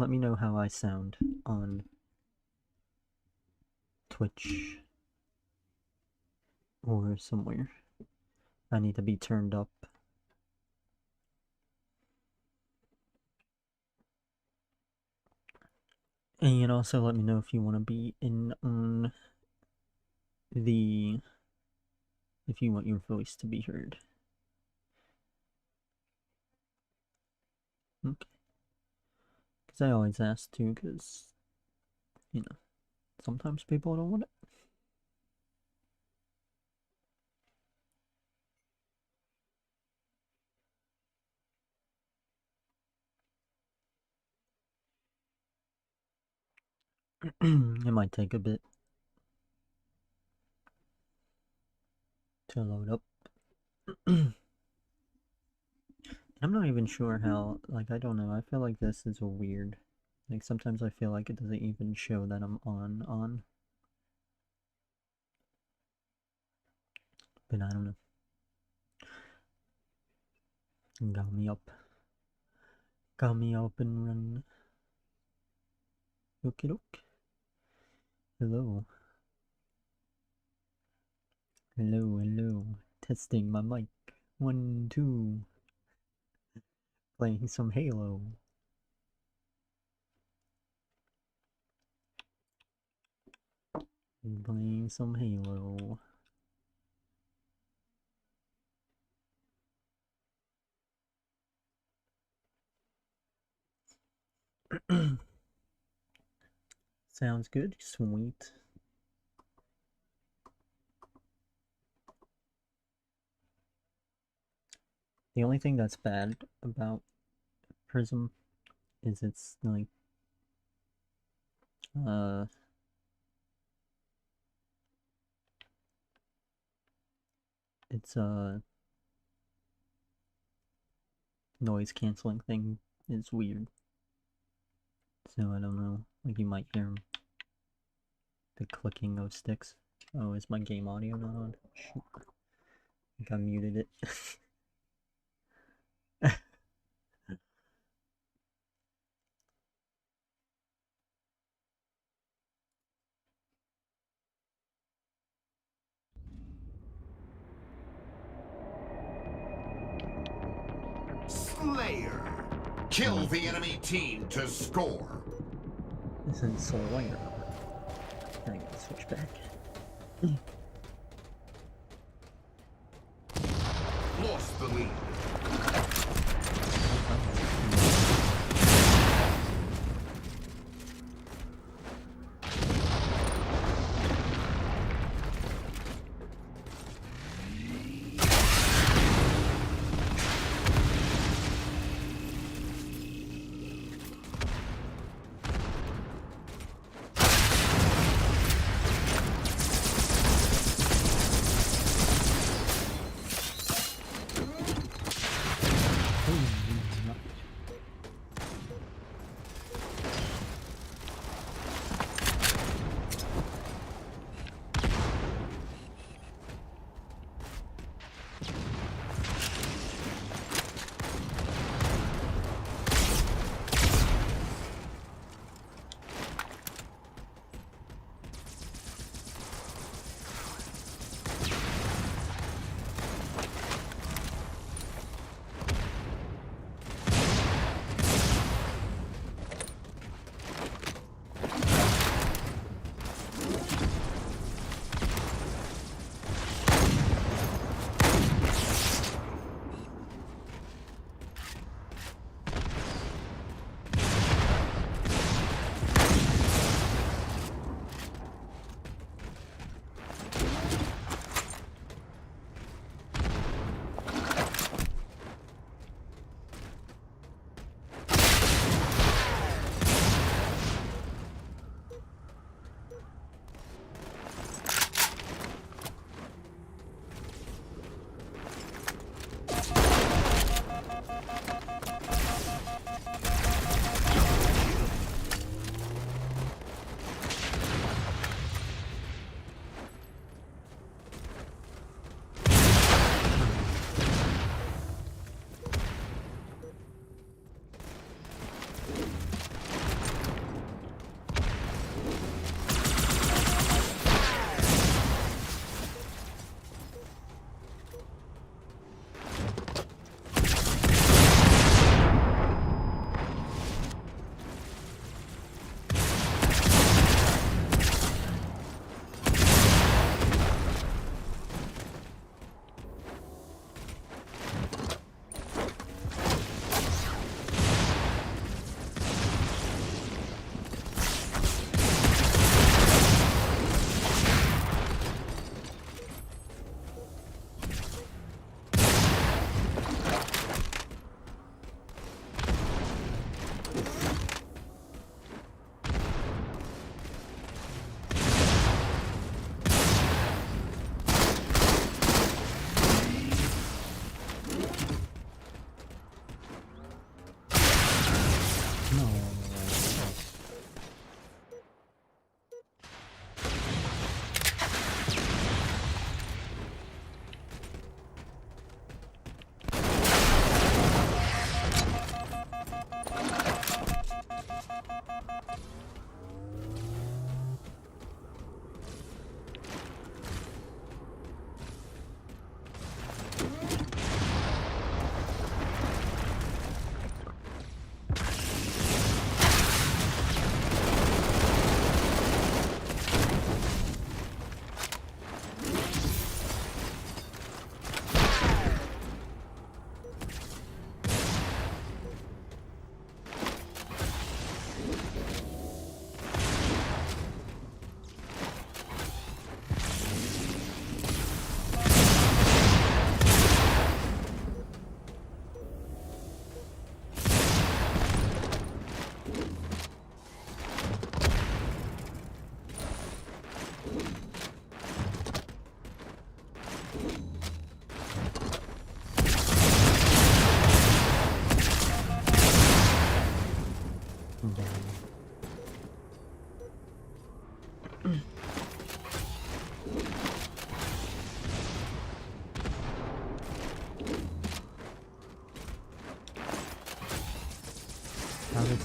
let me know how I sound on Twitch or somewhere. I need to be turned up. And also let me know if you want to be in on the, if you want your voice to be heard. Okay. Because I always ask too, because, you know, sometimes people don't want it. It might take a bit to load up. I'm not even sure how, like, I don't know, I feel like this is a weird, like, sometimes I feel like it doesn't even show that I'm on. But I don't know. Got me up. Got me up and run. Okie doke. Hello. Hello, hello. Testing my mic. 1, 2. Playing some Halo. Playing some Halo. Sounds good. Sweet. The only thing that's bad about Prism is it's like it's noise canceling thing is weird. So I don't know. Like you might hear the clicking of sticks. Oh, is my game audio not on? Shoot. I think I muted it. Slayer. Kill the enemy team to score. This isn't Slayer. I gotta switch back. Lost the lead.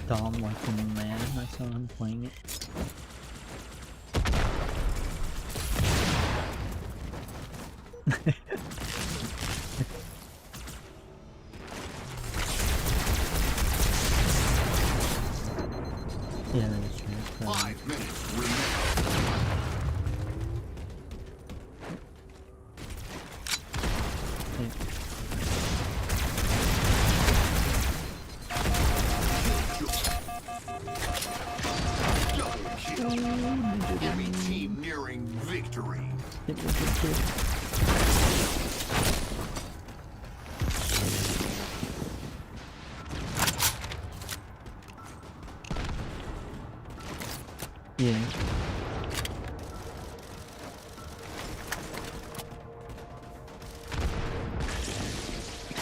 Dom like in Madden, I saw him playing it. Yeah, that's true. 5 minutes remaining. Double kill. Enemy team nearing victory. Yeah.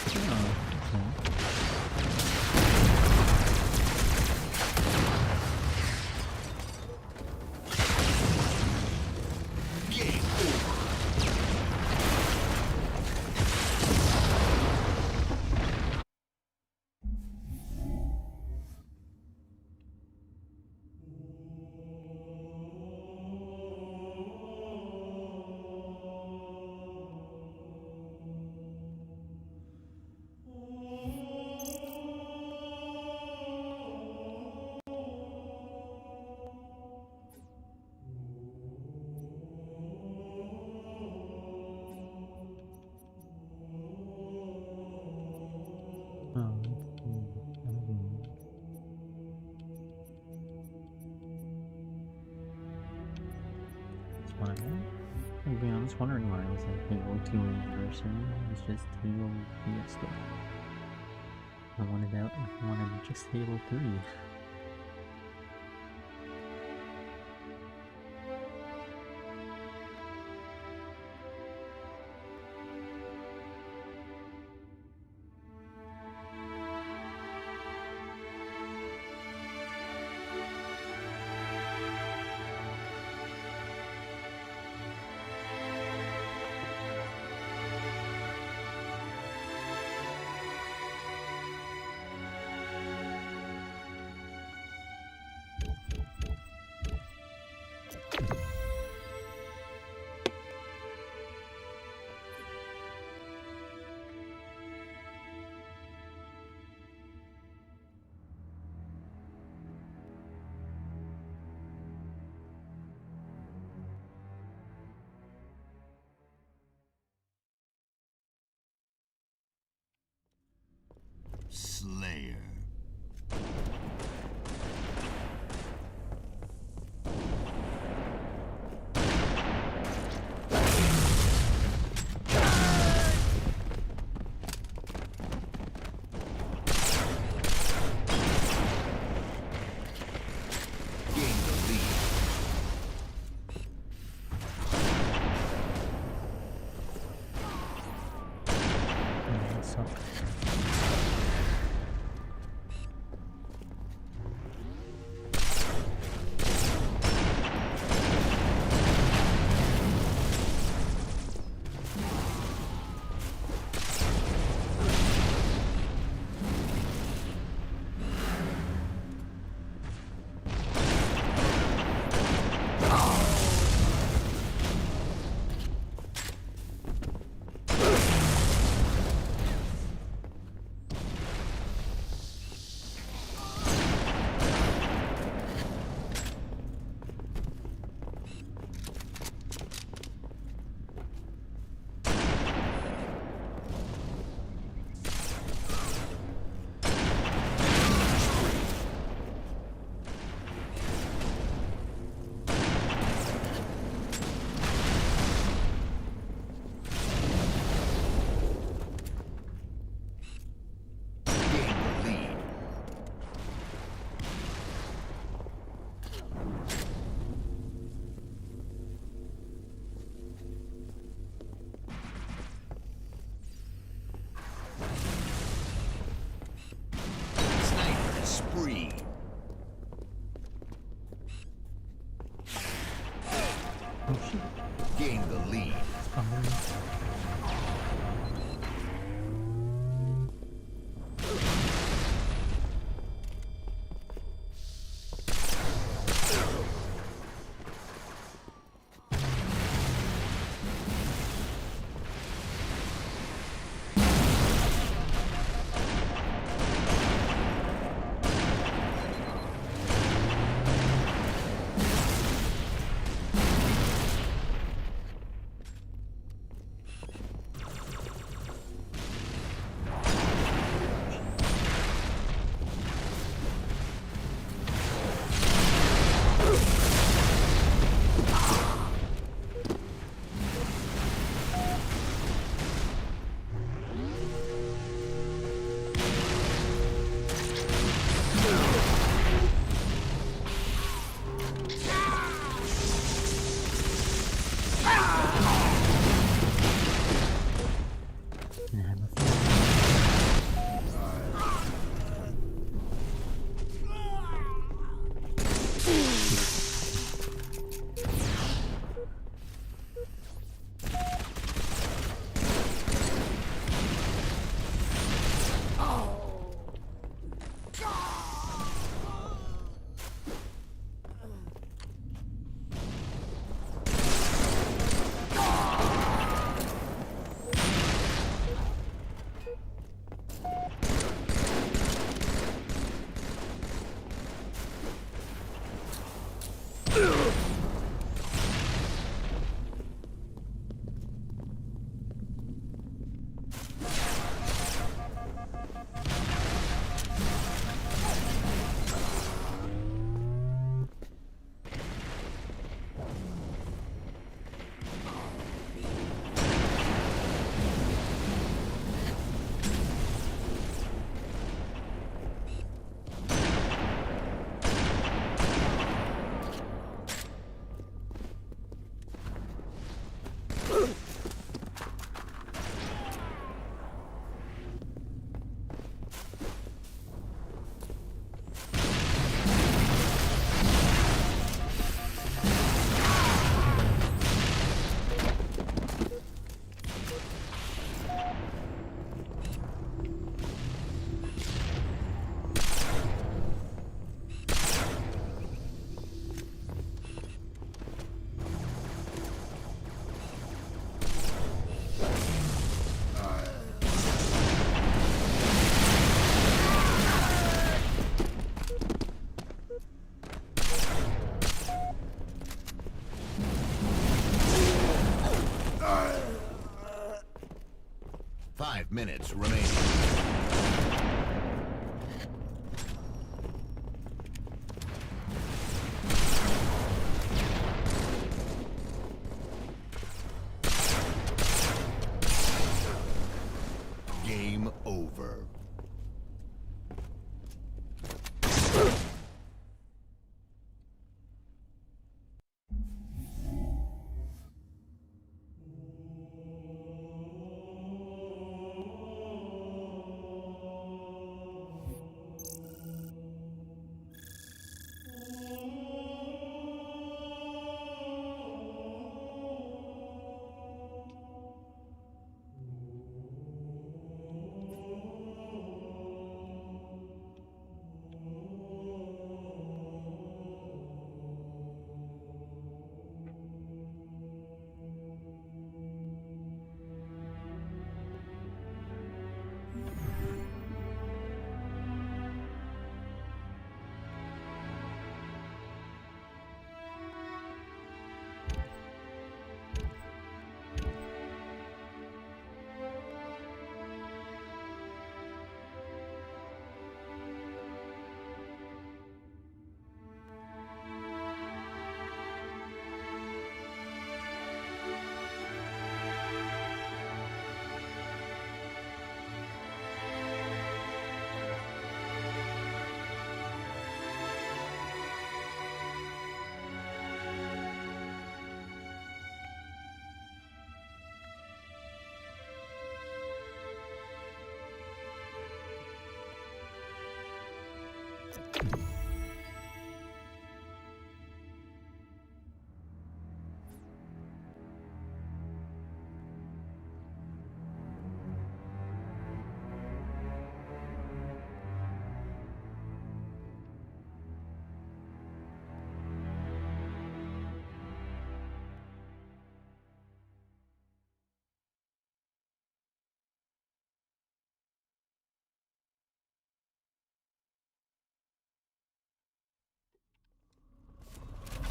Game over. I was wondering why it was a Halo 2 anniversary. It was just Halo Fiesta. I wanted just Halo 3. Slayer. Gain the lead. Spree. Gain the lead. minutes remaining. Game over.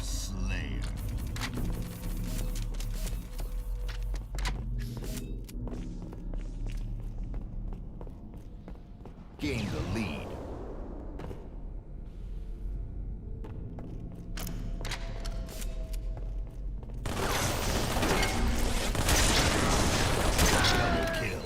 Slayer. Gain the lead. Double kill.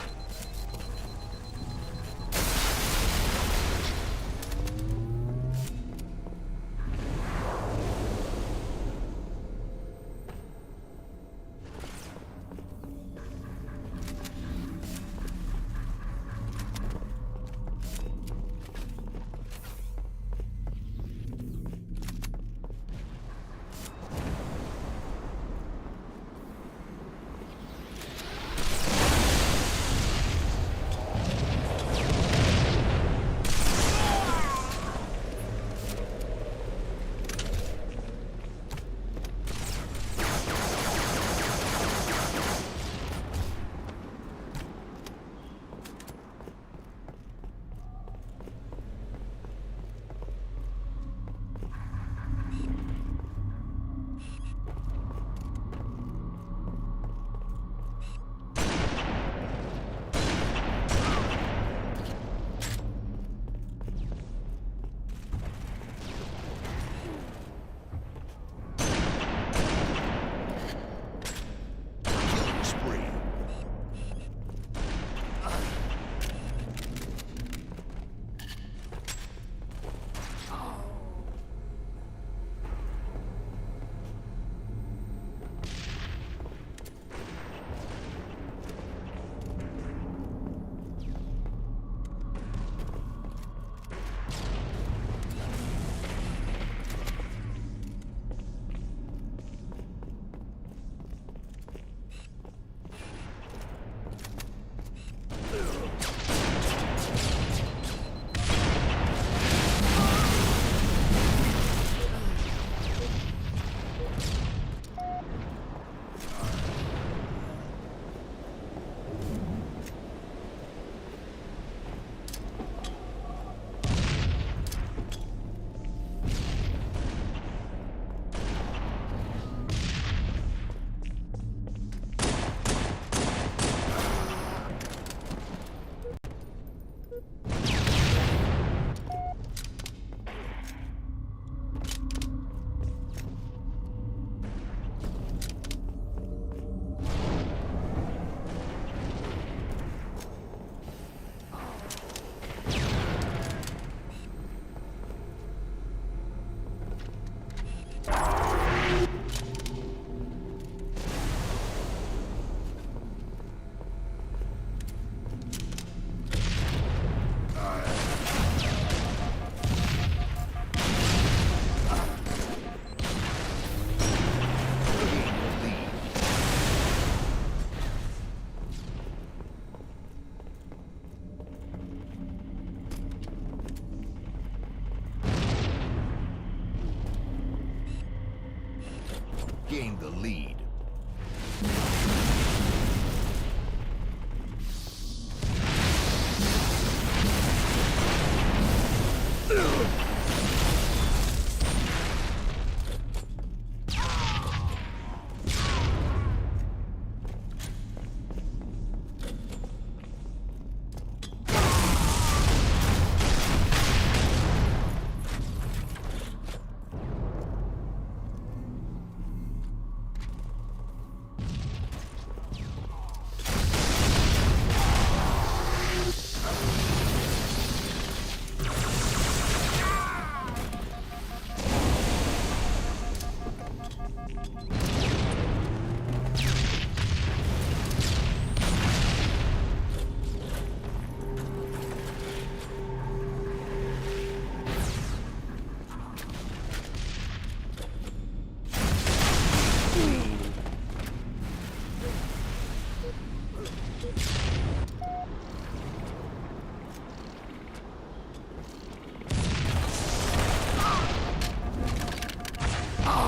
gained the lead.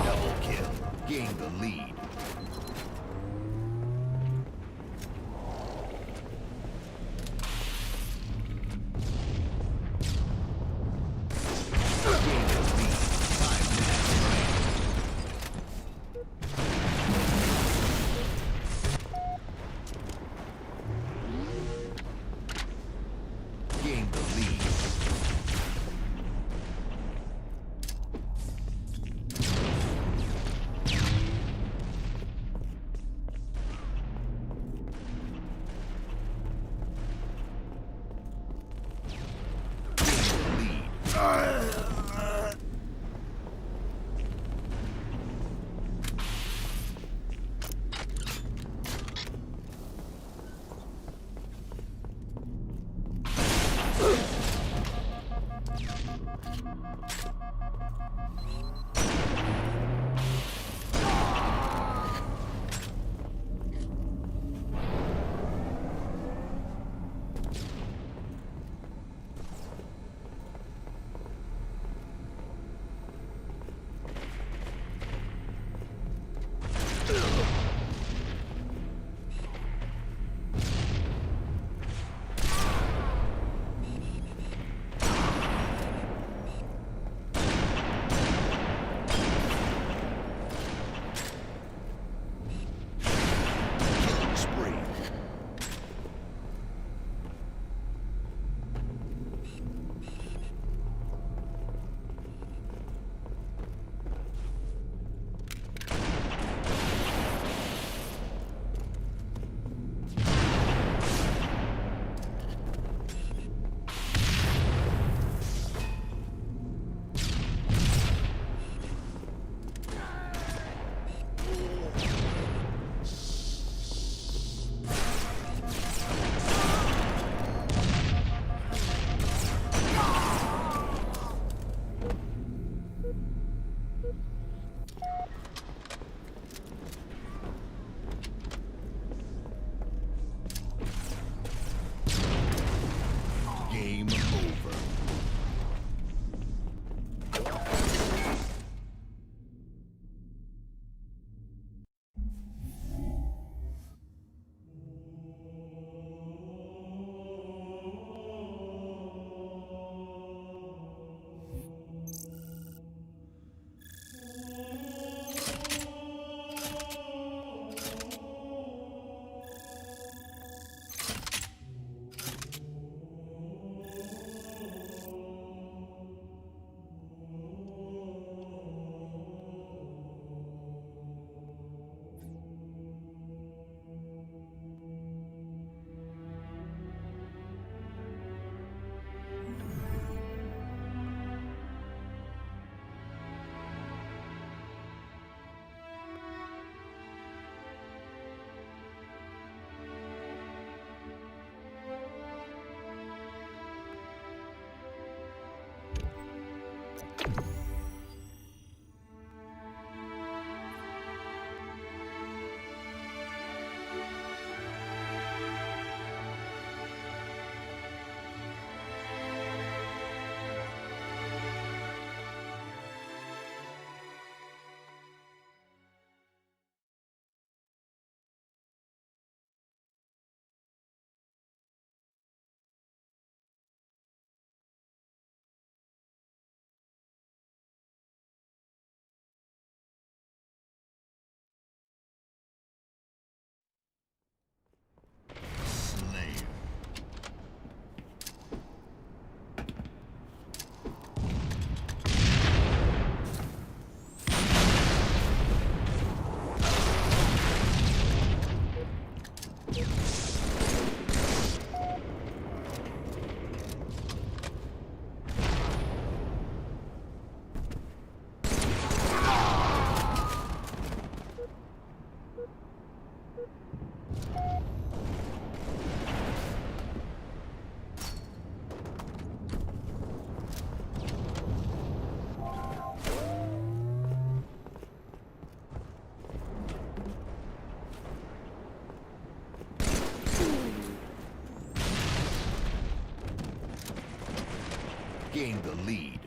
Double kill, gained the lead. Gained the lead. 5 minutes remaining. Gained the lead. gained the lead.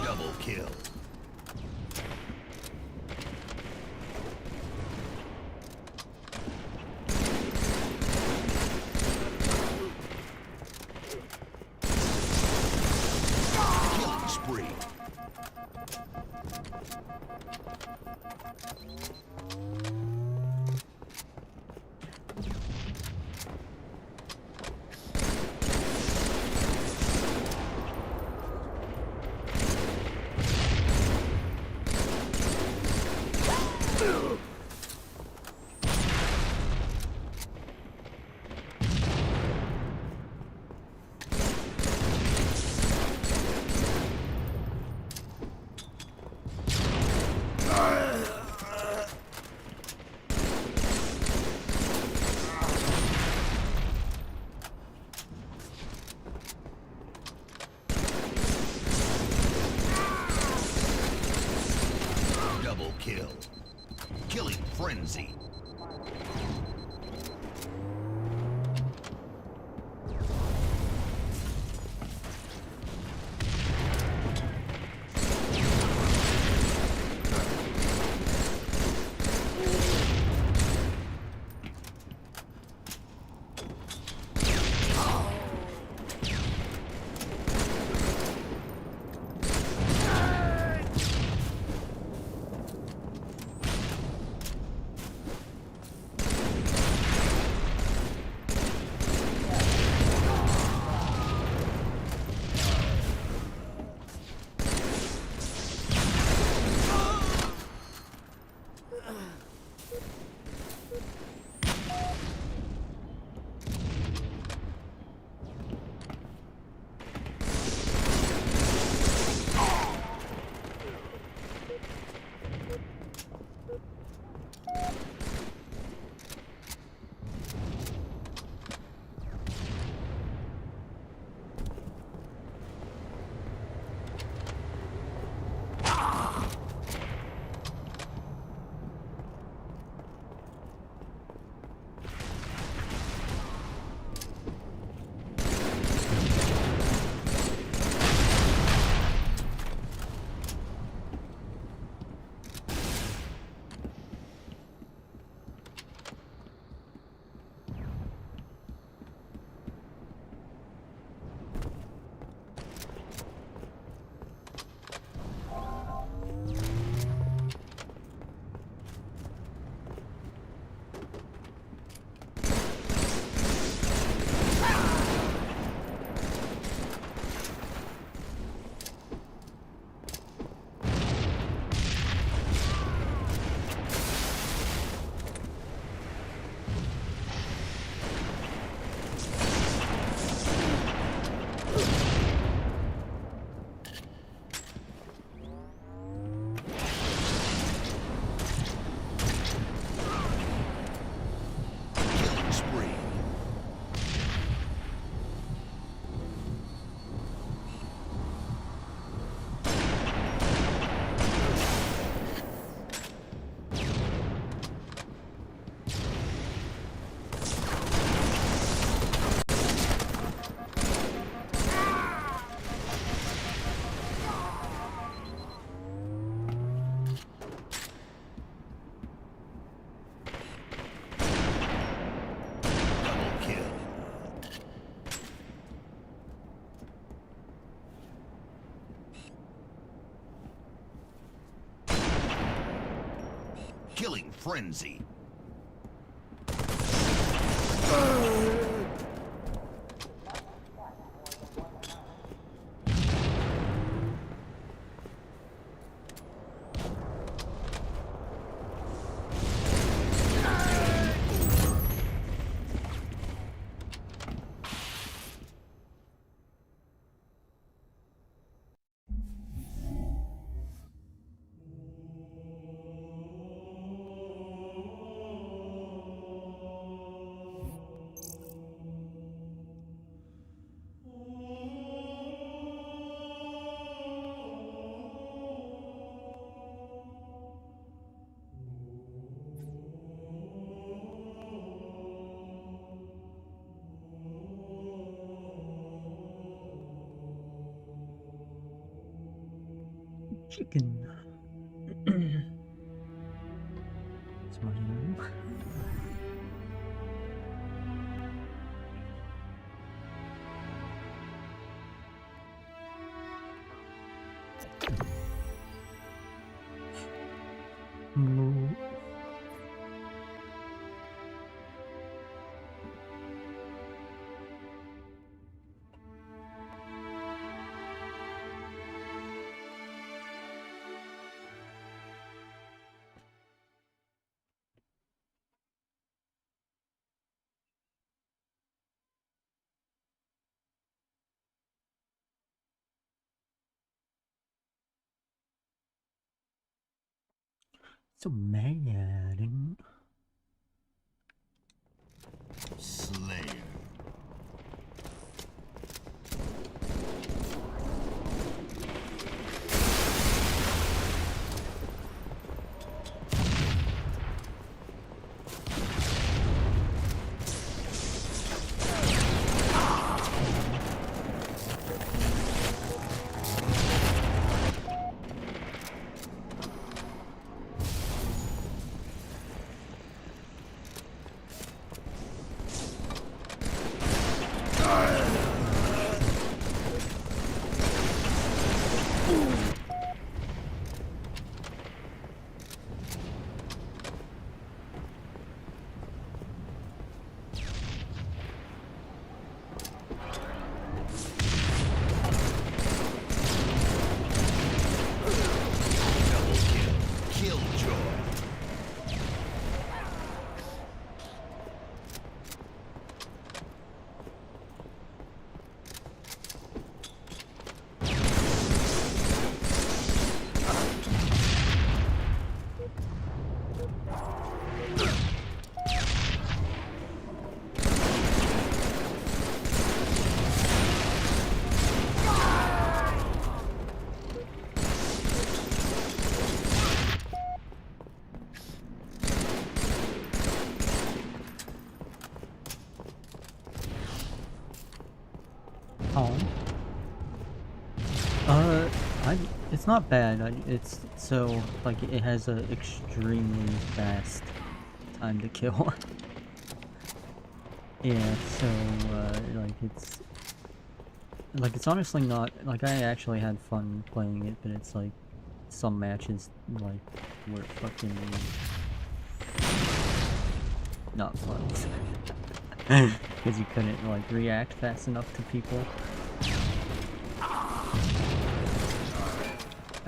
Double kill. Killing spree. Double kill. Killing frenzy. Killing frenzy. Chicken. It's my room. So mad. Slayer. Oh. It's not bad. It's so, like, it has a extremely fast time to kill. Yeah, so, it's honestly not, like, I actually had fun playing it, but it's, like, some matches, like, were fucking not fun. Because you couldn't, like, react fast enough to people.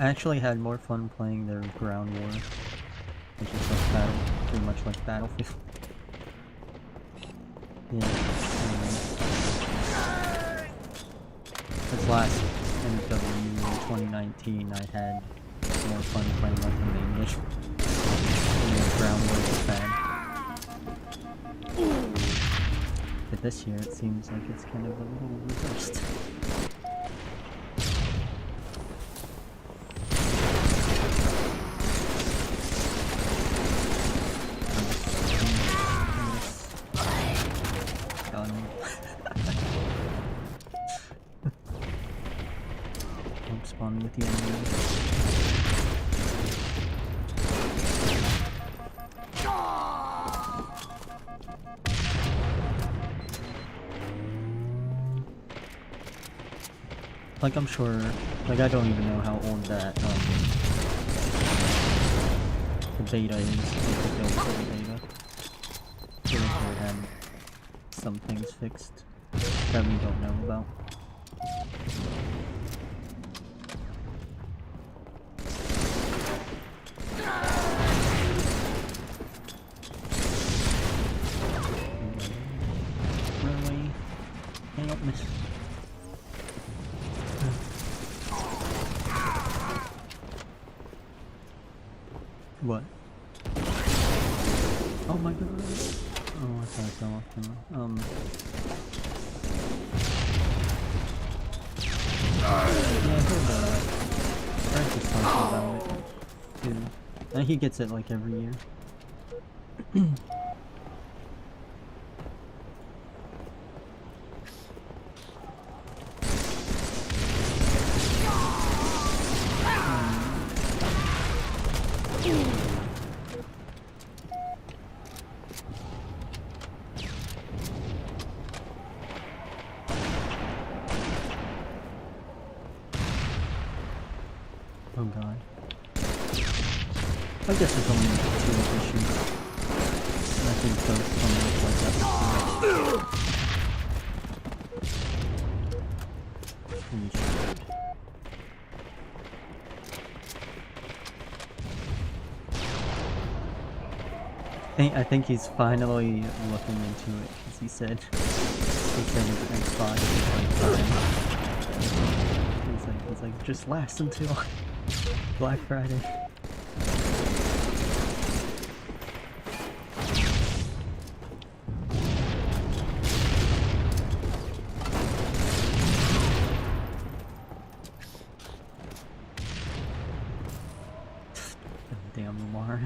I actually had more fun playing their ground war, which is like pretty much like Battlefield. Yeah. This last MW in 2019, I had more fun playing like the main game. And the ground war was bad. But this year, it seems like it's kind of a little reversed. I'm spawning with the enemy. Like, I'm sure, like, I don't even know how old that, the beta is, like, the build for the beta. Pretty sure it had some things fixed that we don't know about. Really? Hang up, miss. What? Oh my god. Oh, I thought I fell off camera. Yeah, I heard Francis talking about it too. And he gets it like every year. think this is only 2 issues. I think both come with like episodes. I think he's finally looking into it, because he said his Xbox is like fine. He's like just last until Black Friday. Damn Lamar.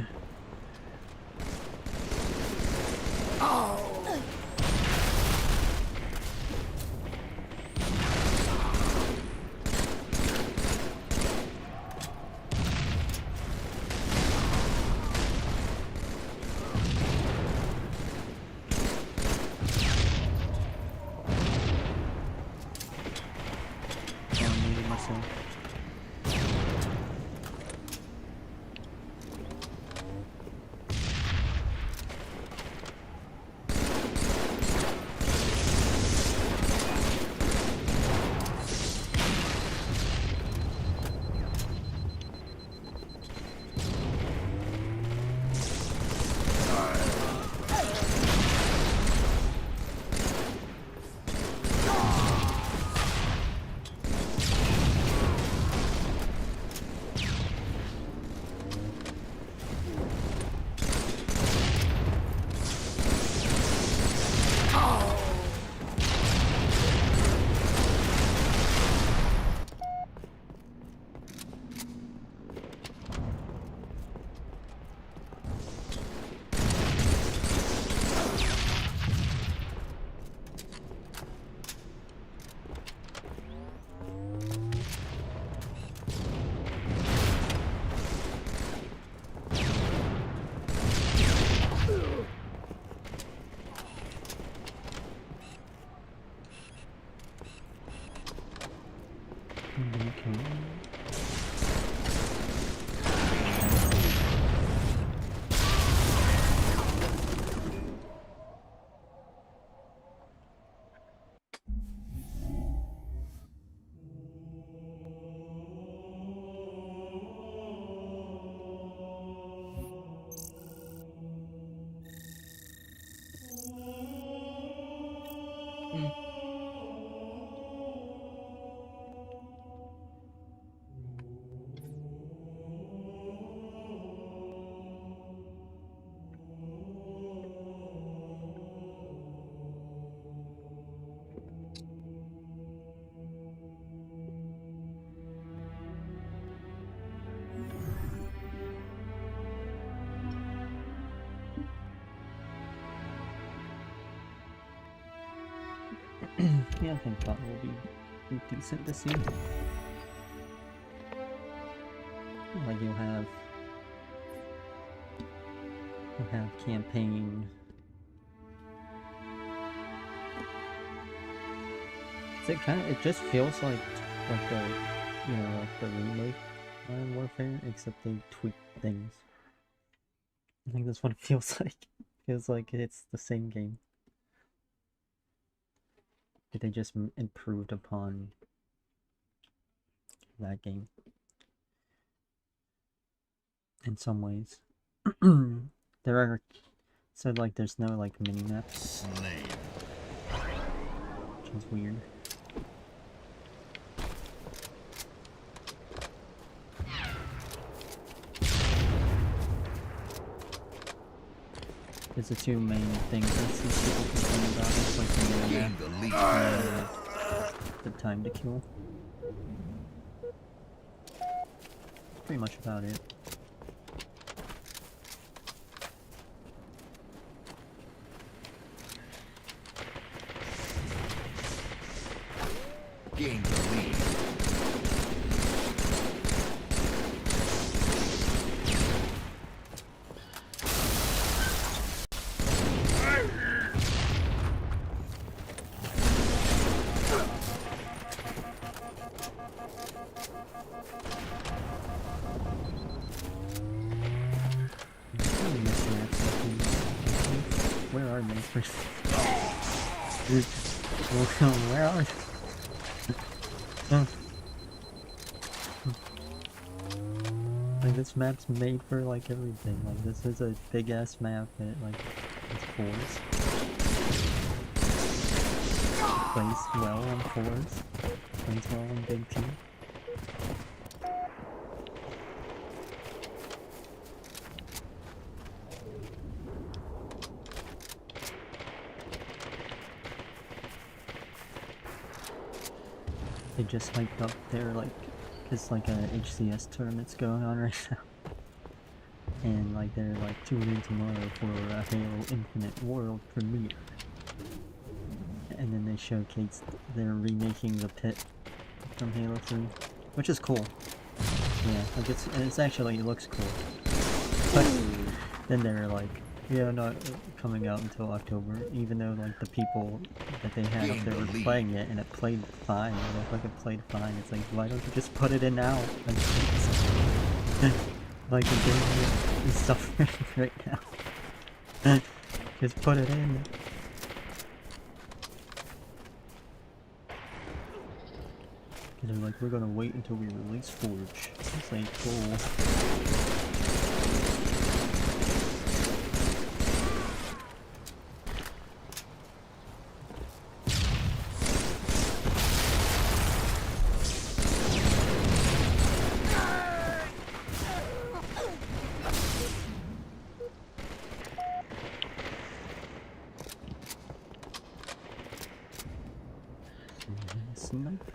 Yeah, I think that will be decent this year. Like you'll have campaign. It just feels like the like the remake Modern Warfare, except they tweak things. I think that's what it feels like. Feels like it's the same game. They just improved upon that game in some ways. There are like there's no like mini maps, which is weird. There's the 2 main things I see people complaining about. It's like the mini map and the time to kill. Pretty much about it. Gain the lead. Where are you? Like, this map's made for, like, everything. Like, this is a big-ass map that, like, it's fours. Plays well on fours. Plays well on big T. They just hyped up their, like, it's like a HCS tournament's going on right now. And, like, they're, like, tuning in tomorrow for a Halo Infinite World premiere. And then they showcased they're remaking the pit from Halo 3, which is cool. Yeah, like, it's actually, it looks cool. But then they're like, yeah, not coming out until October, even though, like, the people that they had up there were playing it, and it played fine. It looked like it played fine. It's like, why don't you just put it in now? Like, the game is suffering right now. Just put it in. They're like, we're gonna wait until we release Forge. It's like, cool. Snipe.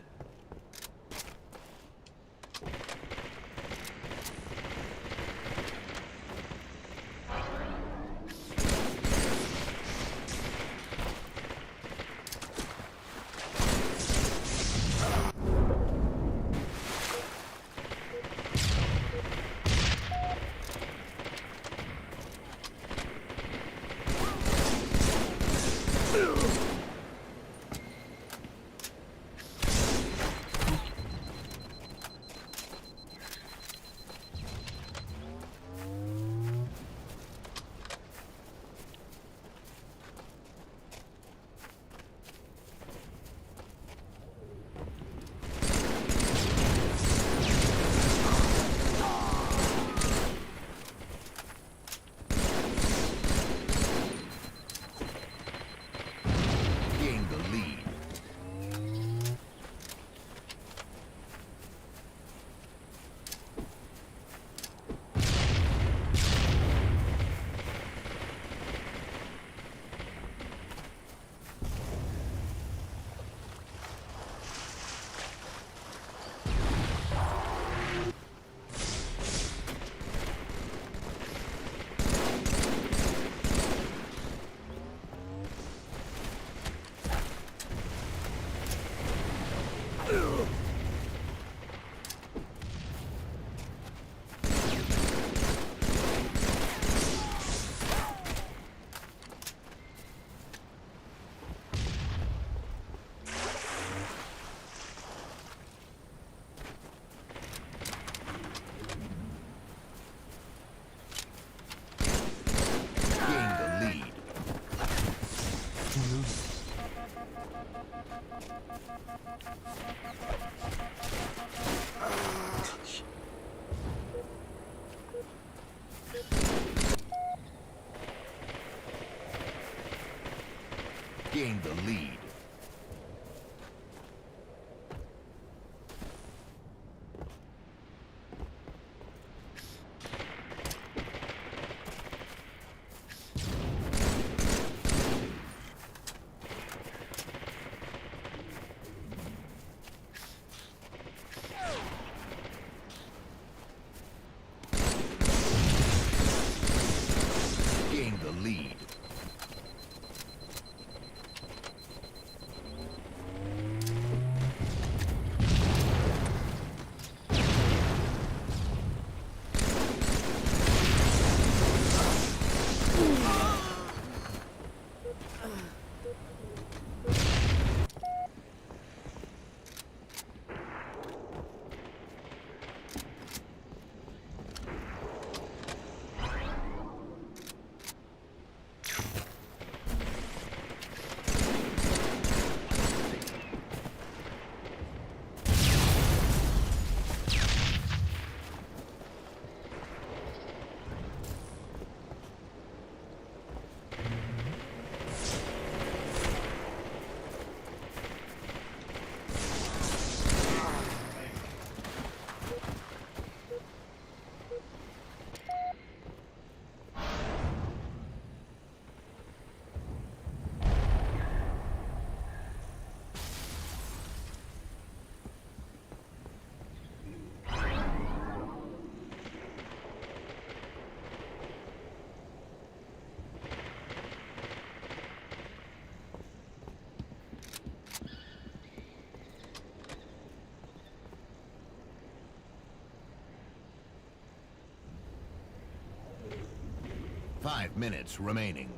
Gained the lead. Gained the lead. 5 minutes remaining.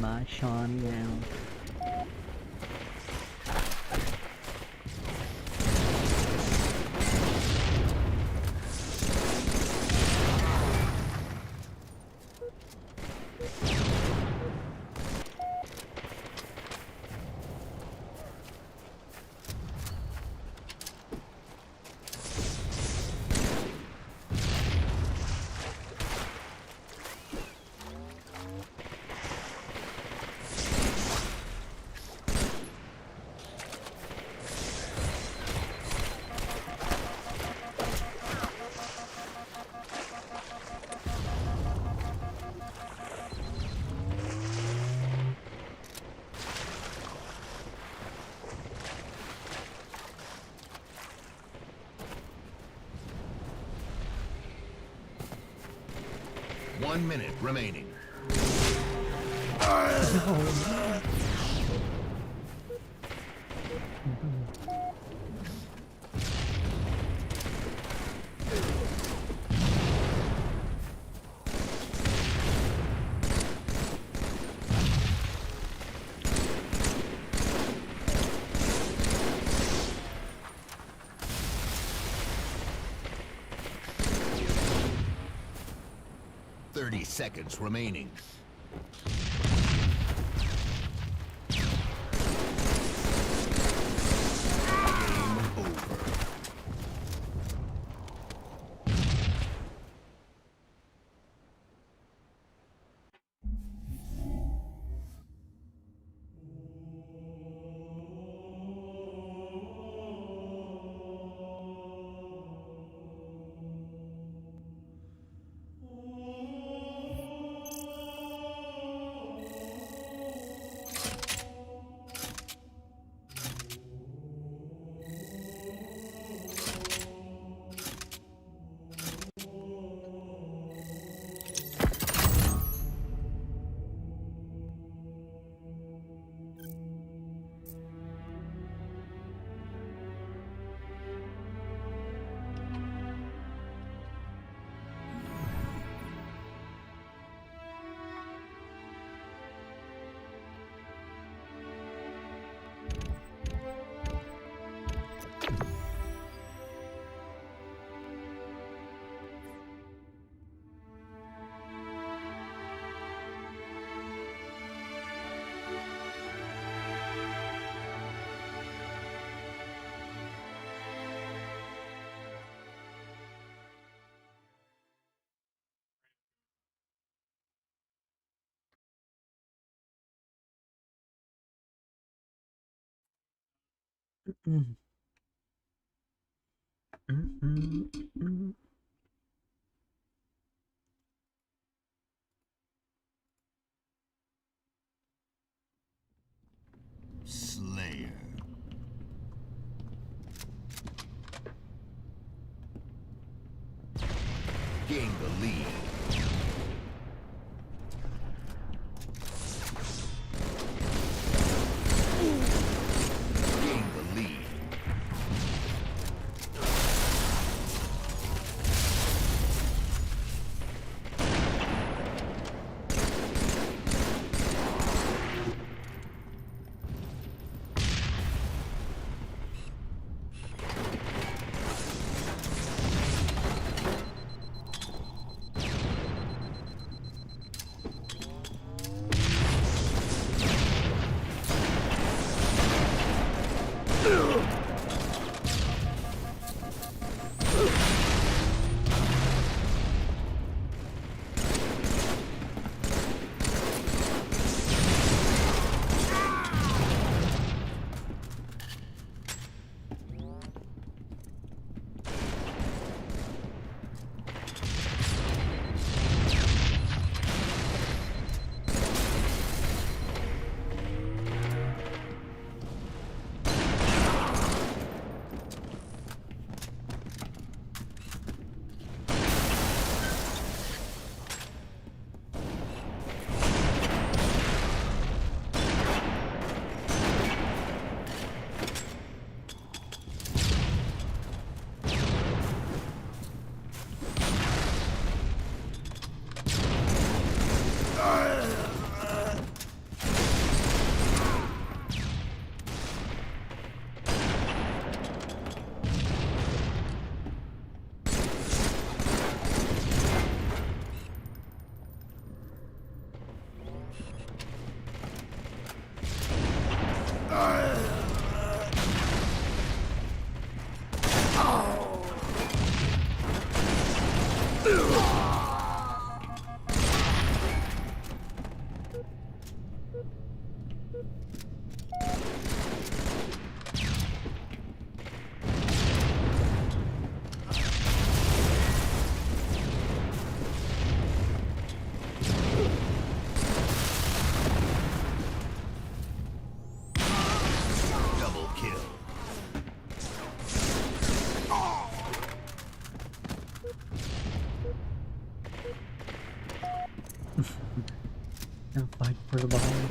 My Shawnee now. One minute remaining. No. 30 seconds remaining. Game over. Mm. Mm. Slayer. Gain the lead. Gain the lead. Double kill. And fight for the behind.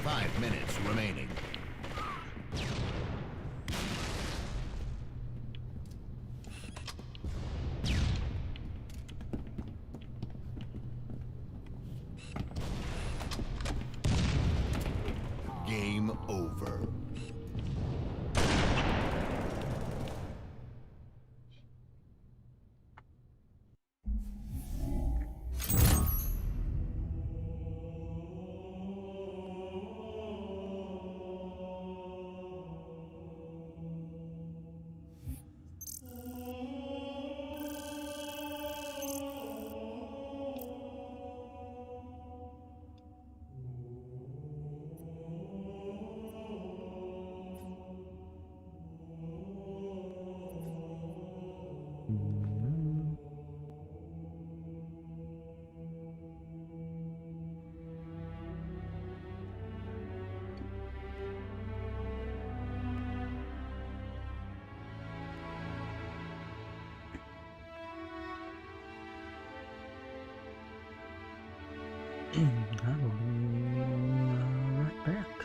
5 minutes remaining. Game over. Mm. I will be right back.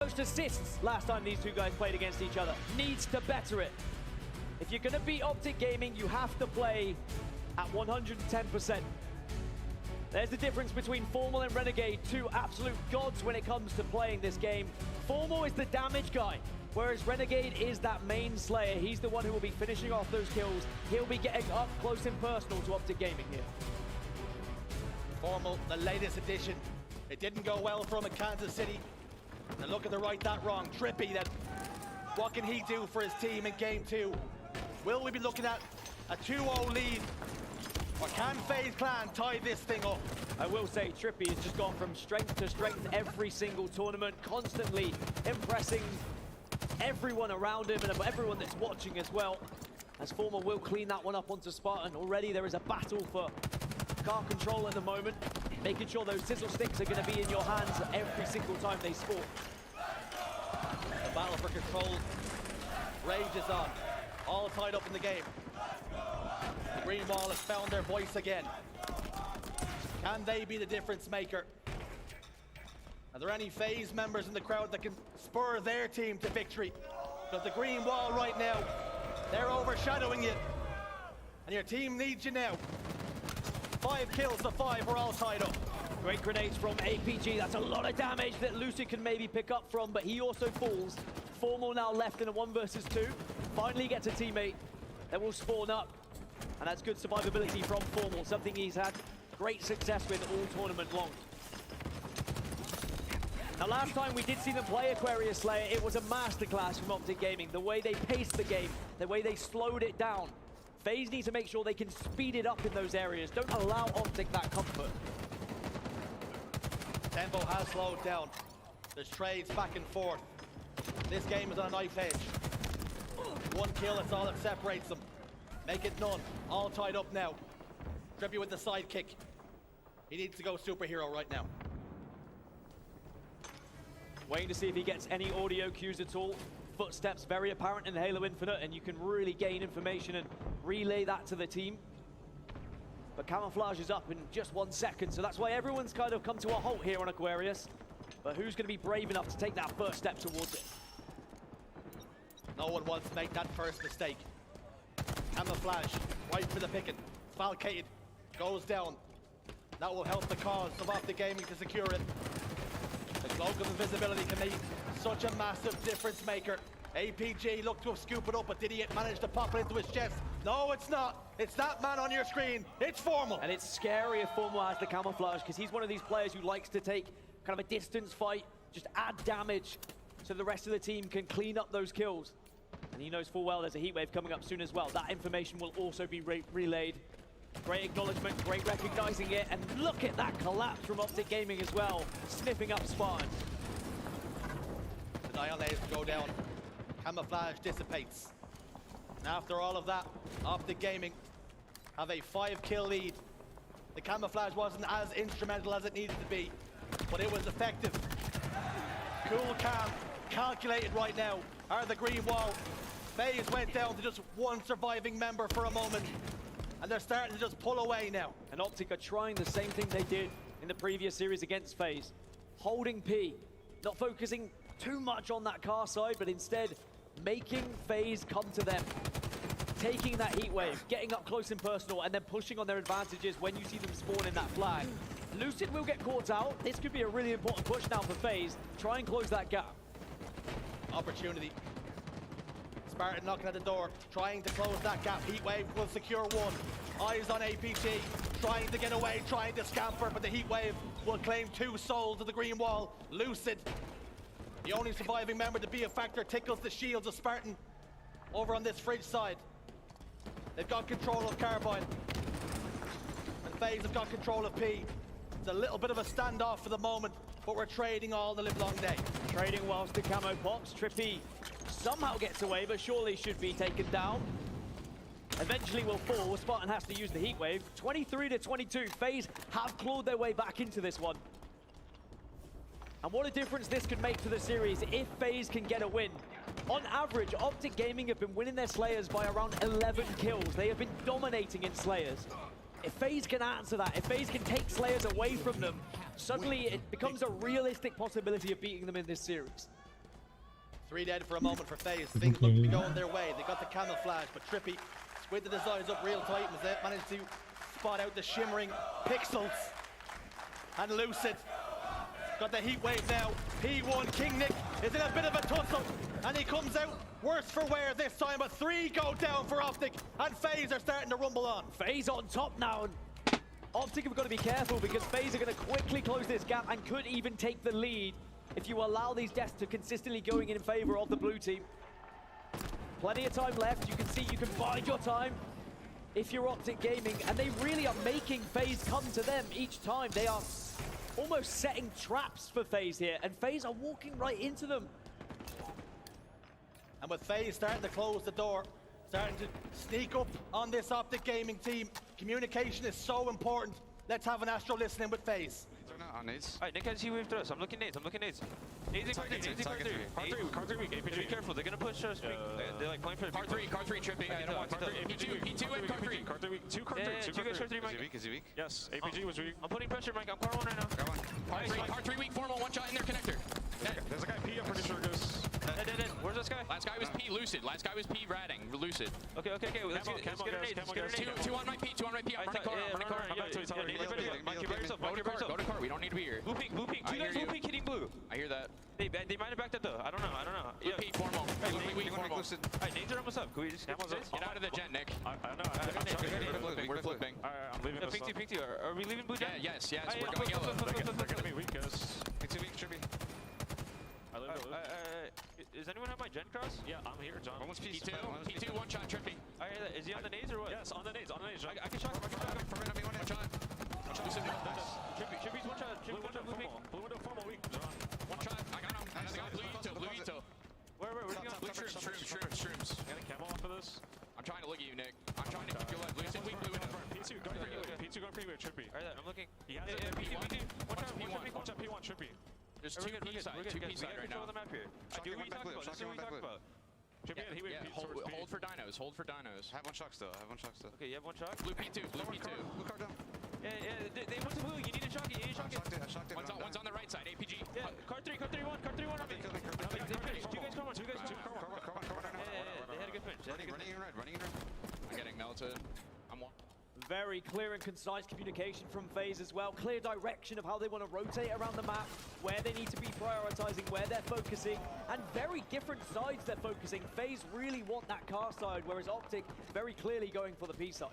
Most assists last time these two guys played against each other. Needs to better it. If you're going to beat Optic Gaming, you have to play at 110%. There's the difference between Formal and Renegade, two absolute gods when it comes to playing this game. Formal is the damage guy, whereas Renegade is that main slayer. He's the one who will be finishing off those kills. He'll be getting up close and personal to Optic Gaming here. Formal, the latest addition. It didn't go well for him at Kansas City. And look at the right that wrong. Trippy, that what can he do for his team in game 2? Will we be looking at a 2-0 lead? Or can FaZe Clan tie this thing up? I will say Trippy has just gone from strength to strength every single tournament, constantly impressing everyone around him and everyone that's watching as well. As Formal will clean that one up onto Spartan. Already there is a battle for car control at the moment, making sure those sizzle sticks are going to be in your hands every single time they spawn. The battle for control rages on, all tied up in the game. The Green Wall has found their voice again. Can they be the difference maker? Are there any FaZe members in the crowd that can spur their team to victory? Because the Green Wall right now, they're overshadowing you. And your team needs you now. 5 kills to 5, we're all tied up. Great grenades from APG. That's a lot of damage that Lucid can maybe pick up from, but he also falls. Formal now left in a 1 versus 2. Finally gets a teammate that will spawn up. And that's good survivability from Formal, something he's had great success with all tournament long. Now last time we did see them play Aquarius Slayer, it was a masterclass from Optic Gaming. The way they paced the game, the way they slowed it down. FaZe need to make sure they can speed it up in those areas. Don't allow Optic that comfort. Tempo has slowed down. There's trades back and forth. This game is on a knife edge. 1 kill, that's all that separates them. Make it none. All tied up now. Trippy with the sidekick. He needs to go superhero right now. Waiting to see if he gets any audio cues at all. Footsteps very apparent in Halo Infinite, and you can really gain information and relay that to the team. But camouflage is up in just 1 second, so that's why everyone's kind of come to a halt here on Aquarius. But who's going to be brave enough to take that first step towards it? No one wants to make that first mistake. Camouflage, right for the picking. Falcated, goes down. That will help the cause of Optic Gaming to secure it. The cloak of invisibility can make such a massive difference maker. APG looked to have scooped it up, but did he manage to pop it into his chest? No, it's not. It's that man on your screen. It's Formal. And it's scary if Formal has the camouflage, because he's one of these players who likes to take kind of a distance fight, just add damage so the rest of the team can clean up those kills. And he knows full well there's a heat wave coming up soon as well. That information will also be relayed. Great acknowledgement, great recognizing it, and look at that collapse from Optic Gaming as well, sniffing up Spartan. The Annihilators go down. Camouflage dissipates. And after all of that, Optic Gaming have a 5-kill lead. The camouflage wasn't as instrumental as it needed to be, but it was effective. Cool, calm, calculated right now are the Green Wall. FaZe went down to just 1 surviving member for a moment, and they're starting to just pull away now. And Optic are trying the same thing they did in the previous series against FaZe. Holding P, not focusing too much on that car side, but instead making FaZe come to them. Taking that heat wave, getting up close and personal, and then pushing on their advantages when you see them spawn in that flag. Lucid will get caught out. This could be a really important push now for FaZe. Try and close that gap. Opportunity. Spartan knocking at the door, trying to close that gap. Heatwave will secure 1. Eyes on APG, trying to get away, trying to scamper, but the Heatwave will claim 2 souls of the Green Wall. Lucid, the only surviving member to be a factor, tickles the shields of Spartan over on this fridge side. They've got control of Carbine, and FaZe have got control of P. It's a little bit of a standoff for the moment, but we're trading all the live long day. Trading whilst the camo pops. Trippy somehow gets away, but surely should be taken down. Eventually will fall. Spartan has to use the heat wave. 23-22. FaZe have clawed their way back into this one. And what a difference this could make to the series if FaZe can get a win. On average, Optic Gaming have been winning their Slayers by around 11 kills. They have been dominating in Slayers. If FaZe can answer that, if FaZe can take Slayers away from them, suddenly it becomes a realistic possibility of beating them in this series. 3 dead for a moment for FaZe. Things look to be going their way. They got the camouflage, but Trippy squinted his eyes up real tight and they managed to spot out the shimmering pixels. And Lucid got the heat wave now. P1 King Nick is in a bit of a tussle, and he comes out worse for wear this time. But 3 go down for Optic, and FaZe are starting to rumble on. FaZe on top now. Optic have got to be careful because FaZe are going to quickly close this gap and could even take the lead if you allow these deaths to consistently going in favor of the blue team. Plenty of time left. You can see you can bide your time if you're Optic Gaming, and they really are making FaZe come to them each time. They are almost setting traps for FaZe here, and FaZe are walking right into them. And with FaZe starting to close the door, starting to sneak up on this Optic Gaming team, communication is so important. Let's have an Astro listening with FaZe. On nades. Alright, Nick has U-wave through us. I'm looking nades. Nades in car 3. Card 3 weak. Be careful. They're gonna push us. They're like playing for the Car 3 tripping. I don't want P2 and Car 3. Car 3 weak. 2 Car 3. Yeah, 2 guys Car 3, Mike. Is he weak? Yes, APG was weak. I'm putting pressure, Mike. I'm car 1 right now. Got one. Car 3 weak. Formal. 1 shot in their connector. There's a guy P, I'm pretty sure goes. Dead. Where's this guy? Last guy was P Lucid. Last guy was P Ratting. Lucid. Okay. Let's get a nade. 2 on my P. I'm running car. Mike, you by yourself. Go to car. We don't need to be here. Blue pink. 2 guys blue pink hitting blue. I hear that. They might have backed up though. I don't know. Blue P. Formal. Weak. Formal. Alright, nades are almost up. Can we just get out of the jet, Nick. I know. We're flipping. Alright, I'm leaving this. Pink 2. Are we leaving blue down? Yes. We're going yellow. They're gonna be weak, guys. P2 weak. Trippy. I live it. Does anyone have my gen cross? Yeah, I'm here, John. Almost P2. 1 shot Trippy. Is he on the nades or what? Yes, on the nades, John. I can shot him. One shot. Trippy's 1 shot. Blue 1 shot blue pink. Blue window formal weak, John. 1 shot. I got him. Blue Ito. Where's he going? Blue shrooms. Getting camo off of this. I'm trying to look at you, Nick. I'm trying to keep your leg. Lucid weak. Blue window. P2 going pretty weak, Trippy. Alright, I'm looking. He has it. P2. Watch out P1, Trippy. There's 2 P side. 2 P side right now. The map here. I do what you talked about. This is what we talked about. Trippy, he went P towards P. Hold for dinos. Have 1 shot still. Okay, you have 1 shot? Blue P2. Blue card down. Yeah, they went to blue. You need a shot. I shocked it. One's on the right side. APG. Yeah, car 3 1. Car 3 1 on me. Two guys come on. They had a good pinch. Running in red. I'm getting melted. I'm one. Very clear and concise communication from FaZe as well. Clear direction of how they want to rotate around the map, where they need to be prioritizing, where they're focusing, and very different sides they're focusing. FaZe really want that car side, whereas Optic very clearly going for the P side.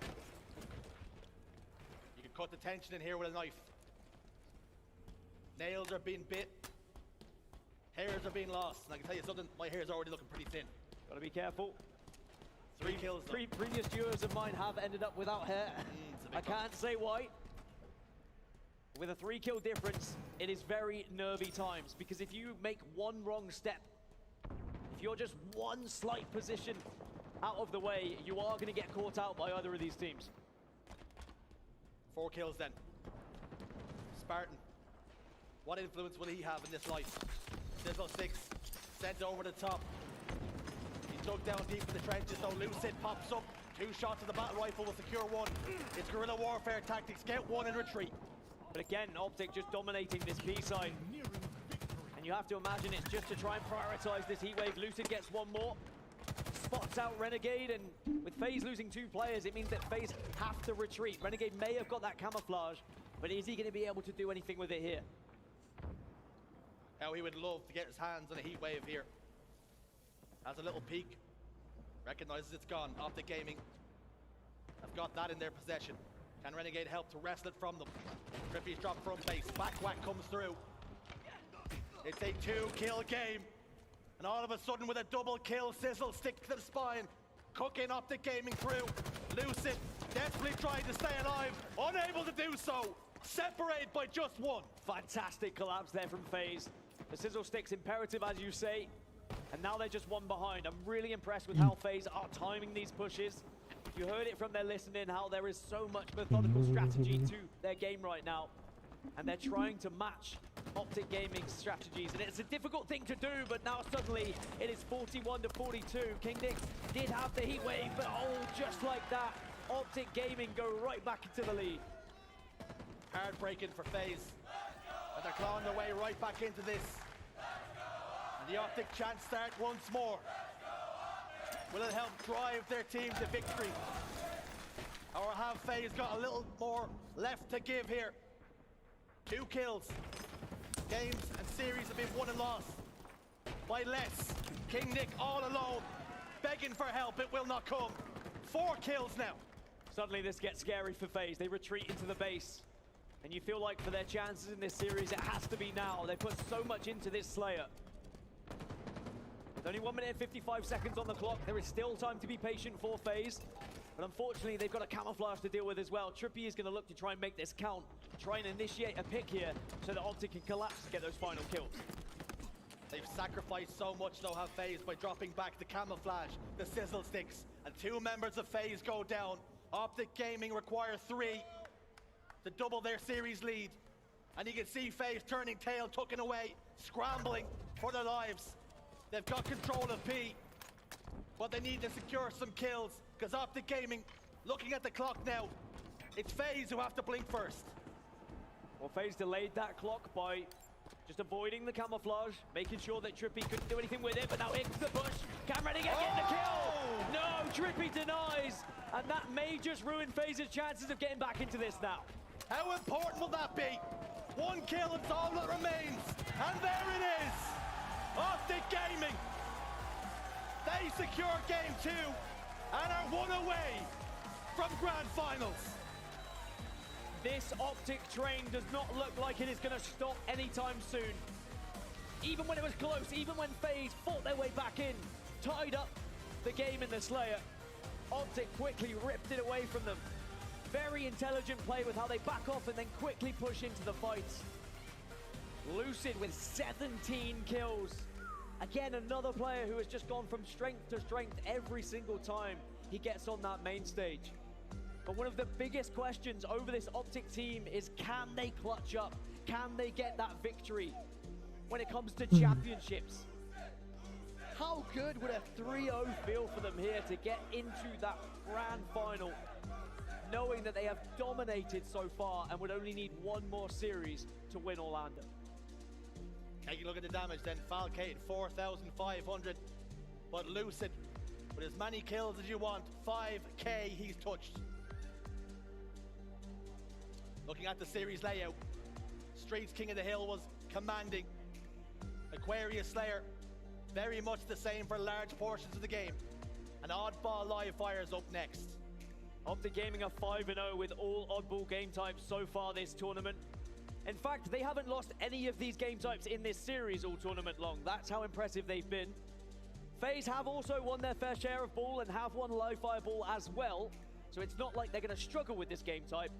You can cut the tension in here with a knife. Nails are being bit. Hairs are being lost. And I can tell you something, my hair's already looking pretty thin. Gotta be careful. 3 kills. Previous viewers of mine have ended up without hair. I can't say why. With a 3-kill difference, it is very nervy times, because if you make one wrong step, if you're just one slight position out of the way, you are going to get caught out by either of these teams. 4 kills then. Spartan. What influence will he have in this life? Sizzle 6 sent over the top. He's dug down deep in the trenches, though. Lucid pops up. 2 shots of the battle rifle will secure 1. It's guerrilla warfare tactics. Get 1 and retreat. But again, Optic just dominating this P side. And you have to imagine it's just to try and prioritize this heat wave. Lucid gets 1 more. Spots out Renegade, and with FaZe losing 2 players, it means that FaZe have to retreat. Renegade may have got that camouflage, but is he going to be able to do anything with it here? How he would love to get his hands on a heat wave here. Has a little peek. Recognizes it's gone. Optic Gaming have got that in their possession. Can Renegade help to wrestle it from them? Trippy's dropped from base. Back whack comes through. It's a 2-kill game. And all of a sudden with a double kill, Sizzle stick to the spine. Cooking Optic Gaming through. Lucid desperately trying to stay alive. Unable to do so. Separated by just 1. Fantastic collapse there from FaZe. The Sizzle stick's imperative, as you say. And now they're just 1 behind. I'm really impressed with how FaZe are timing these pushes. You heard it from their listening, how there is so much methodical strategy to their game right now. And they're trying to match Optic Gaming's strategies. And it's a difficult thing to do, but now suddenly it is 41-42. King Nick did have the heat wave, but oh, just like that, Optic Gaming go right back into the lead. Heartbreaking for FaZe. And they're clawing their way right back into this. And the Optic chance start once more. Will it help drive their team to victory? Or have FaZe got a little more left to give here? 2 kills. Games and series have been won and lost by less. King Nick all alone, begging for help, it will not come. 4 kills now. Suddenly this gets scary for FaZe. They retreat into the base. And you feel like for their chances in this series, it has to be now. They put so much into this Slayer. With only 1 minute and 55 seconds on the clock, there is still time to be patient for FaZe. But unfortunately, they've got a camouflage to deal with as well. Trippy is going to look to try and make this count. Try and initiate a pick here so that Optic can collapse to get those final kills. They've sacrificed so much though, have FaZe, by dropping back the camouflage, the sizzle sticks, and 2 members of FaZe go down. Optic Gaming require 3 to double their series lead. And you can see FaZe turning tail, tucking away, scrambling for their lives. They've got control of P, but they need to secure some kills, because Optic Gaming, looking at the clock now, it's FaZe who have to blink first. Well, FaZe delayed that clock by just avoiding the camouflage, making sure that Trippy couldn't do anything with it, but now into the push. Cameron again getting the kill! No, Trippy denies, and that may just ruin FaZe's chances of getting back into this now. How important will that be? 1 kill, it's all that remains. And there it is! Optic Gaming! They secure game 2 and are 1 away from grand finals. This Optic train does not look like it is going to stop anytime soon. Even when it was close, even when FaZe fought their way back in, tied up the game in the Slayer, Optic quickly ripped it away from them. Very intelligent play with how they back off and then quickly push into the fights. Lucid with 17 kills. Again, another player who has just gone from strength to strength every single time he gets on that main stage. But one of the biggest questions over this Optic team is, can they clutch up? Can they get that victory when it comes to championships? How good would a 3-0 feel for them here to get into that grand final, knowing that they have dominated so far and would only need 1 more series to win Orlando? Taking a look at the damage then, Falcate 4,500, but Lucid with as many kills as you want, 5k he's touched. Looking at the series layout, Streets King of the Hill was commanding. Aquarius Slayer, very much the same for large portions of the game. And Oddball Live Fires up next. Optic Gaming are 5-0 with all oddball game types so far this tournament. In fact, they haven't lost any of these game types in this series all tournament long. That's how impressive they've been. FaZe have also won their fair share of ball and have won live fire ball as well. So it's not like they're going to struggle with this game type.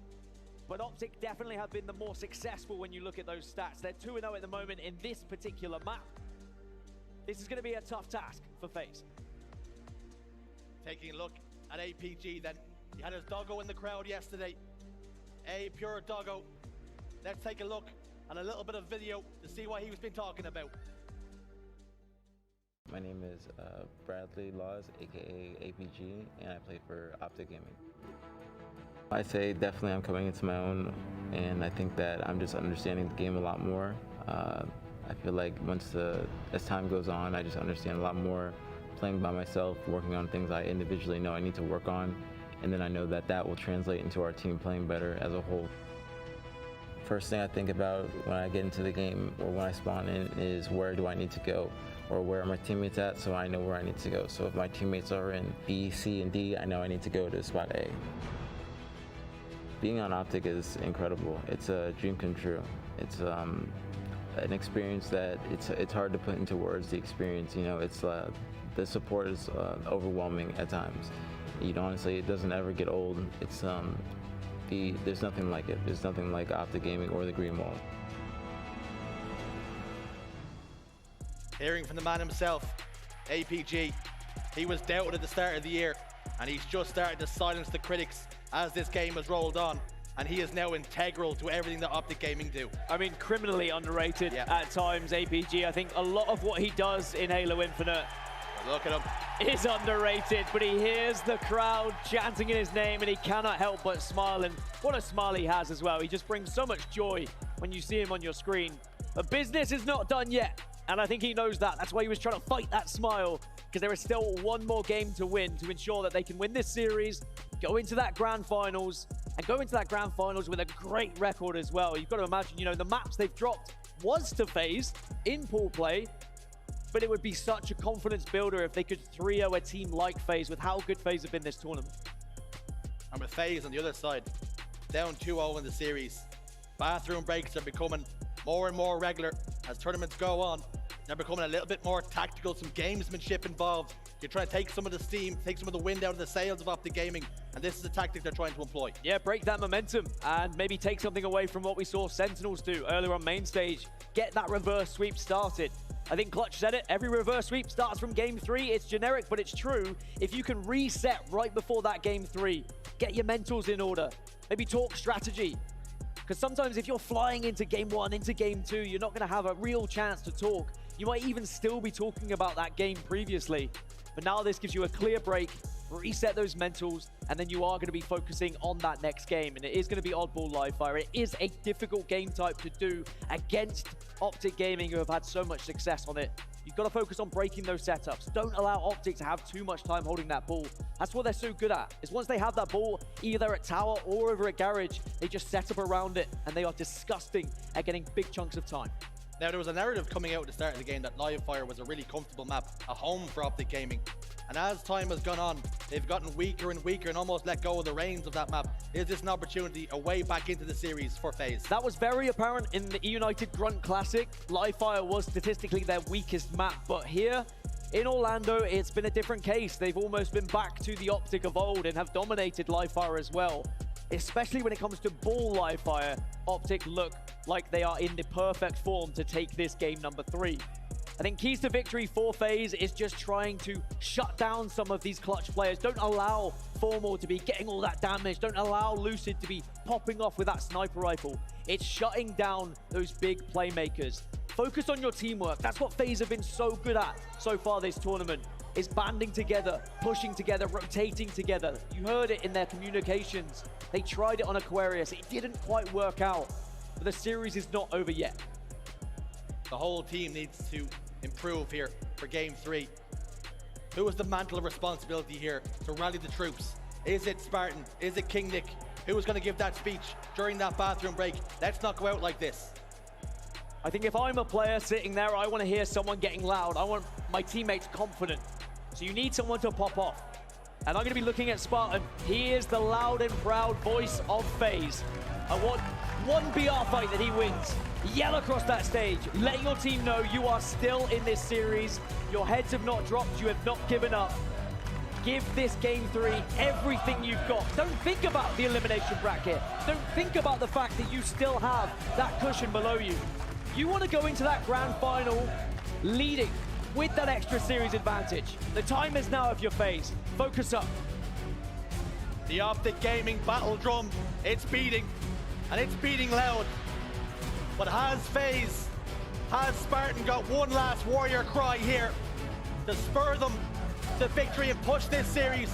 But Optic definitely have been the more successful when you look at those stats. They're 2-0 at the moment in this particular map. This is going to be a tough task for FaZe. Taking a look at APG then. He had his doggo in the crowd yesterday. A pure doggo. Let's take a look at a little bit of video to see what he was been talking about. My name is Bradley Laws, aka APG, and I play for Optic Gaming. I say definitely I'm coming into my own, and I think that I'm just understanding the game a lot more. I feel like as time goes on, I just understand a lot more, playing by myself, working on things I individually know I need to work on, and then I know that that will translate into our team playing better as a whole. First thing I think about when I get into the game or when I spawn in is, where do I need to go, or where are my teammates at, so I know where I need to go. So if my teammates are in B, C, and D, I know I need to go to spot A. Being on Optic is incredible. It's a dream come true. It's an experience that it's hard to put into words. The experience, you know, it's the support is overwhelming at times. Honestly, it doesn't ever get old. It's there's nothing like it. There's nothing like Optic Gaming or the Green Wall. Hearing from the man himself, APG, he was doubted at the start of the year, and he's just started to silence the critics as this game has rolled on, and he is now integral to everything that Optic Gaming do. I mean, criminally underrated at times, APG. I think a lot of what he does in Halo Infinite, look at him, is underrated, but he hears the crowd chanting in his name and he cannot help but smile, and what a smile he has as well. He just brings so much joy when you see him on your screen. But business is not done yet. And I think he knows that. That's why he was trying to fight that smile, because there is still one more game to win to ensure that they can win this series, go into that grand finals, and go into that grand finals with a great record as well. You've got to imagine, you know, the maps they've dropped was to FaZe in pool play, but it would be such a confidence builder if they could 3-0 a team like FaZe with how good FaZe have been this tournament. And with FaZe on the other side, down 2-0 in the series, bathroom breaks are becoming more and more regular as tournaments go on. They're becoming a little bit more tactical, some gamesmanship involved. You're trying to take some of the steam, take some of the wind out of the sails of Optic Gaming, and this is a tactic they're trying to employ. Yeah, break that momentum and maybe take something away from what we saw Sentinels do earlier on main stage. Get that reverse sweep started. I think Clutch said it, every reverse sweep starts from game 3. It's generic, but it's true. If you can reset right before that game 3, get your mentals in order, maybe talk strategy. Because sometimes if you're flying into game 1, into game 2, you're not going to have a real chance to talk. You might even still be talking about that game previously. But now this gives you a clear break, reset those mentals, and then you are going to be focusing on that next game. And it is going to be Oddball Livefire. It is a difficult game type to do against Optic Gaming, who have had so much success on it. You've got to focus on breaking those setups. Don't allow Optic to have too much time holding that ball. That's what they're so good at, is once they have that ball, either at tower or over at garage, they just set up around it, and they are disgusting at getting big chunks of time. Now, there was a narrative coming out at the start of the game that Livefire was a really comfortable map, a home for Optic Gaming. And as time has gone on, they've gotten weaker and weaker and almost let go of the reins of that map. Is this an opportunity, a way back into the series for FaZe? That was very apparent in the United Grunt Classic. Livefire was statistically their weakest map, but here in Orlando, it's been a different case. They've almost been back to the Optic of old and have dominated Livefire as well. Especially when it comes to ball Livefire, Optic look like they are in the perfect form to take this game number 3. I think keys to victory for FaZe is just trying to shut down some of these clutch players. Don't allow Formal to be getting all that damage. Don't allow Lucid to be popping off with that sniper rifle. It's shutting down those big playmakers. Focus on your teamwork. That's what FaZe have been so good at so far this tournament, is banding together, pushing together, rotating together. You heard it in their communications. They tried it on Aquarius. It didn't quite work out, but the series is not over yet. The whole team needs to improve here for game 3. Who has the mantle of responsibility here to rally the troops? Is it Spartan? Is it King Nick? Who is going to give that speech during that bathroom break? Let's not go out like this. I think if I'm a player sitting there, I want to hear someone getting loud. I want my teammates confident. So you need someone to pop off. And I'm going to be looking at Spartan. He is the loud and proud voice of FaZe. I want one BR fight that he wins. Yell across that stage. Let your team know you are still in this series. Your heads have not dropped. You have not given up. Give this game 3 everything you've got. Don't think about the elimination bracket. Don't think about the fact that you still have that cushion below you. You want to go into that grand final leading with that extra series advantage. The time is now of your FaZe. Focus up. The Optic Gaming battle drum, it's beating, and it's beating loud. But has FaZe, has Spartan got one last warrior cry here to spur them to victory and push this series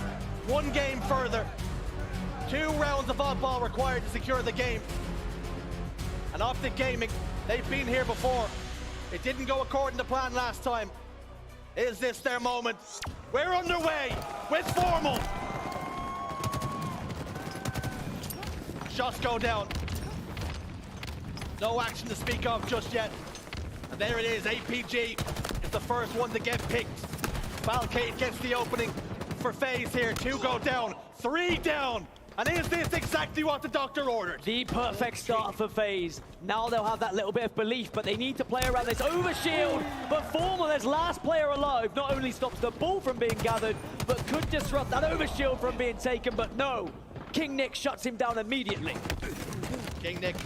one game further? 2 rounds of oddball required to secure the game. And Optic Gaming, they've been here before. It didn't go according to plan last time. Is this their moment? We're underway with Formal. Shots go down. No action to speak of just yet. And there it is, APG is the first one to get picked. Valcade gets the opening for FaZe here. 2 go down, 3 down. And is this exactly what the doctor ordered? The perfect start for FaZe. Now they'll have that little bit of belief, but they need to play around this overshield. But Formal, as last player alive, not only stops the ball from being gathered, but could disrupt that overshield from being taken, but no. King Nick shuts him down immediately. King Nick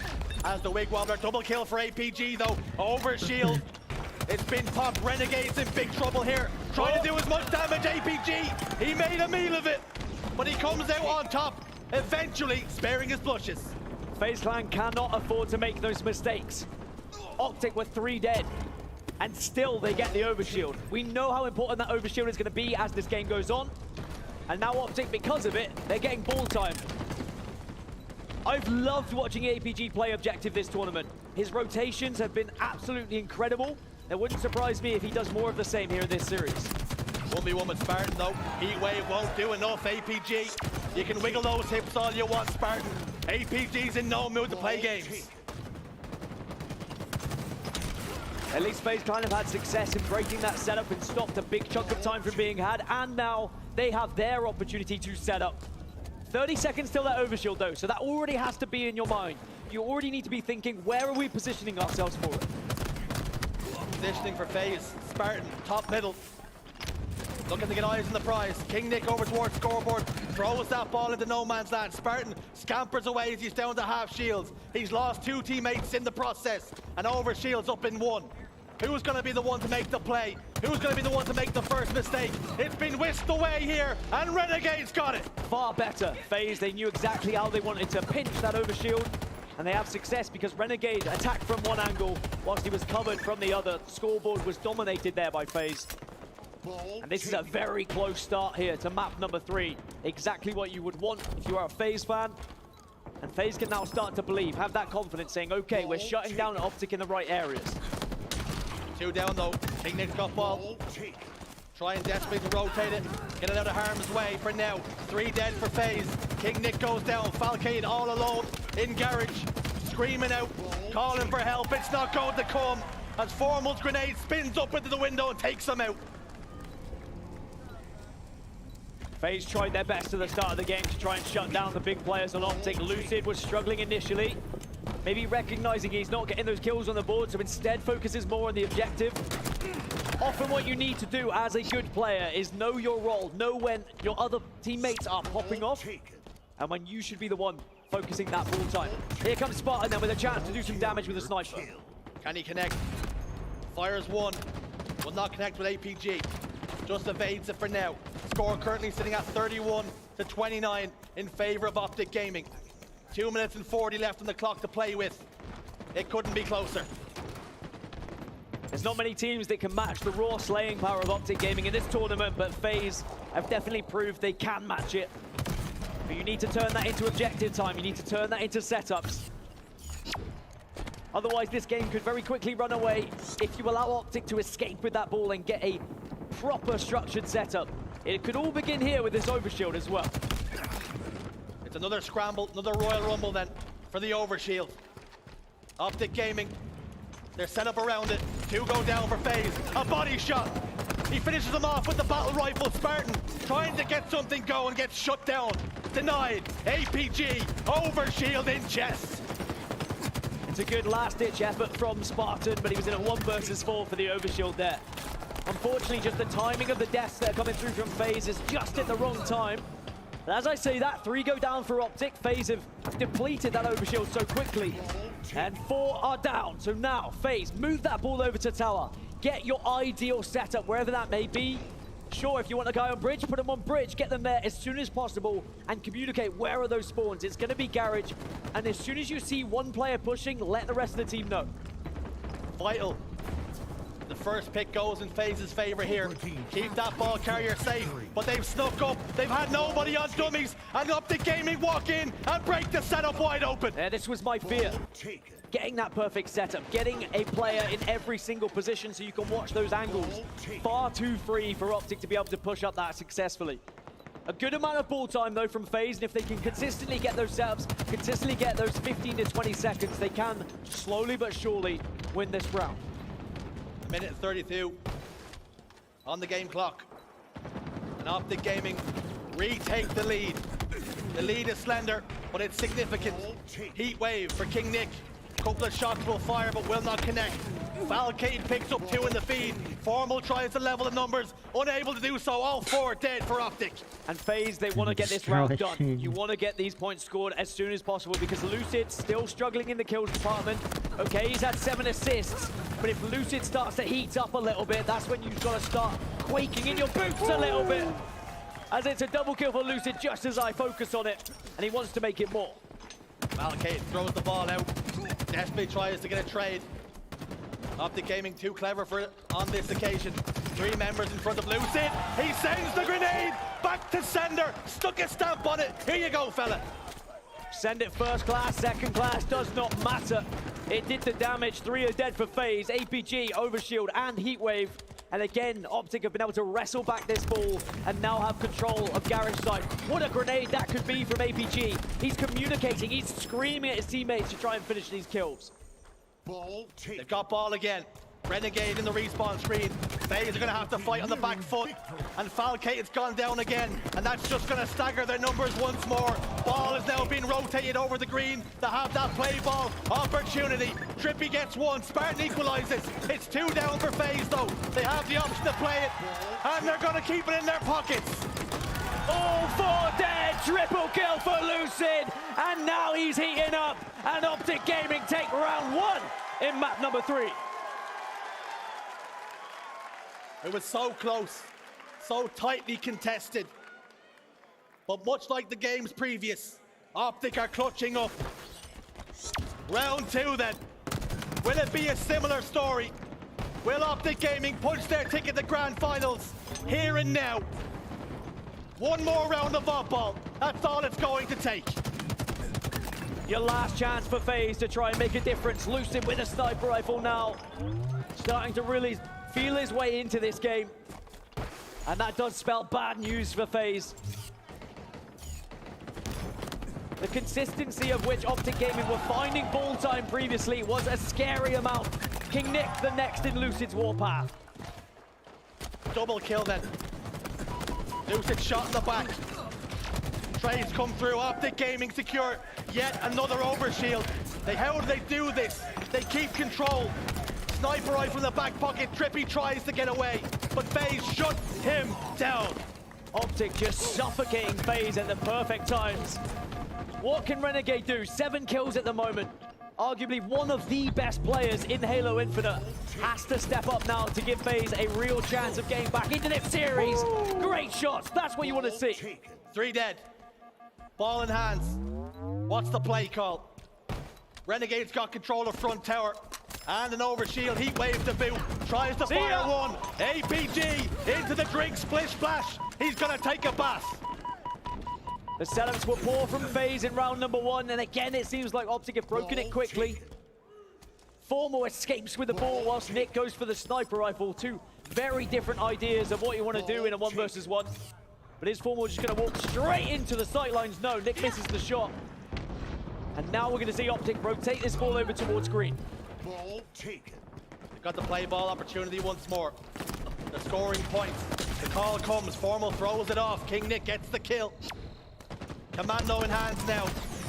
has the wig wobbler. Double kill for APG though. Overshield. It's been popped. Renegade's in big trouble here. Trying to do as much damage, APG. He made a meal of it, but he comes out on top, eventually sparing his blushes. FaZe Clan cannot afford to make those mistakes. Optic were 3 dead, and still they get the overshield. We know how important that overshield is going to be as this game goes on, and now Optic, because of it, they're getting ball time. I've loved watching APG play objective this tournament. His rotations have been absolutely incredible. It wouldn't surprise me if he does more of the same here in this series. 1v1 with Spartan though. Heatwave won't do enough. APG, you can wiggle those hips all you want, Spartan. APG's in no mood to play games. At least FaZe kind of had success in breaking that setup and stopped a big chunk of time from being had, and now they have their opportunity to set up. 30 seconds till that overshield though, so that already has to be in your mind. You already need to be thinking, where are we positioning ourselves for it? Positioning for FaZe. Spartan, top middle. Looking to get eyes on the prize. King Nick over towards scoreboard. Throws that ball into no man's land. Spartan scampers away as he's down to half shields. He's lost 2 teammates in the process. And over shields up in 1. Who's going to be the one to make the play? Who's going to be the one to make the first mistake? It's been whisked away here, and Renegade's got it. Far better. FaZe, they knew exactly how they wanted to pinch that overshield, and they have success because Renegade attacked from one angle whilst he was covered from the other. The scoreboard was dominated there by FaZe. And this is a very close start here to map number 3. Exactly what you would want if you are a FaZe fan. And FaZe can now start to believe, have that confidence saying, okay, we're shutting down Optic in the right areas. 2 down though. King Nick's got ball. Trying desperately to rotate it. Get it out of harm's way for now. 3 dead for FaZe. King Nick goes down. Falcade all alone in garage. Screaming out. Calling for help. It's not going to come. As Formal's grenade spins up into the window and takes him out. FaZe tried their best at the start of the game to try and shut down the big players on Optic. Lucid was struggling initially. Maybe recognizing he's not getting those kills on the board, so instead focuses more on the objective. Often what you need to do as a good player is know your role, know when your other teammates are popping off, and when you should be the one focusing that ball time. Here comes Spartan then with a chance to do some damage with a sniper. Can he connect? Fires 1. Will not connect with APG. Just evades it for now. Score currently sitting at 31-29 in favor of Optic Gaming. 2 minutes and 40 left on the clock to play with. It couldn't be closer. There's not many teams that can match the raw slaying power of Optic Gaming in this tournament, but FaZe have definitely proved they can match it. But you need to turn that into objective time. You need to turn that into setups. Otherwise, this game could very quickly run away if you allow Optic to escape with that ball and get a proper structured setup. It could all begin here with this overshield as well. It's another scramble, another Royal Rumble then for the overshield. Optic Gaming, they're set up around it. 2 go down for FaZe. A body shot. He finishes them off with the battle rifle. Spartan trying to get something going, gets shut down. Denied. APG, overshield in chest. It's a good last-ditch effort from Spartan, but he was in a 1 versus 4 for the overshield there. Unfortunately, just the timing of the deaths that are coming through from FaZe is just at the wrong time. But as I say that, 3 go down for Optic. FaZe have depleted that overshield so quickly. And 4 are down. So now, FaZe, move that ball over to tower. Get your ideal setup, wherever that may be. Sure, if you want a guy on bridge, put him on bridge. Get them there as soon as possible and communicate where are those spawns. It's going to be garage. And as soon as you see one player pushing, let the rest of the team know. Vital. The first pick goes in FaZe's favor here. Keep that ball carrier safe, but they've snuck up. They've had nobody on dummies, and Optic Gaming walk in and break the setup wide open. This was my fear. Getting that perfect setup, getting a player in every single position so you can watch those angles. Far too free for Optic to be able to push up that successfully. A good amount of ball time though from FaZe, and if they can consistently get those setups, consistently get those 15 to 20 seconds, they can slowly but surely win this round. 1:32 on the game clock. And Optic Gaming retake the lead. The lead is slender, but it's significant. Heat wave for King Nick. Couple of shots will fire, but will not connect. Falcade picks up 2 in the feed. Formal tries to level the numbers, unable to do so. All 4 dead for Optic. And FaZe, they want to get this round done. You want to get these points scored as soon as possible because Lucid's still struggling in the kills department. Okay, he's had 7 assists, but if Lucid starts to heat up a little bit, that's when you've got to start quaking in your boots a little bit. As it's a double kill for Lucid just as I focus on it, and he wants to make it more. Falcade throws the ball out. Desperately tries to get a trade. Optic Gaming too clever for it on this occasion. 3 members in front of Lucid. He sends the grenade back to sender. Stuck a stamp on it. Here you go, fella. Send it first class, second class, does not matter. It did the damage. 3 are dead for FaZe, APG, Overshield, and Heatwave. And again, Optic have been able to wrestle back this ball and now have control of garage side. What a grenade that could be from APG. He's communicating, he's screaming at his teammates to try and finish these kills. Ball taken. They've got ball again. Renegade in the respawn screen. FaZe are going to have to fight on the back foot. And Falcated's gone down again. And that's just going to stagger their numbers once more. Ball is now being rotated over the green to have that play ball opportunity. Trippy gets 1. Spartan equalizes. It's 2 down for FaZe though. They have the option to play it. And they're going to keep it in their pockets. All 4 dead, triple kill for Lucid. And now he's heating up. And Optic Gaming take round 1 in map number 3. It was so close, so tightly contested. But much like the games previous, Optic are clutching up. Round 2 then. Will it be a similar story? Will Optic Gaming punch their ticket to grand finals here and now? One more round of oddball. That's all it's going to take. Your last chance for FaZe to try and make a difference. Lucid with a sniper rifle now. Starting to really feel his way into this game. And that does spell bad news for FaZe. The consistency of which Optic Gaming were finding ball time previously was a scary amount. King Nick the next in Lucid's warpath. Double kill then. Lucid shot in the back. Trades come through. Optic Gaming secure yet another overshield. How do they do this? They keep control. Sniper rifle in the back pocket. Trippy tries to get away, but FaZe shut him down. Optic just suffocating FaZe at the perfect times. What can Renegade do? 7 kills at the moment. Arguably one of the best players in Halo Infinite. Has to step up now to give FaZe a real chance of getting back into this series. Great shots. That's what you want to see. 3 dead. Ball in hands. What's the play call? Renegade's got control of front tower. And an overshield, Heatwave to boot. Tries to fire 1. APG into the drink, splish splash. He's gonna take a bath. The setups were poor from FaZe in round number 1, and again it seems like Optic have broken it quickly. Formal escapes with the ball whilst Nick goes for the sniper rifle. 2 very different ideas of what you want to do in a 1 versus 1. But is Formal just going to walk straight into the sightlines? No, Nick misses the shot. And now we're going to see Optic rotate this ball over towards green. Ball taken. They've got the play ball opportunity once more. The scoring points. The call comes. Formal throws it off. King Nick gets the kill. Commando in hands now.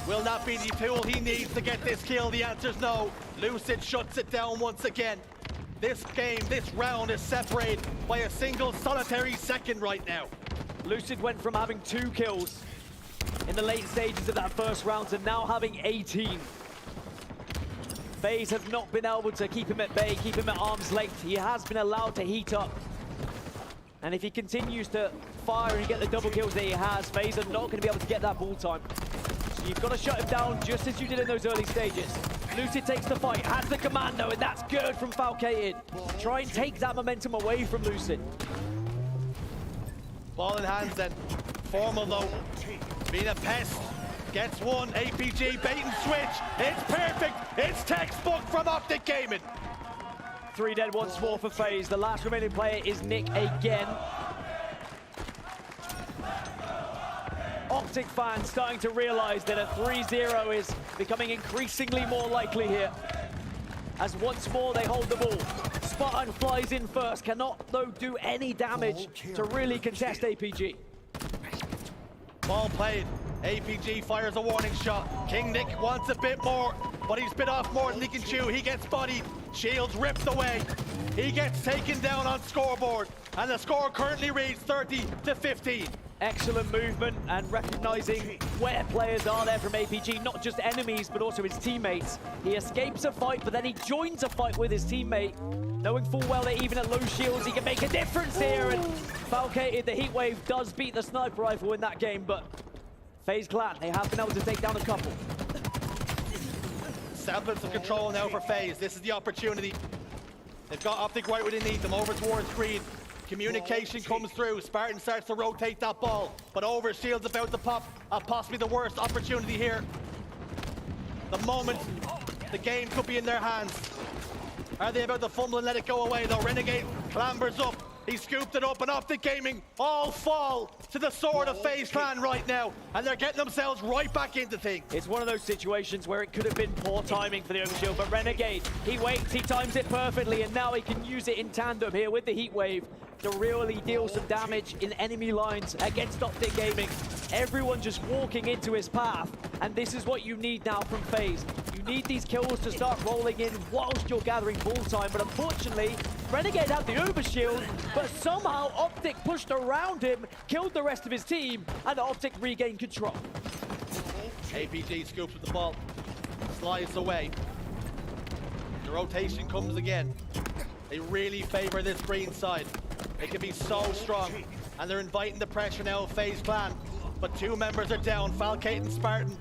Will that be the tool he needs to get this kill? The answer's no. Lucid shuts it down once again. This game, this round is separated by a single solitary second right now. Lucid went from having 2 kills in the late stages of that first round to now having 18. FaZe have not been able to keep him at bay, keep him at arm's length. He has been allowed to heat up. And if he continues to fire and get the double kills that he has, FaZe are not going to be able to get that ball time. So you've got to shut him down just as you did in those early stages. Lucid takes the fight, has the commando, and that's good from Falcated. Try and take that momentum away from Lucid. Ball in hands then. Formal though, being a pest. Gets 1, APG, bait and switch. It's perfect, it's textbook from Optic Gaming. 3 dead once more for FaZe. The last remaining player is Nick again. Optic fans starting to realize that a 3-0 is becoming increasingly more likely here. As once more they hold the ball. Spartan flies in first, cannot though do any damage to really contest APG. Ball played. APG fires a warning shot. King Nick wants a bit more, but he's bit off more than he can chew. He gets bodied. Shields ripped away. He gets taken down on scoreboard, and the score currently reads 30-15. Excellent movement and recognizing where players are there from APG, not just enemies, but also his teammates. He escapes a fight, but then he joins a fight with his teammate, knowing full well that even at low shields, he can make a difference here. And Falcated, the Heatwave, does beat the sniper rifle in that game, but FaZe Clan, they have been able to take down a couple. Semblance of control now for FaZe. This is the opportunity. They've got Optic right underneath them, over towards green. Communication comes through. Spartan starts to rotate that ball, but Overshield's about to pop. Possibly the worst opportunity here The moment the game could be in their hands. Are they about to fumble and let it go away though? Renegade clambers up. He scooped it up, and Optic Gaming all fall to the sword of FaZe Clan right now, and they're getting themselves right back into things. It's one of those situations where it could have been poor timing for the Overshield, but Renegade, he waits, he times it perfectly, and now he can use it in tandem here with the Heat Wave to really deal some damage in enemy lines against Optic Gaming. Everyone just walking into his path, and this is what you need now from FaZe. You need these kills to start rolling in whilst you're gathering ball time, but unfortunately, Renegade had the Overshield, but somehow Optic pushed around him, killed the rest of his team, and Optic regained control. APG scoops with the ball, slides away. The rotation comes again. They really favor this green side. They can be so strong, and they're inviting the pressure now of FaZe Clan. But two members are down. Falcate and Spartan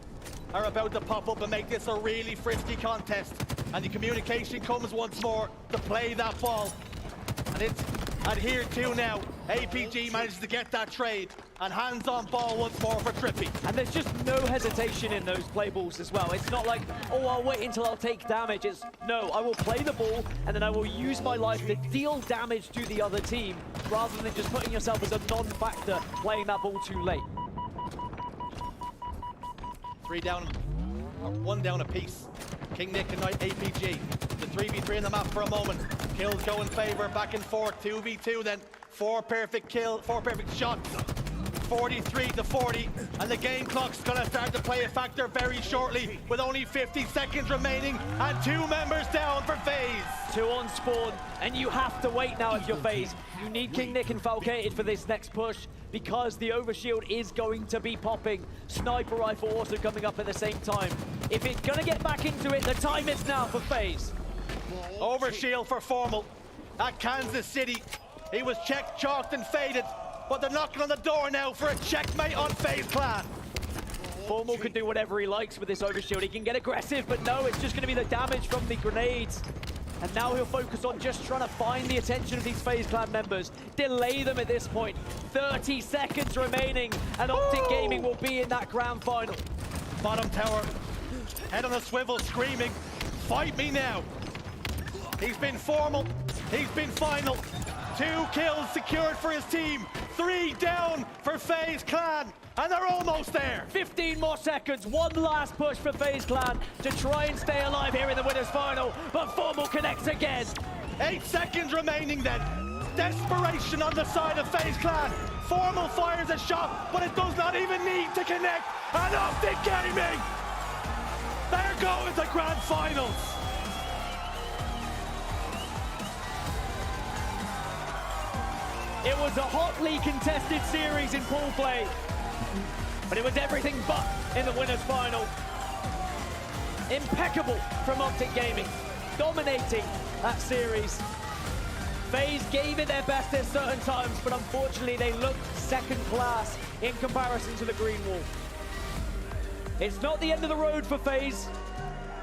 are about to pop up and make this a really frisky contest. And the communication comes once more to play that ball. And it's adhered to now. APG manages to get that trade, and hands on ball once more for Trippy. And there's just no hesitation in those play balls as well. It's not like, oh, I'll wait until I'll take damage. It's, no, I will play the ball, and then I will use my life to deal damage to the other team, rather than just putting yourself as a non-factor, playing that ball too late. 3 down, 1 down apiece. King Nick and Knight APG. The 3v3 in the map for a moment. Kills go in favor, back and forth, 2v2 then. 4 perfect shots. 43 to 40, and the game clock's gonna start to play a factor very shortly, with only 50 seconds remaining and 2 members down for FaZe. 2 on spawn, and you have to wait now if you're FaZe. You need King Nick and Falcated for this next push, because the Overshield is going to be popping. Sniper Rifle also coming up at the same time. If it's gonna get back into it, the time is now for FaZe. Overshield for Formal at Kansas City. He was checked, chalked and faded, but they're knocking on the door now for a checkmate on FaZe Clan. Formal can do whatever he likes with this Overshield. He can get aggressive, but no, it's just going to be the damage from the grenades. And now he'll focus on just trying to find the attention of these FaZe Clan members. Delay them at this point. 30 seconds remaining, and Optic Gaming will be in that grand final. Bottom tower, head on a swivel, screaming, fight me now. He's been Formal, he's been final. 2 kills secured for his team. 3 down for FaZe Clan, and they're almost there. 15 more seconds, one last push for FaZe Clan to try and stay alive here in the winners final, but Formal connects again. 8 seconds remaining then. Desperation on the side of FaZe Clan. Formal fires a shot, but it does not even need to connect. And Optic Gaming, they're going to grand finals. It was a hotly contested series in pool play, but it was everything but in the winners final. Impeccable from Optic Gaming, dominating that series. FaZe gave it their best at certain times, but unfortunately they looked second class in comparison to the Green Wall. It's not the end of the road for FaZe.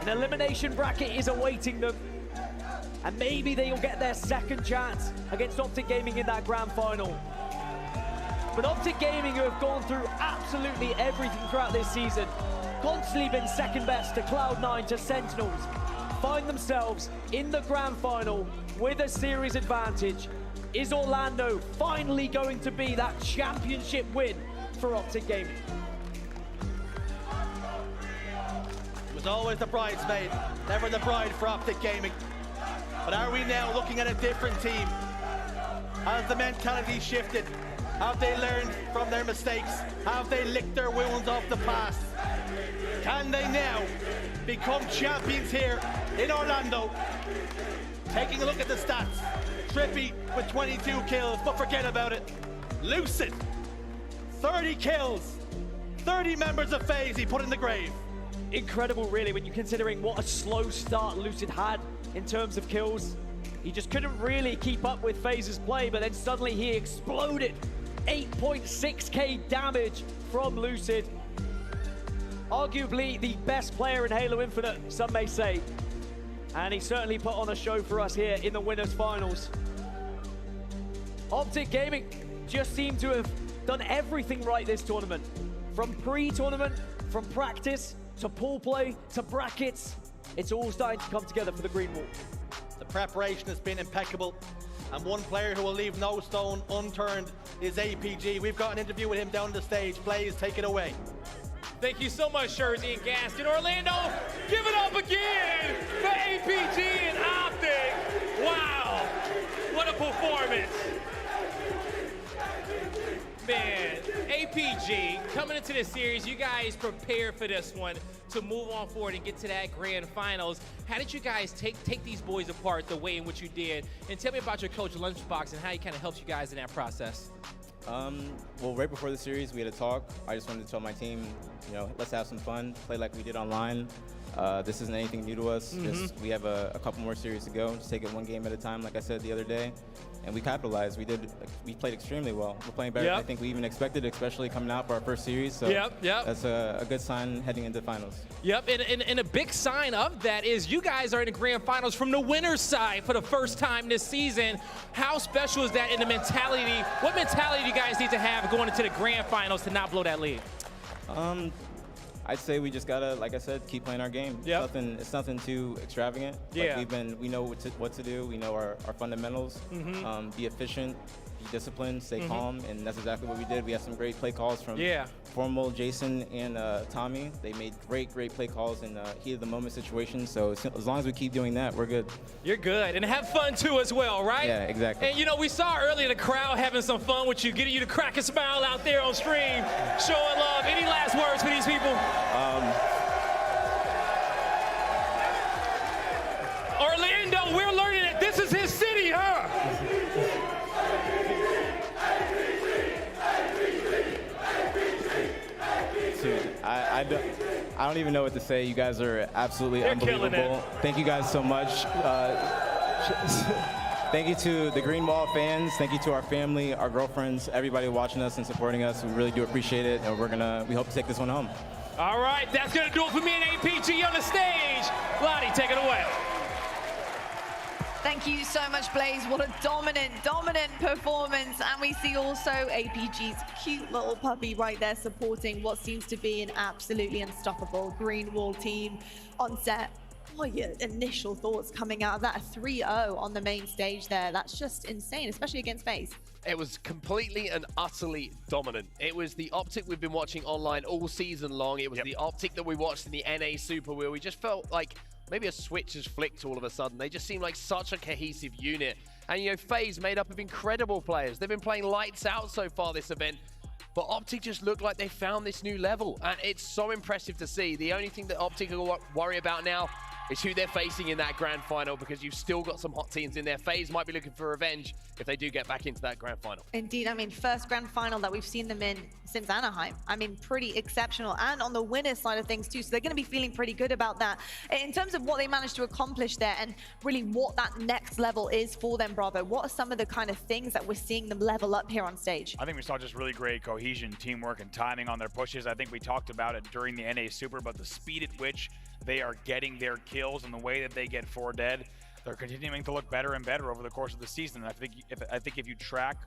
An elimination bracket is awaiting them, and maybe they'll get their second chance against Optic Gaming in that grand final. But Optic Gaming, who have gone through absolutely everything throughout this season, constantly been second best to Cloud9 to Sentinels, find themselves in the grand final with a series advantage. Is Orlando finally going to be that championship win for Optic Gaming? It was always the bridesmaid, never the bride for Optic Gaming. But are we now looking at a different team? Has the mentality shifted? Have they learned from their mistakes? Have they licked their wounds off the past? Can they now become champions here in Orlando? Taking a look at the stats. Trippy with 22 kills, but forget about it. Lucid, 30 kills. 30 members of FaZe he put in the grave. Incredible, really, when you're considering what a slow start Lucid had in terms of kills. He just couldn't really keep up with FaZe's play, but then suddenly he exploded. 8.6k damage from Lucid. Arguably the best player in Halo Infinite, some may say. And he certainly put on a show for us here in the winners finals. Optic Gaming just seem to have done everything right this tournament. From pre-tournament, from practice, to pool play, to brackets. It's all starting to come together for the Green Wall. The preparation has been impeccable, and one player who will leave no stone unturned is APG. We've got an interview with him down the stage. Blaze, take it away. Thank you so much, Jersey and Gaston. Orlando, give it up again for APG and Optic. Wow, what a performance. Man, APG, coming into this series, you guys prepared for this one to move on forward and get to that grand finals. How did you guys take these boys apart the way in which you did? And tell me about your coach Lunchbox and how he kind of helps you guys in that process. Well, right before the series, we had a talk. I just wanted to tell my team, you know, let's have some fun, play like we did online. This isn't anything new to us. Just we have a couple more series to go. Just take it one game at a time, like I said the other day. And we capitalized. We played extremely well. We're playing better than I think we even expected, especially coming out for our first series. So that's a good sign heading into the finals. Yep, and a big sign of that is you guys are in the grand finals from the winner's side for the first time this season. How special is that in the mentality? What mentality do you guys need to have going into the grand finals to not blow that lead? I'd say we just gotta, like I said, keep playing our game. It's nothing too extravagant. Yeah. We know what to do. We know our fundamentals. Be efficient, be disciplined, stay calm, and that's exactly what we did. We had some great play calls from Formal, Jason, and Tommy. They made great play calls in heat of the moment situations. So as long as we keep doing that, we're good. You're good, and have fun too as well, right? Yeah, exactly. And you know, we saw earlier the crowd having some fun with you, getting you to crack a smile out there on stream, showing love. Any last words for these people? Orlando, we're learning that this is his city, huh? Dude, I don't even know what to say. You guys are absolutely unbelievable. Thank you guys so much. Thank you to the Green Wall fans. Thank you to our family, our girlfriends, everybody watching us and supporting us. We really do appreciate it, and we hope to take this one home. All right, that's gonna do it for me and APG on the stage. Lottie, take it away. Thank you so much, Blaze. What a dominant performance. And we see also APG's cute little puppy right there supporting what seems to be an absolutely unstoppable Green Wall team on set. What are your initial thoughts coming out of that 3-0 on the main stage there? That's just insane, especially against FaZe. It was completely and utterly dominant. It was the Optic we've been watching online all season long. It was the Optic that we watched in the NA Super where we just felt like maybe a switch has flicked all of a sudden. They just seem like such a cohesive unit. And you know, FaZe made up of incredible players. They've been playing lights out so far this event. But Optic just looked like they found this new level. And it's so impressive to see. The only thing that Optic will worry about now is who they're facing in that grand final, because you've still got some hot teams in there. FaZe might be looking for revenge if they do get back into that grand final. Indeed, I mean, first grand final that we've seen them in since Anaheim. I mean, pretty exceptional, and on the winner's side of things too, so they're going to be feeling pretty good about that. In terms of what they managed to accomplish there, and really what that next level is for them, Bravo, what are some of the kind of things that we're seeing them level up here on stage? I think we saw just really great cohesion, teamwork, and timing on their pushes. I think we talked about it during the NA Super, but the speed at which they are getting their kills and the way that they get 4 dead, they're continuing to look better and better over the course of the season. And I think if you track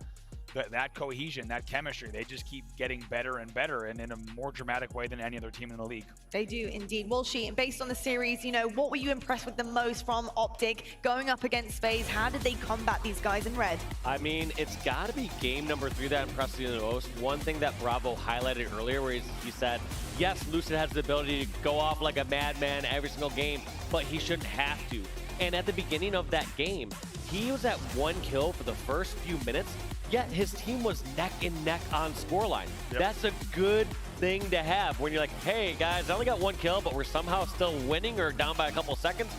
that cohesion, that chemistry, they just keep getting better and better, and in a more dramatic way than any other team in the league. They do indeed. Walshy, based on the series, you know, what were you impressed with the most from Optic going up against FaZe? How did they combat these guys in red? I mean, it's got to be game number 3 that impressed you the most. One thing that Bravo highlighted earlier where he said, yes, Lucid has the ability to go off like a madman every single game, but he shouldn't have to. And at the beginning of that game, he was at 1 kill for the first few minutes, yet his team was neck and neck on scoreline. That's a good thing to have when you're like, hey guys, I only got 1 kill, but we're somehow still winning or down by a couple seconds.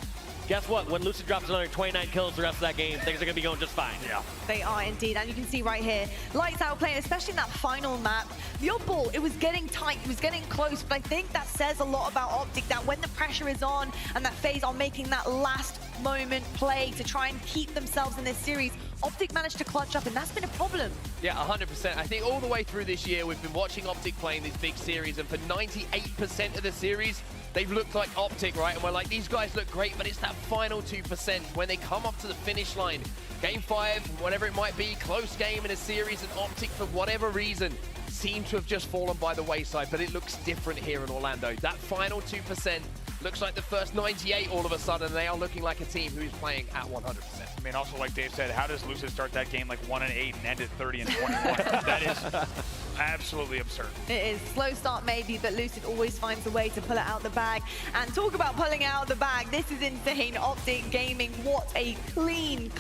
Guess what? When Lucid drops another 29 kills the rest of that game, things are going to be going just fine. Yeah. They are indeed, and you can see right here, lights out playing, especially in that final map. The odd ball, it was getting tight, it was getting close, but I think that says a lot about Optic, that when the pressure is on and that FaZe are making that last moment play to try and keep themselves in this series, Optic managed to clutch up, and that's been a problem. Yeah, 100%. I think all the way through this year, we've been watching Optic playing these big series, and for 98% of the series, they've looked like Optic, right? And we're like, these guys look great, but it's that final 2% when they come up to the finish line. Game 5, whatever it might be, close game in a series, and Optic, for whatever reason, seem to have just fallen by the wayside, but it looks different here in Orlando. That final 2% looks like the first 98 all of a sudden. They are looking like a team who is playing at 100%. I mean, also like Dave said, how does Lucid start that game like 1-8 and end at 30-21? That is absolutely absurd. It is. Slow start maybe, but Lucid always finds a way to pull it out the bag. And talk about pulling it out the bag. This is insane. Optic Gaming, what a clean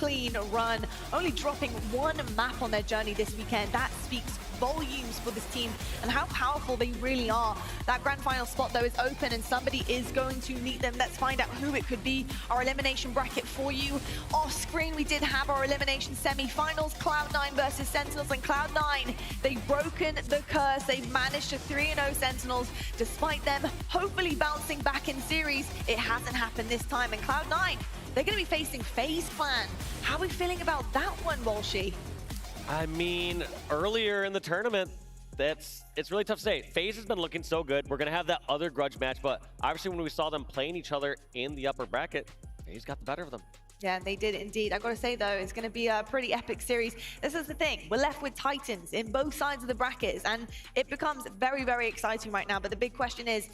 run. Only dropping one map on their journey this weekend. That speaks volumes for this team and how powerful they really are. That grand final spot though is open and somebody is going to meet them. Let's find out who it could be. Our elimination bracket for you. Off screen we did have our elimination semi-finals, Cloud9 versus Sentinels, and Cloud9, they've broken the curse. They've managed to 3-0 Sentinels despite them hopefully bouncing back in series. It hasn't happened this time, and Cloud9, they're going to be facing FaZe Clan. How are we feeling about that one, Walshy? I mean, earlier in the tournament, it's really tough to say. FaZe has been looking so good. We're going to have that other grudge match, but obviously when we saw them playing each other in the upper bracket, FaZe got the better of them. Yeah, they did indeed. I've got to say, though, it's going to be a pretty epic series. This is the thing. We're left with Titans in both sides of the brackets, and it becomes very, very exciting right now. But the big question is,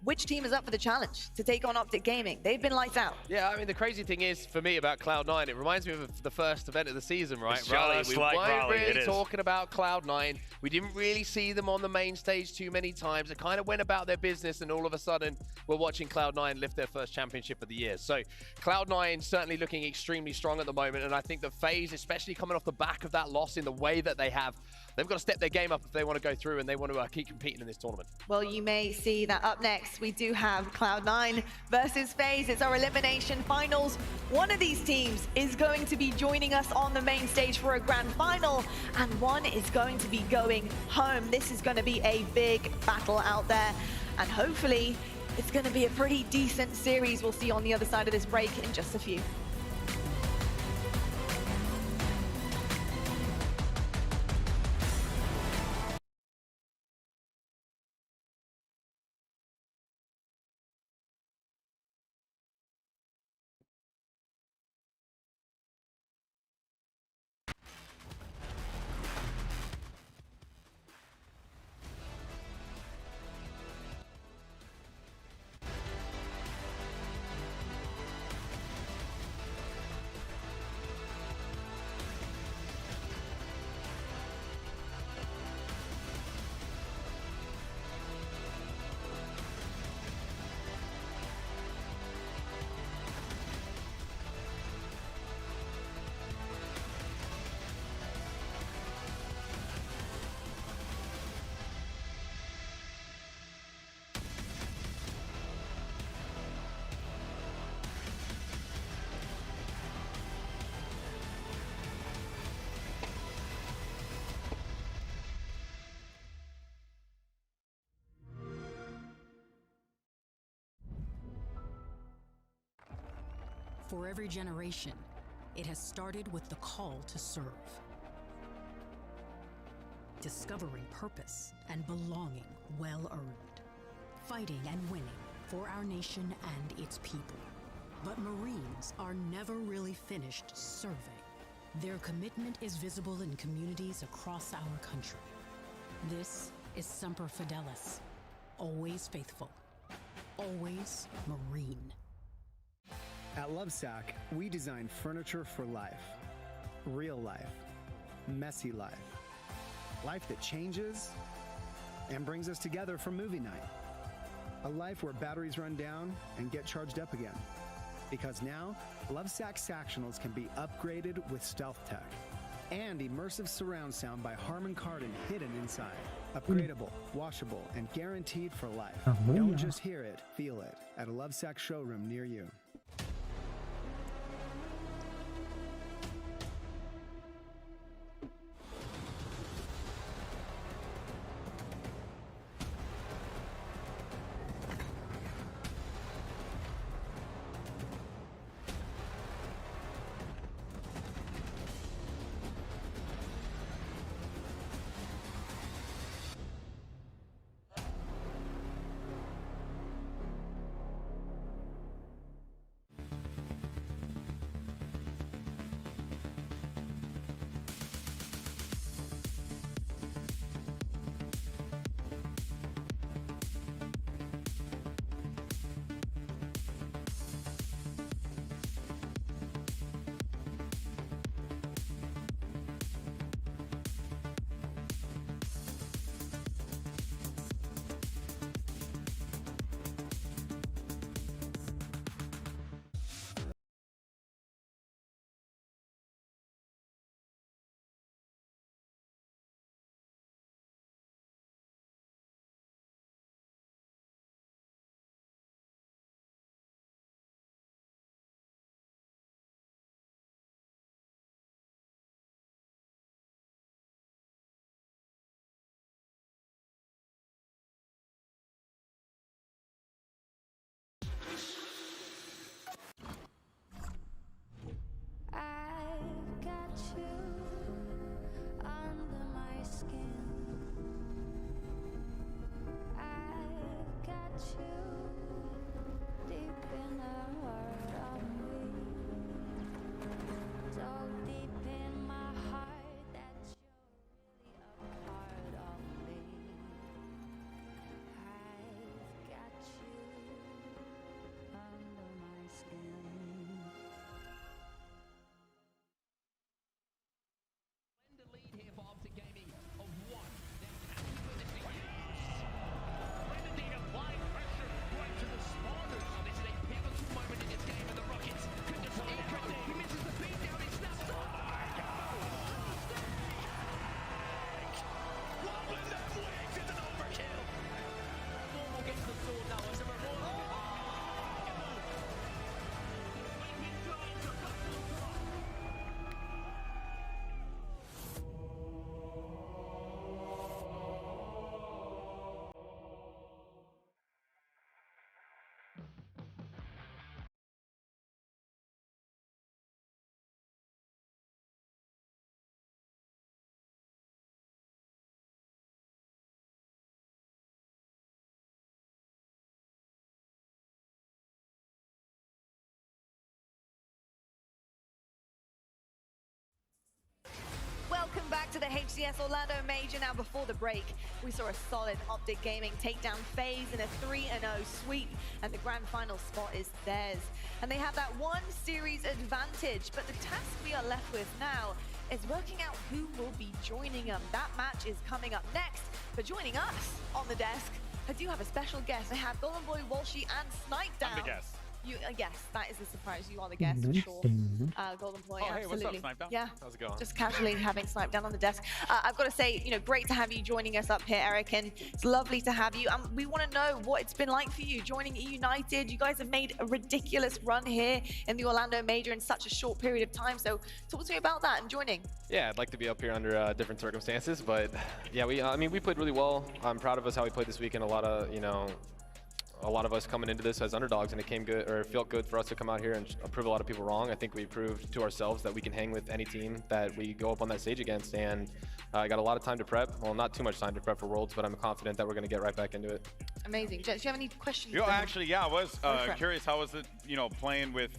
which team is up for the challenge to take on Optic Gaming? They've been lights out. Yeah, I mean, the crazy thing is, for me, about Cloud9, it reminds me of the first event of the season, right? It's just We like weren't Raleigh, really talking about Cloud9. We didn't really see them on the main stage too many times. It kind of went about their business, and all of a sudden, we're watching Cloud9 lift their first championship of the year. So Cloud9 certainly looking extremely strong at the moment, and I think the FaZe, especially coming off the back of that loss in the way that they have, they've got to step their game up if they want to go through and they want to keep competing in this tournament. Well, you may see that up next, we do have Cloud9 versus FaZe. It's our elimination finals. One of these teams is going to be joining us on the main stage for a grand final, and one is going to be going home. This is going to be a big battle out there, and hopefully it's going to be a pretty decent series. We'll see on the other side of this break in just a few. For every generation, it has started with the call to serve. Discovering purpose and belonging well-earned. Fighting and winning for our nation and its people. But Marines are never really finished serving. Their commitment is visible in communities across our country. This is Semper Fidelis. Always faithful. Always Marine. At Lovesac, we design furniture for life. Real life. Messy life. Life that changes and brings us together for movie night. A life where batteries run down and get charged up again. Because now, Lovesac Sactionals can be upgraded with Stealth Tech. And immersive surround sound by Harman Kardon hidden inside. Upgradable, washable, and guaranteed for life. Don't just hear it, feel it. At a Lovesac showroom near you. to the HCS Orlando Major now. Before the break, we saw a solid Optic Gaming take down FaZe in a 3-0 sweep, and the grand final spot is theirs. And they have that one series advantage, but the task we are left with now is working out who will be joining them. That match is coming up next, but joining us on the desk, I do have a special guest. I have Golden Boy, Walshy, and Snipedown. I'm the guest. You, yes, that is a surprise. You are the guest for sure. Golden Boy, Oh, hey, absolutely. what's up, Snipedown? Yeah, How's it going? just casually having Snipedown on the desk. I've got to say, you know, great to have you joining us up here, Eric, and it's lovely to have you. We want to know what it's been like for you joining E United. You guys have made a ridiculous run here in the Orlando Major in such a short period of time. So talk to me about that and joining. Yeah, I'd like to be up here under different circumstances, but yeah, we played really well. I'm proud of us how we played this weekend. A lot of us coming into this as underdogs, and it came good, or it felt good for us to come out here and prove a lot of people wrong. I think we proved to ourselves that we can hang with any team that we go up on that stage against, and I got a lot of time to prep. Well, not too much time to prep for Worlds, but I'm confident that we're going to get right back into it. Amazing. Jets, do you have any questions? Actually, yeah, I was curious. How was it, playing with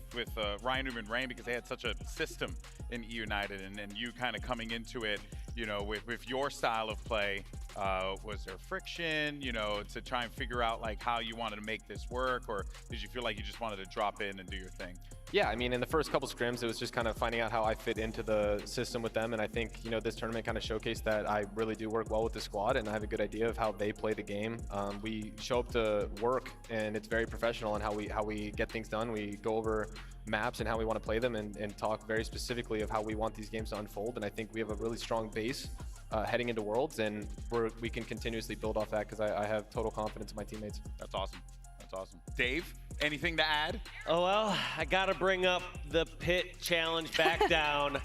Ryan Newman Rain, because they had such a system in E United, and you kind of coming into it, with your style of play. Was there friction, to try and figure out like how you wanted to make this work, or did you feel like you just wanted to drop in and do your thing? Yeah, I mean, in the first couple scrims, it was just kind of finding out how I fit into the system with them, and I think, this tournament kind of showcased that I really do work well with the squad, and I have a good idea of how they play the game. We show up to work, and it's very professional in how we get things done. We go over maps and how we want to play them, and talk very specifically of how we want these games to unfold, and I think we have a really strong base heading into Worlds, and we can continuously build off that, because I have total confidence in my teammates. That's awesome. That's awesome. Dave, anything to add? Oh, well, I got to bring up the pit challenge back down.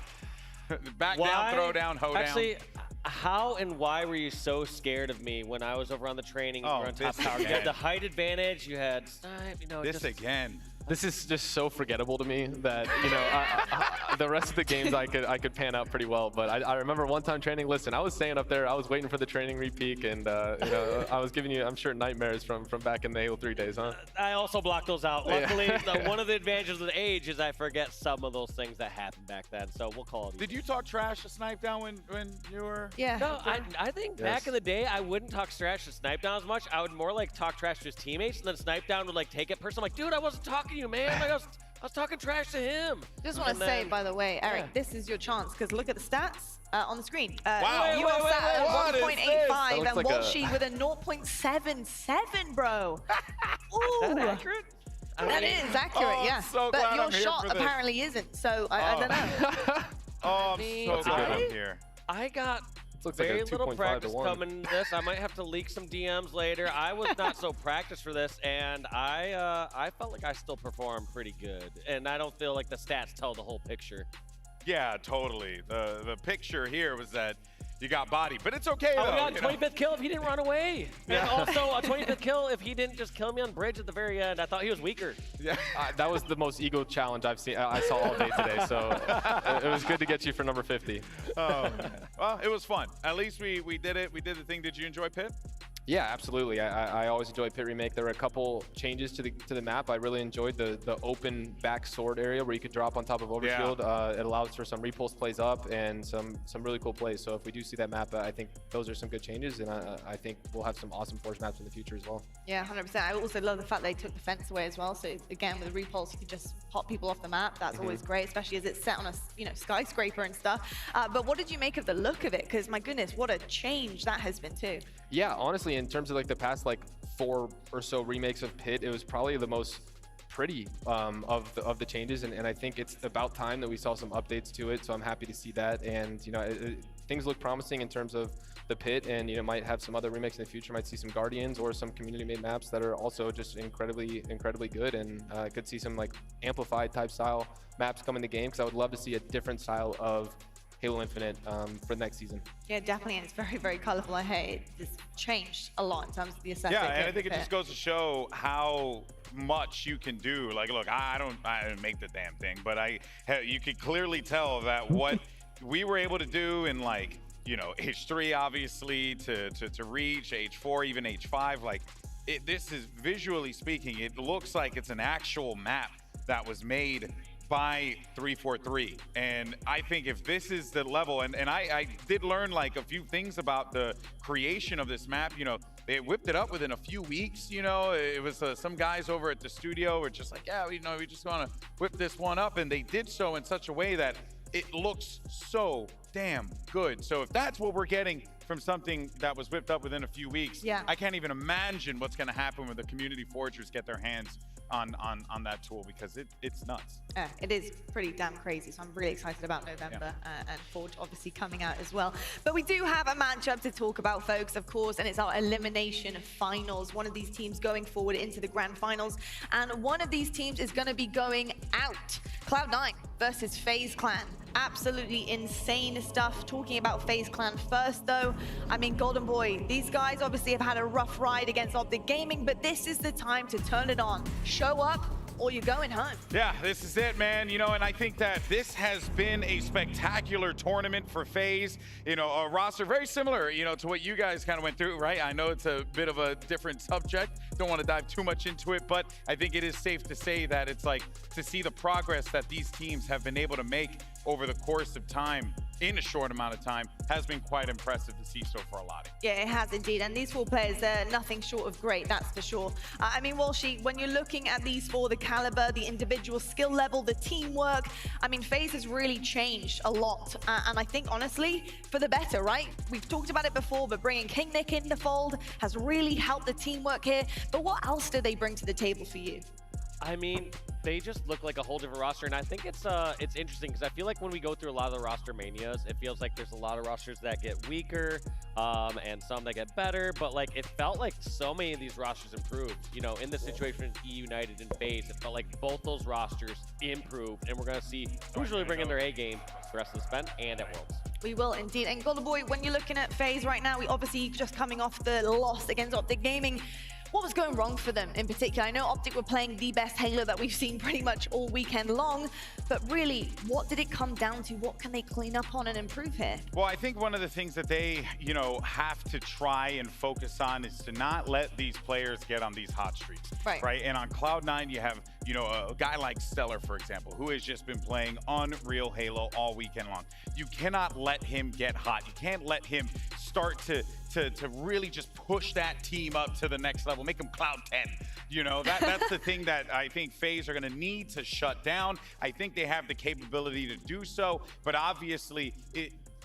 Down, throw down, hoe down. Actually, how and why were you so scared of me when I was over on the training on top tower? You had the height advantage, you had snipe, again. This is just so forgettable to me that, the rest of the games I could pan out pretty well. But I remember one time training, listen, I was staying up there, I was waiting for the training repeak, and, I was giving you, I'm sure, nightmares from back in the Halo 3 days, huh? I also blocked those out. Luckily, one of the advantages of the age is I forget some of those things that happened back then, so we'll call it. Did you talk trash to Snipedown when you were? Yeah. No, I think back in the day, I wouldn't talk trash to Snipedown as much. I would more like talk trash to his teammates, and then Snipedown would like take it personal. I'm like, dude, I wasn't talking to you, man. Like, I was talking trash to him. Just want to say, by the way, Eric, this is your chance, because look at the stats on the screen. Wow. You are sat at 1.85, and like Walshy with a 0.77, bro. Ooh. Is that accurate? That is accurate, yeah. So but glad your I'm here shot for this. apparently isn't, so I don't know. Oh, I'm so glad I'm here. I got Looks very like a little 2.5 practice to 1. coming into this. I might have to leak some DMs later. I was not so practiced for this, and I felt like I still performed pretty good. And I don't feel like the stats tell the whole picture. Yeah, totally. The picture here was that you got body, but it's okay though. Oh, yeah, 25th kill if he didn't run away. Yeah. And also a 25th kill if he didn't just kill me on bridge at the very end. I thought he was weaker. Yeah. That was the most ego challenge I saw all day today, so it was good to get you for number 50. Oh, well, it was fun. At least we did it. We did the thing. Did you enjoy Pit? Yeah, absolutely. I always enjoy Pit Remake. There were a couple changes to the map. I really enjoyed the open back sword area where you could drop on top of Overshield. Yeah. It allows for some repulse plays up and some really cool plays. So if we do see that map, I think those are some good changes, and I think we'll have some awesome Forge maps in the future as well. Yeah, 100%. I also love the fact they took the fence away as well. So again, with the repulse, you could just pop people off the map. That's always great, especially as it's set on a skyscraper and stuff. But what did you make of the look of it? Because my goodness, what a change that has been too. Yeah, honestly, in terms of like the past 4 or so remakes of Pit, it was probably the most pretty of the changes, and I think it's about time that we saw some updates to it. So I'm happy to see that, and things look promising in terms of the Pit, and might have some other remakes in the future. Might see some Guardians or some community-made maps that are also just incredibly good, and could see some like amplified type style maps come in the game, because I would love to see a different style of Halo Infinite for the next season. Yeah, definitely, and it's very, very colorful. I hate it's changed a lot in terms of the aesthetic. Yeah, and I think it just goes to show how much you can do. Like, look, I didn't make the damn thing, but you could clearly tell that what we were able to do in H3 obviously to reach H4, even H5. This is visually speaking, it looks like it's an actual map that was made by 343. And I think if this is the level, and I did learn like a few things about the creation of this map. You know, they whipped it up within a few weeks. You know, it was some guys over at the studio were just like, yeah, we just want to whip this one up. And they did so in such a way that it looks so damn good. So if that's what we're getting from something that was whipped up within a few weeks, I can't even imagine what's going to happen when the community forgers get their hands on that tool, because it's nuts. It is pretty damn crazy, so I'm really excited about November and Forge obviously coming out as well. But we do have a matchup to talk about, folks, of course, and it's our elimination finals. One of these teams going forward into the grand finals, and one of these teams is going to be going out. Cloud9 versus FaZe Clan. Absolutely insane stuff. Talking about FaZe Clan first, though, I mean, Golden Boy, these guys obviously have had a rough ride against Optic Gaming, but this is the time to turn it on. Show up, or you're going home. Yeah, this is it, man. You know, and I think that this has been a spectacular tournament for FaZe. You know, a roster very similar, you know, to what you guys kind of went through, right? I know it's a bit of a different subject. Don't want to dive too much into it, but I think it is safe to say that it's like to see the progress that these teams have been able to make over the course of time, in a short amount of time, has been quite impressive to see so far, Lottie. Yeah, it has indeed. And these four players, they're nothing short of great, that's for sure. I mean, Walshy, when you're looking at these four, the caliber, the individual skill level, the teamwork, I mean, FaZe has really changed a lot. And I think, honestly, for the better, right? We've talked about it before, but bringing King Nick in the fold has really helped the teamwork here. But what else do they bring to the table for you? I mean, they just look like a whole different roster, and I think it's interesting because I feel like when we go through a lot of the roster manias, it feels like there's a lot of rosters that get weaker, and some that get better. But like, it felt like so many of these rosters improved. You know, in the situation with E United and FaZe, it felt like both those rosters improved, and we're gonna see who's really bringing their A game the rest of this event and at Worlds. We will indeed. And Golden Boy, when you're looking at FaZe right now, we obviously just coming off the loss against Optic Gaming. What was going wrong for them in particular? I know Optic were playing the best Halo that we've seen pretty much all weekend long, but really, what did it come down to? What can they clean up on and improve here? Well, I think one of the things that they, you know, have to try and focus on is to not let these players get on these hot streaks. Right? And on Cloud9, you have, you know, a guy like Stellar, for example, who has just been playing unreal Halo all weekend long. You cannot let him get hot. You can't let him start to really just push that team up to the next level, make them Cloud 10. You know, that's the thing that I think FaZe are going to need to shut down. I think they have the capability to do so, but obviously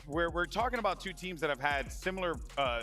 we're talking about two teams that have had similar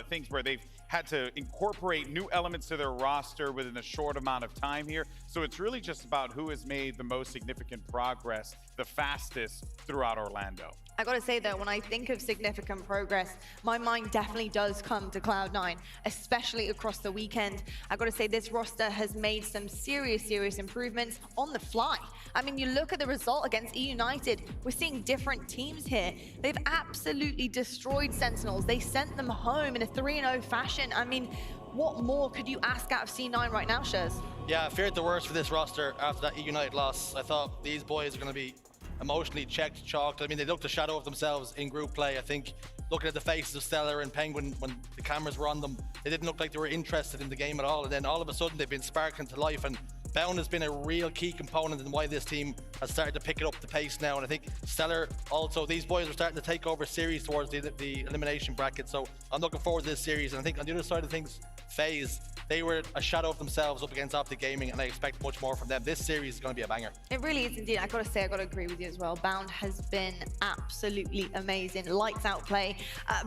things where they've had to incorporate new elements to their roster within a short amount of time here. So it's really just about who has made the most significant progress the fastest throughout Orlando. I gotta say though, when I think of significant progress, my mind definitely does come to Cloud9, especially across the weekend. I gotta say this roster has made some serious improvements on the fly. I mean, you look at the result against E United, we're seeing different teams here. They've absolutely destroyed Sentinels. They sent them home in a 3-0 fashion. I mean, what more could you ask out of C9 right now, Shaz? Yeah, I feared the worst for this roster after that E United loss. I thought these boys are going to be emotionally checked, chalked. I mean, they looked a shadow of themselves in group play. I think looking at the faces of Stellar and Penguin when the cameras were on them, they didn't look like they were interested in the game at all. And then all of a sudden, they've been sparking to life. And Bound has been a real key component in why this team has started to pick it up the pace now. And I think Stellar also, these boys are starting to take over series towards the elimination bracket. So I'm looking forward to this series. And I think on the other side of things, FaZe, they were a shadow of themselves up against Optic Gaming, and I expect much more from them. This series is going to be a banger. It really is indeed. I gotta say, I gotta agree with you as well. Bound has been absolutely amazing, lights out play.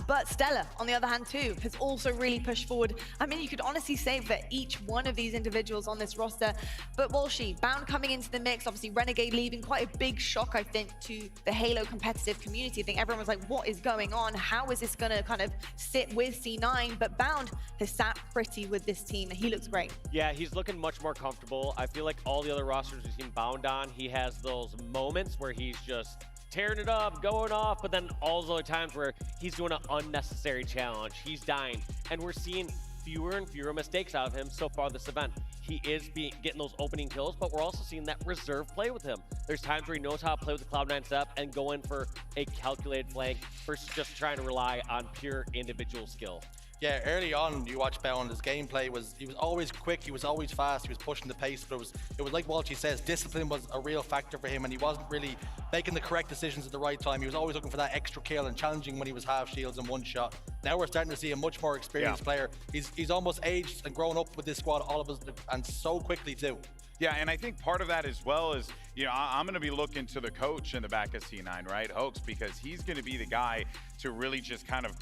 But Stellar, on the other hand too, has also really pushed forward. I mean, you could honestly say for each one of these individuals on this roster. But Walshy, Bound coming into the mix, obviously Renegade leaving, quite a big shock, I think, to the Halo competitive community. I think everyone was like, what is going on? How is this gonna kind of sit with C9? But Bound has sat pretty with this team, and he looks great. Yeah, he's looking much more comfortable. I feel like all the other rosters we've seen Bound on, he has those moments where he's just tearing it up, going off, but then all those other times where he's doing an unnecessary challenge, he's dying, and we're seeing fewer and fewer mistakes out of him so far this event. He is getting those opening kills, but we're also seeing that reserve play with him. There's times where he knows how to play with the Cloud9 setup and go in for a calculated flank versus just trying to rely on pure individual skill. Yeah, early on, you watch Bound, his gameplay he was always quick, he was always fast, he was pushing the pace, but it was like Walshy says, discipline was a real factor for him, and he wasn't really making the correct decisions at the right time. He was always looking for that extra kill and challenging when he was half shields and one shot. Now we're starting to see a much more experienced player. He's almost aged and grown up with this squad, all of us, and so quickly too. Yeah, and I think part of that as well is, you know, I'm going to be looking to the coach in the back of C9, right, Hoax, because he's going to be the guy to really just kind of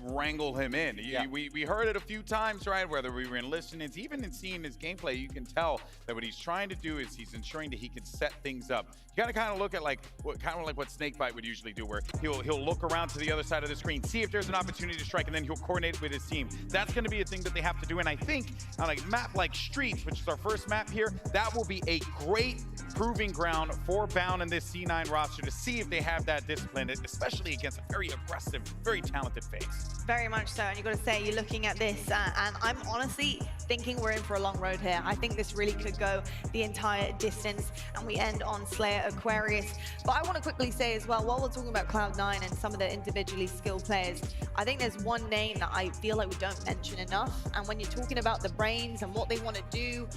wrangle him in. Yeah. We heard it a few times, right, whether we were in listenings, even in seeing his gameplay, you can tell that what he's trying to do is he's ensuring that he can set things up. You got to kind of look at like what Snakebite would usually do, where he'll look around to the other side of the screen, see if there's an opportunity to strike, and then he'll coordinate with his team. That's going to be a thing that they have to do, and I think on a map like Streets, which is our first map here, that will be a great proving ground for Bound and this C9 roster to see if they have that discipline, especially against a very aggressive, very talented FaZe. Very much so, and you've got to say, you're looking at this, and I'm honestly thinking we're in for a long road here. I think this really could go the entire distance, and we end on Slayer Aquarius. But I want to quickly say as well, while we're talking about Cloud9 and some of the individually skilled players, I think there's one name that I feel like we don't mention enough, and when you're talking about the brains and what they want to do,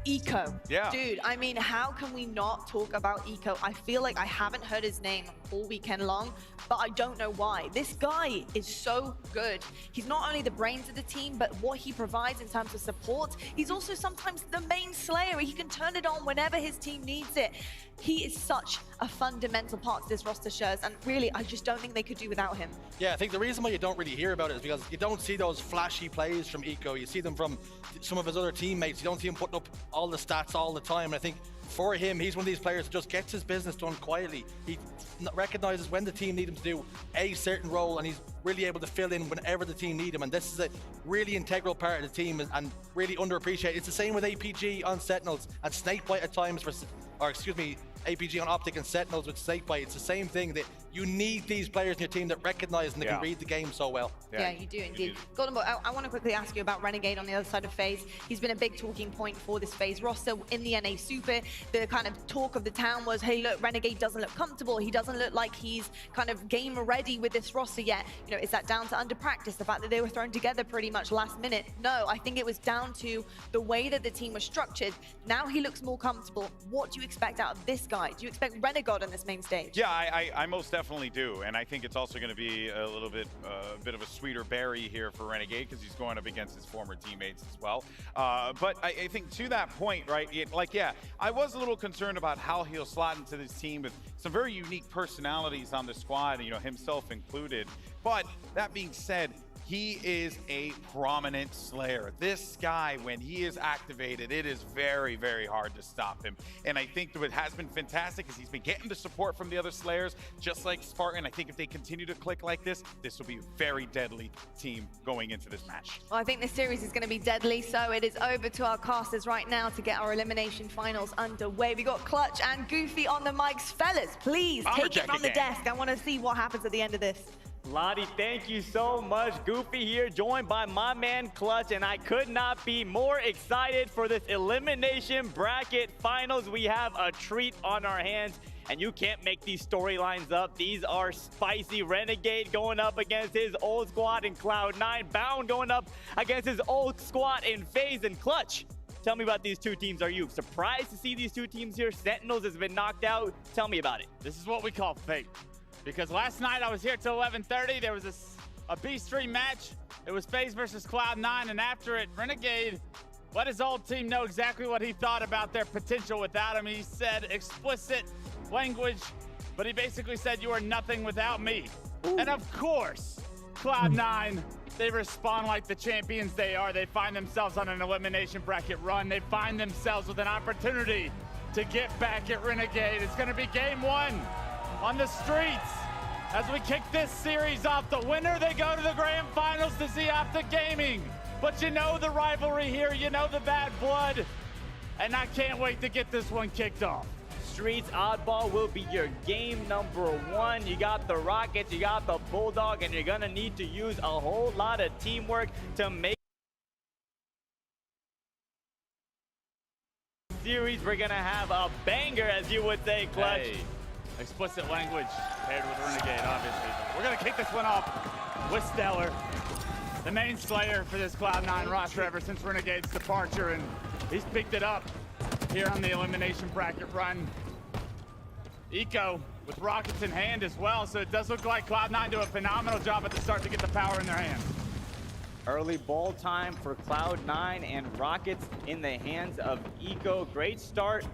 Eco. Yeah. Dude, I mean, how can we not talk about Eco? I feel like I haven't heard his name all weekend long, but I don't know why. This guy is so good. He's not only the brains of the team, but what he provides in terms of support. He's also sometimes the main Slayer. He can turn it on whenever his team needs it. He is such a fundamental part to this roster, Shurs, and really, I just don't think they could do without him. Yeah, I think the reason why you don't really hear about it is because you don't see those flashy plays from Eco. You see them from some of his other teammates. You don't see him putting up all the stats all the time. And I think for him, he's one of these players that just gets his business done quietly. He recognizes when the team need him to do a certain role, and he's really able to fill in whenever the team need him. And this is a really integral part of the team and really underappreciated. It's the same with APG on Sentinels and Snakebite at times APG on Optic and Sentinels with Snakebite. It's the same thing, that you need these players in your team that recognize and they can read the game so well. Yeah, you do indeed. Golden Boy, I want to quickly ask you about Renegade on the other side of FaZe. He's been a big talking point for this FaZe roster in the NA Super. The kind of talk of the town was, hey, look, Renegade doesn't look comfortable. He doesn't look like he's kind of game ready with this roster yet. You know, is that down to under practice, the fact that they were thrown together pretty much last minute? No, I think it was down to the way that the team was structured. Now he looks more comfortable. What do you expect out of this guy? Do you expect Renegade on this main stage? Yeah, I most definitely do, and I think it's also going to be a little bit, bit of a sweeter berry here for Renegade because he's going up against his former teammates as well. But I think to that point, right? I was a little concerned about how he'll slot into this team with some very unique personalities on the squad, you know, himself included. But that being said, he is a prominent Slayer. This guy, when he is activated, it is very, very hard to stop him. And I think what has been fantastic is he's been getting the support from the other Slayers, just like Spartan. I think if they continue to click like this will be a very deadly team going into this match. Well, I think this series is going to be deadly, so it is over to our casters right now to get our elimination finals underway. We got Clutch and Goofy on the mics. Fellas, please take it from the desk. I want to see what happens at the end of this. Lottie, thank you so much. Goofy here, joined by my man Clutch, and I could not be more excited for this elimination bracket finals. We have a treat on our hands, and you can't make these storylines up. These are spicy. Renegade going up against his old squad in Cloud9. Bound going up against his old squad in FaZe and Clutch. Tell me about these two teams. Are you surprised to see these two teams here? Sentinels has been knocked out. Tell me about it. This is what we call fate. Because last night I was here till 11:30. There was a B3 match. It was FaZe versus Cloud9, and after it, Renegade let his old team know exactly what he thought about their potential without him. He said explicit language, but he basically said, "You are nothing without me." Ooh. And of course, Cloud9, they respond like the champions they are. They find themselves on an elimination bracket run. They find themselves with an opportunity to get back at Renegade. It's gonna be game one on the streets as we kick this series off. The winner, they go to the grand finals to see Optic Gaming. But you know the rivalry here, you know the bad blood, and I can't wait to get this one kicked off. Streets Oddball will be your game number one. You got the Rockets, you got the Bulldog, and you're gonna need to use a whole lot of teamwork to make series. We're gonna have a banger, as you would say, Clutch. Hey. Explicit language paired with Renegade, obviously. We're gonna kick this one off with Stellar. the main slayer for this Cloud9 roster ever since Renegade's departure, and he's picked it up here on the elimination bracket run. Eco with rockets in hand as well, so it does look like Cloud9 do a phenomenal job at the start to get the power in their hands. Early ball time for Cloud9 and rockets in the hands of Eco. Great start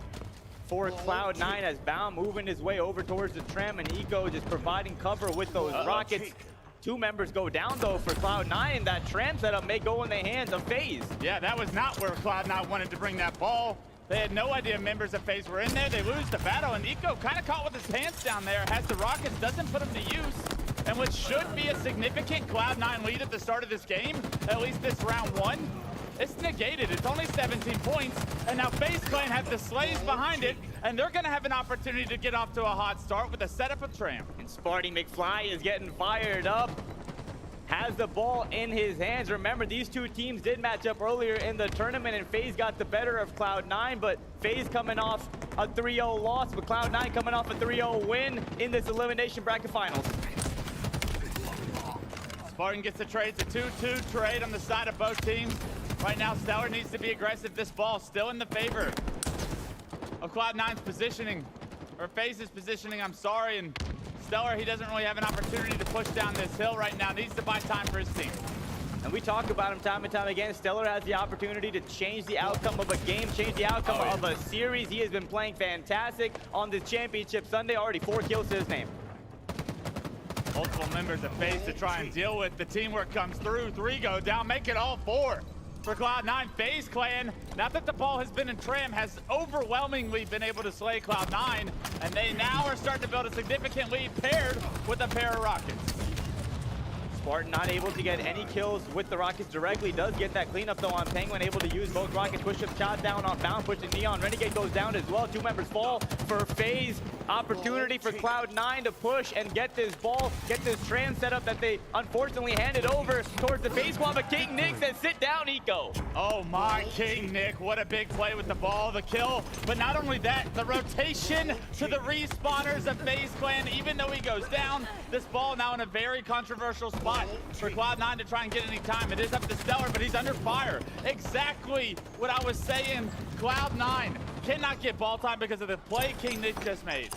for Cloud9 as Bound moving his way over towards the tram, and Eco just providing cover with those rockets. Two members go down though for Cloud9, and that tram setup may go in the hands of FaZe. Yeah, that was not where Cloud9 wanted to bring that ball. They had no idea members of FaZe were in there. They lose the battle, and Eco kind of caught with his pants down there, has the rockets, doesn't put them to use. And what should be a significant Cloud9 lead at the start of this game, at least this round one, it's negated. It's only 17 points, and now FaZe Clan have the Slays behind it, and they're gonna have an opportunity to get off to a hot start with a setup of Tram. And Sparty McFly is getting fired up. Has the ball in his hands. Remember, these two teams did match up earlier in the tournament, and FaZe got the better of Cloud9, but FaZe coming off a 3-0 loss, but Cloud9 coming off a 3-0 win in this elimination bracket finals. Spartan gets the trade. It's a 2-2 trade on the side of both teams. Right now, Stellar needs to be aggressive. This ball still in the favor of Cloud9's positioning, or FaZe's positioning, I'm sorry, and Stellar, he doesn't really have an opportunity to push down this hill right now. Needs to buy time for his team. And we talk about him time and time again. Stellar has the opportunity to change the outcome of a game, change the outcome of a series. He has been playing fantastic on this championship Sunday. Already 4 kills to his name. Multiple members of FaZe to try and deal with. The teamwork comes through. 3 go down, make it all 4 for Cloud9. FaZe Clan, now that the ball has been in Tram, has overwhelmingly been able to slay Cloud9, and they now are starting to build a significant lead paired with a pair of rockets. Spartan not able to get any kills with the rockets directly. Does get that cleanup though on Penguin, able to use both rockets. Push up shot down on Bound, pushing Neon. Renegade goes down as well. 2 members fall for FaZe. Opportunity for Cloud9 to push and get this ball, get this tram set up that they unfortunately handed over towards the FaZe squad, but King Nick says, sit down, Eco. Oh my, King Nick, what a big play with the ball, the kill. But not only that, the rotation to the respawners of FaZe Clan, even though he goes down, this ball now in a very controversial spot for Cloud9 to try and get any time. It is up to Stellar, but he's under fire. Exactly what I was saying. Cloud9 cannot get ball time because of the play King Nick just made.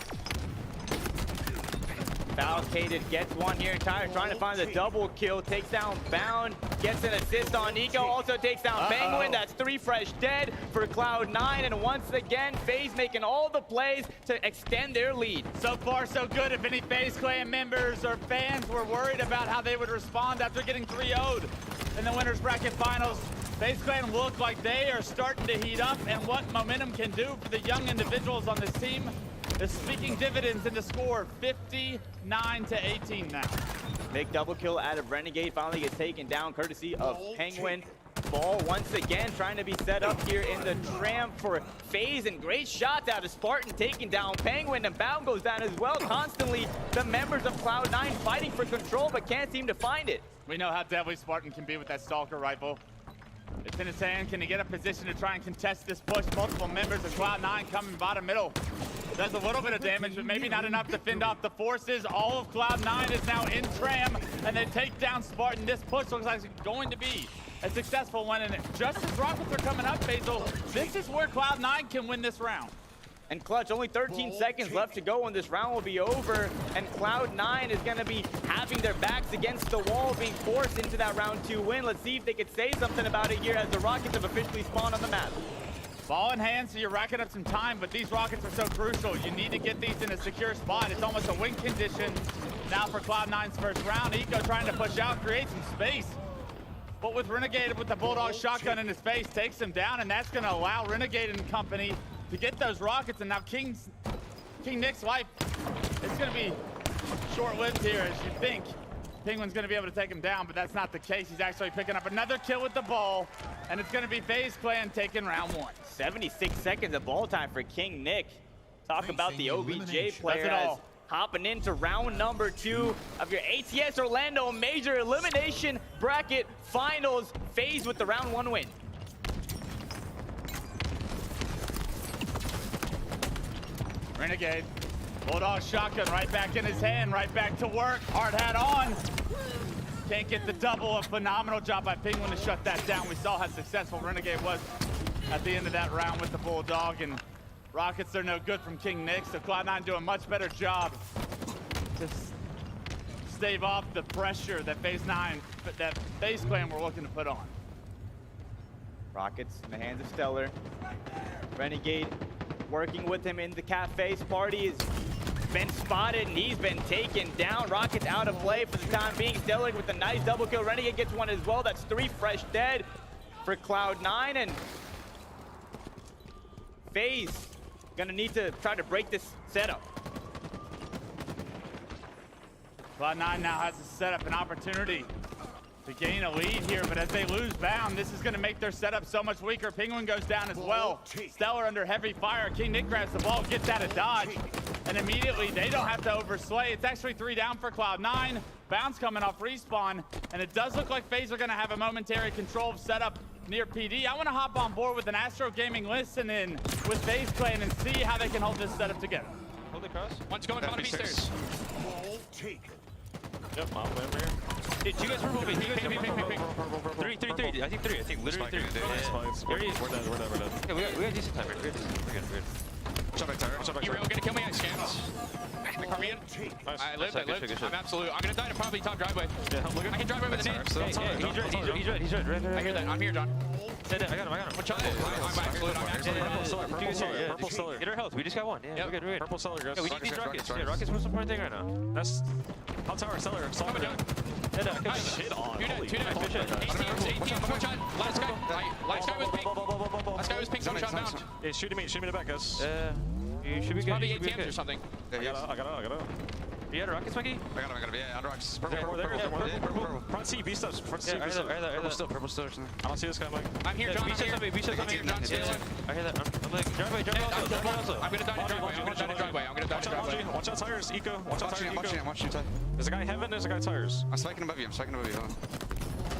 Falcated gets one here. Tyre trying to find the double kill. Takes down Bound. Gets an assist on Eco. Also takes down Penguin. That's 3 fresh dead for Cloud9. And once again, FaZe making all the plays to extend their lead. So far, so good. If any FaZe Clan members or fans were worried about how they would respond after getting 3-0'd in the winners bracket finals, FaZe Clan look like they are starting to heat up, and what momentum can do for the young individuals on this team is speaking dividends in the score 59-18 now. Big double kill out of Renegade, finally gets taken down courtesy of Penguin. Ball once again trying to be set up here in the tram for FaZe, and great shots out of Spartan taking down Penguin, and Bound goes down as well. Constantly the members of Cloud9 fighting for control but can't seem to find it. We know how deadly Spartan can be with that Stalker rifle. It's in his hand. Can he get a position to try and contest this push? Multiple members of Cloud9 coming bottom middle. Does a little bit of damage, but maybe not enough to fend off the forces. All of Cloud9 is now in Tram, and they take down Spartan. This push looks like it's going to be a successful one, and just as rockets are coming up, Basil, this is where Cloud9 can win this round. And Clutch, only 13 seconds left to go when this round will be over, and Cloud9 is going to be having their backs against the wall, being forced into that round 2 win. Let's see if they could say something about it here as the Rockets have officially spawned on the map. Ball in hand, so you're racking up some time, but these rockets are so crucial. You need to get these in a secure spot. It's almost a win condition now for Cloud9's first round. Eco trying to push out, create some space. But with Renegade with the Bulldog shotgun in his face, takes him down, and that's going to allow Renegade and company to get those rockets. And now King Nick's life, it's going to be short-lived here, as you think. Penguin's going to be able to take him down, but that's not the case. He's actually picking up another kill with the ball, and it's going to be FaZe Clan taking round 1. 76 seconds of ball time for King Nick. Talk about the OBJ player as hopping into round number 2 of your HCS Orlando Major Elimination Bracket Finals. FaZe with the round 1 win. Renegade, Bulldog shotgun right back in his hand, right back to work. Hard hat on. Can't get the double. A phenomenal job by Penguin to shut that down. We saw how successful Renegade was at the end of that round with the Bulldog, and Rockets are no good from King Nick, so Cloud9 do a much better job to stave off the pressure that FaZe Clan were looking to put on. Rockets in the hands of Stellar. Renegade working with him in the cafe's party has been spotted and he's been taken down. Rockets out of play for the time being. Stellar with a nice double kill. Renegade gets one as well. That's 3 fresh dead for Cloud9, and FaZe gonna need to try to break this setup. Cloud9 now has to set up an opportunity to gain a lead here, but as they lose Bound, this is going to make their setup so much weaker. Penguin goes down as well. Stellar under heavy fire. King Nick grabs the ball, gets out of dodge, and immediately they don't have to overslay. It's actually 3 down for Cloud9. Bound's coming off respawn, and it does look like FaZe are going to have a momentary control of setup near PD. I want to hop on board with an Astro Gaming listen in with FaZe Clan and see how they can hold this setup together. Hold the cross. One's going on B stairs. Yep, I'm over here. Hey, 2 guys purple. Ping. 3. I think 3. Literally 3. We're dead. Yeah, we got decent time. We're good. Jump back tower. You were gonna kill me on scans. The Caribbean. I lived. I'm absolute. I'm gonna die to probably top driveway. Yeah, I'm looking. I can drive away with the nade. He's red. I hear that. I'm here, John. I got him. One shot. I'm absolute. Purple Stellar. Get our health. We just got one. Yeah, we're good. Purple Stellar, guys. Yeah, we need these rockets. Yeah, rockets most important thing right now. That's hot tower, Stellar. Coming down. Shit on. 2 dead. 18, 4 shot. Last guy was pink. Last guy was pink. 1 shot bound. Hey, shoot me the back, guys. You should be good. Probably ATMs or something. I got it. You had rockets, Mikey? I got him. Yeah, on rocks. Purple. Front C, B steps. Front C, B steps. Purple still. I don't see this guy, Mike. I'm here, John. I'm here, John. I hear that. I'm like, driveway also. I'm gonna die to driveway. Watch out tires, Eco. Watch out tires, Eco. Watch you. There's a guy heaven, there's a guy tires. I'm spiking above you.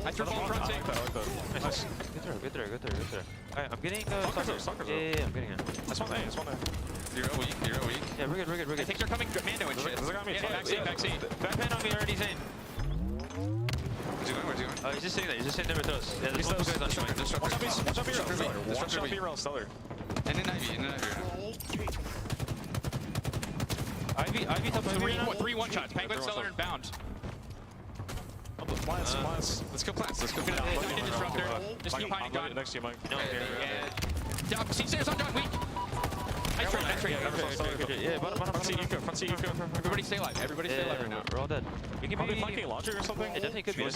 I threw ball front C. I like that. Nice. Good there. Alright, I'm getting I'm getting it. That's one A. You're weak. Yeah, we're good. I think they're coming Mando and shit. There's a guy on me. Back C. Backman on me already, Zane. Where's he going? He's just sitting there with us. Yeah, there's multiple guys on me. Watch out B-Rail, Stellar. And in Ivy. Ivy top 3 one shots. Penguin, Stellar, and Bound. Plants. Let's kill plants. Disruptor. Just keep hiding, John. Next to you, Mike. Down. See stairs on John. Weak. Nice trade. Yeah, front C, Eco. Everybody stay alive. Right now. We're all dead. You can be flanking launcher or something? It definitely could be.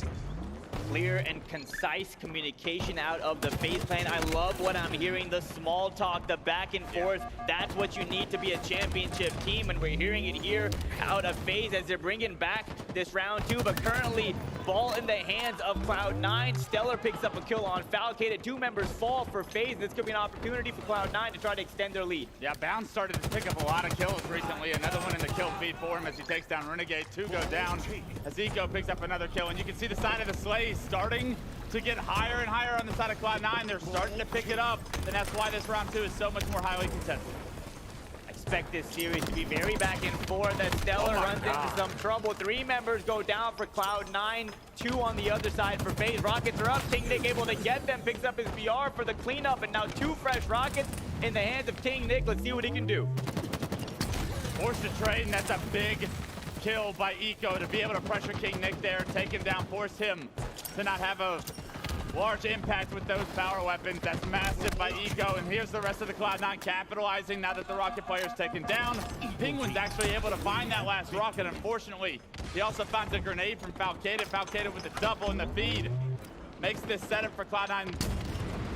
Clear and concise communication out of the FaZe Clan. I love what I'm hearing, the small talk, the back and forth. That's what you need to be a championship team, and we're hearing it here out of FaZe as they're bringing back this round 2, but currently ball in the hands of Cloud9. Stellar picks up a kill on Falcated. 2 members fall for FaZe. This could be an opportunity for Cloud9 to try to extend their lead. Yeah, Bound started to pick up a lot of kills recently. Another one in the kill feed for him as he takes down Renegade. 2 go down as Eco picks up another kill, and you can see the sign of the Slays starting to get higher and higher on the side of Cloud9. They're starting to pick it up, and that's why this round 2 is so much more highly contested. Expect this series to be very back and forth as Stellar runs into some trouble. 3 members go down for Cloud9, 2 on the other side for FaZe. Rockets are up. King Nick able to get them, picks up his BR for the cleanup, and now 2 fresh rockets in the hands of King Nick. Let's see what he can do. Forced to trade, and that's a big kill by Eco to be able to pressure King Nick there, take him down, force him to not have a large impact with those power weapons. That's massive by Eco, and here's the rest of the Cloud9 capitalizing now that the rocket player's taken down. Penguin's actually able to find that last rocket. Unfortunately, he also finds a grenade from Falcated. Falcated with a double in the feed. Makes this setup for Cloud9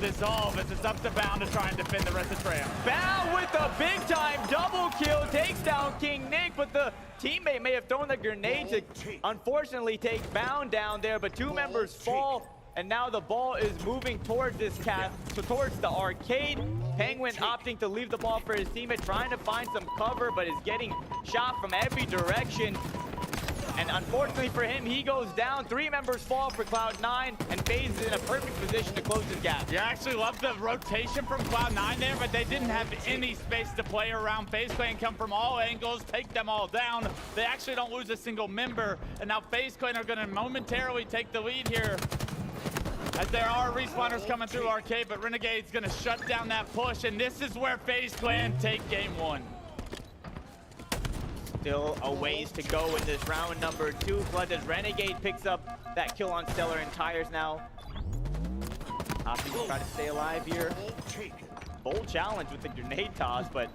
dissolve as it's up to Bound to try and defend the rest of Trail. Bound with a big time double kill, takes down King Nick, but the teammate may have thrown the grenade to unfortunately take Bound down there, but 2 members fall, and now the ball is moving towards this so towards the arcade. Penguin opting to leave the ball for his teammate, trying to find some cover, but is getting shot from every direction. And unfortunately for him, he goes down. 3 members fall for Cloud9, and FaZe is in a perfect position to close this gap. Yeah, I actually love the rotation from Cloud9 there, but they didn't have any space to play around. FaZe Clan come from all angles, take them all down. They actually don't lose a single member, and now FaZe Clan are going to momentarily take the lead here, as there are respawners coming through Arcade, but Renegade's going to shut down that push, and this is where FaZe Clan take game 1. Still a ways to go in this round number 2. Clutch as Renegade picks up that kill on Stellar and Tires now. Opting to try to stay alive here. Bold challenge with the grenade toss, but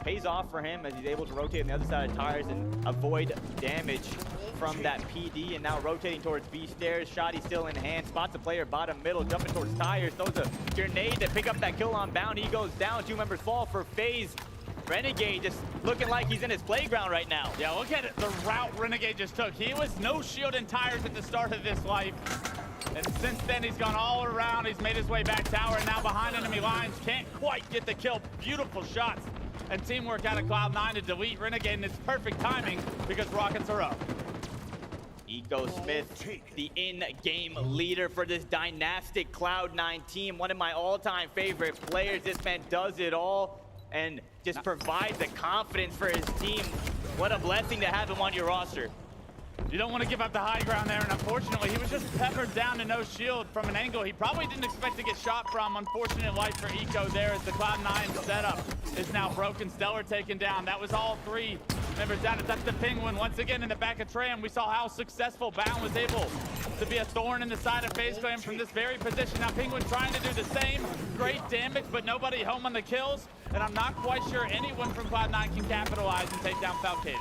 pays off for him as he's able to rotate on the other side of Tires and avoid damage from that PD. And now rotating towards B stairs. Shotty still in hand. Spots a player bottom middle, jumping towards Tires. Throws a grenade to pick up that kill on Bound. He goes down. 2 members fall for FaZe. Renegade just looking like he's in his playground right now. Yeah, look at it, the route Renegade just took. He was no shield and Tires at the start of this life. And since then, he's gone all around. He's made his way back tower, and now behind enemy lines. Can't quite get the kill. Beautiful shots and teamwork out of Cloud9 to delete Renegade, and it's perfect timing because Rockets are up. Eco Smith, the in-game leader for this dynastic Cloud9 team. One of my all-time favorite players. This man does it all and just provides the confidence for his team. What a blessing to have him on your roster. You don't want to give up the high ground there, and unfortunately, he was just peppered down to no shield from an angle he probably didn't expect to get shot from. Unfortunate life for Eco there as the Cloud9 setup is now broken. Stellar taken down. That was all 3 members down. That's the Penguin once again in the back of Tram. We saw how successful Bound was able to be a thorn in the side of FaZe Clan from this very position. Now Penguin trying to do the same. Great damage, but nobody home on the kills. And I'm not quite sure anyone from Cloud9 can capitalize and take down Falcated.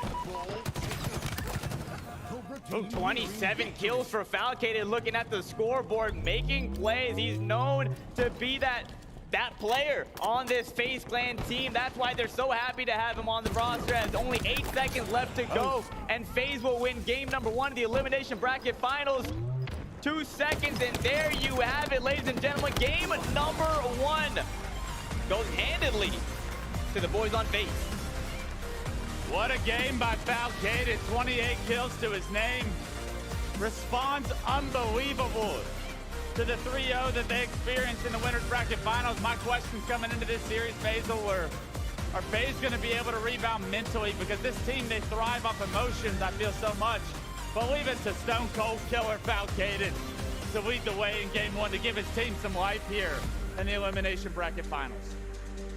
Ooh, 27 kills for Falcated, looking at the scoreboard, making plays. He's known to be that player on this FaZe Clan team. That's why they're so happy to have him on the roster, as only 8 seconds left to go, and FaZe will win game number 1 of the Elimination Bracket Finals. 2 seconds, and there you have it, ladies and gentlemen. Game number 1 goes handedly to the boys on FaZe. What a game by Falcated. 28 kills to his name. Responds unbelievable to the 3-0 that they experienced in the Winners Bracket Finals. My questions coming into this series, Faisal, were, are FaZe going to be able to rebound mentally? Because this team, they thrive off emotions, I feel so much. But leave it to Stone Cold Killer Falcated to lead the way in game 1 to give his team some life here in the Elimination Bracket Finals.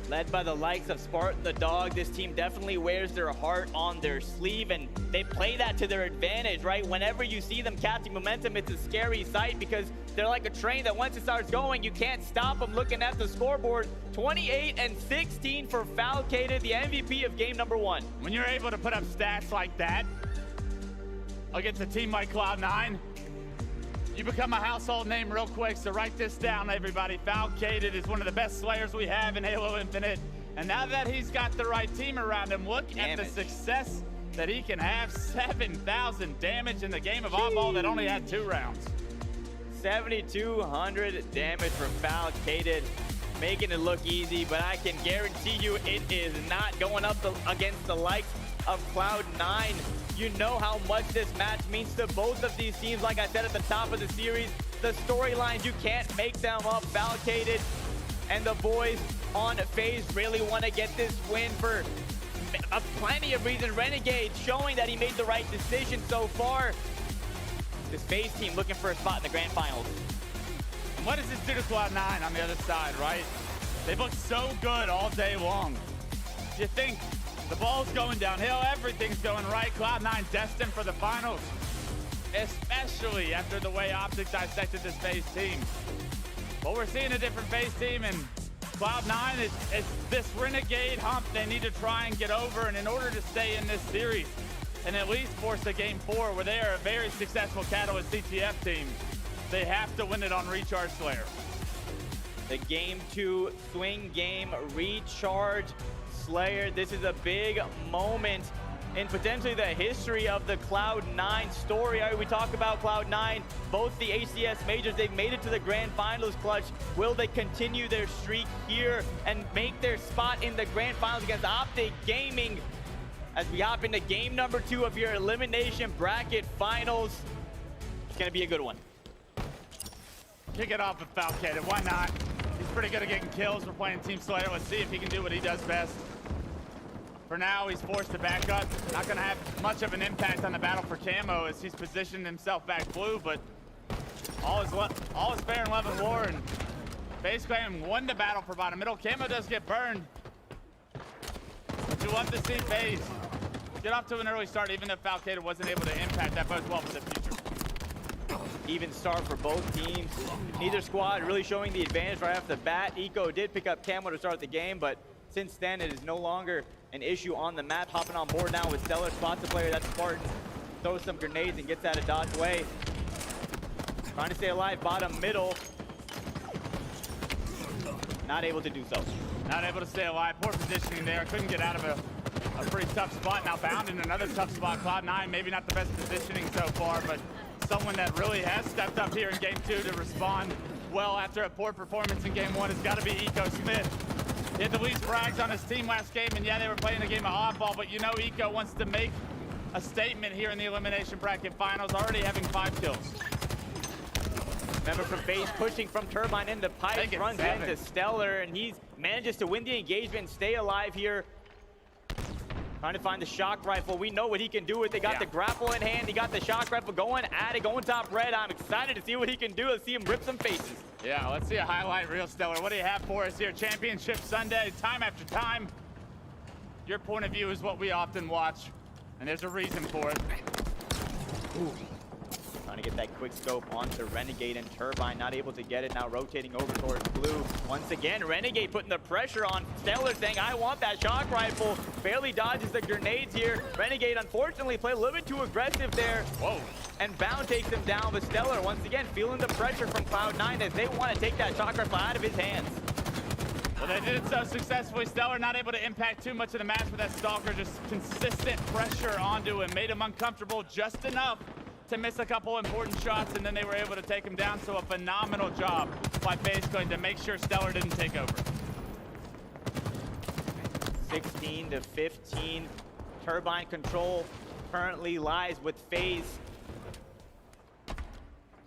Led by the likes of Spartan the Dog, this team definitely wears their heart on their sleeve, and they play that to their advantage, right? Whenever you see them catching momentum, it's a scary sight because they're like a train that once it starts going, you can't stop them. Looking at the scoreboard, 28 and 16 for Falcated, the MVP of game number 1. When you're able to put up stats like that against a team like Cloud9, you become a household name real quick, so write this down, everybody. Falcated is one of the best slayers we have in Halo Infinite. And now that he's got the right team around him, look at the success that he can have. 7,000 damage in the game of oddball that only had 2 rounds. 7,200 damage from Falcated, making it look easy, but I can guarantee you it is not going up against the likes of Cloud9. You know how much this match means to both of these teams. Like I said at the top of the series, the storylines, you can't make them up. Falcated and the boys on FaZe really want to get this win for plenty of reasons. Renegade showing that he made the right decision so far. This FaZe team looking for a spot in the grand finals. And what does this do to Cloud9 on the other side, right? They've looked so good all day long. You think the ball's going downhill, everything's going right. Cloud9 destined for the finals, especially after the way Optic dissected this FaZe team. But we're seeing a different FaZe team, and Cloud9 is this Renegade hump they need to try and get over, and in order to stay in this series and at least force a game 4 where they are a very successful Catalyst CTF team, they have to win it on Recharge Slayer. The game 2 swing game, Recharge Slayer. This is a big moment in potentially the history of the Cloud9 story. We talk about Cloud9, both the HCS majors, they've made it to the grand finals. Clutch, will they continue their streak here and make their spot in the grand finals against Optic Gaming? as we hop into game number 2 of your elimination bracket finals. It's gonna be a good one. Kick it off with Falcated, why not? He's pretty good at getting kills. We're playing Team Slayer. Let's see if he can do what he does best. For now, he's forced to back up. Not gonna have much of an impact on the battle for Camo as he's positioned himself back blue, but all is fair in love and war, and FaZe Clan won the battle for bottom middle. Camo does get burned, but you love to see FaZe get off to an early start, even if Falcated wasn't able to impact. That bodes well for the future. Even start for both teams. Neither squad really showing the advantage right off the bat. Eco did pick up Camo to start the game, but since then it is no longer an issue on the map. Hopping on board now with Stellar, spots the player. That's Spartan. Throws some grenades and gets out of dodge way. Trying to stay alive, bottom middle. Not able to do so. Not able to stay alive. Poor positioning there. Couldn't get out of a pretty tough spot. Now bound in another tough spot. Cloud9, maybe not the best positioning so far, but someone that really has stepped up here in game 2 to respond well after a poor performance in game 1 has got to be Eco Smith. He had the least frags on his team last game, and yeah, they were playing a game of oddball, but you know Eco wants to make a statement here in the elimination bracket finals, already having 5 kills. Member from FaZe pushing from Turbine into Pipe, runs into Stellar, and he manages to win the engagement and stay alive here. Trying to find the shock rifle. We know what he can do with it. Got the grapple in hand. He got the shock rifle going at it, going top red. I'm excited to see what he can do. Let's see him rip some faces. Yeah, let's see a highlight reel, Stellar. What do you have for us here? Championship Sunday, time after time. Your point of view is what we often watch, and there's a reason for it. Ooh. Trying to get that quick scope onto Renegade, and Turbine not able to get it. Now rotating over towards blue. Once again, Renegade putting the pressure on Stellar, saying, I want that shock rifle. Barely dodges the grenades here. Renegade, unfortunately, played a little bit too aggressive there. Whoa. And Bound takes him down, but Stellar, once again, feeling the pressure from Cloud9 as they want to take that shock rifle out of his hands. Well, they did it so successfully. Stellar not able to impact too much of the match with that Stalker. Just consistent pressure onto him. Made him uncomfortable just enough to miss a couple important shots, and then they were able to take him down. So a phenomenal job by FaZe Clan to make sure Stellar didn't take over. 16 to 15. Turbine control currently lies with FaZe.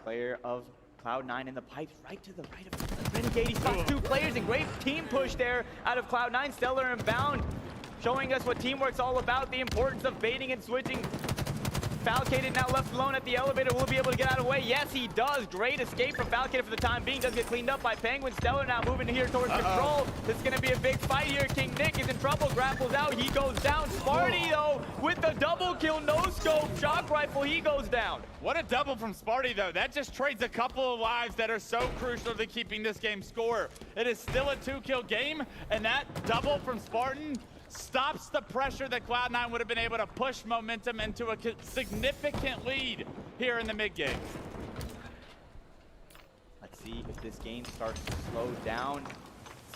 Player of Cloud9 in the pipes, right to the right of Renegade. He spots 2 players, and great team push there out of Cloud9. Stellar and Bound showing us what teamwork's all about, the importance of baiting and switching. Falcated now left alone at the elevator. Will be able to get out of the way. Yes, he does. Great escape from Falcated for the time being. Does get cleaned up by Penguin. Stellar now moving here towards control. This is going to be a big fight here. King Nick is in trouble. Grapples out. He goes down. Sparty, though, with the double kill. No scope. Shock rifle. He goes down. What a double from Sparty, though. That just trades a couple of lives that are so crucial to keeping this game score. It is still a 2-kill game, and that double from Spartan stops the pressure that Cloud9 would have been able to push momentum into a significant lead here in the mid game. Let's see if this game starts to slow down.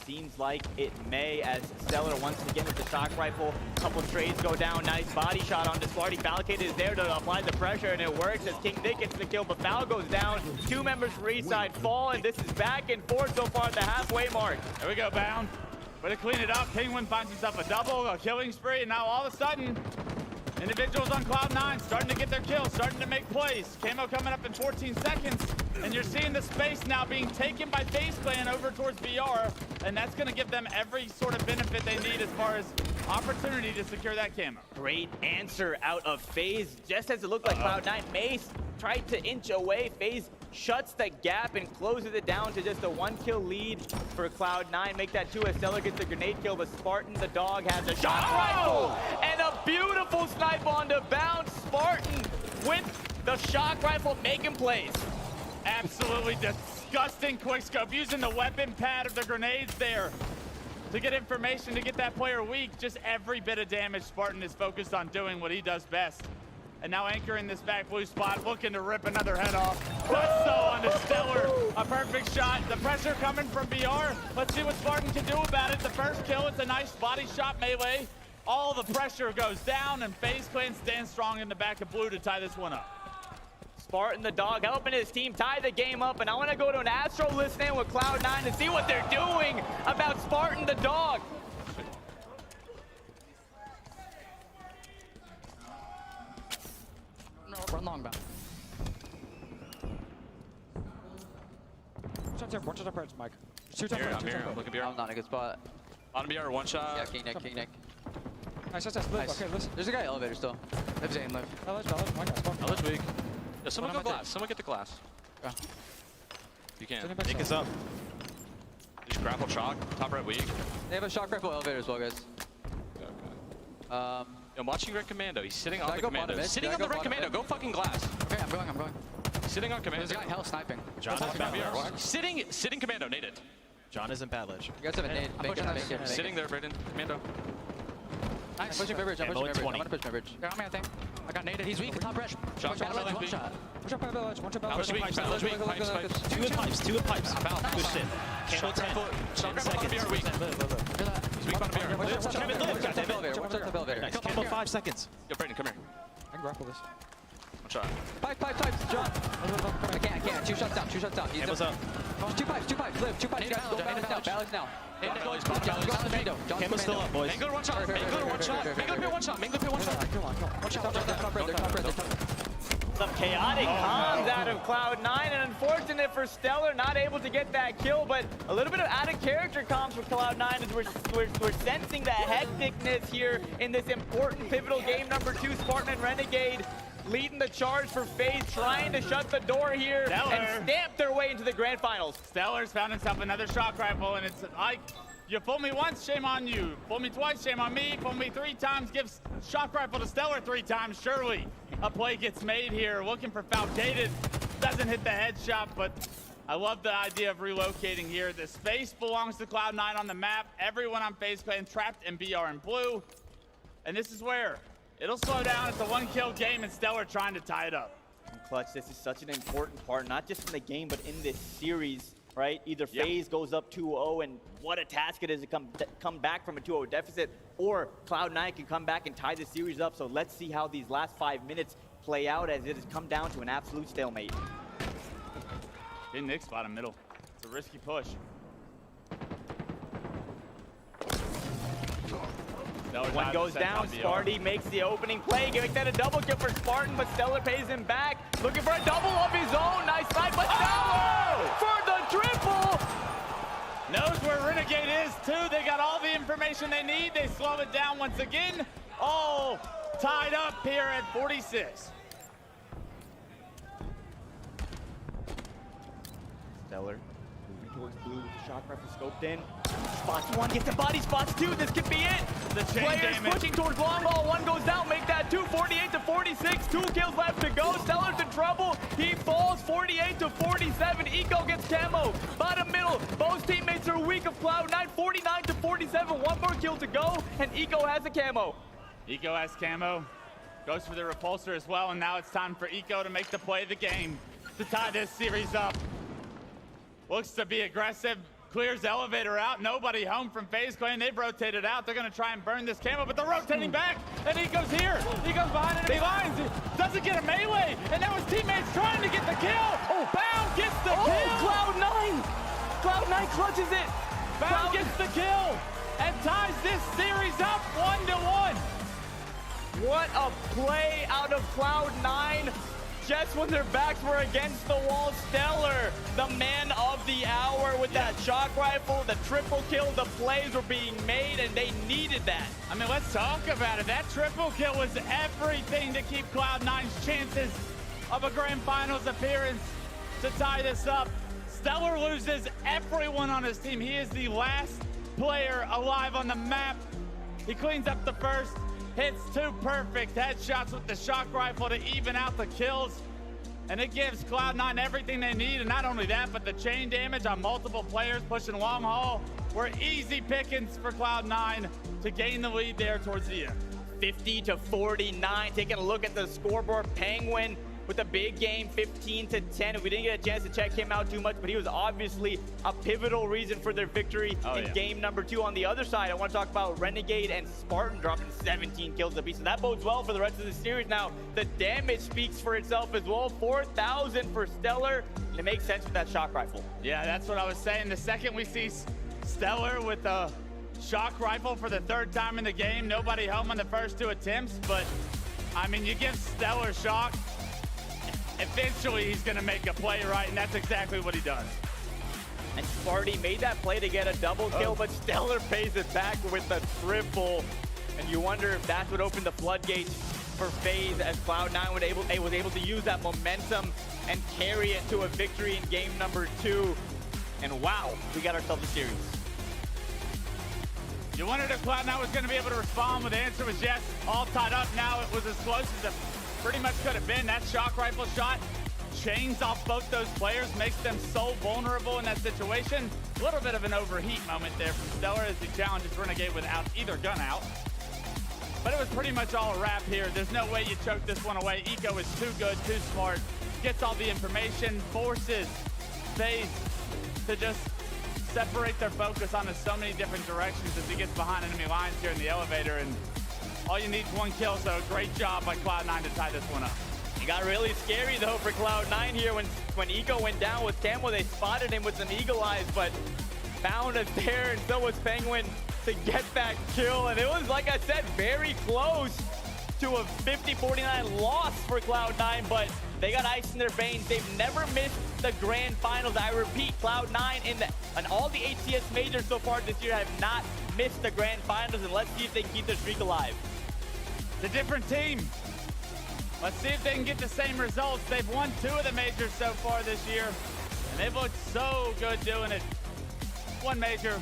Seems like it may, as Stellar once again with the shock rifle. Couple trades go down. Nice body shot onto Sparty. Falcated is there to apply the pressure, and it works as King Nick gets the kill, but Foul goes down. 2 members from each side fall, and this is back and forth so far at the halfway mark. There we go, Bound. Way to clean it up. Penguin finds himself a double, a killing spree, and now all of a sudden, individuals on Cloud9 starting to get their kills, starting to make plays. Camo coming up in 14 seconds, and you're seeing the space now being taken by FaZe Clan over towards BR, and that's going to give them every sort of benefit they need as far as opportunity to secure that camo. Great answer out of FaZe. Just as it looked like Cloud9 may try to inch away, FaZe shuts the gap and closes it down to just a 1-kill lead for Cloud9. Make that 2 as Stellar gets the grenade kill, but Spartan the dog has a shock rifle and a beautiful snipe on to Bound. Spartan with the shock rifle making plays. Absolutely disgusting quickscope, using the weapon pad of the grenades there to get information, to get that player weak. Just every bit of damage. Spartan is focused on doing what he does best. And now anchoring this back blue spot, looking to rip another head off. Gusto onto Stellar, a perfect shot. The pressure coming from BR. Let's see what Spartan can do about it. The first kill, it's a nice body shot melee. All the pressure goes down, and FaZe Clan stands strong in the back of blue to tie this one up. Spartan the dog helping his team tie the game up, and I want to go to an Astro listen in with Cloud9 to see what they're doing about Spartan the dog. Run long back. Watch out, approach, Mike. I'm looking beer. I'm not in a good spot. On BR, one shot. Yeah, King Nick, King Nick. Nice. Okay, listen. There's a guy elevator still. Lives in live. Ledge weak. Yeah, someone go glass. Someone get the glass. Yeah. You can. Nick is up. Just grapple chalk. Top right weak. They have a shock rifle elevator as well, guys. I'm watching Red Commando. He's sitting on the commando. Sitting on the Red Commando. Go fucking glass. Okay, I'm going. Sitting on commando. There's a guy hell sniping. John is bad BR. Sitting commando. Nade it. John is in bad ledge. You guys have a nade. I'm pushing Sitting there, Brayden. Commando. Nice. I'm pushing my bridge. I'm gonna push my bridge. Got me, I think. I got naded. He's weak. Top rush. Shot. One shot. Push up by the ledge. One shot by the ledge. Ledge weak. Pipes. Two in pipes. I'm out. Good shit. Camo 10. Shot grapple on BR weak. He's weak on BR. Watch out the elevator. Nice. Camo 5 seconds. Yo, Brayden, come here. I can grapple this. One shot. Pipes, John. I can't. Two shots down. Camo's up. Two pipes. Live. Two pipes. Balance now. Camo's still up, boys. Mangler one shot. Mangler one shot. Some chaotic comms out of Cloud9, and unfortunate for Stellar, not able to get that kill, but a little bit of out of character comms for Cloud9 as we're sensing the hecticness here in this important pivotal game number 2. Spartan and Renegade leading the charge for FaZe, trying to shut the door here and stamp their way into the grand finals. Stellar's found himself another shock rifle, and it's like, you fool me once, shame on you. Fool me twice, shame on me. Fool me 3 times, give shock rifle to Stellar 3 times. Surely a play gets made here. Looking for Falcated. Doesn't hit the headshot, but I love the idea of relocating here. The space belongs to Cloud9 on the map. Everyone on FaZe playing trapped in BR in blue. And this is where it'll slow down. It's a 1-kill game, and Stellar trying to tie it up. And Clutch, this is such an important part, not just in the game, but in this series. Right? Either FaZe goes up 2-0, and what a task it is to come back from a 2-0 deficit, or Cloud9 can come back and tie the series up. So let's see how these last 5 minutes play out as it has come down to an absolute stalemate. Get Nick spot in middle. It's a risky push. One goes down, Sparty makes the opening play, giving that a double kill for Spartan, but Stellar pays him back. Looking for a double of his own. Nice side, but Stellar for the triple. Knows where Renegade is too. They got all the information they need. They slow it down once again. All tied up here at 46. Stellar moving towards blue with the shock rifle scoped in. Spots 1, gets the body, spots 2. This could be it. The chain Players damage. pushing towards long ball. 1 goes down, make that 2. 48-46. 2 kills left to go. Stellar's in trouble. He falls 48-47. Eco gets camo. Bottom middle. Both teammates are weak of Cloud9. 49-47. 1 more kill to go, and Eco has a camo. Eco has camo. Goes for the repulsor as well, and now it's time for Eco to make the play of the game to tie this series up. Looks to be aggressive. Clears elevator out. Nobody home from FaZe Clan. They've rotated out. They're going to try and burn this camo, but they're rotating back. And he goes here. He goes behind enemy lines. He doesn't get a melee. And now his teammates trying to get the kill. Oh, Bound gets the kill. Cloud9. Cloud9 clutches it. Bound gets the kill and ties this series up 1-1. What a play out of Cloud9. Just when their backs were against the wall, Stellar, the man of the hour with that shock rifle, the triple kill, the plays were being made, and they needed that. I mean, let's talk about it. That triple kill was everything to keep Cloud9's chances of a grand finals appearance to tie this up. Stellar loses everyone on his team. He is the last player alive on the map. He cleans up the first. Hits 2 perfect headshots with the shock rifle to even out the kills. And it gives Cloud9 everything they need. And not only that, but the chain damage on multiple players pushing long haul were easy pickings for Cloud9 to gain the lead there towards the end. 50-49. Taking a look at the scoreboard, Penguin with a big game, 15-10. We didn't get a chance to check him out too much, but he was obviously a pivotal reason for their victory in game number 2. On the other side, I want to talk about Renegade and Spartan dropping 17 kills apiece. So that bodes well for the rest of the series. Now, the damage speaks for itself as well. 4,000 for Stellar, and it makes sense with that shock rifle. Yeah, that's what I was saying. The second we see Stellar with a shock rifle for the 3rd time in the game, nobody home on the first 2 attempts, but I mean, you give Stellar shock, eventually he's going to make a play right, and that's exactly what he does. And Sparty made that play to get a double kill, but Stellar pays it back with a triple. And you wonder if that's what opened the floodgates for FaZe, as Cloud9 was able to use that momentum and carry it to a victory in game number 2. And wow, we got ourselves a series. You wondered if Cloud9 was going to be able to respond, but the answer was yes. All tied up now. It was as close as it pretty much could have been. That shock rifle shot chains off both those players, makes them so vulnerable in that situation. A little bit of an overheat moment there from Stellar as he challenges Renegade without either gun out. But it was pretty much all a wrap here. There's no way you choke this one away. Eco is too good, too smart, gets all the information, forces FaZe to just separate their focus onto so many different directions as he gets behind enemy lines here in the elevator. And all you need is one kill, so great job by Cloud9 to tie this one up. It got really scary though for Cloud9 here when Eco went down with Camo. They spotted him with some eagle eyes, but found us there, and so was Penguin to get that kill. And it was, like I said, very close to a 50-49 loss for Cloud9, but they got ice in their veins. They've never missed the grand finals. I repeat, Cloud9 in all the HCS majors so far this year have not missed the grand finals, and let's see if they can keep their streak alive. It's a different team. Let's see if they can get the same results. They've won 2 of the majors so far this year, and they've looked so good doing it. 1 major,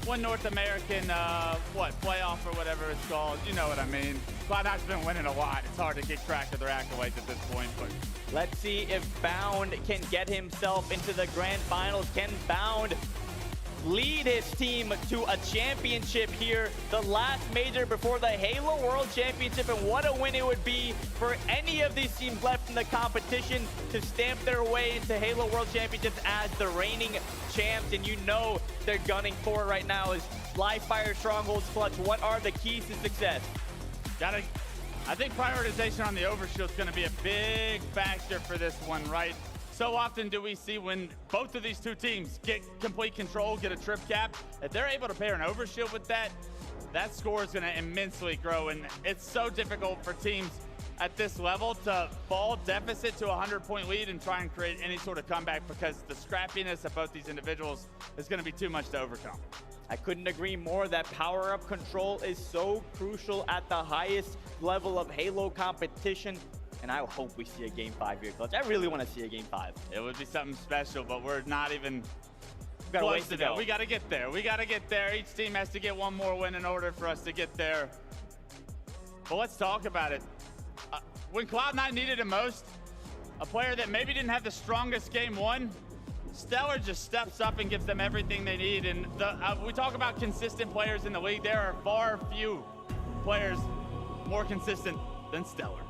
1 North American, playoff or whatever it's called. You know what I mean. Cloud9's been winning a lot. It's hard to keep track of their accolades at this point, but let's see if Bound can get himself into the grand finals. Can Bound lead his team to a championship here, the last major before the Halo World Championship? And what a win it would be for any of these teams left in the competition to stamp their way into Halo World Championships as the reigning champs. And you know they're gunning for it right now is Live Fire Strongholds Clutch. What are the keys to success? I think prioritization on the overshield is going to be a big factor for this one, right? So often do we see when both of these 2 teams get complete control, get a trip cap, if they're able to pair an overshield with that, that score is going to immensely grow. And it's so difficult for teams at this level to fall deficit to a 100-point lead and try and create any sort of comeback, because the scrappiness of both these individuals is going to be too much to overcome. I couldn't agree more. That power-up control is so crucial at the highest level of Halo competition. And I hope we see a Game 5 here, Clutch. I really want to see a Game 5. It would be something special, but we're not even got a ways to go. We got to get there. We got to get there. Each team has to get 1 more win in order for us to get there. But let's talk about it. When Cloud9 needed it most, a player that maybe didn't have the strongest game 1, Stellar just steps up and gives them everything they need. And we talk about consistent players in the league. There are far few players more consistent than Stellar.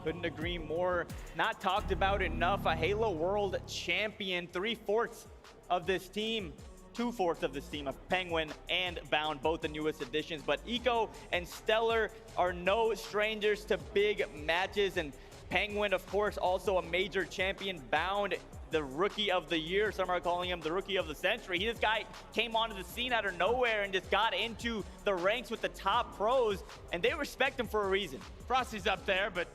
Couldn't agree more. Not talked about enough. A Halo World Champion. 3/4 of this team, 2/4 of this team of Penguin and Bound, both the newest additions. But Eco and Stellar are no strangers to big matches. And Penguin, of course, also a major champion. Bound, the rookie of the year. Some are calling him the rookie of the century. This guy came onto the scene out of nowhere and just got into the ranks with the top pros, and they respect him for a reason. Frosty's up there, but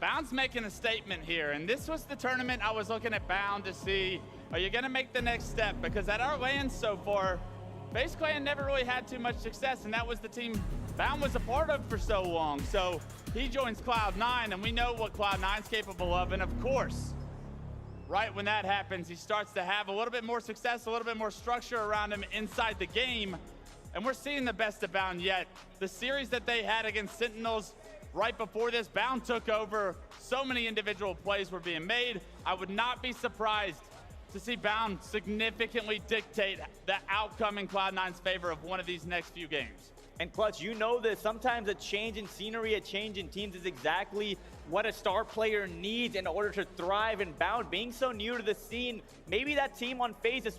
Bound's making a statement here, and this was the tournament I was looking at Bound to see, are you going to make the next step? Because at our LAN so far, FaZe Clan never really had too much success, and that was the team Bound was a part of for so long. So he joins Cloud9, and we know what Cloud9's capable of, and of course, right when that happens, he starts to have a little bit more success, a little bit more structure around him inside the game, and we're seeing the best of Bound yet. The series that they had against Sentinels right before this, Bound took over. So many individual plays were being made. I would not be surprised to see Bound significantly dictate the outcome in Cloud9's favor of one of these next few games. And Clutch, you know this, sometimes a change in scenery, a change in teams is exactly what a star player needs in order to thrive. And Bound being so new to the scene, maybe that team on FaZe just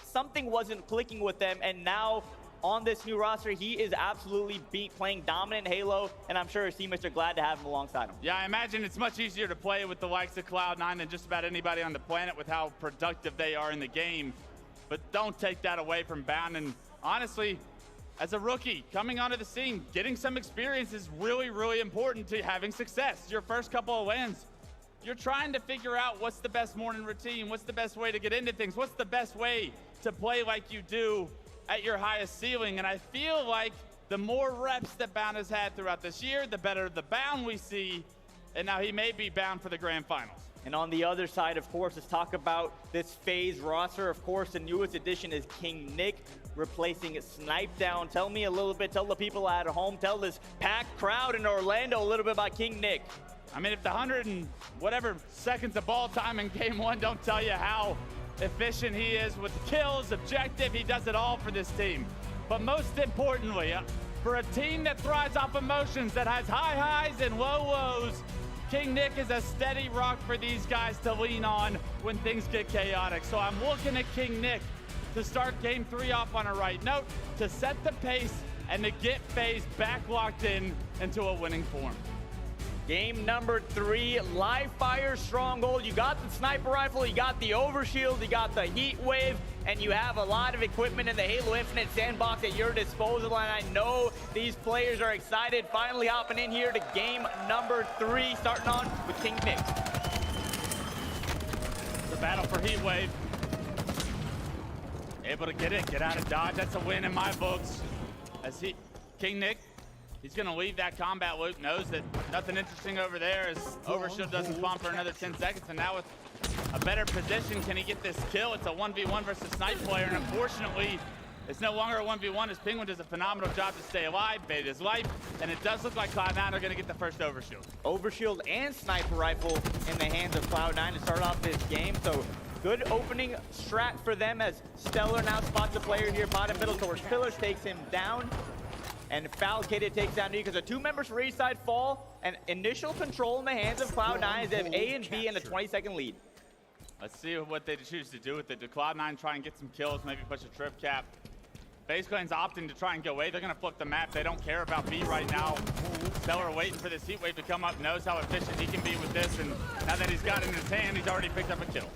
something wasn't clicking with them, and now on this new roster, he is absolutely playing dominant Halo, and I'm sure his teammates are glad to have him alongside him. Yeah, I imagine it's much easier to play with the likes of Cloud9 than just about anybody on the planet with how productive they are in the game. But don't take that away from Bound. And honestly, as a rookie coming onto the scene, getting some experience is really, really important to having success. Your first couple of wins, you're trying to figure out what's the best morning routine, what's the best way to get into things, what's the best way to play like you do at your highest ceiling. And I feel like the more reps that Bound has had throughout this year, the better the Bound we see. And now he may be bound for the grand finals. And on the other side, of course, let's talk about this FaZe roster. Of course, the newest addition is King Nick, replacing Snipe Down. Tell me a little bit, tell the people at home, tell this packed crowd in Orlando a little bit about King Nick. I mean, if the 100 and whatever seconds of ball time in game one don't tell you how efficient he is with kills, objective, he does it all for this team. But most importantly, for a team that thrives off emotions, that has high highs and low lows, King Nick is a steady rock for these guys to lean on when things get chaotic. So I'm looking at King Nick to start game 3 off on a right note, to set the pace, and to get FaZe back locked in into a winning form. Game number 3, live fire stronghold. You got the sniper rifle, you got the overshield, you got the heat wave, and you have a lot of equipment in the Halo Infinite sandbox at your disposal. And I know these players are excited, finally hopping in here to game number 3, starting on with King Nick. The battle for heat wave. Able to get it, get out of dodge. That's a win in my books. As King Nick, he's going to leave that combat loop, knows that nothing interesting over there as Overshield doesn't spawn for another 10 seconds. And now with a better position, can he get this kill? It's a 1v1 versus Snipe player, and unfortunately, it's no longer a 1v1 as Penguin does a phenomenal job to stay alive, bait his life, and it does look like Cloud9 are going to get the first Overshield. Overshield and sniper rifle in the hands of Cloud9 to start off this game. So good opening strat for them as Stellar now spots the player here, bottom middle towards Pillars, takes him down. And Falcated takes down because the 2 members for each side fall, and initial control in the hands of Cloud9 as they have A and B in a 20-second lead. Let's see what they choose to do with it. Do Cloud9 try and get some kills, maybe push a trip cap? FaZe Clan's opting to try and go away. They're going to flip the map. They don't care about B right now. Stellar waiting for this heat wave to come up, knows how efficient he can be with this, and now that he's got it in his hand, he's already picked up a kill.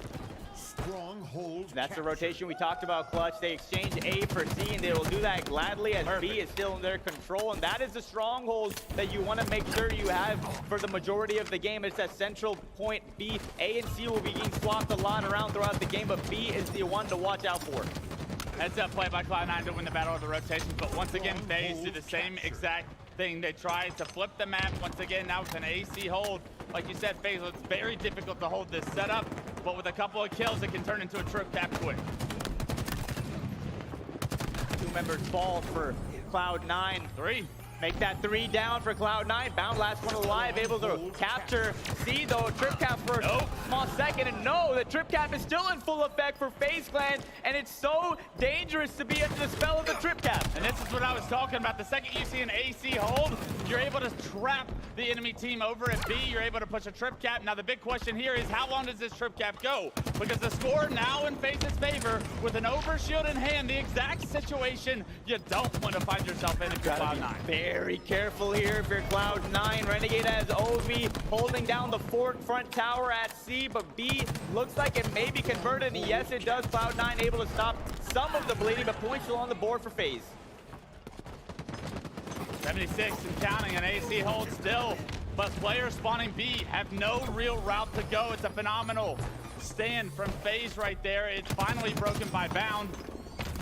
Stronghold. That's the rotation we talked about, Clutch. They exchange A for C, and they will do that gladly as B is still in their control. And that is the stronghold that you want to make sure you have for the majority of the game. It's that central point B. A and C will be getting swapped a lot around throughout the game, but B is the one to watch out for. Heads up play by Cloud9 to win the battle of the rotations, but once again, FaZe do the same exact thing. They try to flip the map once again, now with an AC hold. Like you said, FaZe, it's very difficult to hold this setup, but with a couple of kills, it can turn into a trip cap quick. 2 members fall for Cloud9. 3. Make that 3 down for Cloud9. Bound last one alive, able to capture C though. Trip cap for a small second, and no, the trip cap is still in full effect for FaZe Clan, and it's so dangerous to be under the spell of the trip cap. And this is what I was talking about. The second you see an AC hold, you're able to trap the enemy team over at B. You're able to push a trip cap. Now the big question here is how long does this trip cap go? Because the score now in FaZe's favor with an overshield in hand, the exact situation you don't want to find yourself in if you're Cloud9. Very careful here if you're Cloud9. Renegade has OV holding down the front tower at C, but B looks like it may be converted, and yes it does. Cloud9 able to stop some of the bleeding, but points still on the board for FaZe. 76 and counting, an AC hold still, but players spawning B have no real route to go. It's a phenomenal stand from FaZe right there. It's finally broken by Bound.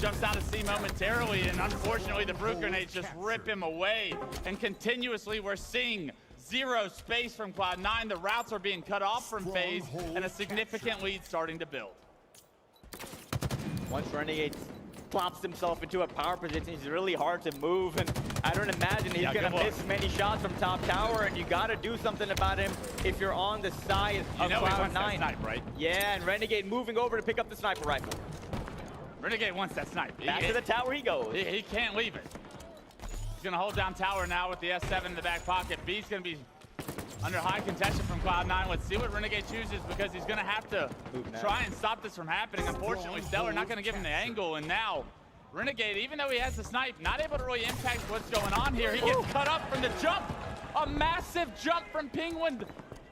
Jumps out of C momentarily, and unfortunately the Brute Grenades just rip him away. And continuously we're seeing zero space from Cloud9. The routes are being cut off from FaZe, and a significant lead starting to build. Once Renegade plops himself into a power position, he's really hard to move, and I don't imagine he's gonna miss many shots from top tower, and you gotta do something about him if you're on the side of Cloud9. Snipe, right? Yeah, and Renegade moving over to pick up the sniper rifle. Renegade wants that snipe. Back to the tower he goes. He can't leave it. He's gonna hold down tower now with the S7 in the back pocket. B's gonna be under high contention from Cloud9. Let's see what Renegade chooses, because he's gonna have to try and stop this from happening. Unfortunately, Stellar not gonna give him the angle, and now Renegade, even though he has the snipe, not able to really impact what's going on here. He gets cut up from the jump. A massive jump from Penguin.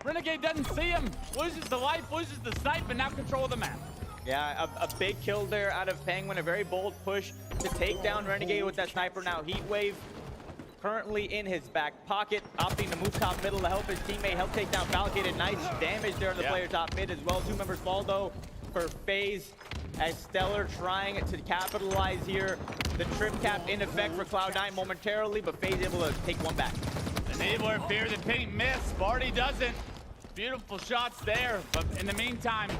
Renegade doesn't see him, loses the life, loses the snipe, and now control of the map. Yeah, a big kill there out of Penguin, a very bold push to take down Renegade with that sniper now. Heat Wave currently in his back pocket, opting to move top middle to help his teammate help take down Falcon. Nice damage there on the player top mid as well. 2 members fall though for FaZe, as Stellar trying to capitalize here. The trip cap in effect for Cloud9 momentarily, but FaZe able to take one back. Enabler fear the paint miss. Sparty doesn't. Beautiful shots there, but in the meantime,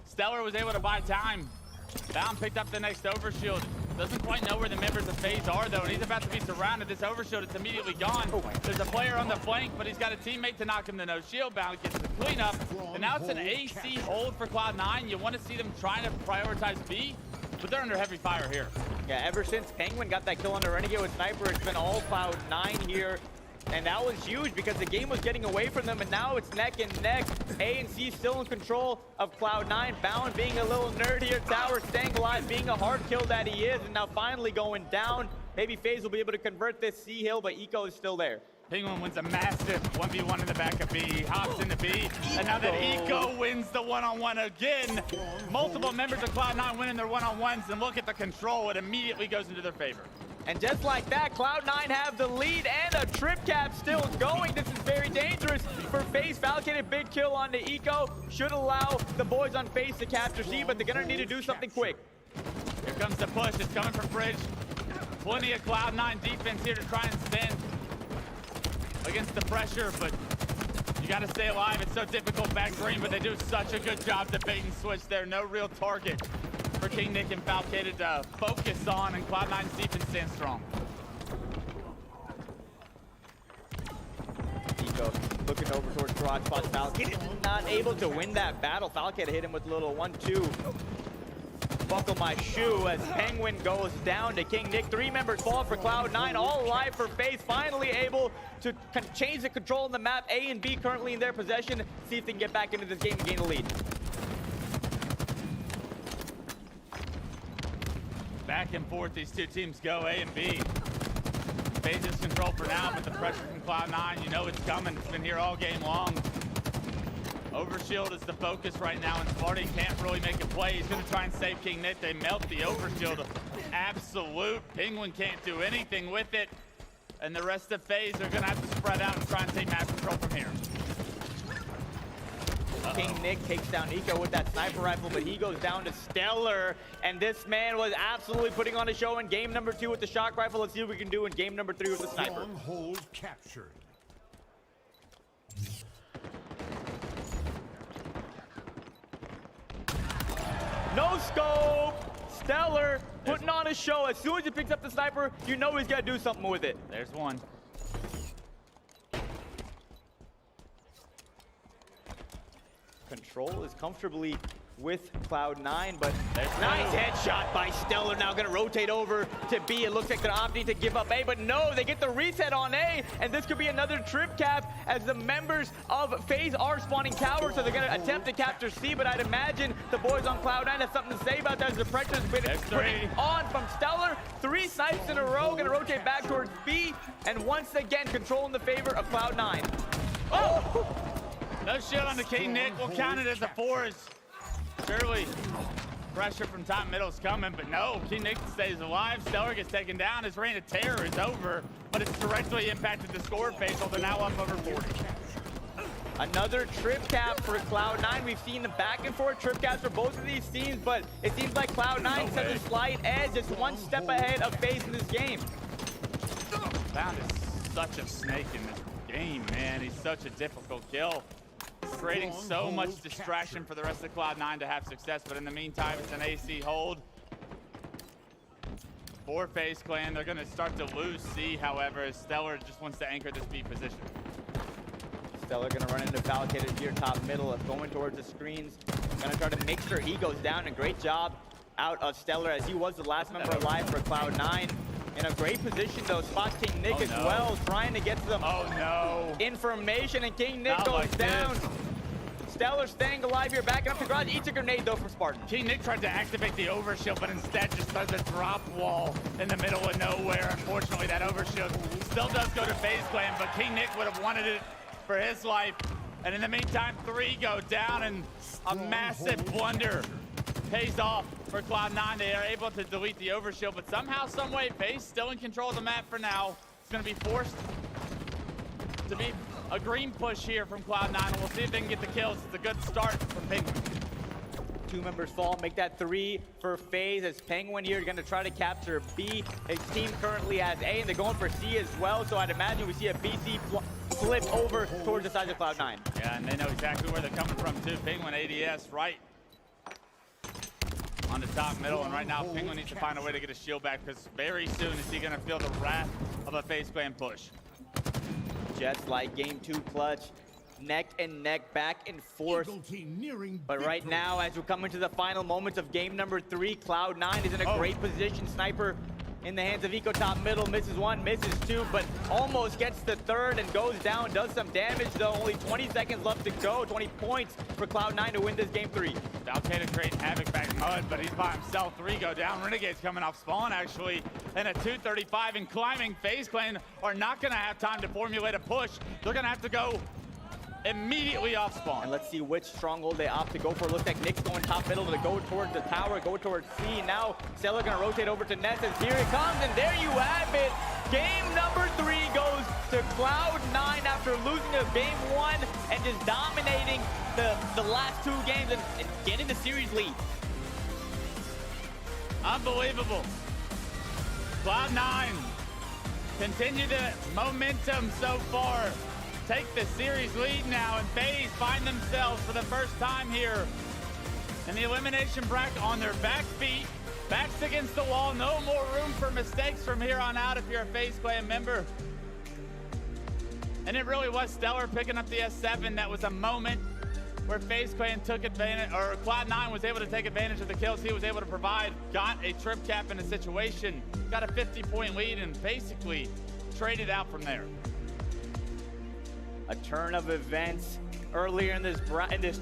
Stellar was able to buy time. Bound picked up the next overshield. Doesn't quite know where the members of FaZe are though, and he's about to be surrounded. This overshield is immediately gone. There's a player on the flank, but he's got a teammate to knock him to no shield. Bound gets the cleanup, and now it's an AC hold for Cloud9. You want to see them trying to prioritize B, but they're under heavy fire here. Yeah, ever since Penguin got that kill on the Renegade with Sniper, it's been all Cloud9 here. And that was huge because the game was getting away from them, and now it's neck and neck. A and C still in control of Cloud9. Bound being a little nerd here. Tower staying alive, being a hard kill that he is, and now finally going down. Maybe FaZe will be able to convert this C hill, but Eco is still there. Penguin wins a massive 1v1 in the back of B. Hops into B, and now that Eco wins the one-on-one again. Multiple members of Cloud9 winning their one-on-ones, and look at the control. It immediately goes into their favor. And just like that, Cloud9 have the lead and a trip cap still going. This is very dangerous for FaZe. Falcon, a big kill on the Eco. Should allow the boys on FaZe to capture C, but they're gonna need to do something quick. Here comes the push. It's coming from Bridge. Plenty of Cloud9 defense here to try and stand against the pressure, but you gotta stay alive. It's so difficult back green, but they do such a good job to bait and switch there. No real target for King Nick and Falcated to focus on, and Cloud9's defense stands strong. Eco looking over towards garage spot. Falcon not able to win that battle. Falcated hit him with a little 1-2. Buckle my shoe as Penguin goes down to King Nick. 3 members fall for Cloud9, all alive for FaZe. Finally able to change the control on the map. A and B currently in their possession. See if they can get back into this game and gain the lead. Back and forth these two teams go, A and B. FaZe is control for now, but the pressure from Cloud9, you know it's coming. It's been here all game long. Overshield is the focus right now, and Sparty can't really make a play. He's gonna try and save King Nick. They melt the overshield. Absolute. Penguin can't do anything with it. And the rest of FaZe are gonna have to spread out and try and take mass control from here. King Nick takes down Eco with that sniper rifle, but he goes down to Stellar. And this man was absolutely putting on a show in game number 2 with the shock rifle. Let's see what we can do in game number 3 with the sniper. Stronghold captured. No scope. Stellar putting on a show. As soon as he picks up the sniper, you know he's gonna do something with it. There's one. Control is comfortably with Cloud9, but nice headshot by Stellar. Now gonna rotate over to B. It looks like they're opting to give up A, but no, they get the reset on A, and this could be another trip cap as the members of FaZe are spawning towers, so they're gonna attempt to capture C, but I'd imagine the boys on Cloud9 have something to say about that as the pressure's been putting on from Stellar. 3 snipes in a row, gonna rotate back towards B, and once again, controlling the favor of Cloud9. Oh! No shield on the King Nick. We'll count it as a 4. Surely pressure from top middle is coming, but no, King Nick stays alive. Stellar gets taken down. His reign of terror is over, but it's directly impacted the score phase, so they're now up over 40. Another trip cap for Cloud9. We've seen the back and forth trip caps for both of these teams, but it seems like Cloud9 sets a slight edge, just one step ahead of FaZe in this game. Bound is such a snake in this game, man. He's such a difficult kill. Creating so much distraction for the rest of Cloud9 to have success, but in the meantime, it's an AC hold for FaZe Clan. They're going to start to lose C, however, as Stellar just wants to anchor this B position. Stellar going to run into Falcated here top middle, going towards the screens. Going to try to make sure he goes down, and great job out of Stellar as he was the last member alive for Cloud9. In a great position though, spots King Nick as well, trying to get some information, and King Nick goes down. Stellar staying alive here, backing up to garage, eats a grenade though from Spartan. King Nick tried to activate the overshield, but instead just does a drop wall in the middle of nowhere. Unfortunately, that overshield still does go to FaZe Clan, but King Nick would have wanted it for his life. And in the meantime, 3 go down, and a massive blunder pays off for Cloud9. They are able to delete the overshield, but somehow, someway, FaZe still in control of the map for now. going to be forced to be a green push here from Cloud9, and we'll see if they can get the kills. It's a good start from Penguin. 2 members fall, make that 3 for FaZe, as Penguin here going to try to capture B. His team currently has A, and they're going for C as well, so I'd imagine we see a BC flip over towards the side of Cloud9. Yeah, and they know exactly where they're coming from too. Penguin ADS right on the top middle, and right now Penguin needs to find a way to get his shield back, because very soon is he going to feel the wrath of a FaZe Clan push. Just like game 2 clutch, neck and neck, back and forth. But right now, as we're coming to the final moments of game number 3, Cloud9 is in a great position. Sniper in the hands of Eco top middle, misses 1, misses 2, but almost gets the 3rd and goes down, does some damage though. Only 20 seconds left to go, 20 points for Cloud9 to win this game 3. Dalkata creating havoc back in mud, but he's by himself. 3 go down. Renegade's coming off spawn actually, and a 235 and climbing. FaZe Clan are not gonna have time to formulate a push. They're gonna have to go immediately off spawn. And let's see which stronghold they opt to go for. Looks like Nick's going top middle to go towards the tower, go towards C. Now Stellar gonna rotate over to Ness, as here it comes, and there you have it. Game number 3 goes to Cloud9 after losing a game 1 and just dominating the last 2 games and getting the series lead. Unbelievable. Cloud9 continue the momentum so far. Take the series lead now, and FaZe find themselves for the first time here in the elimination bracket on their back feet, backs against the wall. No more room for mistakes from here on out if you're a FaZe Clan member. And it really was Stellar picking up the S7. That was a moment where FaZe Clan took advantage, or Cloud9 was able to take advantage of the kills he was able to provide, got a trip cap in a situation, got a 50-point lead, and basically traded out from there. A turn of events earlier in this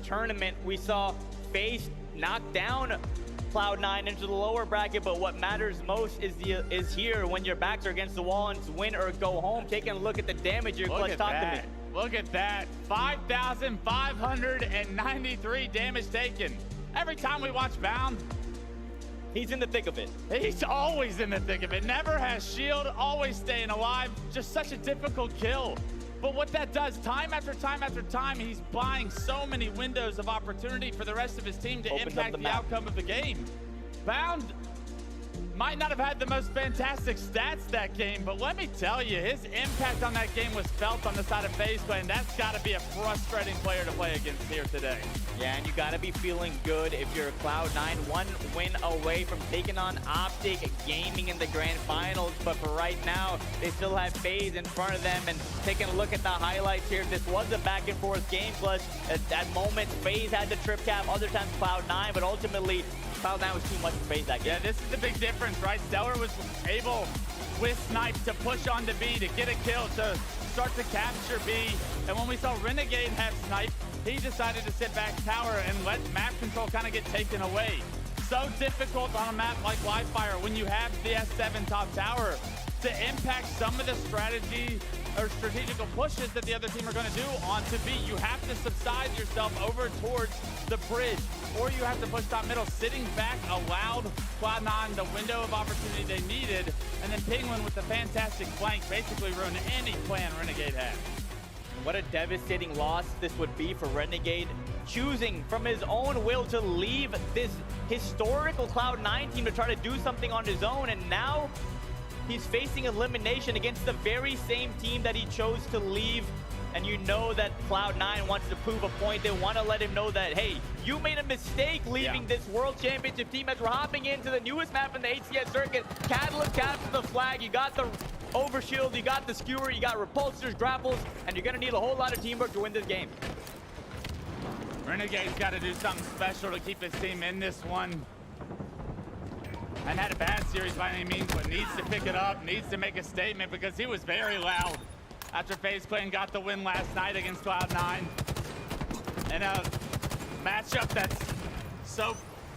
tournament. We saw FaZe knock down Cloud9 into the lower bracket, but what matters most is here when your backs are against the wall and it's win or go home. Taking a look at the damage your clutch talked to me. Look at that, 5,593 damage taken. Every time we watch Bound, he's in the thick of it. He's always in the thick of it. Never has shield, always staying alive. Just such a difficult kill. But what that does, time after time after time, he's buying so many windows of opportunity for the rest of his team to impact the outcome of the game. Bound might not have had the most fantastic stats that game, but let me tell you, his impact on that game was felt on the side of FaZe Clan. That's got to be a frustrating player to play against here today. Yeah, and you got to be feeling good if you're Cloud9, 1 win away from taking on Optic Gaming in the grand finals. But for right now, they still have FaZe in front of them. And taking a look at the highlights here, this was a back and forth game clutch. At moments, FaZe had the trip cap, other times Cloud9, but ultimately Cloud9 was too much for FaZe that game. Yeah, this is the big difference, right? Stellar was able, with Snipe, to push on to B, to get a kill, to start to capture B. And when we saw Renegade have Snipe, he decided to sit back tower and let map control kind of get taken away. So difficult on a map like Livefire when you have the S7 top tower to impact some of the strategy or strategical pushes that the other team are going to do onto B. You have to subside yourself over towards the bridge, or you have to push top middle. Sitting back allowed Cloud9 the window of opportunity they needed, and then Penguin with the fantastic flank basically ruined any plan Renegade had. What a devastating loss this would be for Renegade, choosing from his own will to leave this historical Cloud9 team to try to do something on his own, and now he's facing elimination against the very same team that he chose to leave. And you know that Cloud9 wants to prove a point. They want to let him know that, hey, you made a mistake leaving this World Championship team as we're hopping into the newest map in the HCS circuit. Catalyst captures the flag. You got the overshield, you got the skewer, you got repulsors, grapples, and you're going to need a whole lot of teamwork to win this game. Renegade's got to do something special to keep his team in this one. And had a bad series by any means, but needs to pick it up, needs to make a statement, because he was very loud after FaZe Clan got the win last night against Cloud9. And a matchup that's so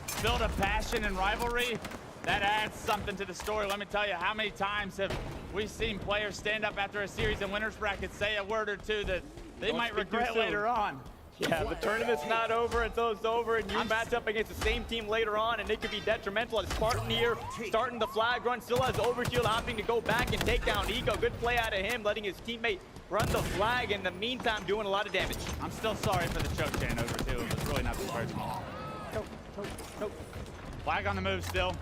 filled of passion and rivalry, that adds something to the story. Let me tell you, how many times have we seen players stand up after a series in winners bracket, say a word or two that they might regret later on. Yeah, the tournament's not over until it's over, and you match up against the same team later on, and it could be detrimental. As Spartan here starting the flag run, still has Overshield opting to go back and take down Eco. Good play out of him, letting his teammate run the flag. In the meantime, doing a lot of damage. I'm still sorry for the choke chain over too. It was really not the first one. Nope. Flag on the move still.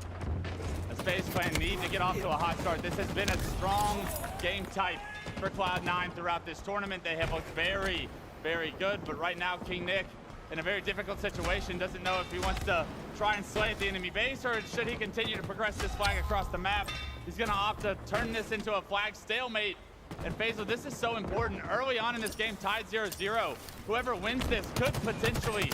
As FaZe Clan need to get off to a hot start. This has been a strong game type for Cloud9 throughout this tournament. They have looked very, very good, but right now King Nick in a very difficult situation, doesn't know if he wants to try and slay at the enemy base or should he continue to progress this flag across the map. He's gonna opt to turn this into a flag stalemate. And Faisal, this is so important. Early on in this game, tied 0-0. Whoever wins this could potentially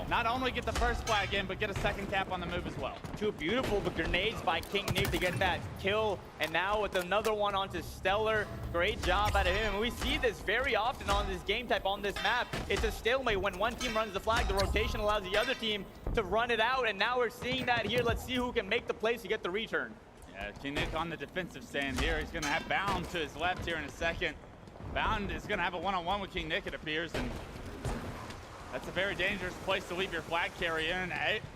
not only get the first flag in, but get a second cap on the move as well. Two beautiful grenades by King Nick to get that kill. And now with another one onto Stellar. Great job out of him. And we see this very often on this game type, on this map. It's a stalemate. When one team runs the flag, the rotation allows the other team to run it out. And now we're seeing that here. Let's see who can make the plays to get the return. Yeah, King Nick on the defensive stand here. He's going to have Bound to his left here in a second. Bound is going to have a one-on-one with King Nick, it appears, and that's a very dangerous place to leave your flag carrier in.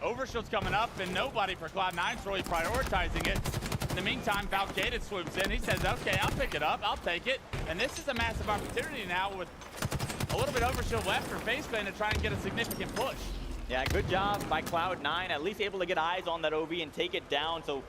Overshield's coming up, and nobody for Cloud9's really prioritizing it. In the meantime, Valkated swoops in. He says, okay, I'll pick it up. I'll take it. And this is a massive opportunity now with a little bit of Overshield left for FaZe Clan to try and get a significant push. Yeah, good job by Cloud9, at least able to get eyes on that OV and take it down. So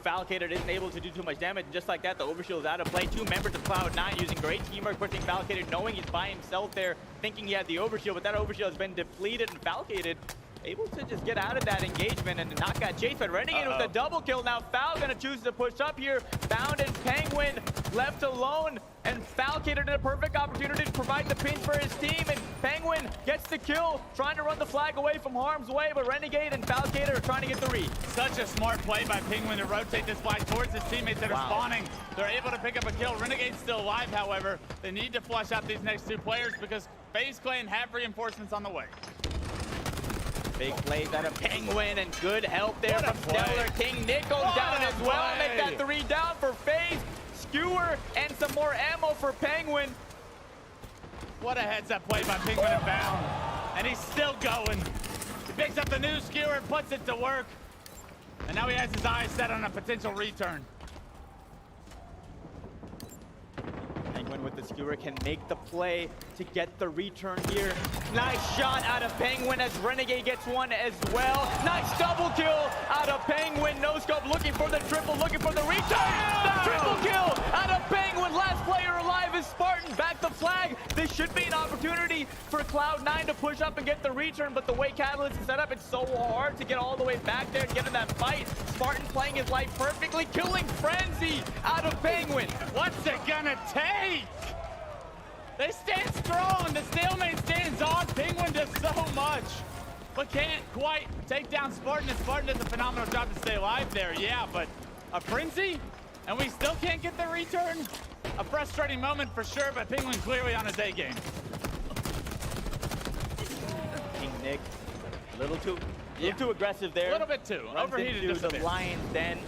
Falcated isn't able to do too much damage. And just like that, the Overshield is out of play. Two members of Cloud9 using great teamwork, pushing Falcated, knowing he's by himself there, thinking he had the Overshield, but that Overshield has been depleted, and Falcated able to just get out of that engagement and knock out Chase. But Renegade with a double kill. Now Fal gonna choose to push up here. Bound and Penguin left alone, and Falcated in a perfect opportunity to provide the pinch for his team, and Penguin gets the kill, trying to run the flag away from harm's way, but Renegade and Falcated are trying to get the read. Such a smart play by Penguin to rotate this flag towards his teammates that are spawning. They're able to pick up a kill. Renegade's still alive, however. They need to flush out these next two players because FaZe Clan have reinforcements on the way. Big plays out of Penguin and good help there from Stellar. King Nick goes down as well. Make that 3 down for FaZe. Skewer and some more ammo for Penguin. What a heads-up play by Penguin and Bound. And he's still going. He picks up the new Skewer and puts it to work. And now he has his eyes set on a potential return. Penguin with the Skewer can make the play to get the return here. Nice shot out of Penguin as Renegade gets one as well. Nice double kill out of Penguin. No scope looking for the triple, looking for the return. The triple kill out of Penguin. Last player alive is Spartan. Back the flag. This should be an opportunity for Cloud9 to push up and get the return, but the way Catalyst is set up, it's so hard to get all the way back there and get in that fight. Spartan playing his life perfectly, killing Frenzy out of Penguin. What's it gonna take? They stand strong. The stalemate stands on. Penguin does so much, but can't quite take down Spartan. And Spartan does a phenomenal job to stay alive there. Yeah, but a Frenzy, and we still can't get the return. A frustrating moment for sure, but Penguin clearly on his A game. King Nick, a little too aggressive there. A little bit too. Overheated just a bit. Lion's Den.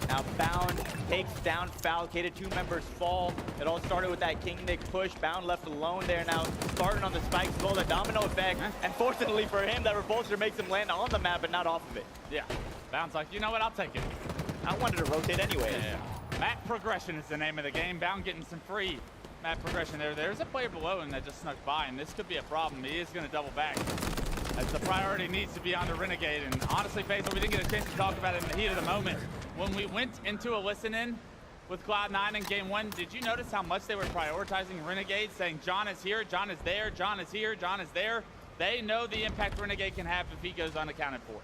Now Bound takes down Falcated. Two members fall. It all started with that King Nick push. Bound left alone there. Now Spartan on the spikes as well. The domino effect. And fortunately for him, that repulsor makes him land on the map, but not off of it. Yeah. Bound's like, you know what? I'll take it. I wanted to rotate anyway. Yeah. Map progression is the name of the game. Bound getting some free map progression there. There's a player below him that just snuck by, and this could be a problem. He is going to double back, as the priority needs to be on the Renegade. And honestly, Faisal, we didn't get a chance to talk about it in the heat of the moment. When we went into a listen-in with Cloud9 in Game 1, did you notice how much they were prioritizing Renegade, saying John is here, John is there, John is here, John is there? They know the impact Renegade can have if he goes unaccounted for.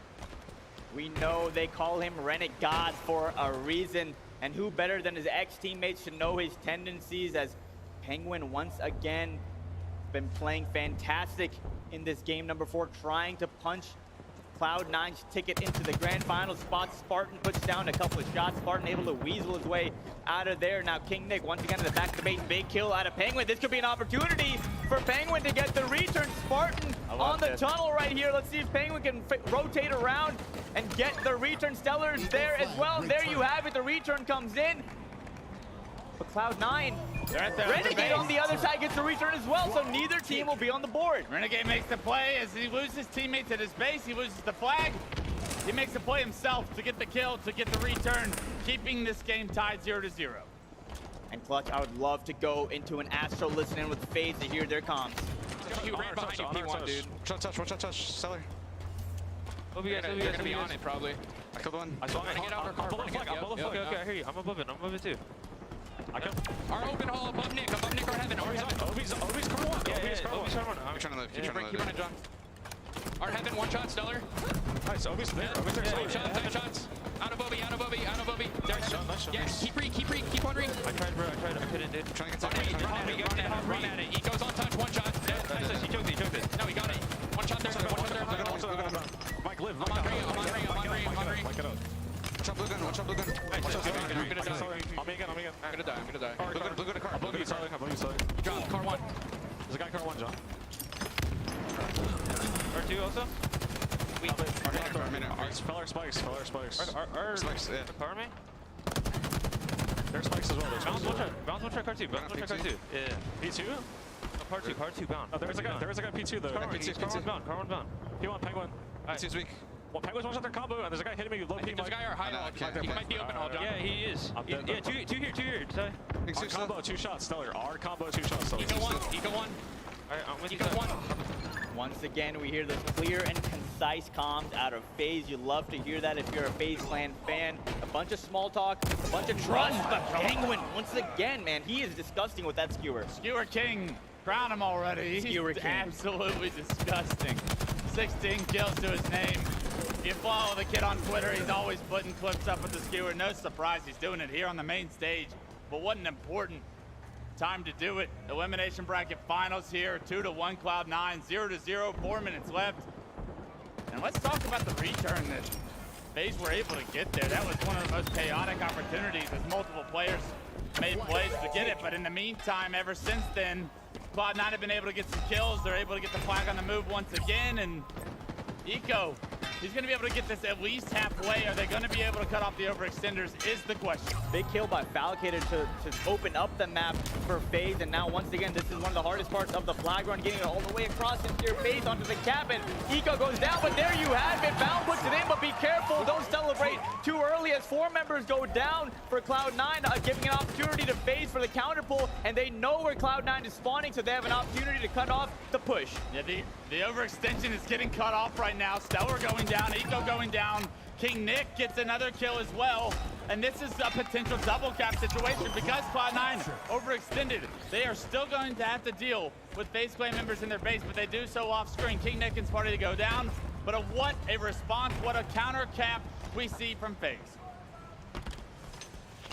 We know they call him Renegade for a reason, and who better than his ex-teammates to know his tendencies, as Penguin once again been playing fantastic in this game number 4, trying to punch Cloud9's ticket into the grand final spot. Spartan puts down a couple of shots. Spartan able to weasel his way out of there. Now King Nick once again in the back of the bait. Big kill out of Penguin. This could be an opportunity for Penguin to get the return. Spartan on the tunnel right here. Let's see if Penguin can rotate around and get the return. Stellar's there as well. There you have it. The return comes in. But Cloud9, They're at the Renegade on the other side gets a return as well, so neither team will be on the board. Renegade makes the play as he loses teammates at his base. He loses the flag. He makes the play himself to get the kill, to get the return, keeping this game tied 0-0. And Clutch, I would love to go into an Astro listen in with FaZe to hear their comms. He ran behind you, P1, dude. One shot touch, Stellar. They're gonna be on it, probably. I killed one. I saw him. I'm below the flag, Okay, I hear you. I'm above it too. I killed. Our open hall above Nick our heaven. Obi's car one. Obi's car one. I'm trying to live, keep trying to Keep running, John. Our heaven, one shot, Stellar. Nice, Obi's there. Seven shots. Out of Obi. Yes, keep on re. I tried, bro. I couldn't, dude. Trying to get Run at it. He goes on touch, one shot. Nice, he choked it. No, he got it. One shot there. Mike, live. I'm on ring. Watch out, blue gun. I'm gonna die. I'll make it. I'm gonna die. Blue gun, car. Blue gun, Drop, car one. There's a guy car one, John. R2 also? Feller spikes. Our Spikes, yeah. car me? There's spikes as well. Bounce one try car 2. Yeah. P2? No, car 2 bound. Oh, there is a guy P2 though. Car 1 bound. P1, Penguin. P2's weak. Well, Penguin's one shot their combo, and there's a guy hitting me low P. There's a guy our high hall. He might be open hall, John. Yeah, he is. Yeah, two here. Sorry. Our combo, 2 shots, Stellar. Our combo, 2 shots, Stellar. Eco one. Alright, I'm with you. Eco one. Once again, we hear those clear and concise comms out of FaZe. You love to hear that if you're a FaZe Clan fan. A bunch of small talk, a bunch of trust, but Penguin, once again, man, he is disgusting with that skewer. Skewer King, crown him already. Skewer He's King. absolutely disgusting. 16 kills to his name. If you follow the kid on Twitter, he's always putting clips up with the skewer. No surprise he's doing it here on the main stage. But what an important time to do it. Elimination bracket finals here, 2-1 Cloud9, 0-0, 4 minutes left. And let's talk about the return that FaZe were able to get there. That was one of the most chaotic opportunities as multiple players made plays to get it. But in the meantime, ever since then, Cloud9 have been able to get some kills. They're able to get the flag on the move once again. And Eco, he's going to be able to get this at least halfway. Are they going to be able to cut off the overextenders is the question. Big kill by Falcator to open up the map for FaZe. And now, once again, this is one of the hardest parts of the flag run, getting it all the way across into your FaZe onto the cabin. Eco goes down, but there you have it. Bound puts it in, but be careful. Don't celebrate too early as 4 members go down for Cloud9, giving an opportunity to FaZe for the counter pull. And they know where Cloud9 is spawning, so they have an opportunity to cut off the push. Yeah, the overextension is getting cut off right now. Stellar going down, Eco going down. King Nick gets another kill as well. And this is a potential double cap situation because Cloud9 overextended. They are still going to have to deal with FaZe Clan members in their base, but they do so off screen. King Nick and Sparty to go down. But what a response, what a counter cap we see from FaZe.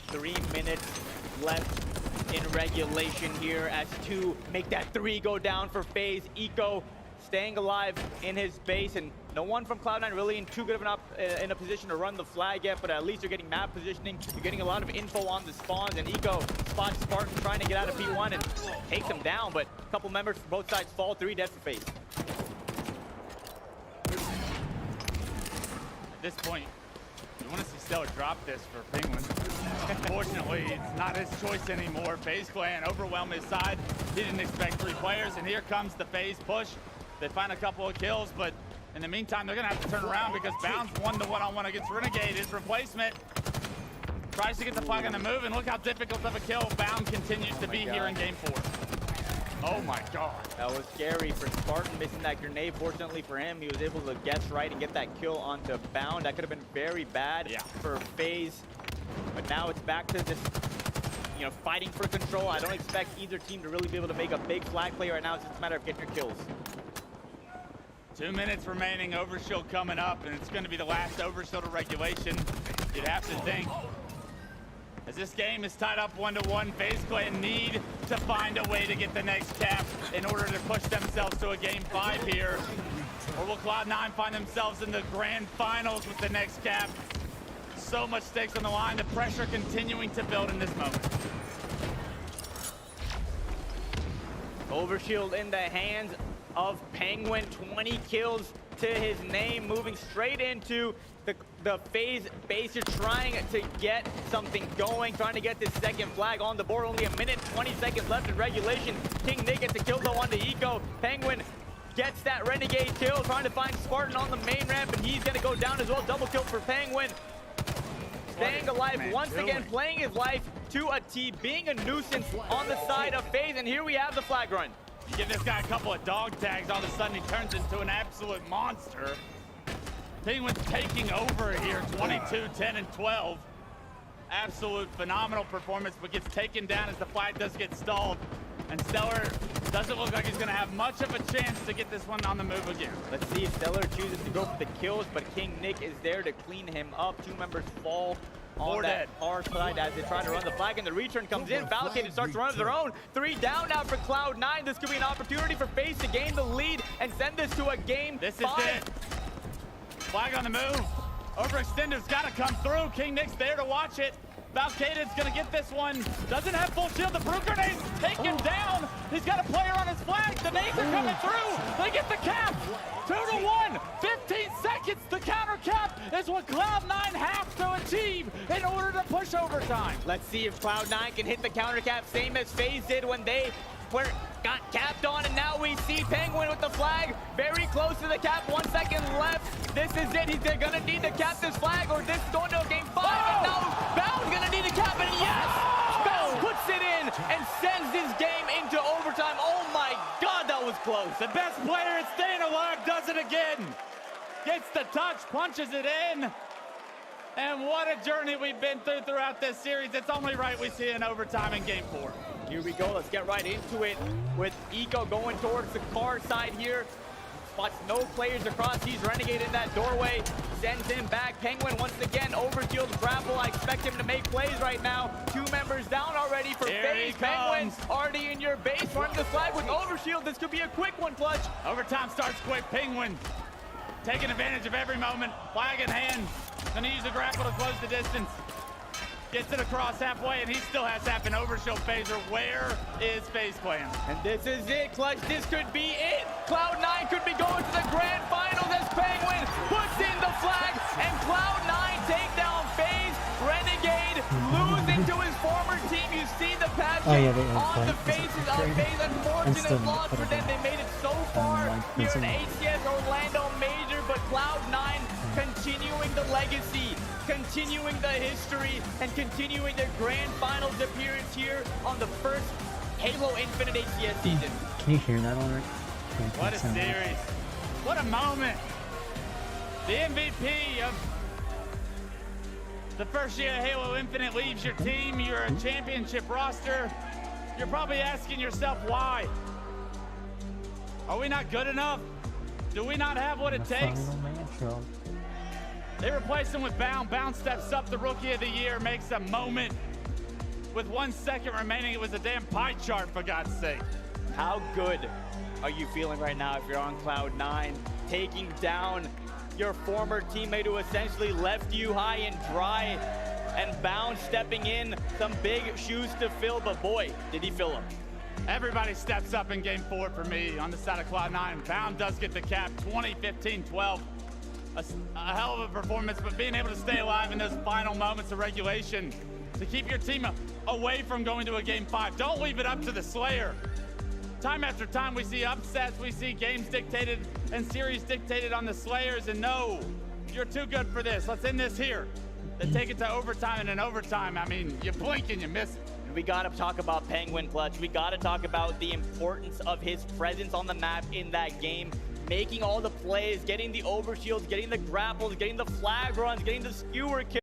3 minutes left in regulation here as 2 make that 3 go down for FaZe. Eco staying alive in his base, and no one from Cloud9 really in too good of in a position to run the flag yet, but at least you're getting map positioning. You're getting a lot of info on the spawns, and Eco spots Spartan trying to get out of P1 and takes him down, but a couple members from both sides fall. 3 dead for FaZe. At this point, you want to see Stellar drop this for Penguin. Unfortunately, it's not his choice anymore. FaZe Clan overwhelmed his side. He didn't expect 3 players, and here comes the FaZe push. They find a couple of kills, but in the meantime, they're going to have to turn around because Bounds won the one-on-one against Renegade. His replacement tries to get the flag on the move, and look how difficult of a kill Bound continues to be here in Game 4. Oh my God. That was scary for Spartan, missing that grenade. Fortunately for him, he was able to guess right and get that kill onto Bound. That could have been very bad for FaZe. But now it's back to just, you know, fighting for control. I don't expect either team to really be able to make a big flag play right now. It's just a matter of getting your kills. 2 minutes remaining, Overshield coming up, and it's going to be the last Overshield of regulation. You'd have to think. As this game is tied up 1-1, FaZe Clan need to find a way to get the next cap in order to push themselves to a Game 5 here. Or will Cloud9 find themselves in the grand finals with the next cap? So much stakes on the line, the pressure continuing to build in this moment. Overshield in the hands of Penguin, 20 kills to his name, moving straight into the the FaZe base. You're trying to get something going, trying to get this second flag on the board. Only a minute, 20 seconds left in regulation. King Nick gets a kill though onto Eco. Penguin gets that Renegade kill, trying to find Spartan on the main ramp, and he's going to go down as well. Double kill for Penguin. Staying alive once again, playing his life to a T, being a nuisance on the side of FaZe, and here we have the flag run. You give this guy a couple of dog tags, all of a sudden he turns into an absolute monster. Penguin's taking over here, 22, 10, and 12. Absolute phenomenal performance, but gets taken down as the flag does get stalled. And Stellar doesn't look like he's going to have much of a chance to get this one on the move again. Let's see if Stellar chooses to go for the kills, but King Nick is there to clean him up. Two members fall on that far side as they try to run the flag, and the return comes in. Valkated starts to run of their own. 3 down now for Cloud9. This could be an opportunity for FaZe to gain the lead and send this to a game 5. This is it. Flag on the move. Overextended's got to come through. King Nick's there to watch it. Valkated's gonna get this one. Doesn't have full shield. The brew grenade's taken down. He's got a player on his flag. The nades are coming through. They get the cap. 2-1. 15 seconds. The counter cap is what Cloud9 have to achieve in order to push overtime. Let's see if Cloud9 can hit the counter cap, same as FaZe did when they got capped on, and now we see Penguin with the flag very close to the cap. 1 second left. This is it. They're gonna need to cap this flag, or this is going to a game 5. And now Bound's gonna need to cap it. And yes, Bound puts it in and sends this game into overtime. Oh my God, that was close. The best player in Staying Alive does it again. Gets the touch, punches it in. And what a journey we've been through throughout this series. It's only right we see an overtime in game 4. Here we go. Let's get right into it with Eco going towards the car side here. Spots no players across. He's Renegade in that doorway. Sends him back. Penguin once again overkilled grapple. I expect him to make plays right now. 2 members down already for FaZe. Penguin's already in your base. Running the flag with overshield. This could be a quick one, Clutch. Overtime starts quick. Penguin taking advantage of every moment. Flag in hand. Gonna use the grapple to close the distance. Gets it across halfway, and he still has half an overshield phaser. Where is FaZe Clan? And this is it, Clutch. This could be it. Cloud9 could be going to the grand finals as Penguin puts in the flag, and Cloud9 take down FaZe. Renegade losing to his former team. You see the passion on the faces of FaZe. Unfortunate loss for them. They made it so far here in HCS Orlando Major, but Cloud9 continuing the legacy, continuing the history, and continuing their grand finals appearance here on the first Halo Infinite HCS season. Can you hear that already? What a series. What a moment. The MVP of the first year of Halo Infinite leaves your team. You're a championship roster. You're probably asking yourself why. Are we not good enough? Do we not have what it takes? They replace him with Bound. Bound steps up, the Rookie of the Year, makes a moment. With 1 second remaining, it was a damn pie chart, for God's sake. How good are you feeling right now if you're on Cloud9, taking down your former teammate who essentially left you high and dry, and Bound stepping in, some big shoes to fill, but boy, did he fill them. Everybody steps up in game 4 for me on the side of Cloud9. Bound does get the cap, 20-15-12. A hell of a performance, but being able to stay alive in those final moments of regulation to keep your team away from going to a game 5. Don't leave it up to the Slayer. Time after time, we see upsets, we see games dictated and series dictated on the Slayers, and no, you're too good for this. Let's end this here. Then take it to overtime, and in overtime, I mean, you blink and you miss it. We got to talk about Penguin, Clutch. We got to talk about the importance of his presence on the map in that game. Making all the plays, getting the overshields, getting the grapples, getting the flag runs, getting the skewer kills.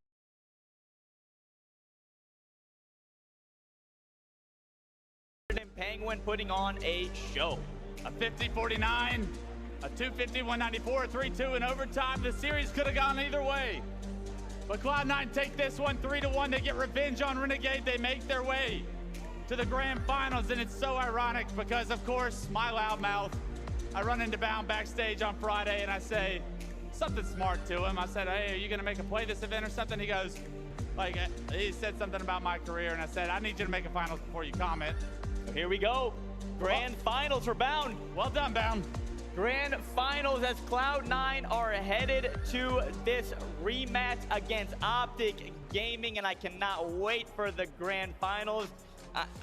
Penguin putting on a show. A 50-49, a 250-194, a 3-2 in overtime. The series could have gone either way. But Cloud9 take this one 3-1. They get revenge on Renegade. They make their way to the grand finals, and it's so ironic because, of course, my loudmouth, I run into Bound backstage on Friday, and I say something smart to him. I said, hey, are you going to make a play this event or something? He goes, he said something about my career, and I said, I need you to make a finals before you comment. So here we go. Grand finals for Bound. Well done, Bound. Grand Finals as Cloud9 are headed to this rematch against Optic Gaming, and I cannot wait for the Grand Finals.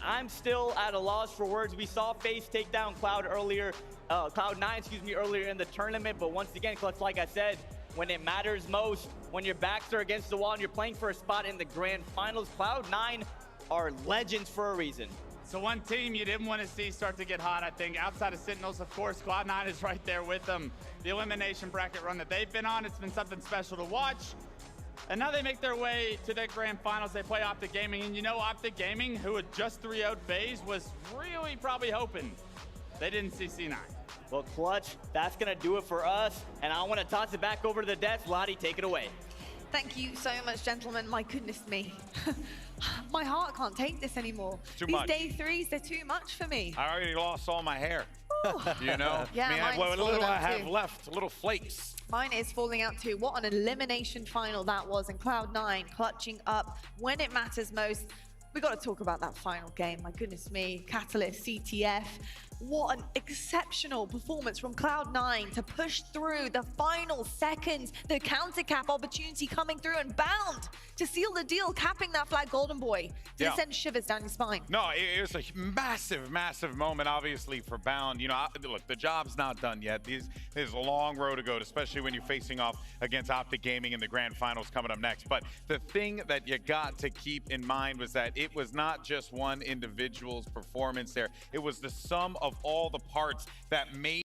I'm still at a loss for words. We saw FaZe take down Cloud9, excuse me, earlier in the tournament, but once again, Clutch, like I said, when it matters most, when your backs are against the wall and you're playing for a spot in the Grand Finals, Cloud9 are legends for a reason. So one team you didn't want to see start to get hot, I think, outside of Sentinels, of course, Cloud9 is right there with them. The elimination bracket run that they've been on, it's been something special to watch. And now they make their way to the Grand Finals. They play Optic Gaming, and you know Optic Gaming, who had just 3-0'd FaZe, was really probably hoping they didn't see C9. Well, Clutch, that's going to do it for us, and I want to toss it back over to the desk. Lottie, take it away. Thank you so much, gentlemen. My goodness me. My heart can't take this anymore. Too These much. day threes, they're too much for me. I already lost all my hair. You know? Yeah, I mean, mine's what little falling I out have too. left, little flakes. Mine is falling out too. What an elimination final that was, and Cloud9 clutching up when it matters most. We got to talk about that final game. My goodness me, Catalyst, CTF. What an exceptional performance from Cloud9 to push through the final seconds. The counter cap opportunity coming through, and Bound to seal the deal, capping that flag golden boy. Did it send shivers down your spine? No, it was a massive, massive moment, obviously, for Bound. You know, look, the job's not done yet. There's a long road to go, especially when you're facing off against Optic Gaming in the Grand Finals coming up next. But the thing that you got to keep in mind was that it was not just one individual's performance there. It was the sum of all the parts that made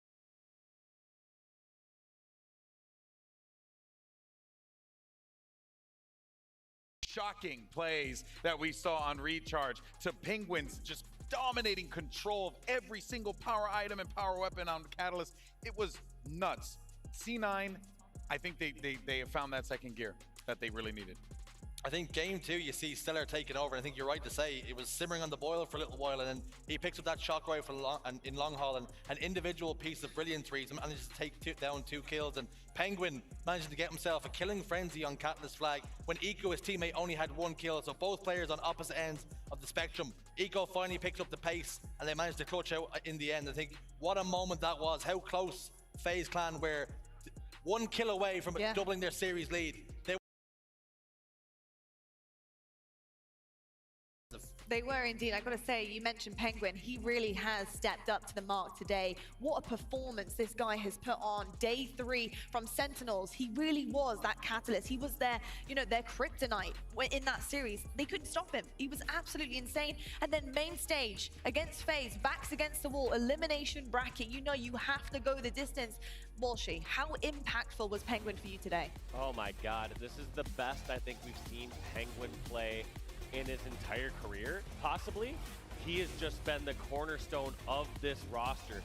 shocking plays that we saw on Recharge, to Penguins just dominating control of every single power item and power weapon on Catalyst. It was nuts. C9, I think they have found that second gear that they really needed. I think game 2, you see Stellar taking over. I think you're right to say it was simmering on the boil for a little while, and then he picks up that shock rifle in long haul, and an individual piece of brilliance reads him, manages to take down 2 kills, and Penguin managing to get himself a killing frenzy on Catalyst flag when Eco, his teammate, only had 1 kill. So both players on opposite ends of the spectrum. Eco finally picks up the pace, and they managed to clutch out in the end. I think what a moment that was. How close FaZe Clan were 1 kill away from doubling their series lead. They were indeed. I got to say, you mentioned Penguin. He really has stepped up to the mark today. What a performance this guy has put on. Day 3 from Sentinels. He really was that catalyst. He was their, you know, their kryptonite in that series. They couldn't stop him. He was absolutely insane. And then main stage against FaZe, backs against the wall, elimination bracket. You know you have to go the distance. Walshy, how impactful was Penguin for you today? Oh my God, this is the best I think we've seen Penguin play in his entire career, possibly. He has just been the cornerstone of this roster.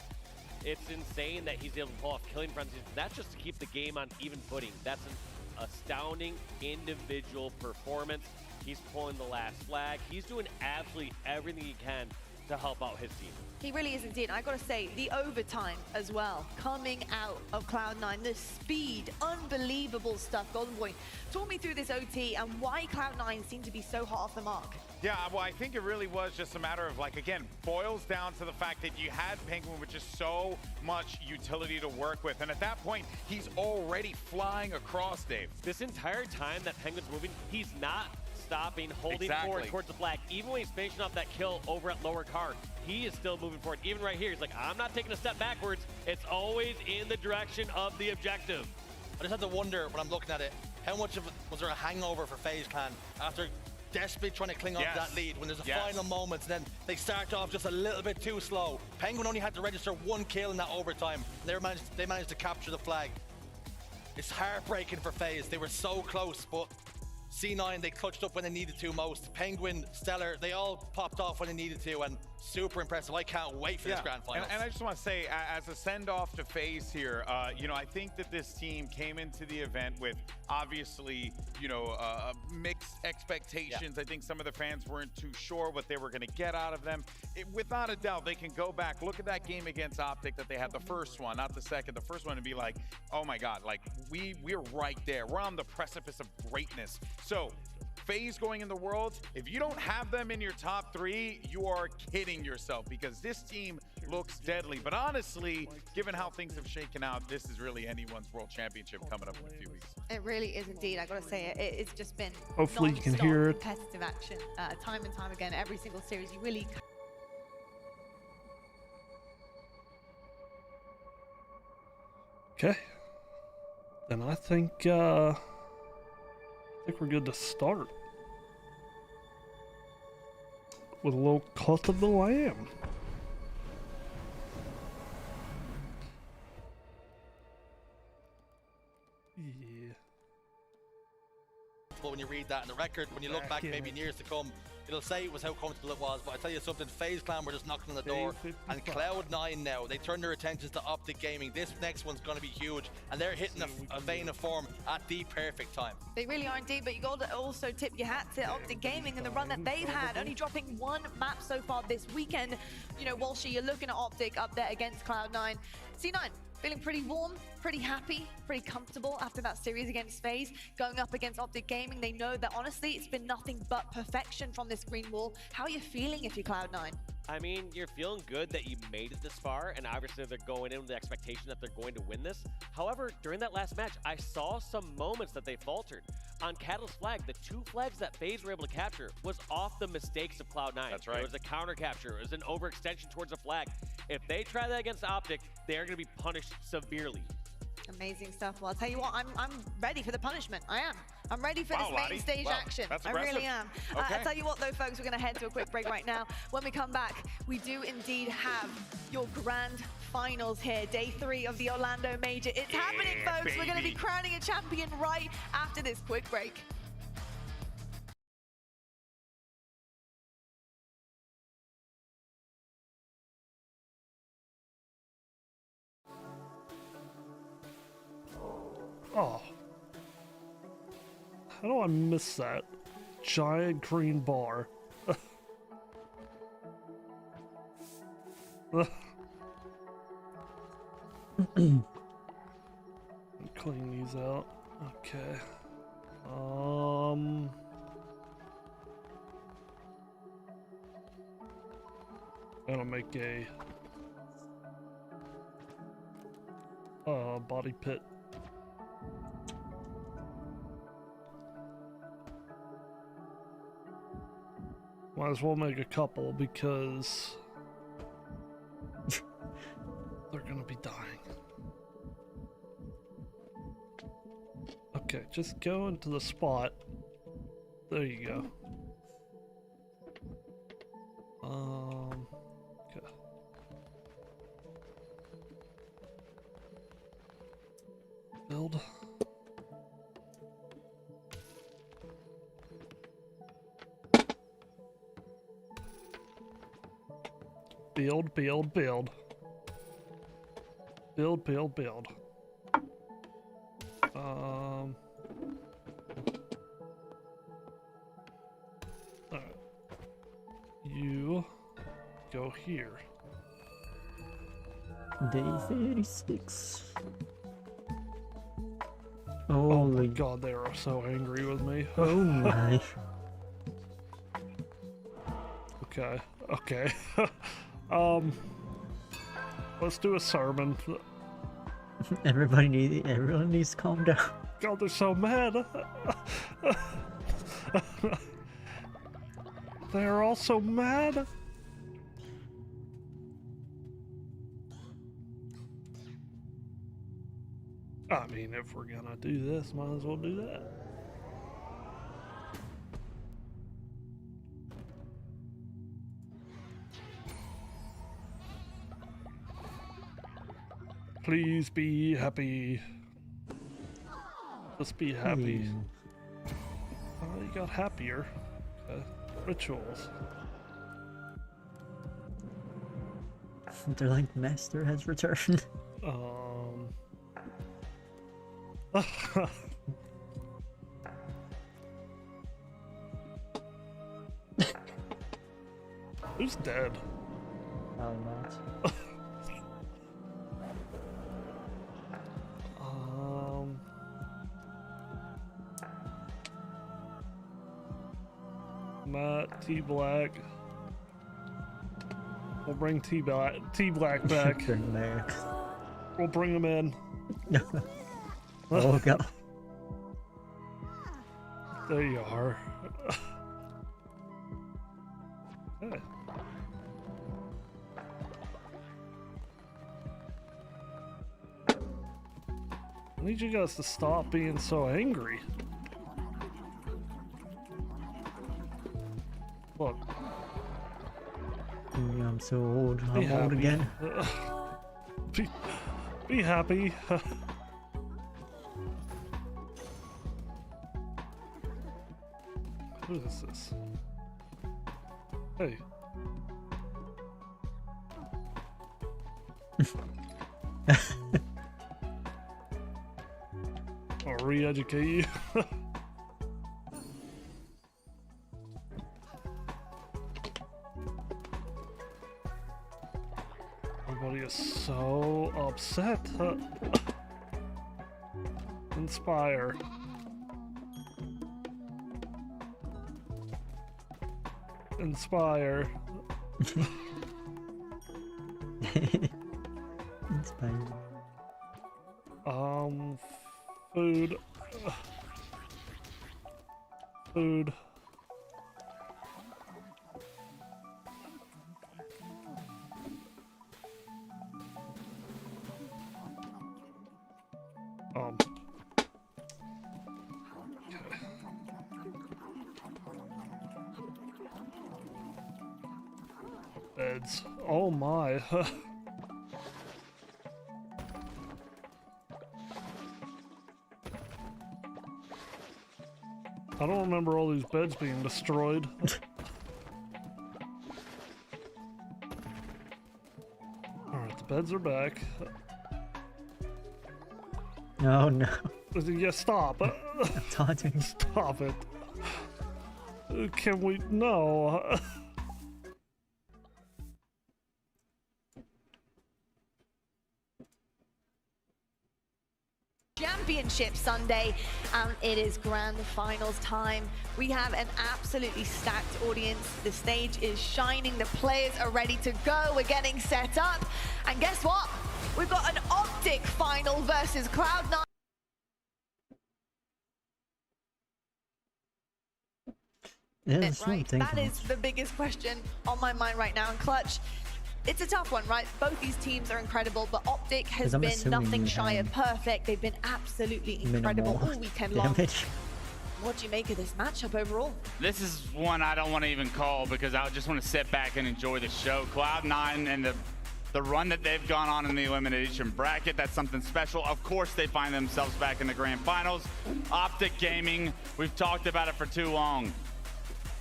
It's insane that he's able to pull off killing frenzies. That's just to keep the game on even footing. That's an astounding individual performance. He's pulling the last flag. He's doing absolutely everything he can to help out his team. He really is indeed. I got to say, the overtime as well, coming out of Cloud9, the speed, unbelievable stuff. Golden Boy, talk me through this OT and why Cloud9 seemed to be so hot off the mark. Yeah, well, I think it really was just a matter of, like, again, boils down to the fact that you had Penguin with just so much utility to work with. And at that point, he's already flying across, Dave. This entire time that Penguin's moving, he's not stopping, holding forward towards the flag. Even when he's finishing off that kill over at lower car, he is still moving forward. Even right here, he's like, I'm not taking a step backwards. It's always in the direction of the objective. I just have to wonder when I'm looking at it, how much of it was there a hangover for FaZe Clan after desperately trying to cling on to that lead when there's a final moment, and then they start off just a little bit too slow. Penguin only had to register 1 kill in that overtime. They managed to capture the flag. It's heartbreaking for FaZe. They were so close, but C9, they clutched up when they needed to most. Penguin, Stellar, they all popped off when they needed to, and super impressive. I can't wait for this grand final. And I just want to say, as a send-off to FaZe here, you know, I think that this team came into the event with obviously, you know, mixed expectations. I think some of the fans weren't too sure what they were going to get out of them. Without a doubt, they can go back, look at that game against Optic that they had, the first one, not the second, the first one, and be like, oh my God, like we're right there. We're on the precipice of greatness. So FaZe going in the Worlds, if you don't have them in your top 3, you are kidding yourself, because this team looks deadly. But honestly, given how things have shaken out, this is really anyone's World Championship coming up in a few weeks. It really is indeed. I gotta say, it's just been Hopefully you can hear it. competitive action, time and time again. Every single series, you really. Okay. Then I think we're good to start with a little cut of the lamb. Yeah. But when you read that in the record, when you look back maybe in years to come, it'll say it was how comfortable it was. But I tell you something, FaZe Clan were just knocking on the door, and Cloud9 now, they turn their attentions to Optic Gaming. This next one's going to be huge, and they're hitting a vein of form at the perfect time. They really are indeed, but you got to also tip your hat to Optic Gaming and the run that they've had, only dropping 1 map so far this weekend. You know, Walshy, you're looking at Optic up there against Cloud9. C9, feeling pretty warm, pretty happy, pretty comfortable after that series against FaZe. Going up against Optic Gaming, they know that honestly, it's been nothing but perfection from this green wall. How are you feeling if you're Cloud9? I mean, you're feeling good that you made it this far, and obviously they're going in with the expectation that they're going to win this. However, during that last match, I saw some moments that they faltered. On Catalyst flag, the 2 flags that FaZe were able to capture was off the mistakes of Cloud9. That's right. It was a counter capture, it was an overextension towards a flag. If they try that against Optic, they're going to be punished severely. Amazing stuff. Well, I'll tell you what, I'm ready for the punishment. I am. I'm ready for this main stage action. I really am. Okay. I'll tell you what though, folks, we're going to head to a quick break right now. When we come back, we do indeed have your grand finals here. Day 3 of the Orlando Major. It's happening, folks. Baby. We're going to be crowning a champion right after this quick break. Oh. How do I miss that? Giant green bar. Clean these out. Okay. Gonna make a body pit. Might as well make a couple because they're gonna be dying. Okay, just go into the spot. There you go. Okay. Build. Build, build, build. Build, build, build. Alright. You go here. Day 36. Oh my god, they are so angry with me. Oh my. Okay, okay. Let's do a sermon. Everyone needs to calm down. God, they're so mad. They are all so mad. I mean, if we're gonna do this, might as well do that. Please be happy. Just be happy. Oh, you got happier. Okay. Rituals. They're like, Master has returned. Who's dead? Probably not. Matt, T-Black. We'll bring T-Black back. Bring back. We'll bring him in. Oh, God. There you are. Okay. I need you guys to stop being so angry. Look. I'm so old. I'm old again. Be happy. Who is this? Hey. I'll re-educate you. Everybody is so upset. Inspire. Inspire. Inspire. Food. Food. Beds. Oh my. I don't remember all these beds being destroyed. Alright, the beds are back. No, no. Yeah, stop. Taunting. Stop it. Can we? No. Championship Sunday, and it is grand finals time. We have an absolutely stacked audience. The stage is shining, the players are ready to go, we're getting set up, and guess what? We've got an Optic final versus Cloud9. Right? That is the biggest question on my mind right now. And Clutch, it's a tough one, right? Both these teams are incredible, but Optic has been nothing shy of perfect. They've been absolutely incredible all weekend long. What do you make of this matchup overall? This is one I don't want to even call because I just want to sit back and enjoy the show. Cloud9 and the run that they've gone on in the elimination bracket, that's something special. Of course, they find themselves back in the grand finals. Optic Gaming, we've talked about it for too long.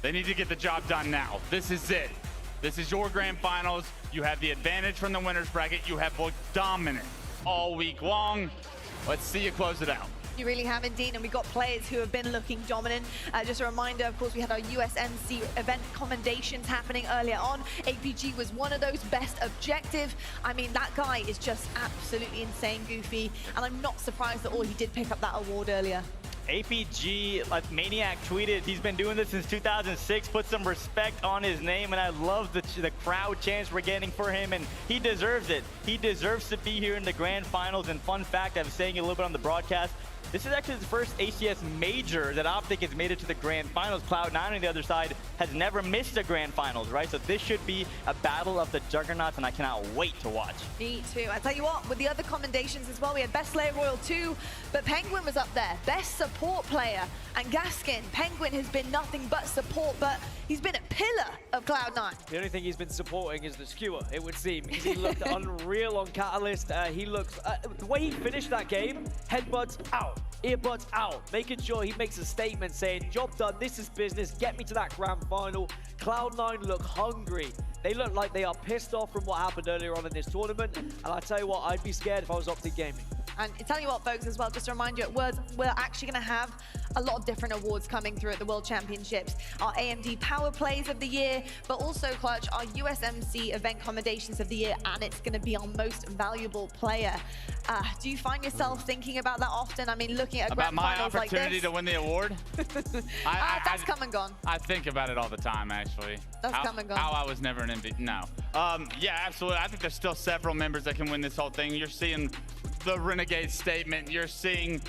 They need to get the job done now. This is it. This is your grand finals. You have the advantage from the winner's bracket. You have looked dominant all week long. Let's see you close it out. You really have indeed, and we've got players who have been looking dominant. Just a reminder, of course, we had our USMC event commendations happening earlier on. APG was one of those, best objective. I mean, that guy is just absolutely insane, Goofy, and I'm not surprised at all he did pick up that award earlier. APG, like Maniac tweeted, he's been doing this since 2006, put some respect on his name, and I love the crowd chants we're getting for him, and he deserves it. He deserves to be here in the grand finals, and fun fact, I was saying it a little bit on the broadcast, this is actually the first HCS major that Optic has made it to the grand finals. Cloud9 on the other side has never missed a grand finals, right? So this should be a battle of the juggernauts, and I cannot wait to watch. Me too. I tell you what, with the other commendations as well, we had Best Slayer Royal 2, but Penguin was up there. Best support player, and Gaskin. Penguin has been nothing but support, but he's been a pillar of Cloud9. The only thing he's been supporting is the skewer, it would seem. He looked unreal on Catalyst. He looks, the way he finished that game, headbutts out, earbuds out, making sure he makes a statement saying, job done, this is business, get me to that grand final. Cloud9 look hungry. They look like they are pissed off from what happened earlier on in this tournament. And I tell you what, I'd be scared if I was Optic Gaming. And I tell you what, folks, as well, just to remind you, we're actually going to have a lot of different awards coming through at the World Championships. Our AMD Power Plays of the Year, but also, Clutch, our USMC Event Commendations of the Year, and it's going to be our Most Valuable Player. Do you find yourself thinking about that often? I mean, looking at about grand my finals like opportunity this. to win the award? That's come and gone. I think about it all the time, actually. That's come and gone. How I was never an MVP. No. Yeah, absolutely. I think there's still several members that can win this whole thing. You're seeing the Renegade statement. You're seeing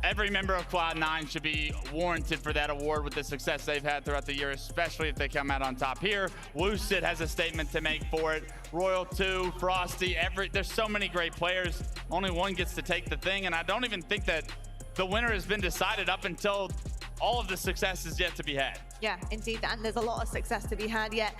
every member of Cloud9 should be warranted for that award with the success they've had throughout the year, especially if they come out on top here. Lucid has a statement to make for it. Royal 2, Frosty, there's so many great players. Only one gets to take the thing, and I don't even think that the winner has been decided up until all of the success is yet to be had. Yeah, indeed, and there's a lot of success to be had yet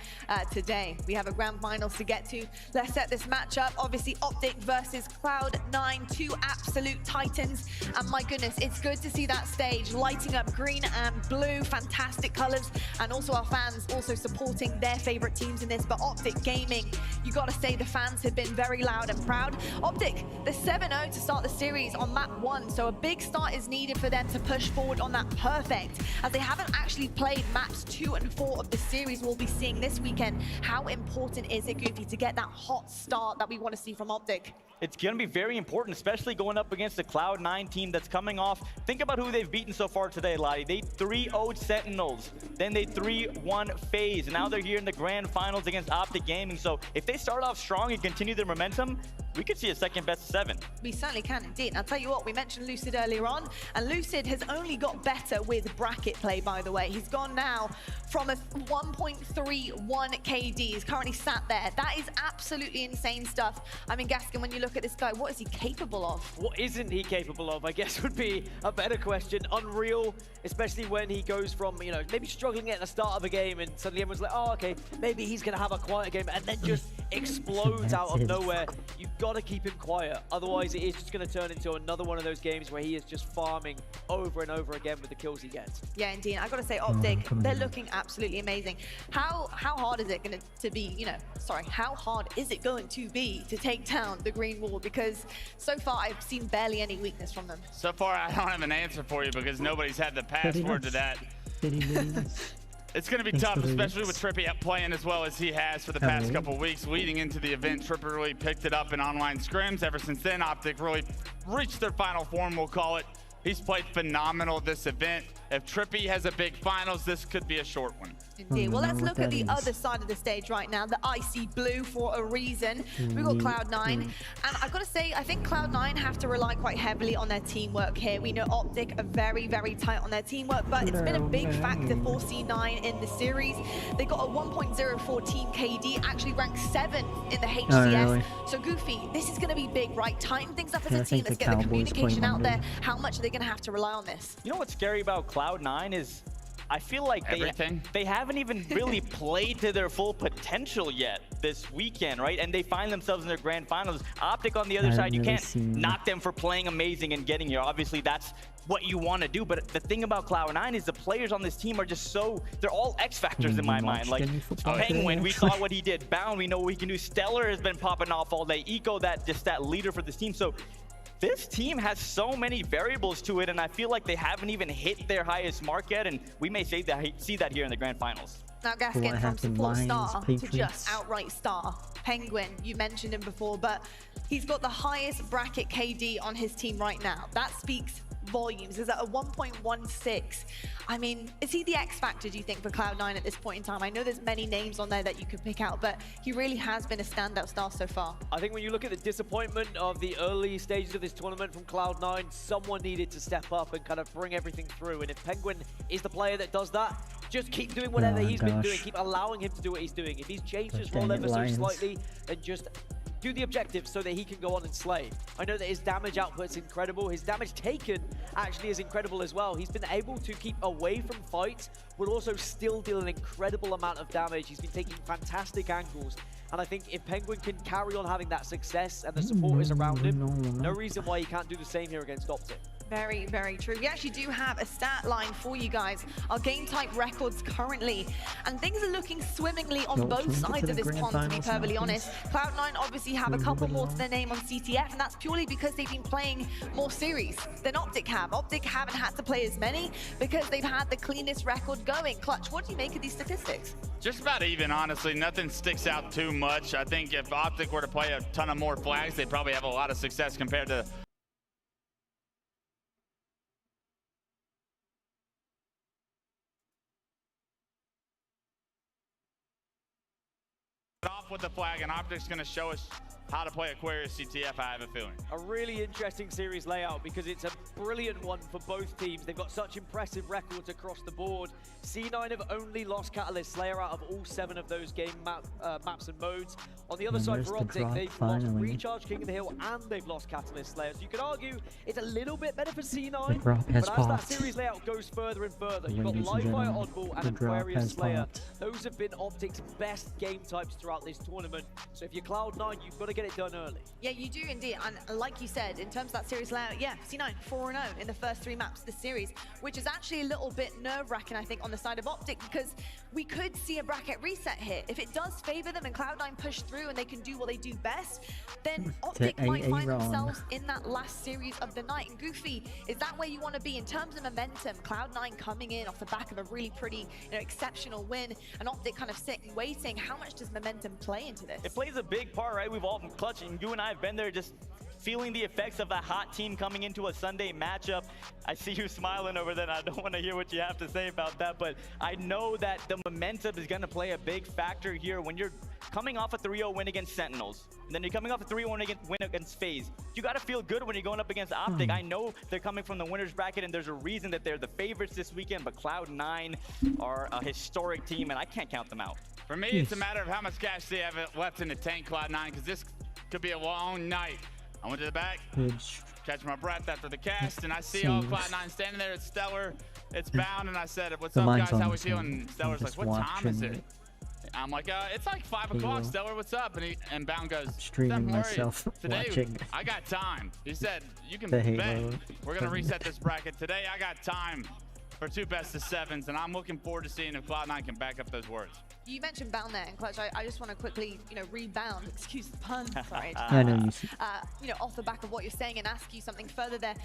today. We have a grand finals to get to. Let's set this match up. Obviously, Optic versus Cloud9, two absolute titans. And my goodness, it's good to see that stage lighting up green and blue, fantastic colors. And also our fans also supporting their favorite teams in this. But Optic Gaming, you gotta say the fans have been very loud and proud. Optic, the 7-0 to start the series on map 1. So a big start is needed for them to push forward on that perfect, as they haven't actually played maps 2 and 4 of the series we'll be seeing this weekend. How important is it, Goofy, to get that hot start that we want to see from Optic? It's going to be very important, especially going up against the Cloud9 team that's coming off. Think about who they've beaten so far today, Lottie. They 3-0'd Sentinels, then they 3-1 FaZe, and now they're here in the grand finals against Optic Gaming. So if they start off strong and continue their momentum, we could see a second best of 7. We certainly can indeed. I'll tell you what, we mentioned Lucid earlier on, and Lucid has only got better with bracket play, by the way. He's gone now from a 1.31 KD. He's currently sat there. That is absolutely insane stuff. I mean, Gaskin, when you look at this guy, what is he capable of? What isn't he capable of, I guess, would be a better question. Unreal, especially when he goes from, you know, maybe struggling at the start of a game and suddenly everyone's like, oh, okay, maybe he's going to have a quiet game, and then just explodes out of nowhere. You've got to keep him quiet. Otherwise, it is just going to turn into another one of those games where he is just farming over and over again with the kills he gets. Yeah, indeed. I've got to say, Optic, they're looking absolutely amazing. How hard is it going to be, you know, sorry, how hard is it going to be to take down the green wall? Because so far, I've seen barely any weakness from them. So far, I don't have an answer for you because nobody's had the password to that. It's going to be tough, especially with Trippy playing as well as he has for the past couple weeks. Leading into the event, Trippy really picked it up in online scrims. Ever since then, Optic really reached their final form, we'll call it. He's played phenomenal this event. If Trippy has a big finals, this could be a short one. Indeed. Well, let's look at the other side of the stage right now, the icy blue for a reason. We've got Cloud9, and I've got to say, I think Cloud9 have to rely quite heavily on their teamwork here. We know Optic are very, very tight on their teamwork, but it's been a big factor for C9 in the series. They got a 1.014 KD, actually ranked 7th in the HCS. Oh, really? So Goofy, this is going to be big, right? Tighten things up as a team. Let's get the communication out there. How much are they going to have to rely on this? You know what's scary about Cloud9 is I feel like they haven't even really played to their full potential yet this weekend, right? And they find themselves in their grand finals. Optic on the other side, you can't knock them for playing amazing and getting here. Obviously, that's what you want to do. But the thing about Cloud9 is the players on this team are just so, they're all X factors in my mind. Like Penguin, we saw what he did. Bound, we know what he can do. Stellar has been popping off all day. Eco, that leader for this team. So this team has so many variables to it, and I feel like they haven't even hit their highest mark yet, and we may see that here in the grand finals. Now Gaskin from support star to just outright star. Penguin, you mentioned him before, but he's got the highest bracket KD on his team right now. That speaks volumes. Is at a 1.16. I mean, is he the X factor, do you think, for Cloud9 at this point in time? I know there's many names on there that you could pick out, but he really has been a standout star so far. I think when you look at the disappointment of the early stages of this tournament from Cloud9, someone needed to step up and kind of bring everything through. And if Penguin is the player that does that, just keep doing whatever he's been doing. Keep allowing him to do what he's doing. If he's changed his role ever so slightly and just do the objectives so that he can go on and slay. I know that his damage output's incredible. His damage taken actually is incredible as well. He's been able to keep away from fights, but also still deal an incredible amount of damage. He's been taking fantastic angles. And I think if Penguin can carry on having that success and the support is around him, no reason why he can't do the same here against Optic. Very, very true. We actually do have a stat line for you guys. Our game type records currently, and things are looking swimmingly on both sides of this pond, to be perfectly honest. Cloud9 obviously have a couple more to their name on CTF, and that's purely because they've been playing more series than Optic have. Optic haven't had to play as many because they've had the cleanest record going. Clutch, what do you make of these statistics? Just about even, honestly. Nothing sticks out too much. I think if Optic were to play a ton of more flags, they'd probably have a lot of success compared to off with the flag, and Optic's going to show us how to play Aquarius CTF, I have a feeling. A really interesting series layout because it's a brilliant one for both teams. They've got such impressive records across the board. C9 have only lost Catalyst Slayer out of all 7 of those game maps and modes. On the other side for Optic, they've lost Recharge, King of the Hill, and they've lost Catalyst Slayer. So you could argue it's a little bit better for C9, but as that series layout goes further and further, you've got Livefire, Oddball, and Aquarius Slayer. Those have been Optic's best game types throughout this tournament. So if you're Cloud9, you've got to get it done early. Yeah, you do indeed. And like you said, in terms of that series layout, yeah, C9 4-0 in the first 3 maps of this series, which is actually a little bit nerve-wracking, I think, on the side of Optic, because we could see a bracket reset here. If it does favor them and Cloud9 push through and they can do what they do best, then Optic might find themselves in that last series of the night. And Goofy, is that where you want to be in terms of momentum? Cloud9 coming in off the back of a really pretty, exceptional win, and Optic kind of sitting, waiting. How much does momentum play into this? It plays a big part, right? We've all Clutch, and you and I have been there, just feeling the effects of a hot team coming into a Sunday matchup. I see you smiling over there. I don't want to hear what you have to say about that, but I know that the momentum is going to play a big factor here when you're coming off a 3-0 win against Sentinels, and then you're coming off a 3-1 win against FaZe. You got to feel good when you're going up against Optic. I know they're coming from the winner's bracket, and there's a reason that they're the favorites this weekend, but Cloud9 are a historic team, and I can't count them out. For me, it's a matter of how much cash they have left in the tank, Cloud9, because this could be a long night. I went to the back, catch my breath after the cast, and I see all Cloud9 standing there at Stellar. It's bound, and I said, "What's up, guys? How we feeling?" And Stellar's like, "What time is it?" I'm like, "It's like 5 o'clock, Stellar. What's up?" And Bound goes, streaming myself today, watching. I got time. He said, "You can the bet. Halo. We're gonna reset this bracket today. I got time for 2 best-of-7s, and I'm looking forward to seeing if Cloud9 can back up those words." You mentioned Bound there, and Clutch, I just want to quickly, rebound, excuse the pun, sorry. I know you off the back of what you're saying and ask you something further there.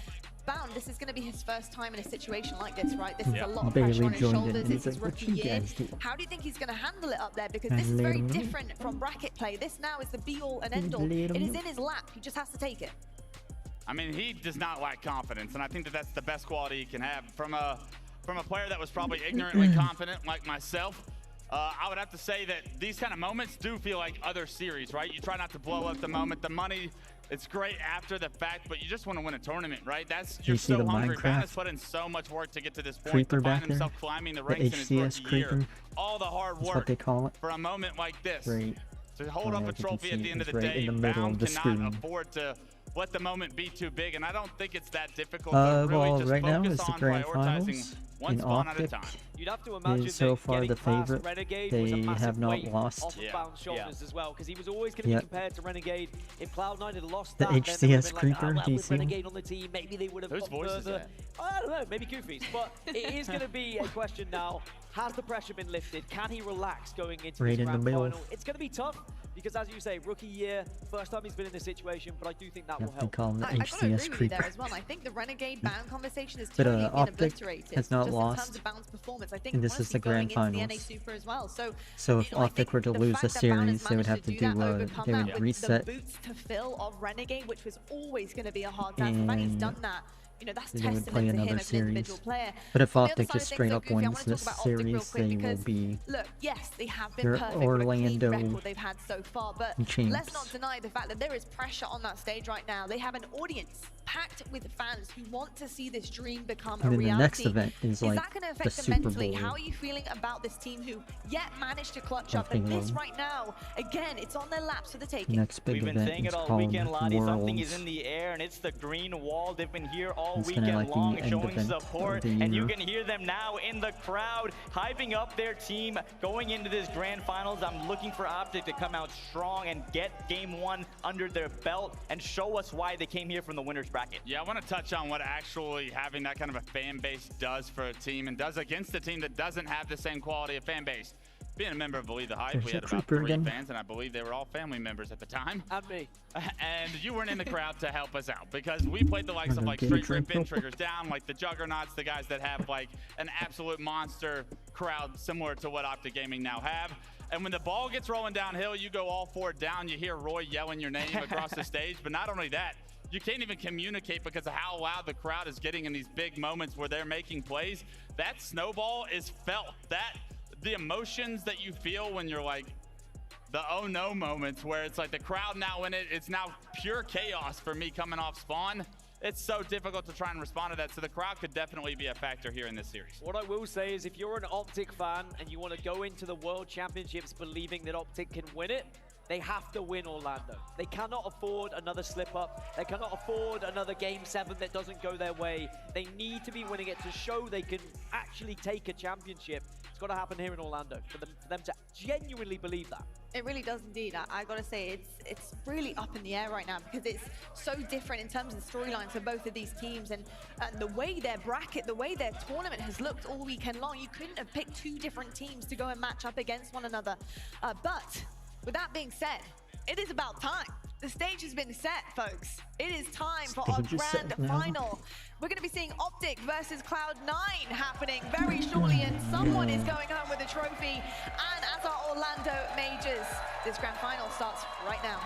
Bound, this is going to be his first time in a situation like this, right? This is a lot of pressure on his shoulders. It's his rookie year. How do you think he's going to handle it up there? Because this is very different from bracket play. This now is the be-all and end-all. It is in his lap. He just has to take it. I mean, he does not lack confidence, and I think that that's the best quality he can have from a player that was probably ignorantly confident like myself. I would have to say that these kind of moments do feel like other series, right? You try not to blow up the moment. The money, it's great after the fact, but you just want to win a tournament, right? You're so hungry. Bound has put in so much work to get to this point, to find himself climbing the ranks in his rookie year. All the hard work what they call it. for a moment like this. Great. To hold up a trophy at the end of the day, Bound cannot afford to let the moment be too big, and I don't think it's that difficult. But really well, just right now focus is the on grand prioritizing finals one in spawn at a Optic. time. You'd have to imagine Is so far the getting past favorite. Renegade They was a massive have not weight lost. off of Bound's shoulders as well, because he was always going to be compared to Renegade. If Cloud9 had lost The that, then they HCS would creeper, have been like, do you with see him? Renegade on the team, maybe they would have got further. I don't know, maybe Goofy's. But it is going to be a question now. Has the pressure been lifted? Can he relax going into Right this in the grand middle. final? It's going to be tough because, as you say, rookie year, first time he's been in this situation, but I do think that will They help. call him the I gotta agree HCS with you creeper. there as well. I think the Renegade Bound conversation is But, totally been Optic obliterated. has not just lost. in terms of Bound's performance. I think And this is the grand going into the NA finals. Super as well. So if Optic were to lose a series, they would have to do overcome they that would with reset. the boots to fill of Renegade, which was always going to be a hard task. The fact he's done that, that's They would testament play to him another as an individual series. player. But if On the other Optic side of just things, straight though, up Goofy, I wins wanna talk this about Optic real series, quick they will because, be look, yes, they have been your perfect with a clean Orlando record they've had so far, but champs. let's not deny the fact that there is pressure on that stage right now. They have an audience packed with fans who want to see this dream become a And then reality. the next event is like that going to the affect them Super mentally? Bowl. How are you feeling about this team who yet managed to clutch up? Something And this will- right now, again, it's on their laps for the taking. Next big We've been event saying is it all called weekend, Lottie. Something is Worlds. in the air, and it's the green wall. They've been here all all It's kinda weekend like the long, end showing event support, of the and you year. can hear them now in the crowd, hyping up their team going into this grand finals. I'm looking for Optic to come out strong and get game one under their belt and show us why they came here from the winner's bracket. Yeah, I want to touch on what actually having that kind of a fan base does for a team and does against a team that doesn't have the same quality of fan base. Being a member of Believe the Hype, There's we a had about creeper 3 again. fans, and I believe they were all family members at the time. And me. And you weren't in the crowd to help us out because we played the likes of like Straight Rip In, Triggers Down, like the Juggernauts, the guys that have like an absolute monster crowd similar to what Optic Gaming now have. And when the ball gets rolling downhill, you go all 4 down, you hear Roy yelling your name across the stage. But not only that, you can't even communicate because of how loud the crowd is getting in these big moments where they're making plays. That snowball is felt. The emotions that you feel when you're like the oh no moments where it's like the crowd now in it, it's now pure chaos for me coming off spawn. It's so difficult to try and respond to that. So the crowd could definitely be a factor here in this series. What I will say is if you're an Optic fan and you want to go into the World Championships believing that Optic can win it, they have to win Orlando. They cannot afford another slip up. They cannot afford another game 7 that doesn't go their way. They need to be winning it to show they can actually take a championship. It's got to happen here in Orlando for them to genuinely believe that. It really does indeed. I gotta say, it's really up in the air right now because it's so different in terms of the storylines for both of these teams and the way their bracket, the way their tournament has looked all weekend long. You couldn't have picked 2 different teams to go and match up against one another. But with that being said, it is about time. The stage has been set, folks. It is time for our grand final. We're going to be seeing Optic versus Cloud9 happening very shortly, and someone is going home with a trophy. And as our Orlando Majors, this grand final starts right now.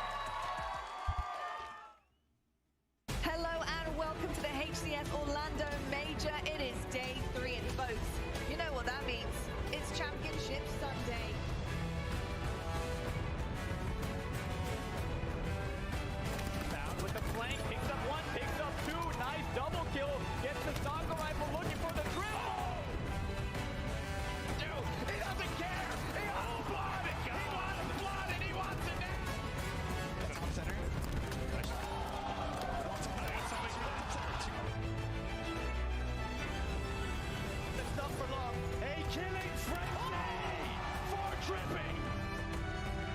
Hello and welcome to the HCS Orlando Major. It is day 3, and folks, you know what that means. It's Championship Sunday. With the flank, picks up 1, picks up 2, nice double kill, gets the soccer rifle looking for the triple! Dude, he doesn't care! He wants blood! He wants blood and he wants it now! It's not for long. A killing frenzy for Dripping.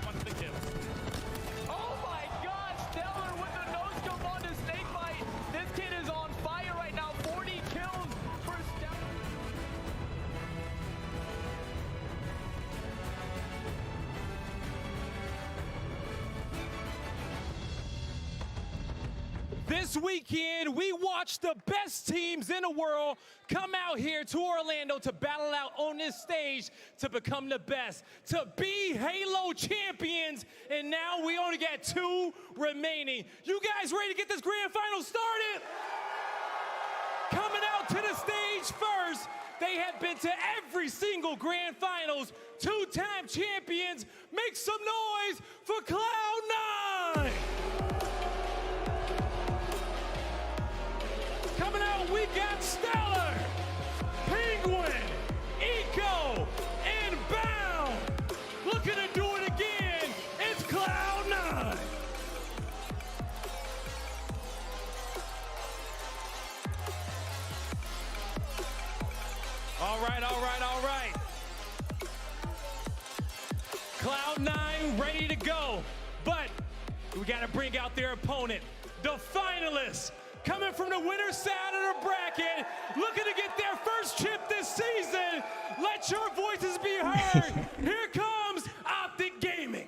What's the kill? Oh my god, Stellar with the no-scope on the snake bite. This kid is on fire right now. 40 kills for Stellar. This weekend, we watched the best teams in the world come out here to Orlando to battle out on this stage to become the best, to be Halo champions, and now we only got 2 remaining. You guys ready to get this grand final started? Coming out to the stage first, they have been to every single grand finals, 2-time champions. Make some noise for Cloud9! Coming out, we got Stellar, Penguin, Eco, and Bound. Looking to do it again, it's Cloud9. All right. Cloud9 ready to go, but we gotta bring out their opponent, the finalists. Coming from the winner's side of the bracket, looking to get their first chip this season. Let your voices be heard. Here comes Optic Gaming.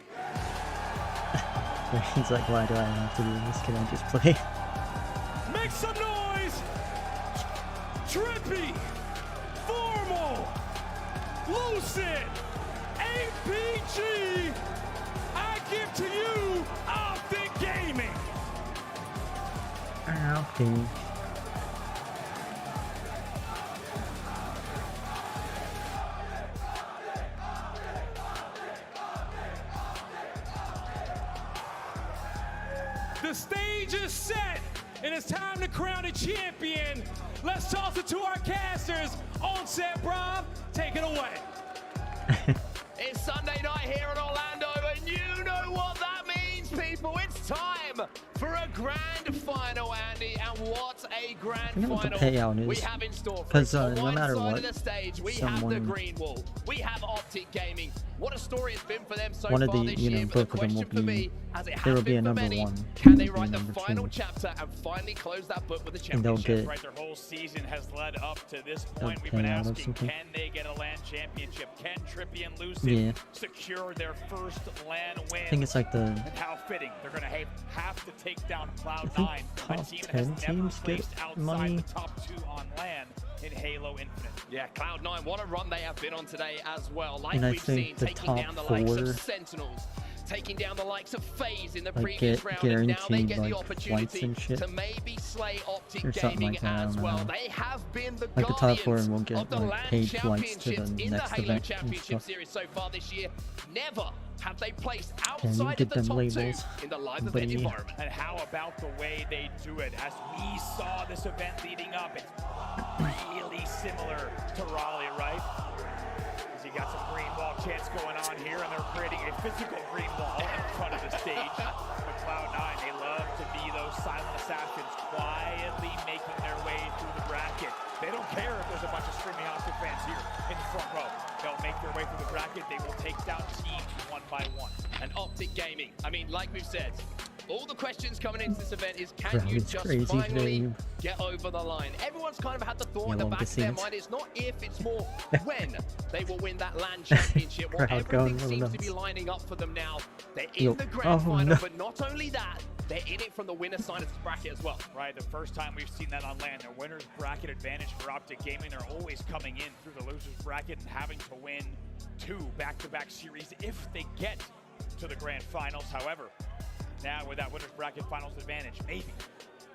He's like, why do I have to do this? Can I just play? Make some noise. Trippy, Formal, Lucid, APG. I give to you Optic Gaming. Okay. The stage is set, and it's time to crown a champion. Let's toss it to our casters. On set, Rob, take it away. It's Sunday night here in Orlando, and you know what that means, people. It's time for a grand final, Andy, and what a grand I forget what the final payout we is. have in store for Because us. On no one matter side what, of the stage, we have the someone, green wall. We have Optic Gaming. What a story it's been for them so one of far the, this you know, year. But the both of them will question for be, me, as it there has will be a been for number many, one, can they there will write be a the number final two. chapter and finally close that book with a And they'll championship? get Right, their whole season has led up to this a point. We've been payout or asking, something. can they get a LAN championship? Can Trippy and Lucid Yeah. secure their first LAN win? I think it's like the And how fitting. They're going to have to take down I think Cloud9, a top team that 10 has never teams get placed outside money. the top 2 on LAN in Halo Infinite. Yeah, Cloud9, what a run they have been on today as well. Like And I we've think seen, the taking down the top likes 4 of Sentinels, taking down the likes of FaZe in the like previous get round, and now they guaranteed get the like flights opportunity and shit to maybe slay Optic or something Gaming like that. I as don't well. know. They have been the Like the top 4 guardians will of get the like LAN paid flights to championships the in the next Halo event and Championship stuff. Series so far this year. Never have they placed Can you outside get of the them top labels, 2 in the live event buddy? environment. And how about the way they do it? As we saw this event leading up, it's really similar to Raleigh, right? Because you got some green wall chants going on here, and they're creating a physical green wall in front of the stage. But Cloud9, they love to be those silent assassins, quietly making their way through the bracket. They don't care if there's a bunch of screaming Oscar fans here in the front row. They'll make their way through the bracket. They will take down teams one by one. And Optic Gaming, I mean, like we've said, all the questions coming into this event is, can Bro, you it's just crazy finally today. get over the line? Everyone's kind of had the thought in the Yellow back of their Casinos. mind. It's not if, it's more when they will win that LAN championship. Well, Crowd everything going seems to be nuts. lining up for them now. They're in Yo. the grand Oh, final, no. but not only that, they're in it from the winner side of the bracket as well. Right, the first time we've seen that on LAN, the winner's bracket advantage for Optic Gaming. They're always coming in through the loser's bracket and having to win 2 back-to-back series if they get to the grand finals. However, now with that winner's bracket finals advantage, maybe,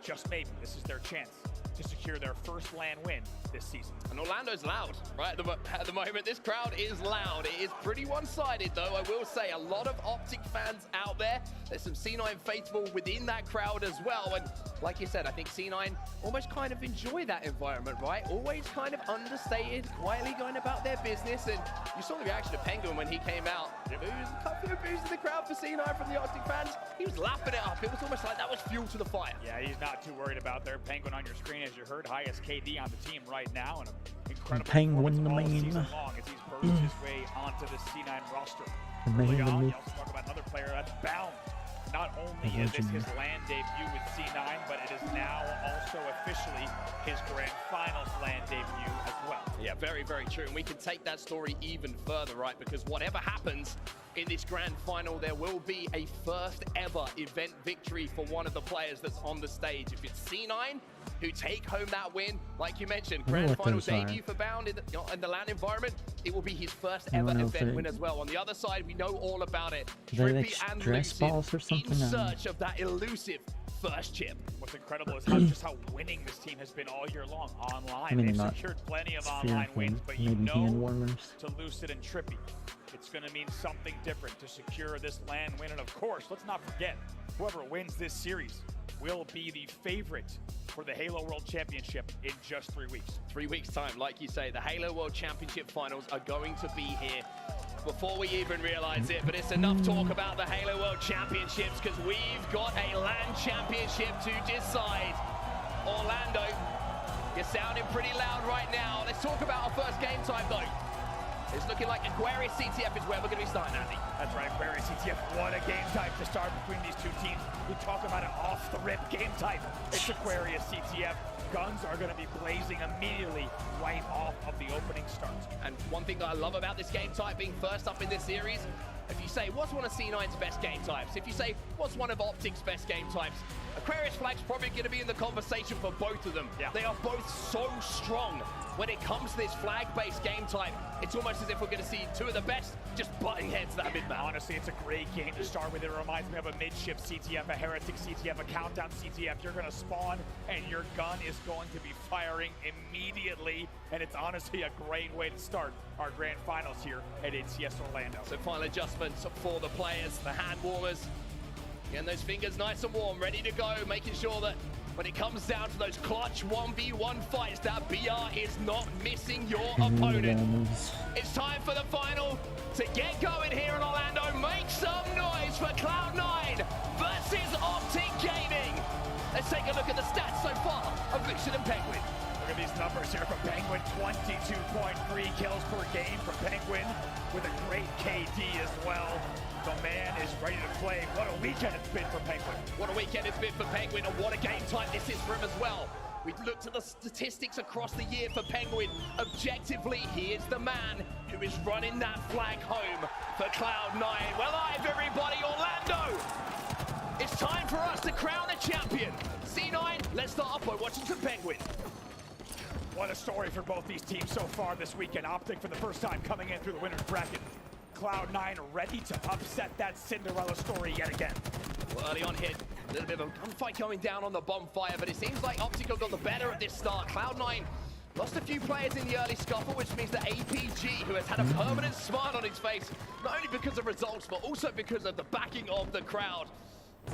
just maybe, this is their chance to secure their first LAN win this season. And Orlando's loud, right? At the moment, this crowd is loud. It is pretty one-sided, though. I will say, a lot of Optic fans out there. There's some C9 faithful within that crowd as well. And like you said, I think C9 almost kind of enjoy that environment, right? Always kind of understated, quietly going about their business. And you saw the reaction of Penguin when he came out. A few boos in the crowd for C9 from the Optic fans. He was lapping it up. It was almost like that was fuel to the fire. Yeah, he's not too worried about their Penguin on your screen, as you heard. Highest KD on the team right now, and an incredible Penguin the performance all main. season long as he's purged his way onto the C9 roster. The main, Early the on, main. you also talk about another player that's bound. Not only is this his LAN debut with C9, but it is now also officially his grand finals LAN debut as well. Yeah, very, very true. And we can take that story even further, right? Because whatever happens in this grand final, there will be a first ever event victory for one of the players that's on the stage. If it's C9 who take home that win, like you mentioned, grand final debut for Bound in the LAN environment, it will be his first ever event win as well. On the other side, we know all about it. They like Trippy and stress Lucid balls or something? in search of that elusive first chip. What's incredible is just how winning this team has been all year long online. I mean, They've not secured plenty of sphere online thing, wins, but you maybe hand know warmers. to Lucid and Trippy, it's going to mean something different to secure this LAN win. And of course, let's not forget, whoever wins this series will be the favorite for the Halo World Championship in just 3 weeks. 3 weeks time, like you say, the Halo World Championship finals are going to be here before we even realize it, but it's enough talk about the Halo World Championships because we've got a LAN championship to decide. Orlando, you're sounding pretty loud right now. Let's talk about our first game type though. It's looking like Aquarius CTF is where we're going to be starting, Andy. That's right, Aquarius CTF. What a game type to start between these two teams. We talk about an off-the-rip game type. It's Aquarius CTF. Guns are going to be blazing immediately right off of the opening start. And one thing that I love about this game type being first up in this series, if you say, what's one of C9's best game types? If you say, what's one of Optic's best game types? Aquarius Flag's probably going to be in the conversation for both of them. Yeah. They are both so strong. When it comes to this flag-based game type, it's almost as if we're going to see two of the best just butting heads that mid-map. Honestly, it's a great game to start with. It reminds me of a mid-ship CTF, a Heretic CTF, a Countdown CTF. You're going to spawn, and your gun is going to be firing immediately, and it's honestly a great way to start our grand finals here at HCS Orlando. So final adjustments for the players, the hand warmers, getting those fingers nice and warm, ready to go, making sure that when it comes down to those clutch 1v1 fights, that BR is not missing your opponent. It's time for the final to get going here in Orlando. Make some noise for Cloud9 versus Optic Gaming. Let's take a look at the stats so far of the Lucid and Penguin. Look at these numbers here from Penguin. 22.3 kills per game from Penguin with a great KD as well. The man is ready to play. What a weekend it's been for Penguin. What a weekend it's been for Penguin, and what a game type this is for him as well. We've looked at the statistics across the year for Penguin. Objectively, he is the man who is running that flag home for Cloud9. We're live, everybody, Orlando! It's time for us to crown a champion. C9, let's start off by watching some Penguin. What a story for both these teams so far this weekend. Optic for the first time coming in through the winner's bracket. Cloud9 ready to upset that Cinderella story yet again. Well, early on hit, a little bit of a gunfight going down on the bonfire, but it seems like Optic got the better at this start. Cloud9 lost a few players in the early scuffle, which means that APG, who has had a permanent smile on his face, not only because of results, but also because of the backing of the crowd,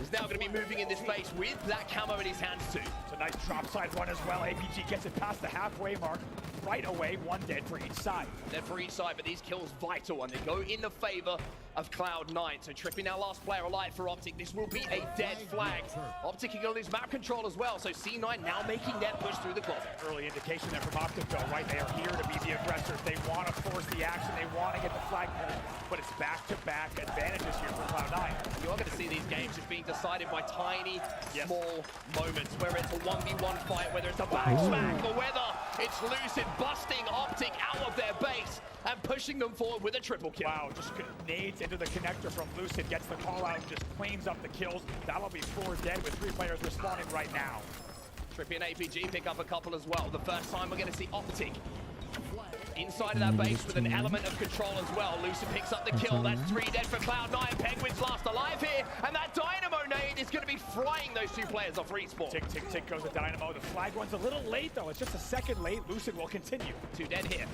is now going to be moving in this space with that camo in his hands too. It's a nice drop side run as well. APG gets it past the halfway mark right away. One dead for each side. Dead for each side, but these kills vital, and they go in the favor of Cloud9. So Trippy now last player alive for Optic. This will be a dead flag. Optic can go lose map control as well, so C9 now making that push through the closet. Early indication there from Optic though, right? They are here to be the aggressors. They want to force the action. They want to get the flag pulled, but it's back-to-back advantages here for Cloud9. You're going to see these games just being decided by tiny, small moments, whether it's a 1v1 fight, whether it's a back smack, or whether it's Lucid busting Optic out of their base and pushing them forward with a triple kill. Wow, just nades into the connector from Lucid, gets the call out and just cleans up the kills. That'll be 4 dead with 3 players respawning right now. Trippy and APG pick up a couple as well. The first time we're going to see Optic inside of that base with an element of control as well. Lucid picks up the kill. That's 3 dead for Cloud9. Penguins last alive here, and that Dynamo nade is going to be frying those 2 players off respawn. Tick, tick, tick goes the Dynamo. The flag runs a little late though. It's just a second late. Lucid will continue. 2 dead here.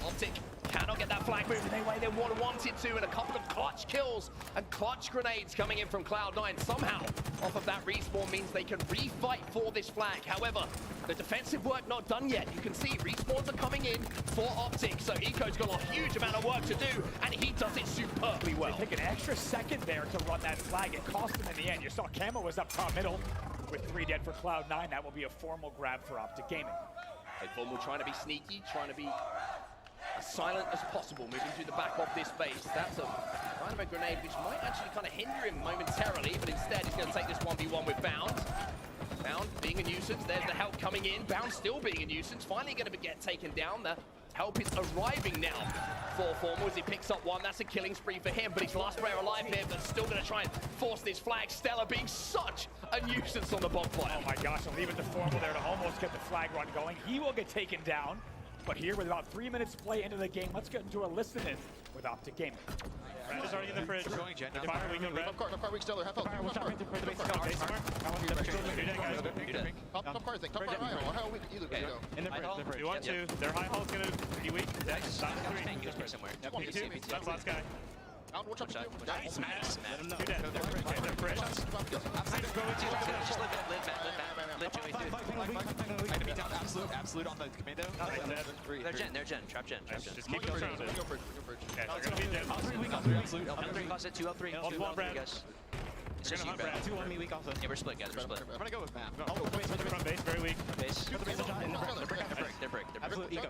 Optic cannot get that flag moving the way they wanted to, and a couple of clutch kills and clutch grenades coming in from Cloud9 somehow off of that respawn means they can refight for this flag. However, the defensive work not done yet. You can see respawns are coming in for Optic, so Eco's got a huge amount of work to do, and he does it superbly well. They take an extra second there to run that flag. It cost them in the end. You saw Camo was up top middle with 3 dead for Cloud9. That will be a formal grab for Optic Gaming. Formal trying to be sneaky, trying to be as silent as possible, moving through the back of this base. That's a kind of a grenade which might actually kind of hinder him momentarily, but instead he's going to take this 1v1 with Bound. Bound being a nuisance, there's the help coming in. Bound still being a nuisance, finally going to get taken down. The help is arriving now for Formal as he picks up 1. That's a killing spree for him, but he's last player alive here, but still going to try and force this flag. Stella being such a nuisance on the bonfire. Oh my gosh, I'll leave it to Formal there to almost get the flag run going. He will get taken down. But here, with about 3 minutes play into the game, let's get into a listen-in with Optic Gaming. Brad is already in the fridge. Going Jet. Fire, we go Red. Left car, weak Stellar, half health. Top car, how weak either way go. In the fridge. You want to. Their high hull's gonna be weak. That's 3. Somewhere. That's last guy. Watch out. Nice. Let him know. 2 dead. They're fridge. Just live Joey through. Absolute on the commando. They're gen. Trap gen. Just keep going. Go fridge. Okay, they're gonna be dead. Absolute. L3 closet, 2 L3. Multiple Brad. It's You're just gonna you, hunt Brad. Brad. 2 on me, weak also. Yeah, we're split, guys. We're split. I'm gonna go with Matt. Front base, very weak. Base. They're break. Absolute eco.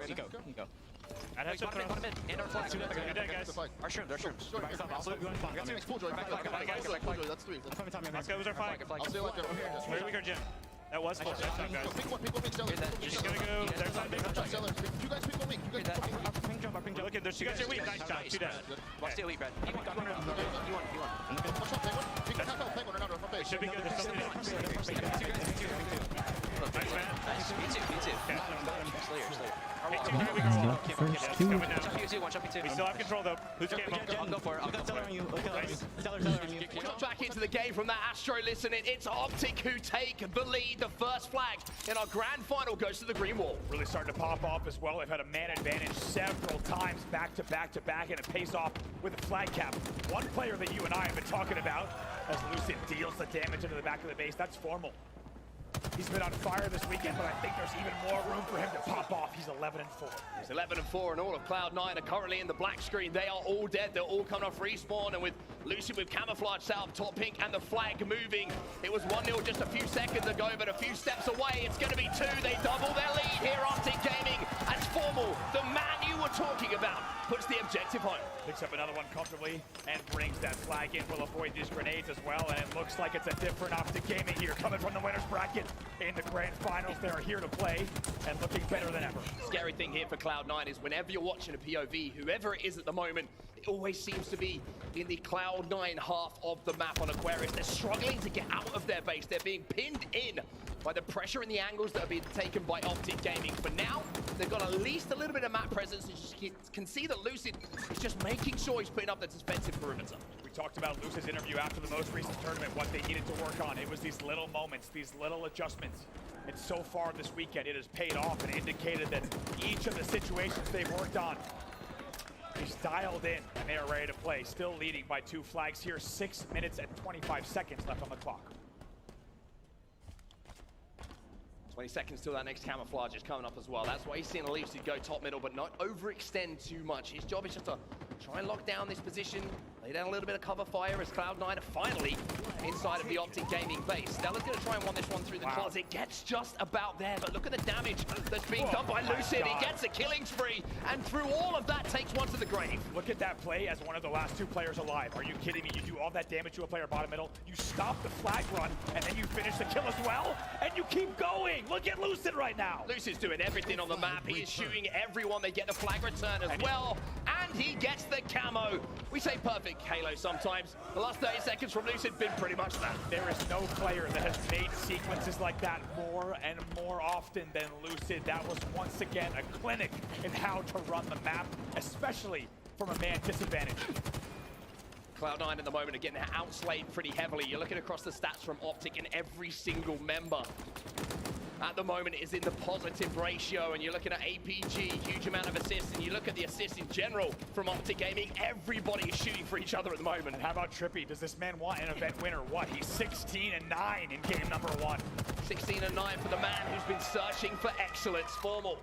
I'd have to throw. Put him in. And our flag. You're dead, guys. Our shrooms. Absolute going flank. That's 3. Let's go, who's our flag? I'll stay like that. Very weak, our gen. That was full. That's time, guys. Pick one Stellar. Just gonna go. There's time, big. You guys pick one weak. Look at this. You guys are weak. Nice job. 2 dead. Watch the elite, Brad. You want. Watch out, Penguin. Penguin or not on base. Should be good. There's something. Nice, man. Nice. Me too. Slayer. First 2. Watch up P2. We still have control though. Who's game? I'll go for it. We got back into the game from that Astro listening. It's Optic who take the lead. The first flag in our grand final goes to the green wall. Really starting to pop off as well. They've had a man advantage several times back to back, and it pays off with a flag cap. One player that you and I have been talking about as Lucid deals the damage into the back of the base. That's Formal. He's been on fire this weekend, but I think there's even more room for him to pop off. He's 11-4. He's 11-4, and all of Cloud9 are currently in the black screen. They are all dead. They're all coming off respawn, and with Lucid with camouflage set up top pink and the flag moving. It was 1-0 just a few seconds ago, but a few steps away, it's going to be 2. They double their lead here, Optic Gaming. As Formal, the man you were talking about, puts the objective home. Picks up another one comfortably and brings that flag in. Will avoid these grenades as well, and it looks like it's a different Optic Gaming here, coming from the winner's bracket in the grand finals. They are here to play and looking better than ever. Scary thing here for Cloud9 is whenever you're watching a POV, whoever it is at the moment, it always seems to be in the Cloud9 half of the map on Aquarius. They're struggling to get out of their base. They're being pinned in by the pressure and the angles that are being taken by Optic Gaming. For now, they've got at least a little bit of map presence. You can see that Lucid is just making sure he's putting up the defensive perimeter. We talked about Lucid's interview after the most recent tournament, what they needed to work on. It was these little moments, these little adjustments. And so far this weekend, it has paid off and indicated that each of the situations they've worked on, he's dialed in and they are ready to play. Still leading by 2 flags here, 6 minutes and 25 seconds left on the clock. 20 seconds till that next camouflage is coming up as well. That's why he's seeing Lucid go top middle, but not overextend too much. His job is just to try and lock down this position, lay down a little bit of cover fire as Cloud9 are finally inside of the Optic Gaming base. Stella's going to try and want this one through the closet. Gets just about there, but look at the damage that's being done by Lucid. He gets a killing spree, and through all of that, takes one to the grave. Look at that play as one of the last 2 players alive. Are you kidding me? You do all that damage to a player bottom middle, you stop the flag run, and then you finish the kill as well, and you keep going. Look at Lucid right now. Lucid's doing everything on the map. He is shooting everyone. They get the flag return as well, and he gets the camo. We say perfect Halo sometimes. The last 30 seconds from Lucid been pretty much that. There is no player that has made sequences like that more and more often than Lucid. That was once again a clinic in how to run the map, especially from a man disadvantage. Cloud9 at the moment are getting outslayed pretty heavily. You're looking across the stats from Optic, and every single member at the moment is in the positive ratio, and you're looking at APG, huge amount of assists, and you look at the assists in general from Optic Gaming, everybody is shooting for each other at the moment. And how about Trippy? Does this man want an event winner? What? He's 16-9 in game number 1. 16-9 for the man who's been searching for excellence. Formal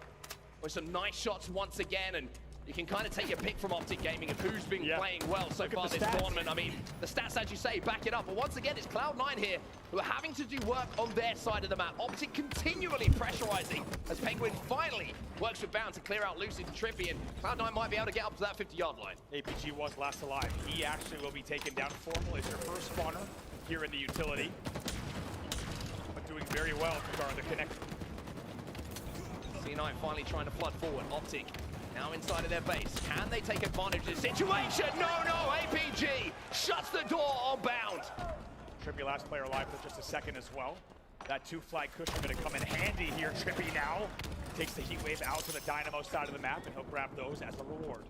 with some nice shots once again, and you can kind of take your pick from Optic Gaming of who's been playing well so far this tournament. I mean, the stats, as you say, back it up. But once again, it's Cloud9 here who are having to do work on their side of the map. Optic continually pressurizing as Penguin finally works with Bound to clear out Lucid and Trippy, and Cloud9 might be able to get up to that 50-yard line. APG was last alive. He actually will be taken down. Formal is their first spawner here in the utility, but doing very well to guard the connection. C9 finally trying to flood forward. Optic now inside of their base. Can they take advantage of this situation? No, APG shuts the door on Bound. Trippy last player alive for just a second as well. That 2-flag cushion going to come in handy here. Trippy now takes the heat wave out to the Dynamo side of the map, and he'll grab those as a reward.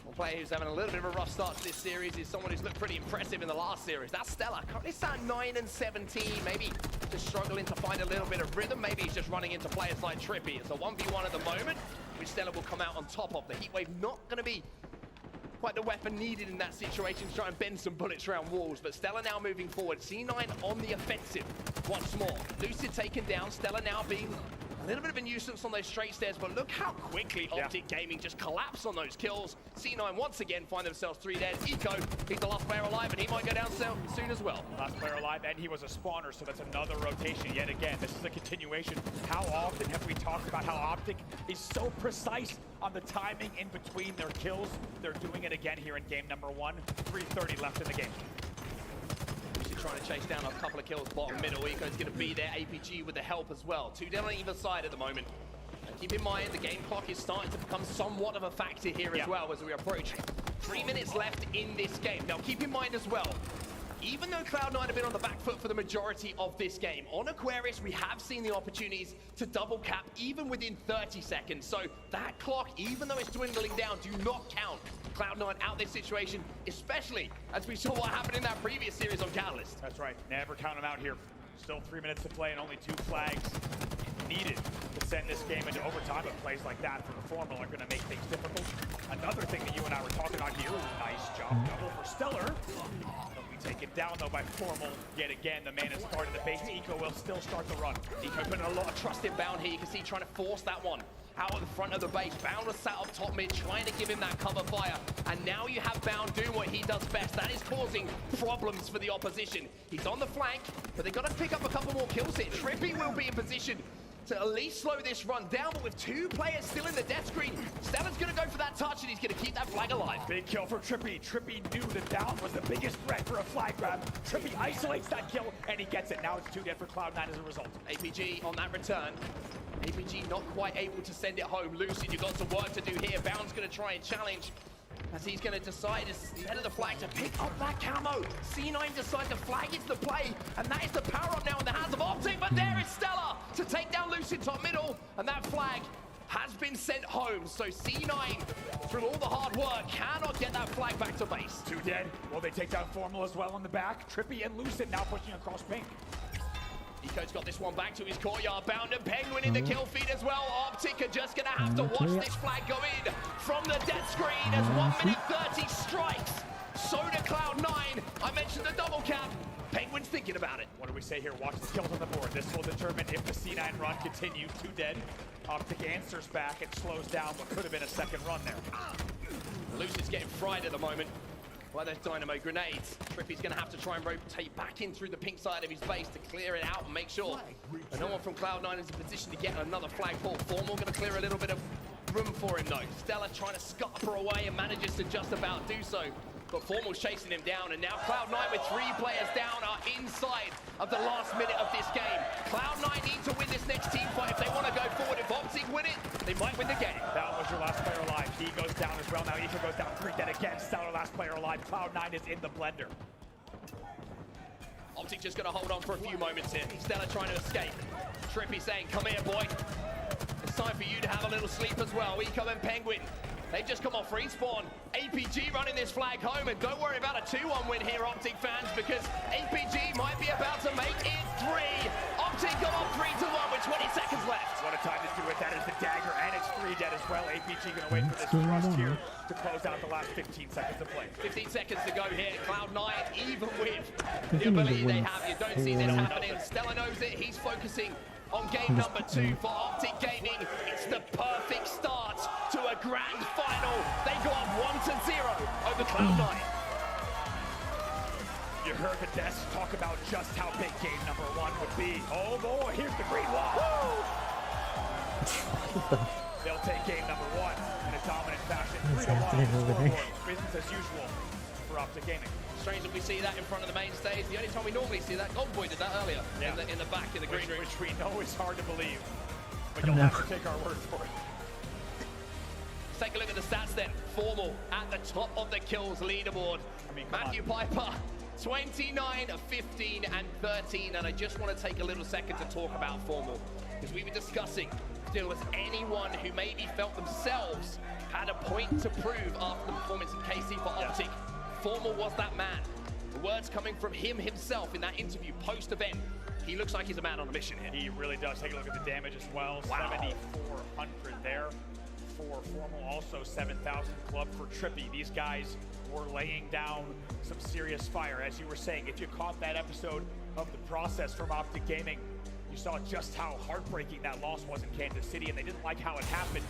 One player who's having a little bit of a rough start to this series is someone who's looked pretty impressive in the last series. That's Stella. Currently sat 9-17, maybe just struggling to find a little bit of rhythm. Maybe he's just running into players like Trippy. It's a 1v1 at the moment, which Stella will come out on top of. The heat wave not going to be quite the weapon needed in that situation to try and bend some bullets around walls, but Stella now moving forward. C9 on the offensive once more. Lucid taken down, Stella now being a little bit of a nuisance on those straight stairs, but look how quickly Optic Gaming just collapsed on those kills. C9 once again find themselves 3 dead. Eco, he's the last player alive, and he might go down soon as well. Last player alive, and he was a spawner, so that's another rotation yet again. This is a continuation. How often have we talked about how Optic is so precise on the timing in between their kills? They're doing it again here in game number 1. 3:30 left in the game. Trying to chase down a couple of kills bottom middle. Eco's going to be there. APG with the help as well. 2 down on either side at the moment. And keep in mind, the game clock is starting to become somewhat of a factor here as well as we approach 3 minutes left in this game. Now, keep in mind as well, even though Cloud9 have been on the back foot for the majority of this game, on Aquarius, we have seen the opportunities to double cap even within 30 seconds. So that clock, even though it's dwindling down, do not count Cloud9 out this situation, especially as we saw what happened in that previous series on Catalyst. That's right. Never count them out here. Still 3 minutes to play and only 2 flags needed to send this game into overtime, but plays like that for the Formal are going to make things difficult. Another thing that you and I were talking about here, nice job double for Stellar. But we take it down though by Formal yet again. The man has started the base. Eco will still start the run. Eco putting a lot of trust in Bound here. You can see trying to force that one out of the front of the base. Bound was sat up top mid, trying to give him that cover fire. And now you have Bound doing what he does best. That is causing problems for the opposition. He's on the flank, but they've got to pick up a couple more kills here. Trippy will be in position to at least slow this run down, but with 2 players still in the death screen, Stella's going to go for that touch, and he's going to keep that flag alive. Big kill for Trippy. Trippy knew that down was the biggest threat for a flag grab. Trippy isolates that kill, and he gets it. Now it's 2 dead for Cloud9 as a result. APG on that return. APG not quite able to send it home. Lucid, you've got some work to do here. Bound's going to try and challenge, as he's going to decide instead of the flag to pick up that camo. C9 decides the flag is the play, and that is the power up now in the hands of Optic, but there is Stella to take down Lucid top middle, and that flag has been sent home. So C9, through all the hard work, cannot get that flag back to base. 2 dead. Will they take down Formal as well on the back? Trippy and Lucid now pushing across pink. Eco's got this one back to his courtyard. Bound and Penguin in the kill feed as well. Optic are just going to have to watch this flag go in from the death screen as 1 minute 30 strikes. So to Cloud9. I mentioned the double cap. Penguin's thinking about it. What do we say here? Watch the kills on the board. This will determine if the C9 run continues. 2 dead. Optic answers back and slows down what could have been a second run there. Lucid's getting fried at the moment by those dynamo grenades. Trippy's going to have to try and rotate back in through the pink side of his base to clear it out and make sure that no one from Cloud9 is in position to get another flagpole. Formal going to clear a little bit of room for him though. Stella trying to scupper away and manages to just about do so. But Formal's chasing him down, and now Cloud9 with 3 players down are inside of the last minute of this game. Cloud9 need to win this next team fight if they want to go forward. If Optic win it, they might win the game. That was your last player alive. He goes down as well. Now Ethan goes down 3 dead again. Stellar last player alive. Cloud9 is in the blender. Optic just going to hold on for a few moments here. Stella trying to escape. Trippy saying, come here, boy. It's time for you to have a little sleep as well. Eco and Penguin. They've just come off respawn. APG running this flag home, and don't worry about a 2-1 win here, Optic fans, because APG might be about to make it 3. Optic got on 3-1 with 20 seconds left. What a time to do it. That is the dagger, and it's 3 dead as well. APG going to wait for this thrust here to close out the last 15 seconds of play. 15 seconds to go here. Cloud9, even with the ability they have, you don't see this happening. Stella knows it. He's focusing on game number 2 for Optic Gaming. It's the perfect start to a grand final. They go up 1-0 over Cloud9. You heard the desk talk about just how big game number 1 would be. Oh boy, here's the green wall. They'll take game number 1 in a dominant fashion. 3-1 business as usual for Optic Gaming. Strange that we see that in front of the main stage. The only time we normally see that, Golden Boy did that earlier in the back in the green room. Which we know is hard to believe, but you'll have to take our word for it. Let's take a look at the stats then. Formal at the top of the kills leaderboard. Matthew Piper, 29, 15, and 13. And I just want to take a little second to talk about Formal, because we were discussing if there was anyone who maybe felt themselves had a point to prove after the performance in KC for Optic. Formal was that man. The words coming from him himself in that interview post-event. He looks like he's a man on a mission here. He really does. Take a look at the damage as well. Wow. 7,400 there for Formal. Also 7,000 club for Trippy. These guys were laying down some serious fire. As you were saying, if you caught that episode of The Process from Optic Gaming, you saw just how heartbreaking that loss was in Kansas City, and they didn't like how it happened.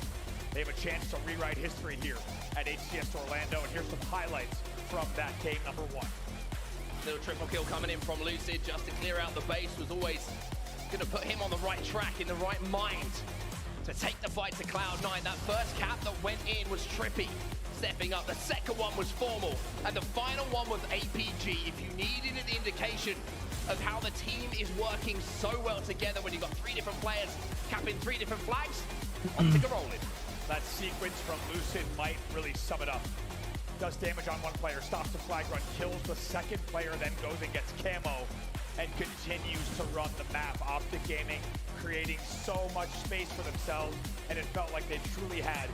They have a chance to rewrite history here at HCS Orlando, and here's some highlights from that game number 1. Little triple kill coming in from Lucid just to clear out the base was always going to put him on the right track, in the right mind to take the fight to Cloud9. That first cap that went in was Trippy stepping up. The second one was Formal, and the final one was APG. If you needed an indication of how the team is working so well together when you've got 3 different players capping 3 different flags, Optic are rolling. That sequence from Lucid might really sum it up. Does damage on one player, stops the flag run, kills the second player, then goes and gets camo and continues to run the map. Optic Gaming creating so much space for themselves, and it felt like they truly had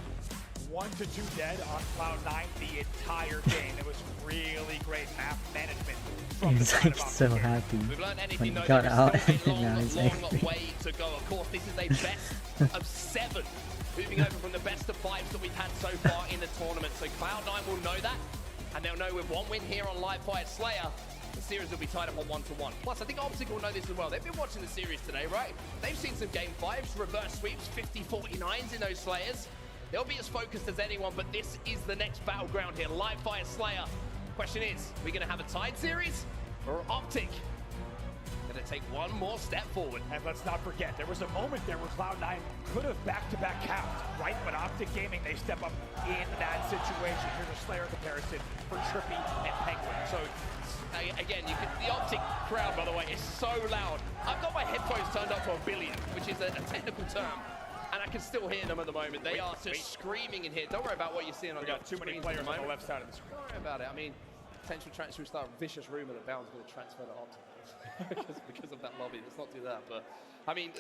1 to 2 dead on Cloud9 the entire game. It was really great map management from the side of Optic so Gaming. happy We've learned anything when he though, got there out. is still a Now long, he's long angry. way to go. Of course, this is a best of 7. Moving over from the best of 5s that we've had so far in the tournament. So Cloud9 will know that, and they'll know with 1 win here on Live Fire Slayer, the series will be tied up on 1-1. Plus, I think Optic will know this as well. They've been watching the series today, right? They've seen some game 5s, reverse sweeps, 50-49s in those Slayers. They'll be as focused as anyone, but this is the next battleground here. Live Fire Slayer. Question is, are we going to have a tied series? Or Optic going to take one more step forward? And let's not forget, there was a moment there where Cloud9 could have back-to-back counts, right? But Optic Gaming, they step up in that situation. Here's a Slayer comparison for Trippy and Penguin. So, again, the Optic crowd, by the way, is so loud. I've got my headphones turned up to 1 billion, which is a technical term. And I can still hear them at the moment. They are just screaming in here. Don't worry about what you're seeing on the too many players on the left side of the screen. Don't worry about it. I mean, potential transfer, we start a vicious rumor that Bound's going to transfer to Optic because of that lobby. Let's not do that. But I mean,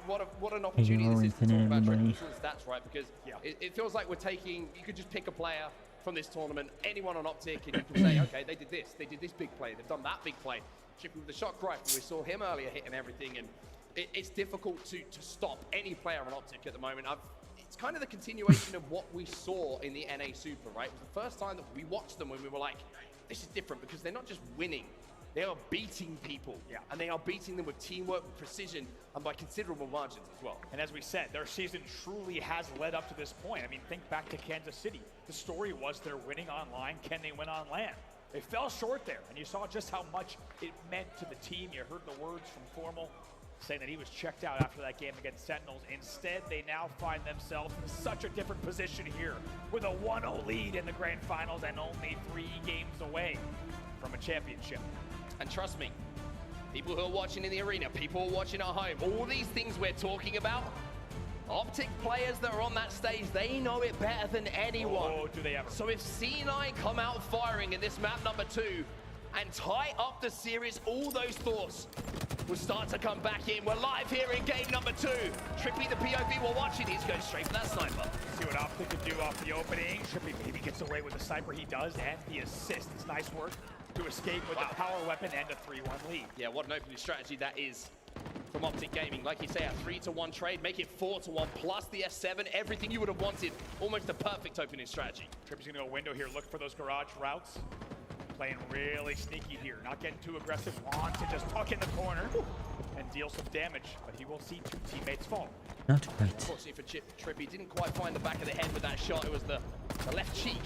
what an opportunity this is to talk about traditional stats, right? Because it feels like we're taking. You could just pick a player from this tournament, anyone on Optic, and you can say, okay, they did this big play, they've done that big play. Chippy with the shock rifle, we saw him earlier hitting everything, and it's difficult to stop any player on Optic at the moment. It's kind of the continuation of what we saw in the NA Super, right? It was the first time that we watched them when we were like, this is different, because they're not just winning, they are beating people. And they are beating them with teamwork, with precision, and by considerable margins as well. And as we said, their season truly has led up to this point. I mean, think back to Kansas City. The story was they're winning online, can they win on land? They fell short there, and you saw just how much it meant to the team. You heard the words from Formal saying that he was checked out after that game against Sentinels. Instead, they now find themselves in such a different position here with a 1-0 lead in the grand finals and only 3 games away from a championship. And trust me, people who are watching in the arena, people who are watching at home, all these things we're talking about, Optic players that are on that stage, they know it better than anyone. Oh, do they ever. So if C9 come out firing in this map number 2 and tie up the series, all those thoughts will start to come back in. We're live here in game number 2. Trippy, the POV we're watching, he's going straight for that sniper. See what Optic could do off the opening. Trippy maybe gets away with the sniper he does, and the assist. It's nice work to escape with the power weapon and a 3-1 lead. Yeah, what an opening strategy that is from Optic Gaming. Like you say, a 3-1 trade, make it 4-1, plus the S7, everything you would have wanted. Almost a perfect opening strategy. Trippy's gonna go window here, look for those garage routes. Playing really sneaky here, not getting too aggressive, wants to just tuck in the corner and deal some damage, but he will see 2 teammates fall. Not quite. Unfortunately for Trippy, didn't quite find the back of the head with that shot. It was the left cheek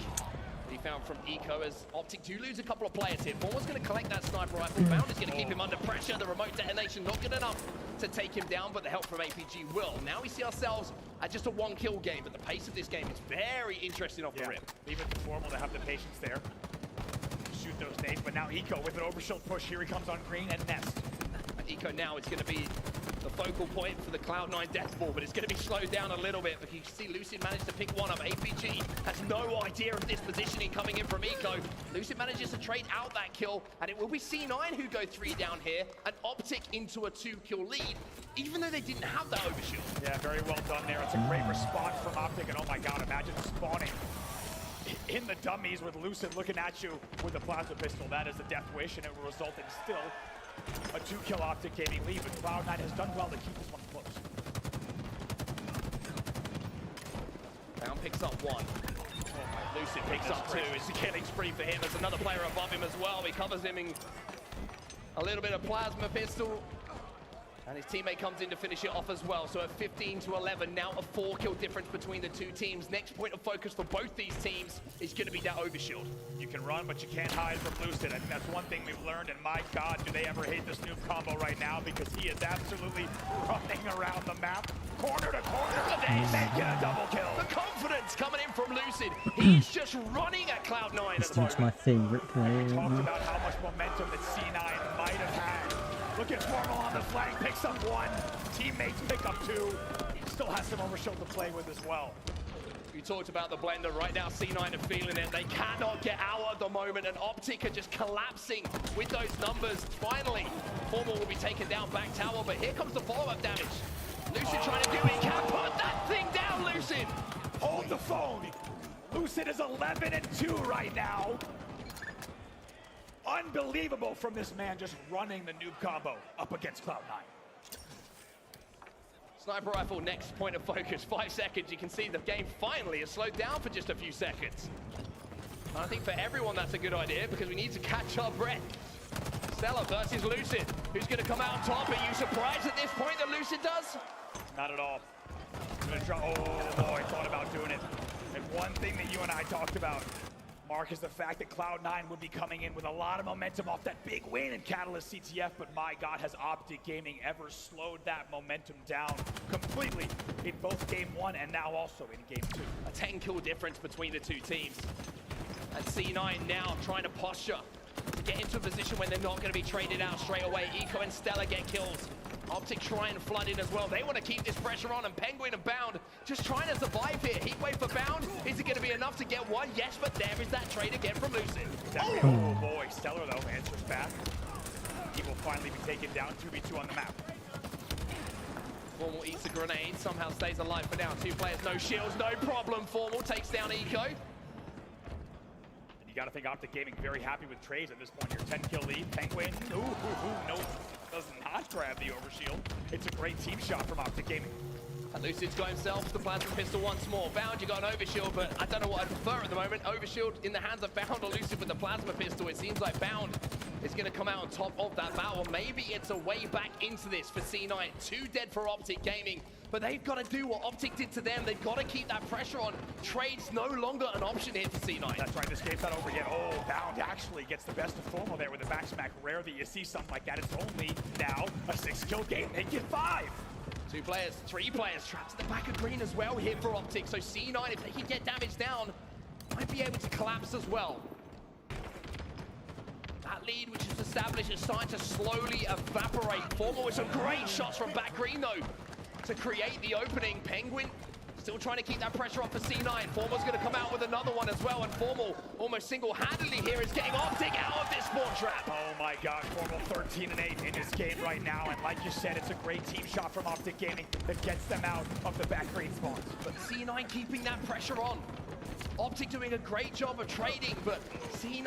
he found from Eco, as Optic do lose a couple of players here. Forward's going to collect that sniper rifle. Bound is going to keep him under pressure. The remote detonation not good enough to take him down, but the help from APG will. Now we see ourselves at just a 1-kill game, but the pace of this game is very interesting off the rip. Even Formal to have the patience there. Shoot those nades, but now Eco with an overshield push. Here he comes on green and Nest. And Eco now is going to be the focal point for the Cloud9 death ball, but it's going to be slowed down a little bit. But you can see Lucid managed to pick one up. APG has no idea of this positioning coming in from Eco. Lucid manages to trade out that kill, and it will be C9 who go 3 down here, and Optic into a 2-kill lead, even though they didn't have that overshield. Yeah, very well done there. It's a great response from Optic, and oh my god, imagine spawning in the dummies with Lucid looking at you with a plasma pistol. That is a death wish, and it will result in still a 2-kill Optic Gaming lead, but Cloud9 has done well to keep this one close. Bound picks up 1. Lucid picks up 2. It's a killing spree for him. There's another player above him as well. He covers him in a little bit of plasma pistol. And his teammate comes in to finish it off as well. So at 15-11, now a 4-kill difference between the 2 teams. Next point of focus for both these teams is going to be that overshield. You can run, but you can't hide from Lucid. I think that's one thing we've learned, and my god, do they ever hate this noob combo right now, because he is absolutely running around the map, corner to corner, and making a double kill. The confidence coming in from Lucid. He's just running at Cloud9 at the moment. That's my favorite player. We talked about how much momentum that C9 might have had. Look at Formal on the flank, picks up 1. Teammates pick up 2. Still has some overshield to play with as well. You talked about the blender. Right now, C9 are feeling it. They cannot get out at the moment, and Optic are just collapsing with those numbers. Finally, Formal will be taken down back tower, but here comes the follow-up damage. Lucid trying to do it. Can't put that thing down, Lucid. Hold the phone. Lucid is 11-2 right now. Unbelievable from this man, just running the noob combo up against Cloud9. Sniper rifle, next point of focus. 5 seconds. You can see the game finally has slowed down for just a few seconds. And I think for everyone that's a good idea, because we need to catch our breath. Stella versus Lucid. Who's going to come out on top? Are you surprised at this point that Lucid does? Not at all. I'm gonna try. Oh boy, thought about doing it. And one thing that you and I talked about, Mark, is the fact that Cloud9 would be coming in with a lot of momentum off that big win in Catalyst CTF, but my God, has Optic Gaming ever slowed that momentum down completely in both Game 1 and now also in Game 2. A 10-kill difference between the two teams. And C9 now trying to posture to get into a position when they're not going to be traded out straight away. Eco and Stella get kills. Optic try and flood in as well. They want to keep this pressure on, and Penguin and Bound just trying to survive here. Heatwave for Bound. Is it going to be enough to get one? Yes, but there is that trade again from Lucid. Oh boy, Stellar though answers back. He will finally be taken down. 2v2 on the map. Formal eats a grenade, somehow stays alive for now. Two players, no shields, no problem. Formal takes down Eco. You got to think Optic Gaming very happy with trades at this point here. 10-kill lead. Penguin. Ooh, no, does not grab the overshield. It's a great team shot from Optic Gaming. And Lucid's got himself the plasma pistol once more. Bound, you got an overshield, but I don't know what I prefer at the moment. Overshield in the hands of Bound or Lucid with the plasma pistol. It seems like Bound is going to come out on top of that battle. Maybe it's a way back into this for C9. 2 dead for Optic Gaming, but they've got to do what Optic did to them. They've got to keep that pressure on. Trades no longer an option here for C9. That's right, this game's not over yet. Oh, Bound actually gets the best of Formal there with the back smack. Rare that you see something like that. It's only now a 6-kill game. They get 5. 2 players, 3 players trapped at the back of green as well here for Optic. So C9, if they can get damage down, might be able to collapse as well. That lead, which is established, is starting to slowly evaporate. Formal with some great shots from back green, though, to create the opening. Penguin still trying to keep that pressure off for C9. Formal's going to come out with another one as well, and Formal almost single-handedly here is getting Optic out of this spawn trap. Oh my God, Formal 13-8 in this game right now, and like you said, it's a great team shot from Optic Gaming that gets them out of the back green spawns. But C9 keeping that pressure on. Optic doing a great job of trading, but C9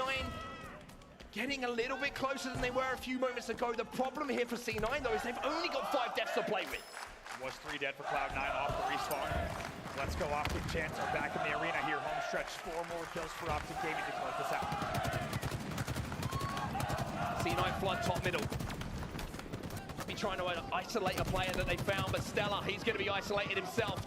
getting a little bit closer than they were a few moments ago. The problem here for C9, though, is they've only got 5 deaths to play with. Was 3 dead for Cloud9 off the respawn. Let's go, Optic Chance are back in the arena here. Home stretch, 4 more kills for Optic Gaming to close this out. C9 flood top middle. Be trying to isolate a player that they found, but Stella, he's going to be isolated himself.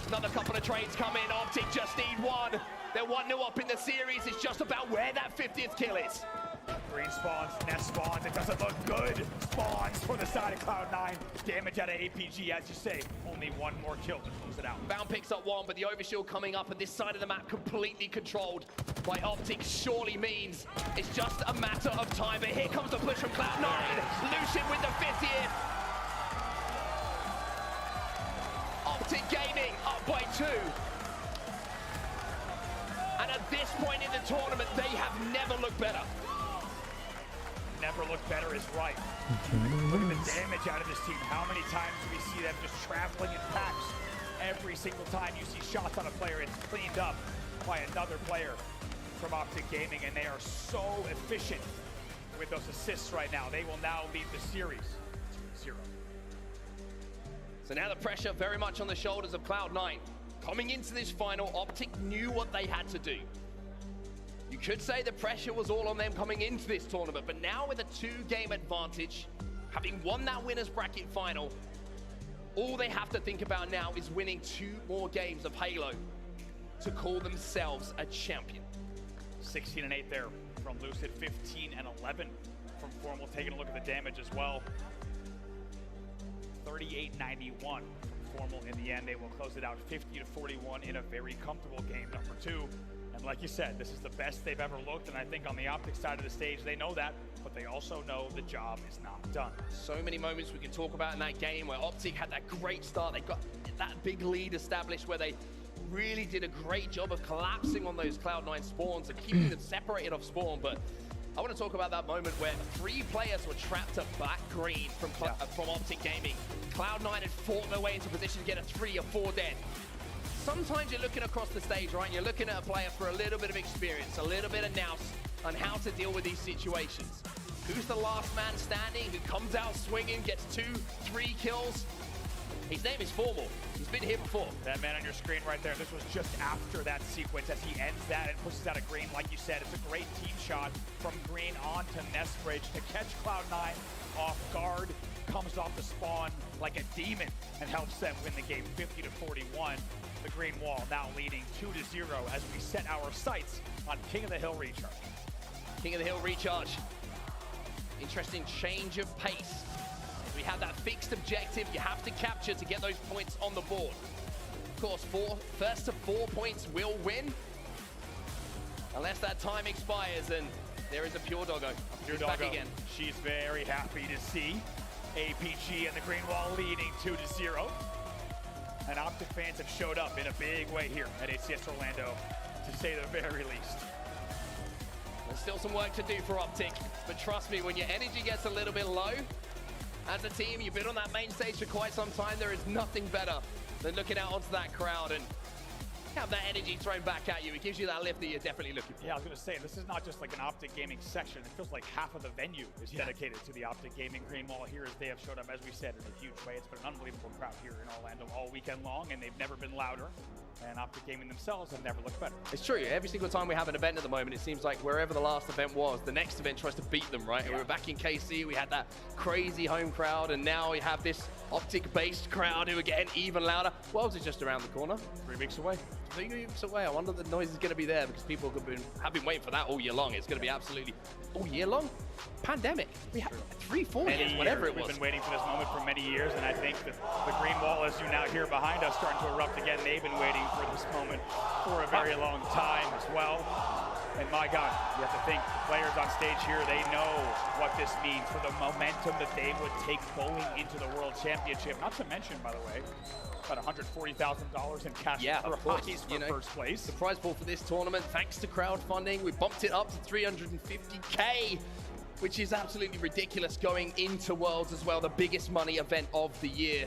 Another couple of trades come in. Optic just need 1. They're 1-0 up in the series. It's just about where that 50th kill is. Green spawns, nest spawns. It doesn't look good. Spawns for the side of Cloud9. Damage out of APG, as you say. Only 1 more kill to close it out. Bound picks up 1, but the overshield coming up, and this side of the map completely controlled by Optic surely means it's just a matter of time. But here comes the push from Cloud9. Lucian with the 50th. Optic Gaming up by 2. And at this point in the tournament, they have never looked better. Never looked better is right. Look at the damage out of this team. How many times do we see them just traveling in packs? Every single time you see shots on a player, it's cleaned up by another player from Optic Gaming, and they are so efficient with those assists right now. They will now lead the series 2-0. So now the pressure very much on the shoulders of Cloud9. Coming into this final, Optic knew what they had to do. You could say the pressure was all on them coming into this tournament, but now with a 2-game advantage, having won that winner's bracket final, all they have to think about now is winning 2 more games of Halo to call themselves a champion. 16-8 there from Lucid, 15-11 from Formal. Taking a look at the damage as well. 38-91 from Formal in the end. They will close it out 50-41 in a very comfortable game number 2. And like you said, this is the best they've ever looked, and I think on the Optic side of the stage, they know that, but they also know the job is not done. So many moments we can talk about in that game where Optic had that great start. They got that big lead established where they really did a great job of collapsing on those Cloud9 spawns and keeping them separated off spawn. But I want to talk about that moment where 3 players were trapped at back green from Optic Gaming. Cloud9 had fought their way into position to get a 3 or 4 dead. Sometimes you're looking across the stage, right? And you're looking at a player for a little bit of experience, a little bit of nous on how to deal with these situations. Who's the last man standing, who comes out swinging, gets 2, 3 kills? His name is Formal. He's been here before. That man on your screen right there, this was just after that sequence as he ends that and pushes out a Green. Like you said, it's a great team shot from Green onto Nestbridge to catch Cloud9 off guard. Comes off the spawn like a demon and helps them win the game 50-41. The Green Wall now leading 2-0 as we set our sights on King of the Hill recharge. King of the Hill recharge. Interesting change of pace. We have that fixed objective you have to capture to get those points on the board. Of course, first to 4 points will win. Unless that time expires and there is a Pure Doggo. Pure Doggo, back again. She's very happy to see APG and the Green Wall leading 2-0. And Optic fans have showed up in a big way here at HCS Orlando, to say the very least. There's still some work to do for Optic, but trust me, when your energy gets a little bit low, as a team, you've been on that main stage for quite some time, there is nothing better than looking out onto that crowd and have that energy thrown back at you. It gives you that lift that you're definitely looking for. Yeah, I was going to say, this is not just like an Optic Gaming section. It feels like half of the venue is dedicated to the Optic Gaming Green Wall here, as they have showed up, as we said, in a huge way. It's been an unbelievable crowd here in Orlando all weekend long, and they've never been louder. And Optic Gaming themselves have never looked better. It's true. Every single time we have an event at the moment, it seems like wherever the last event was, the next event tries to beat them, right? Yeah. We were back in KC, we had that crazy home crowd, and now we have this Optic-based crowd who are getting even louder. Worlds is just around the corner. 3 weeks away. 3 weeks away. I wonder if the noise is going to be there because people have been waiting for that all year long. It's going to be absolutely all year long. Pandemic. We had 3-4 years, whatever it was. We've been waiting for this moment for many years, and I think that the Green Wall, as you now hear behind us, starting to erupt again. They've been waiting for this moment for a very long time as well. And my God, you have to think, the players on stage here, they know what this means for the momentum that they would take going into the World Championship. Not to mention, by the way, about $140,000 in cash prize for first place. The prize pool for this tournament, thanks to crowdfunding, we bumped it up to 350K, which is absolutely ridiculous going into Worlds as well, the biggest money event of the year.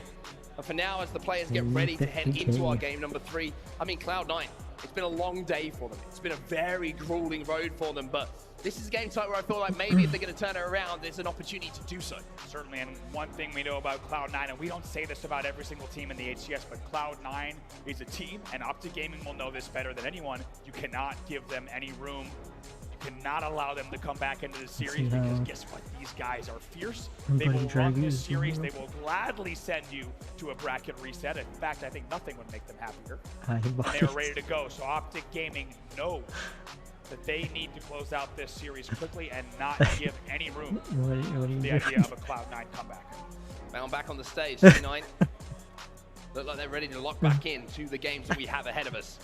And for now, as the players get ready to head into our game number 3, I mean, Cloud9, it's been a long day for them. It's been a very grueling road for them, but this is a game type where I feel like maybe if they're going to turn it around, there's an opportunity to do so. Certainly, and one thing we know about Cloud9, and we don't say this about every single team in the HCS, but Cloud9 is a team, and Optic Gaming will know this better than anyone. You cannot give them any room. You cannot allow them to come back into the series because guess what? These guys are fierce. They will run this series. They will gladly send you to a bracket reset. In fact, I think nothing would make them happier. They are ready to go. So Optic Gaming knows that they need to close out this series quickly and not give any room for the idea of a Cloud9 comeback. Bound back on the stage, C9. Look like they're ready to lock back in to the games that we have ahead of us.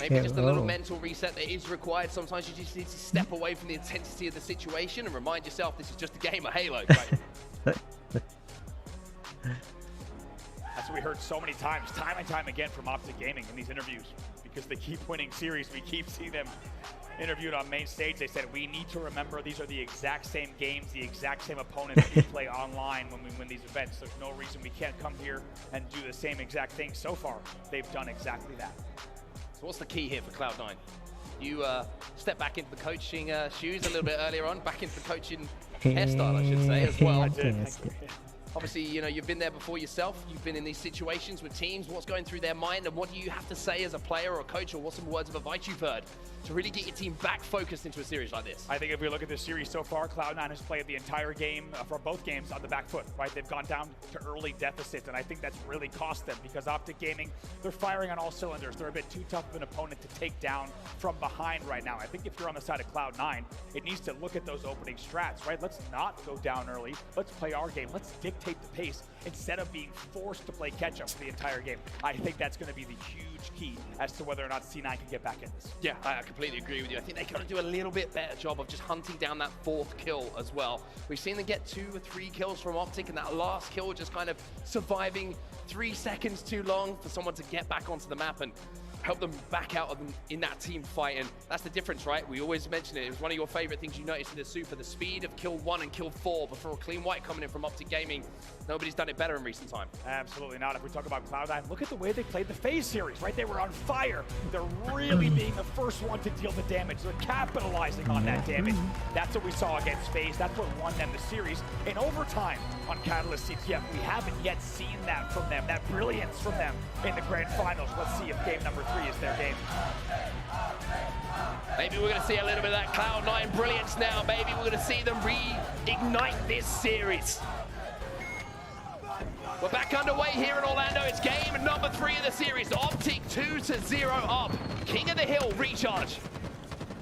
Maybe just a little mental reset that is required. Sometimes you just need to step away from the intensity of the situation and remind yourself this is just a game of Halo. Right? That's what we heard so many times, time and time again from Optic Gaming in these interviews. Because they keep winning series, we keep seeing them interviewed on main stage. They said, we need to remember these are the exact same games, the exact same opponents we play online when we win these events. There's no reason we can't come here and do the same exact thing. So far, they've done exactly that. So what's the key here for Cloud9? You step back into the coaching shoes a little bit earlier on, back into the coaching hairstyle, I should say, as well. I did. Obviously, you know, you've been there before yourself. You've been in these situations with teams. What's going through their mind, and what do you have to say as a player or a coach, or what's some words of advice you've heard to really get your team back focused into a series like this? I think if we look at this series so far, Cloud9 has played the entire game, for both games, on the back foot, right? They've gone down to early deficits, and I think that's really cost them because Optic Gaming, they're firing on all cylinders. They're a bit too tough of an opponent to take down from behind right now. I think if you're on the side of Cloud9, it needs to look at those opening strats, right? Let's not go down early. Let's play our game. Let's dictate the pace instead of being forced to play catch-up for the entire game. I think that's going to be the huge key as to whether or not C9 can get back in this. Yeah, I completely agree with you. I think they got to do a little bit better job of just hunting down that 4th kill as well. We've seen them get 2 or 3 kills from Optic, and that last kill just kind of surviving 3 seconds too long for someone to get back onto the map. And help them back out of them in that team fight. And that's the difference, right? We always mention it. It was one of your favorite things you noticed in the Super, the speed of kill 1 and kill 4 before a clean white coming in from Optic Gaming. Nobody's done it better in recent time. Absolutely not. If we talk about Cloud9, look at the way they played the FaZe series, right? They were on fire. They're really being the first one to deal the damage. They're capitalizing on that damage. That's what we saw against FaZe. That's what won them the series. In overtime on Catalyst CTF, we haven't yet seen that from them, that brilliance from them in the grand finals. Let's see if game number 3 is their game. Maybe we're going to see a little bit of that Cloud9 brilliance now. Maybe we're going to see them reignite this series. We're back underway here in Orlando. It's game number 3 of the series. Optic 2-0 up. King of the Hill recharge.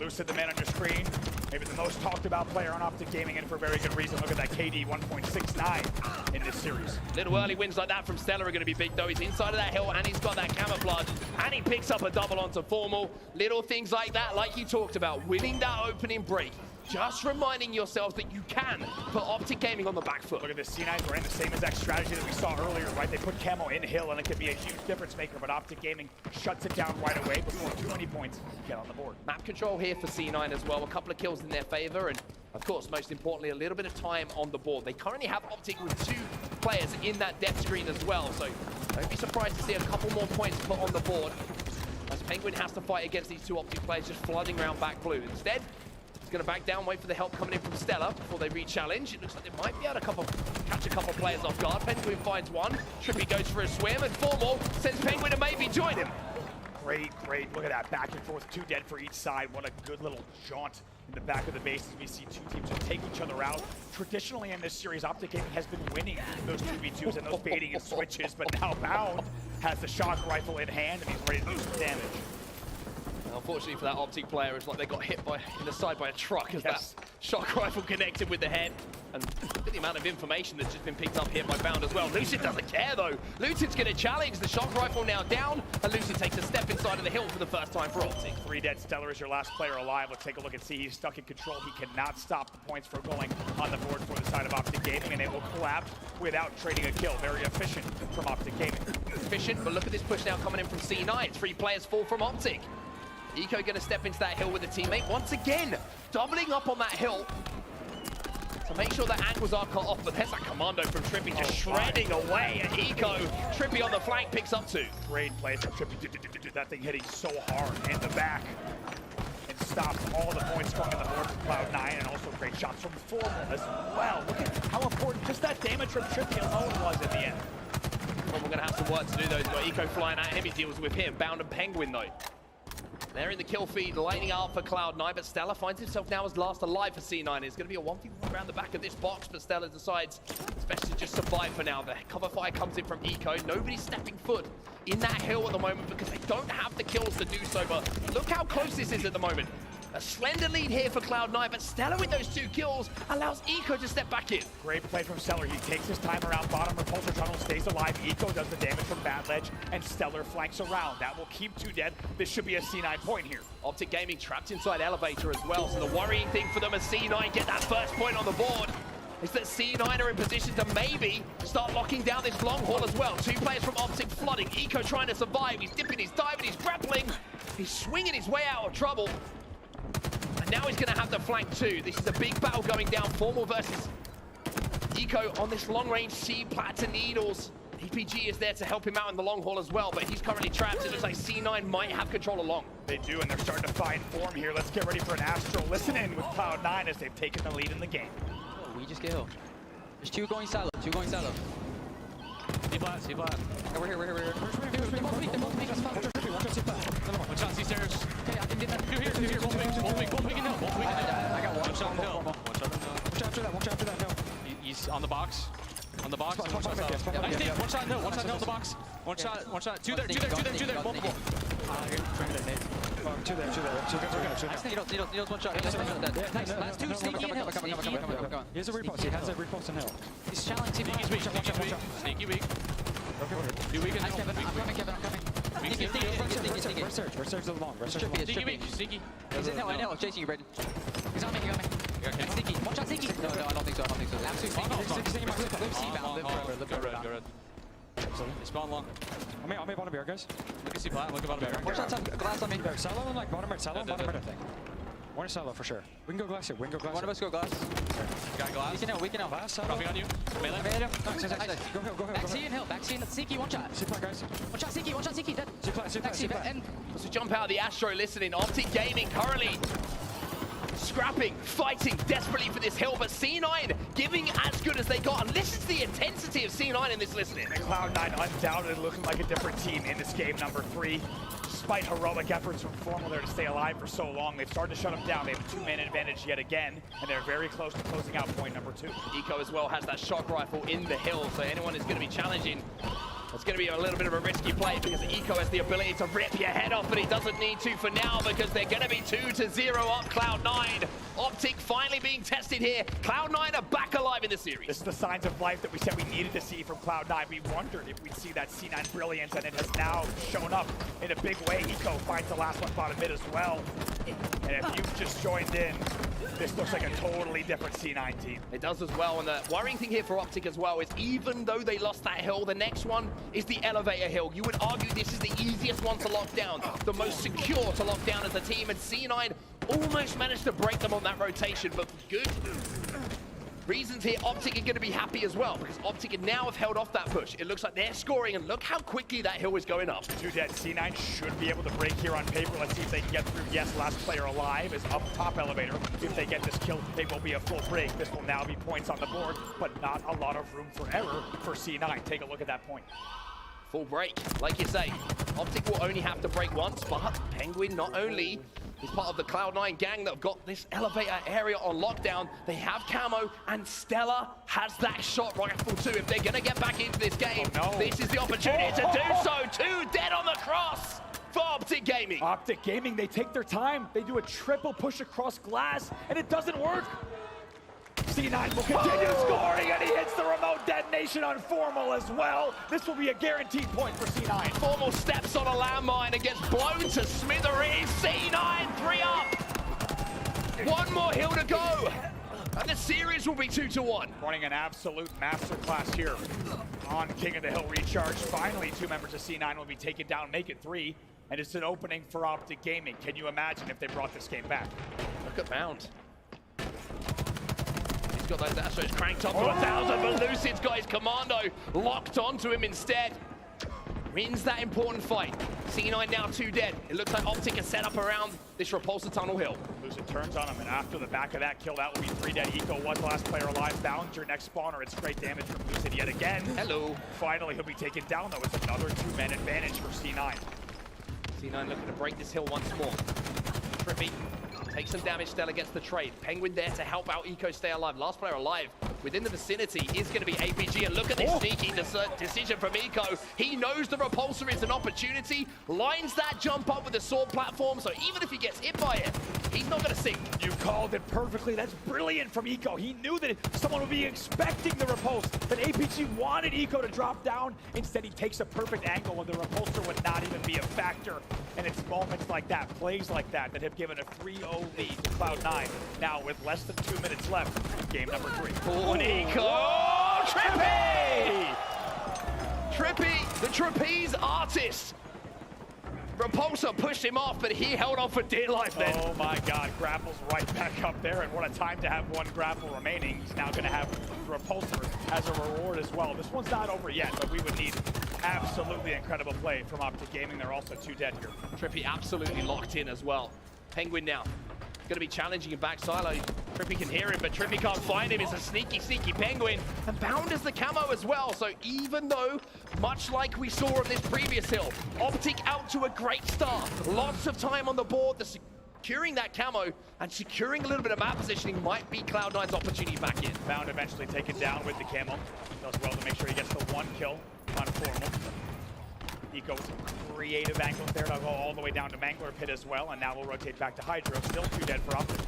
Lucid, the man on your screen, maybe the most talked about player on Optic Gaming, and for a very good reason. Look at that KD 1.69 in this series. Little early wins like that from Stellar are going to be big though. He's inside of that hill and he's got that camouflage and he picks up a double onto Formal. Little things like that, like you talked about, winning that opening break. Just reminding yourselves that you can put Optic Gaming on the back foot. Look at this, C9's ran the same exact strategy that we saw earlier, right? They put Camo in hill and it could be a huge difference maker, but Optic Gaming shuts it down right away before 20 points get on the board. Map control here for C9 as well. A couple of kills in their favor and of course, most importantly, a little bit of time on the board. They currently have Optic with 2 players in that death screen as well, so don't be surprised to see a couple more points put on the board as Penguin has to fight against these 2 Optic players just flooding around back blue. Instead, he's going to back down, wait for the help coming in from Stellar before they re-challenge. It looks like they might be able to catch a couple players off guard. Penguin finds one. Trippy goes for a swim, and Formal sends Penguin to maybe join him. Great. Look at that. Back and forth. 2 dead for each side. What a good little jaunt in the back of the base as we see 2 teams just take each other out. Traditionally in this series, Optic Gaming has been winning those 2v2s and those baiting and switches, but now Bound has the shock rifle in hand and he's ready to do some damage. Unfortunately for that Optic player, it's like they got hit in the side by a truck as that shock rifle connected with the head. And look at the amount of information that's just been picked up here by Bound as well. Lucid doesn't care though. Lucid's going to challenge the shock rifle now down, and Lucid takes a step inside of the hill for the first time for Optic. 3 dead. Stellar is your last player alive. Let's take a look and see. He's stuck in control. He cannot stop the points from going on the board for the side of Optic Gaming, and they will collapse without trading a kill. Very efficient from Optic Gaming. Efficient, but look at this push now coming in from C9. 3 players fall from Optic. Eco going to step into that hill with a teammate once again, doubling up on that hill to make sure that angles are cut off. But there's that commando from Trippy just shredding away at Eco. Trippy on the flank picks up 2. Great play from Trippy. That thing hitting so hard in the back and stops all the points coming on the board from Cloud9, and also great shots from Formal as well. Look at how important just that damage from Trippy alone was at the end. Well, we're going to have some work to do though. He's got Eco flying at him. He deals with him. Bound and Penguin though. They're in the kill feed, lighting out for Cloud9, but Stellar finds himself now as last alive for C9. It's going to be a 1v1 around the back of this box, but Stellar decides it's best to just survive for now. The cover fire comes in from Eco. Nobody's stepping foot in that hill at the moment because they don't have the kills to do so, but look how close this is at the moment. A slender lead here for Cloud9, but Stellar with those 2 kills allows Eco to step back in. Great play from Stellar. He takes his time around bottom repulsor tunnel, stays alive. Eco does the damage from Bad Ledge, and Stellar flanks around. That will keep 2 dead. This should be a C9 point here. Optic Gaming trapped inside Elevator as well, so the worrying thing for them as C9 get that first point on the board is that C9 are in position to maybe start locking down this long haul as well. 2 players from Optic flooding. Eco trying to survive. He's dipping, he's diving, he's grappling. He's swinging his way out of trouble. And now he's going to have the flank too. This is a big battle going down. Formal versus Eco on this long-range C-Plats Needles. EPG is there to help him out in the long haul as well, but he's currently trapped. It looks like C9 might have control along. They do, and they're starting to find form here. Let's get ready for an Astro. Listen in with Cloud9 as they've taken the lead in the game. Oh, we just get hill. There's 2 going silo, 2 going silo. C-flat. Yeah, we're here. They're both weak. One shot, C-stairs. Okay, I can get that. Two here. Both weak in hill. I got one. One shot in hill. Watch after that hill. He's on the box. On the box. Nice One shot in hill. One shot in hill, the box. One shot. Two there. Multiple. Two there. Needles, one shot. Nice. Last 2, sneaky in hill. He has a repulse in hill. He's challenging. Sneaky's weak. Sneaky weak. Be weak in hill. I'm coming. Sneaky. Research is long. Sneaky. He's in hill. I know. I'm chasing you, Braden. He's on me. Sneaky. One shot, sneaky. No, I don't think so. Absolutely sneaky. Live C-bound. Live forever. Spawn long. I'm bottom here, guys. Look at C flat, look at bottom here. Watch that glass on me. Silo and like bottom right, silo and bottom right, I think. One is silo for sure. We can go glass here, we can go glass. One of us go glass. Got glass. We can help. Glass, silo. Dropping on you. Melee. Nice. Go hill. Back C and hill, back C and Siki, one shot. C flat, guys. One shot Siki, dead. C flat. And So jump out of the Astro listening. Optic Gaming currently scrapping, fighting desperately for this hill, but C9 giving as good as they got. And listen to the intensity of C9 in this listening. And Cloud9 undoubtedly looking like a different team in this game number 3. Despite heroic efforts from Formal there to stay alive for so long, they've started to shut them down. They have a 2-man advantage yet again, and they're very close to closing out point number 2. Eco as well has that shock rifle in the hill, so anyone is going to be challenging. It's going to be a little bit of a risky play because Eco has the ability to rip your head off, but he doesn't need to for now because they're going to be 2-0 up Cloud9. Optic finally being tested here. Cloud9 are back alive in the series. This is the signs of life that we said we needed to see from Cloud9. We wondered if we'd see that C9 brilliance, and it has now shown up in a big way. Eco finds the last one bottom mid as well. And if you've just joined in, this looks like a totally different C9 team. It does as well, and the worrying thing here for Optic as well is even though they lost that hill, the next one is the elevator hill. You would argue this is the easiest one to lock down, the most secure to lock down as a team, and C9 almost managed to break them on that rotation, but for good reasons here, Optic are going to be happy as well, because Optic now have held off that push. It looks like they're scoring, and look how quickly that hill is going up. 2 dead. C9 should be able to break here on paper. Let's see if they can get through. Yes, last player alive is up top elevator. If they get this kill, they will be a full break. This will now be points on the board, but not a lot of room for error for C9. Take a look at that point. Full break, like you say. Optic will only have to break once, but Penguin not only is part of the Cloud9 gang that have got this elevator area on lockdown, they have camo, and Stella has that shot rifle too. If they're gonna get back into this game, this is the opportunity to do so. 2 dead on the cross for Optic Gaming. Optic Gaming, they take their time. They do a triple push across glass, and it doesn't work. C9 will continue scoring, and he hits the remote detonation on Formal as well. This will be a guaranteed point for C9. Formal steps on a landmine and gets blown to smithereens. C9 3 up. One more hill to go, and the series will be 2-1. Running an absolute masterclass here on King of the Hill recharge. Finally, 2 members of C9 will be taken down, make it 3, and it's an opening for Optic Gaming. Can you imagine if they brought this game back? Look at Bound. Got those Astros cranked up to 1,000, but Lucid's got his commando locked onto him instead. Wins that important fight. C9 now 2 dead. It looks like Optic is set up around this repulsor tunnel hill. Lucid turns on him, and after the back of that kill, that will be 3 dead. Eco was last player alive. Bound your next spawner. It's great damage from Lucid yet again. Hello. Finally, he'll be taken down, though. It's another 2-man advantage for C9. C9 looking to break this hill once more. Trippy takes some damage. Stella gets the trade. Penguin there to help out Eco stay alive. Last player alive within the vicinity is going to be APG. And look at this sneaky decision from Eco. He knows the repulsor is an opportunity. Lines that jump up with the sword platform. So even if he gets hit by it, he's not going to sink. You called it perfectly. That's brilliant from Eco. He knew that someone would be expecting the repulse. That APG wanted Eco to drop down. Instead, he takes a perfect angle when the repulsor would not even be a factor. And it's moments like that, plays like that, that have given a 3-0 lead to Cloud9. Now, with less than 2 minutes left, game number 3. On Eco! Oh, Trippy! Trippy, the trapeze artist. Repulsor pushed him off, but he held on for dear life then. Oh my God, grapples right back up there, and what a time to have 1 grapple remaining. He's now gonna have Repulsor as a reward as well. This one's not over yet, but we would need absolutely incredible play from Optic Gaming. They're also 2 dead here. Trippy absolutely locked in as well. Penguin now going to be challenging him back silo. Trippy can hear him, but Trippy can't find him. It's a sneaky, sneaky Penguin. And Bound is the camo as well. So even though, much like we saw on this previous hill, Optic out to a great start. Lots of time on the board. Securing that camo and securing a little bit of map positioning might be Cloud9's opportunity back in. Bound eventually taken down with the camo. Does well to make sure he gets the 1 kill on Formal. Eco with some creative angles there to go all the way down to Mangler Pit as well, and now we'll rotate back to Hydro. Still 2 dead for Optic.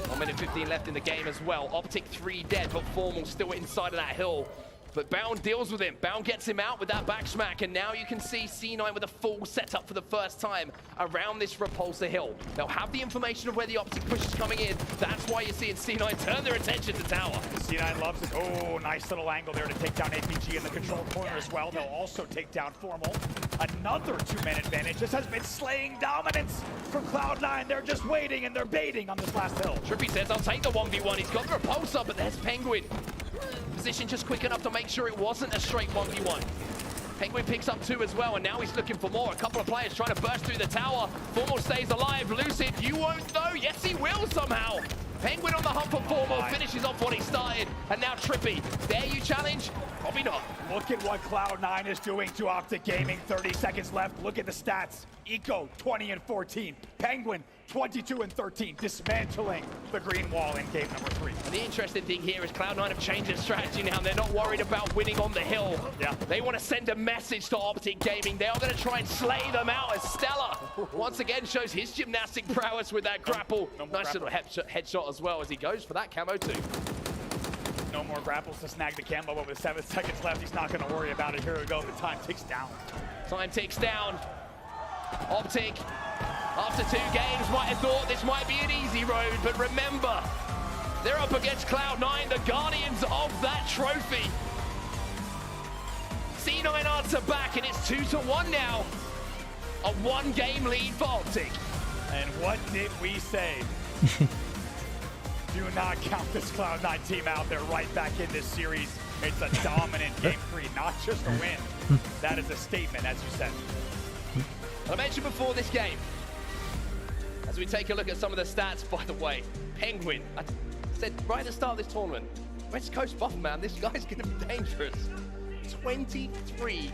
1 minute 15 left in the game as well. Optic 3 dead, but Formal still inside of that hill. but Bound deals with him. Bound gets him out with that back smack, and now you can see C9 with a full setup for the first time around this repulsor hill. They'll have the information of where the Optic push is coming in. That's why you're seeing C9 turn their attention to tower. C9 loves it. Oh, nice little angle there to take down APG in the control corner as well. They'll also take down Formal. Another 2-man advantage. This has been slaying dominance for Cloud9. They're just waiting and they're baiting on this last hill. Trippy says, I'll take the 1v1. He's got the repulsor, but there's Penguin. Position just quick enough to make sure it wasn't a straight 1v1. Penguin picks up 2 as well, and now he's looking for more. A couple of players trying to burst through the tower. Formal stays alive. Lucid, you won't though. Yes, he will somehow. Penguin on the hunt for Formal, finishes off what he started. And now Trippy, dare you challenge? Probably not. Look at what Cloud9 is doing to Optic Gaming. 30 seconds left. Look at the stats. Eco, 20 and 14. Penguin, 22 and 13, dismantling the green wall in game number 3. And the interesting thing here is Cloud9 have changed their strategy now. They're not worried about winning on the hill. Yeah. They want to send a message to Optic Gaming. They are going to try and slay them out as Stella once again shows his gymnastic prowess with that grapple. Nice little headshot as well as he goes for that camo too. No more grapples to snag the camo, but with 7 seconds left, he's not going to worry about it. Here we go. The time ticks down. Time ticks down. Optic, after 2 games, might have thought this might be an easy road, but remember, they're up against Cloud9, the guardians of that trophy. C9 answer back, and it's 2-1 now. A 1-game lead for Optic. And what did we say? Do not count this Cloud9 team out. They're right back in this series. It's a dominant game 3, not just a win. That is a statement, as you said. I mentioned before this game, as we take a look at some of the stats, by the way, Penguin, I said right at the start of this tournament, West Coast buff, man, this guy's going to be dangerous. 23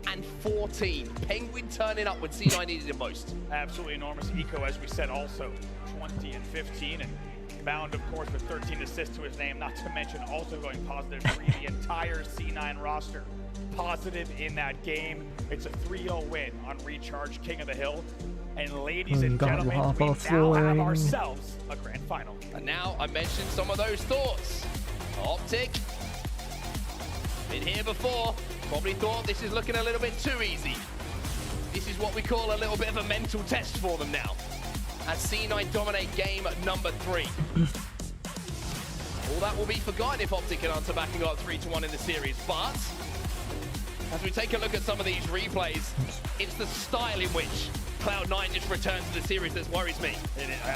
and 14. Penguin turning up when C9 needed it most. Absolutely enormous. Eco, as we said, also 20 and 15. And Bound, of course, with 13 assists to his name, not to mention also going positive for the entire C9 roster. Positive in that game. It's a 3-0 win on Recharge King of the Hill. And ladies and gentlemen, we now have ourselves a grand final. And now I mentioned some of those thoughts. Optic, been here before, probably thought this is looking a little bit too easy. This is what we call a little bit of a mental test for them now, as C9 dominate game number 3. All that will be forgotten if Optic can answer back and go up 3-1 in the series, but as we take a look at some of these replays, it's the style in which Cloud9 just returns to the series that worries me.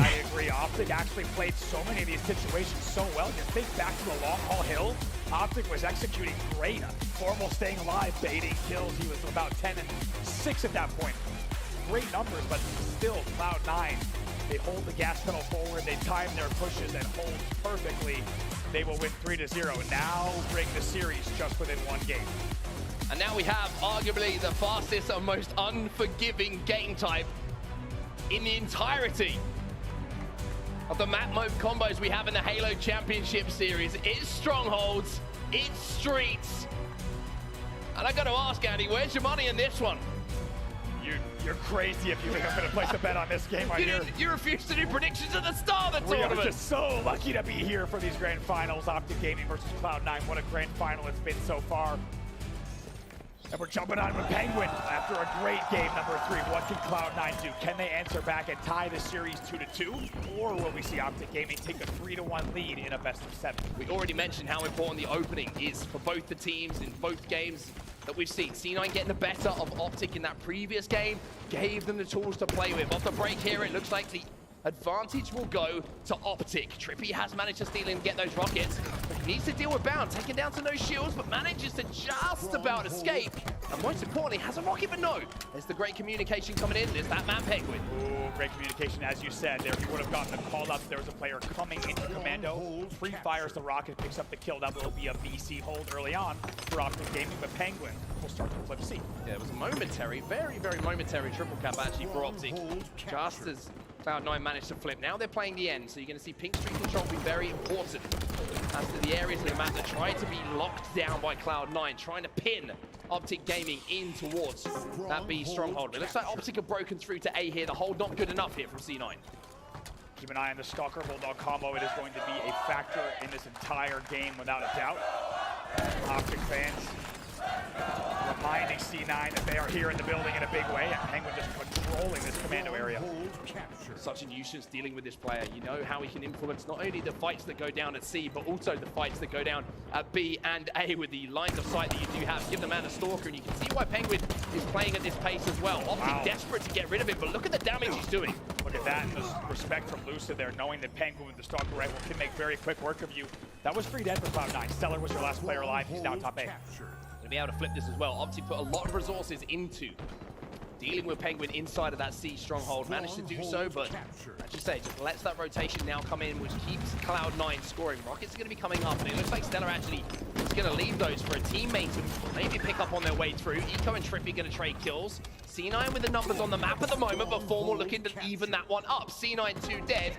I agree. Optic actually played so many of these situations so well. Just think back to the long haul hill. Optic was executing great. Formal staying alive, baiting kills. He was about 10 and 6 at that point. Great numbers, but still Cloud9. They hold the gas pedal forward. They time their pushes and hold perfectly. They will win 3-0. Now bring the series just within 1 game. And now we have arguably the fastest and most unforgiving game type in the entirety of the map mode combos we have in the Halo Championship Series. It's strongholds, it's streets. And I gotta ask, Andy, where's your money in this one? You're crazy if you think I'm gonna place a bet on this game right here. You refused to do predictions at the start of the tournament. We are just so lucky to be here for these grand finals. Optic Gaming versus Cloud9. What a grand final it's been so far. And we're jumping on with Penguin after a great game number 3. What can Cloud9 do? Can they answer back and tie the series 2-2? Or will we see Optic Gaming take a 3-1 lead in a best of 7? We already mentioned how important the opening is for both the teams in both games that we've seen. C9 getting the better of Optic in that previous game, gave them the tools to play with. Off the break here, it looks like the advantage will go to Optic. Trippy has managed to steal and get those rockets, but he needs to deal with Bound, taken down to no shields, but manages to just about escape. And most importantly, has a rocket, but no. There's the great communication coming in. There's that man Penguin. Ooh, great communication, as you said. There, he would have gotten the call up. There was a player coming into commando. Pre-fires the rocket, picks up the kill. That will be a VC hold early on for Optic Gaming, but Penguin will start to flip C. Yeah, it was a momentary, very, very momentary triple cap actually for Optic. Just as Cloud9 managed to flip. Now they're playing the end, so you're going to see pink street control be very important as to the areas of the map that try to be locked down by Cloud9, trying to pin Optic Gaming in towards that B stronghold. It looks like Optic have broken through to A here. The hold not good enough here from C9. Keep an eye on the Stalker Bulldog combo. It is going to be a factor in this entire game without a doubt. Optic fans reminding C9 that they are here in the building in a big way, and Penguin just controlling this commando area. Such a nuisance dealing with this player. You know how he can influence not only the fights that go down at C, but also the fights that go down at B and A with the lines of sight that you do have. Give the man a stalker, and you can see why Penguin is playing at this pace as well. Optic desperate to get rid of it, but look at the damage he's doing. Look at that, and the respect from Lucid there, knowing that Penguin with the stalker rifle can make very quick work of you. That was 3 dead for Cloud9. Stellar was your last player alive. He's now top A. Gonna be able to flip this as well. Optic put a lot of resources into dealing with Penguin inside of that C stronghold. Managed to do so, but as you say, just lets that rotation now come in, which keeps Cloud9 scoring. Rockets are going to be coming up, and it looks like Stellar actually is going to leave those for a teammate to maybe pick up on their way through. Eco and Trippy going to trade kills. C9 with the numbers on the map at the moment, but Formal looking to even that one up. C9 2 dead,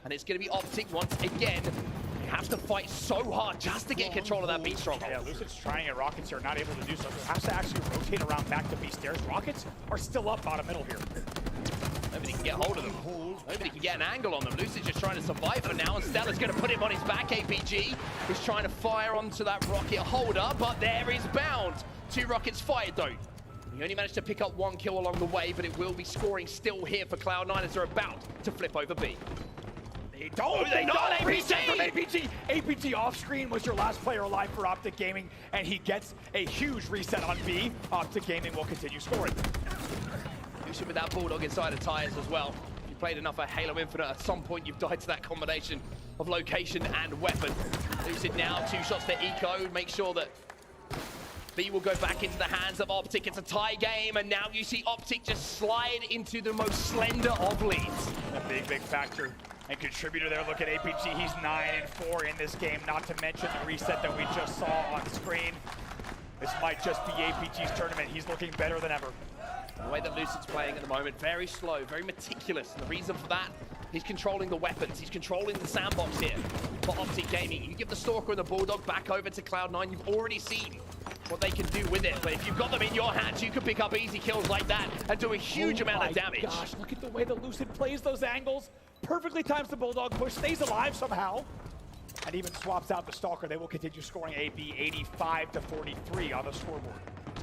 and it's going to be Optic once again. They have to fight so hard just to get control of that B stronghold. Yeah, Lucid's trying it. Rockets are not able to do so. Has to actually rotate around back to B stairs. Rockets are still up bottom middle here. Nobody can get hold of them. Nobody can get an angle on them. Lucid's just trying to survive for now, and Stellar's going to put him on his back. APG is trying to fire onto that rocket holder, but there is Bound. 2 rockets fired though. He only managed to pick up 1 kill along the way, but it will be scoring still here for Cloud9 as they're about to flip over B. They don't reset from APG. APG off screen was your last player alive for Optic Gaming, and he gets a huge reset on B. Optic Gaming will continue scoring. Lucid with that Bulldog inside of tires as well. If you played enough of Halo Infinite, at some point you've died to that combination of location and weapon. Lucid now 2 shots to Eco, make sure that B will go back into the hands of Optic. It's a tie game, and now you see Optic just slide into the most slender of leads. A big factor and contributor there. Look at APG, he's 9-4 in this game, not to mention the reset that we just saw on screen. This might just be APG's tournament. He's looking better than ever. The way that Lucid's playing at the moment, very slow, very meticulous. And the reason for that, he's controlling the weapons. He's controlling the sandbox here for Optic Gaming. You give the Stalker and the Bulldog back over to Cloud9, you've already seen what they can do with it. But if you've got them in your hands, you can pick up easy kills like that and do a huge amount of damage. Gosh, look at the way that Lucid plays those angles. Perfectly times the Bulldog push, stays alive somehow, and even swaps out the Stalker. They will continue scoring AB 85-43 on the scoreboard.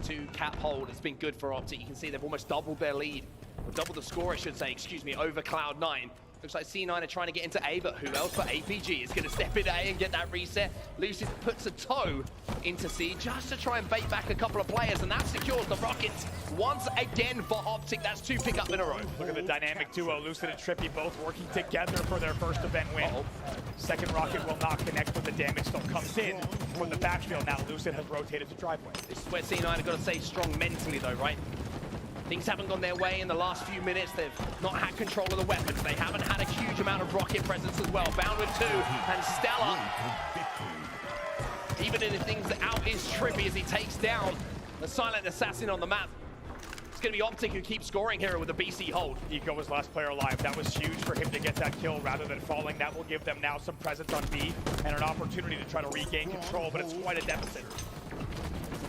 2 cap hold has been good for Optic. You can see they've almost doubled their lead, or doubled the score, I should say, excuse me, over Cloud9. Looks like C9 are trying to get into A, but who else but APG is going to step into A and get that reset. Lucid puts a toe into C just to try and bait back a couple of players, and that secures the Rockets once again for Optic. That's 2 pickup in a row. Look at the dynamic duo, Lucid and Trippy both working together for their first event win. Second rocket will not connect with the damage, still comes in from the backfield. Now Lucid has rotated to driveway. This is where C9 have got to stay strong mentally though, right? Things haven't gone their way in the last few minutes. They've not had control of the weapons. They haven't had a huge amount of rocket presence as well. Bound with 2, and Stellar, even in the things out is Trippy as he takes down the silent assassin on the map. It's going to be Optic who keeps scoring here with a BC hold. Eco was last player alive. That was huge for him to get that kill rather than falling. That will give them now some presence on B and an opportunity to try to regain control, but it's quite a deficit.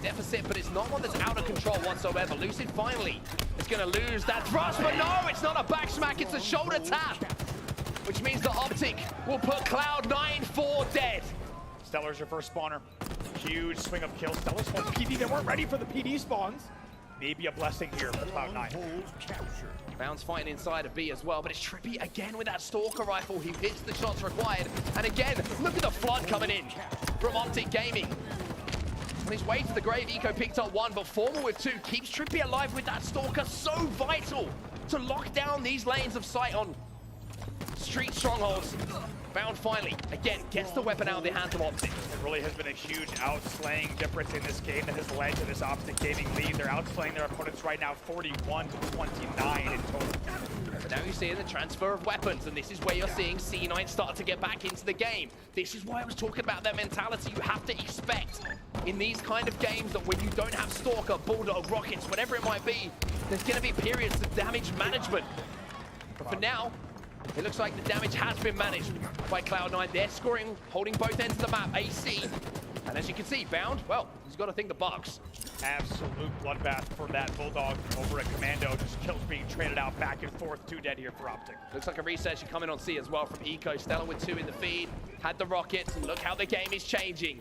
Deficit, but it's not one that's out of control whatsoever. Lucid finally is going to lose that thrust, but no, it's not a back smack, it's a shoulder tap, which means the Optic will put Cloud9 4 dead. Stellar's your first spawner. Huge swing of kills. Stellar spawns PD. They weren't ready for the PD spawns. Maybe a blessing here for Cloud9. Bounds fighting inside of B as well, but it's Trippy again with that Stalker rifle. He hits the shots required, and again, look at the flood coming in from Optic Gaming. On his way to the grave, Eco picked up 1, but Formal with 2 keeps Trippy alive with that Stalker. So vital to lock down these lanes of sight on street strongholds. Bound finally, again, gets the weapon out of the hands of Optic. It really has been a huge outslaying difference in this game that has led to this Optic Gaming lead. They're outslaying their opponents right now 41-29 in total. But now you're seeing the transfer of weapons, and this is where you're seeing C9 start to get back into the game. This is why I was talking about their mentality. You have to expect in these kind of games that when you don't have Stalker, Bulldog, Rockets, whatever it might be, there's going to be periods of damage management. But for now, it looks like the damage has been managed by Cloud9. They're scoring, holding both ends of the map, AC. And as you can see, Bound, well, he's got to think the bugs. Absolute bloodbath for that Bulldog over at Commando. Just kills being traded out back and forth. 2 dead here for Optic. Looks like a reset should come in on C as well from Eco. Stellar with 2 in the feed. Had the Rockets, and look how the game is changing.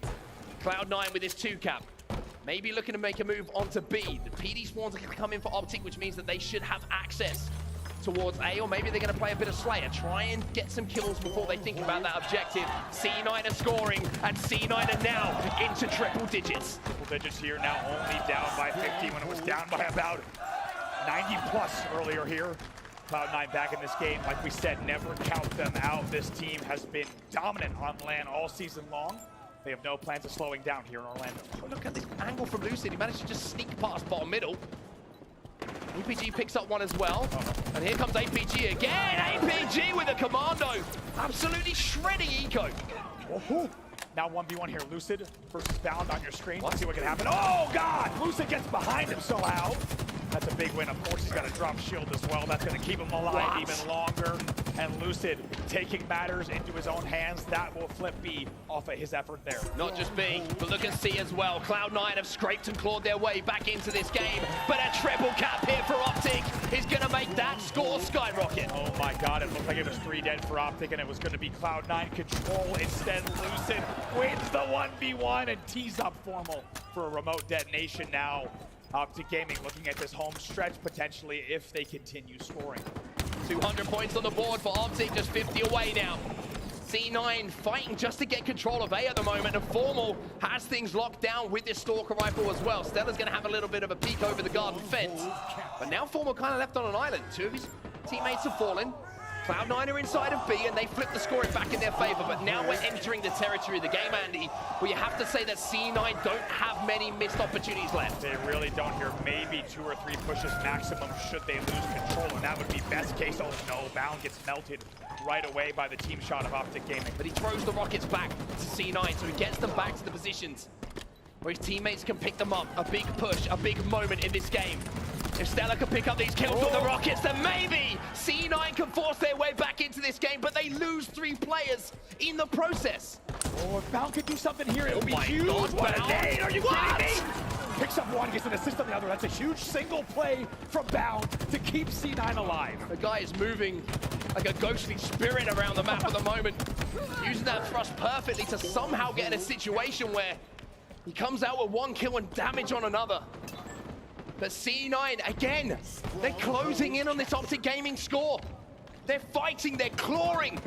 Cloud9 with his 2-cap. Maybe looking to make a move onto B. The PD spawns are going to come in for Optic, which means that they should have access towards A, or maybe they're going to play a bit of Slayer. Try and get some kills before they think about that objective. C9 are scoring, and C9 are now into triple digits. Triple digits here, now only down by 50 when it was down by about 90 plus earlier here. Cloud9 back in this game. Like we said, never count them out. This team has been dominant on LAN all season long. They have no plans of slowing down here in Orlando. Oh, look at this angle from Lucid. He managed to just sneak past bottom middle. APG picks up one as well. And here comes APG again. APG with a commando. Absolutely shredding Eco. Now 1v1 here. Lucid versus Bound on your screen. Let's see what can happen. Oh, God! Lucid gets behind him somehow. That's a big win. Of course, he's got a drop shield as well. That's going to keep him alive even longer. And Lucid taking matters into his own hands. That will flip B off of his effort there. Not just B, but look at C as well. Cloud9 have scraped and clawed their way back into this game. But a triple cap here for Optic is going to make that score skyrocket. Oh my God, it looked like it was 3 dead for Optic, and it was going to be Cloud9 control. Instead, Lucid wins the 1v1 and tees up Formal for a remote detonation now. Optic Gaming looking at this home stretch potentially if they continue scoring. 200 points on the board for Optic, just 50 away now. C9 fighting just to get control of A at the moment, and Formal has things locked down with this Stalker rifle as well. Stella's going to have a little bit of a peek over the garden fence. But now Formal kind of left on an island. 2 of his teammates have fallen. Cloud9 are inside of B, and they flip the scoring back in their favor. But now we're entering the territory of the game, Andy, where you have to say that C9 don't have many missed opportunities left. They really don't here. Maybe 2 or 3 pushes maximum should they lose control, and that would be best case. Oh no, Bound gets melted right away by the team shot of Optic Gaming. But he throws the rockets back to C9, so he gets them back to the positions where his teammates can pick them up. A big push, a big moment in this game. If Stella can pick up these kills with the rockets, then maybe C9 can force their way back into this game, but they lose 3 players in the process. Oh, if Bound could do something here, it would be huge. God, what a nade! Are you kidding me? Picks up one, gets an assist on the other. That's a huge single play from Bound to keep C9 alive. The guy is moving like a ghostly spirit around the map at the moment, using that thrust perfectly to somehow get in a situation where he comes out with 1 kill and damage on another. But C9, again, they're closing in on this Optic Gaming score. They're fighting, they're clawing.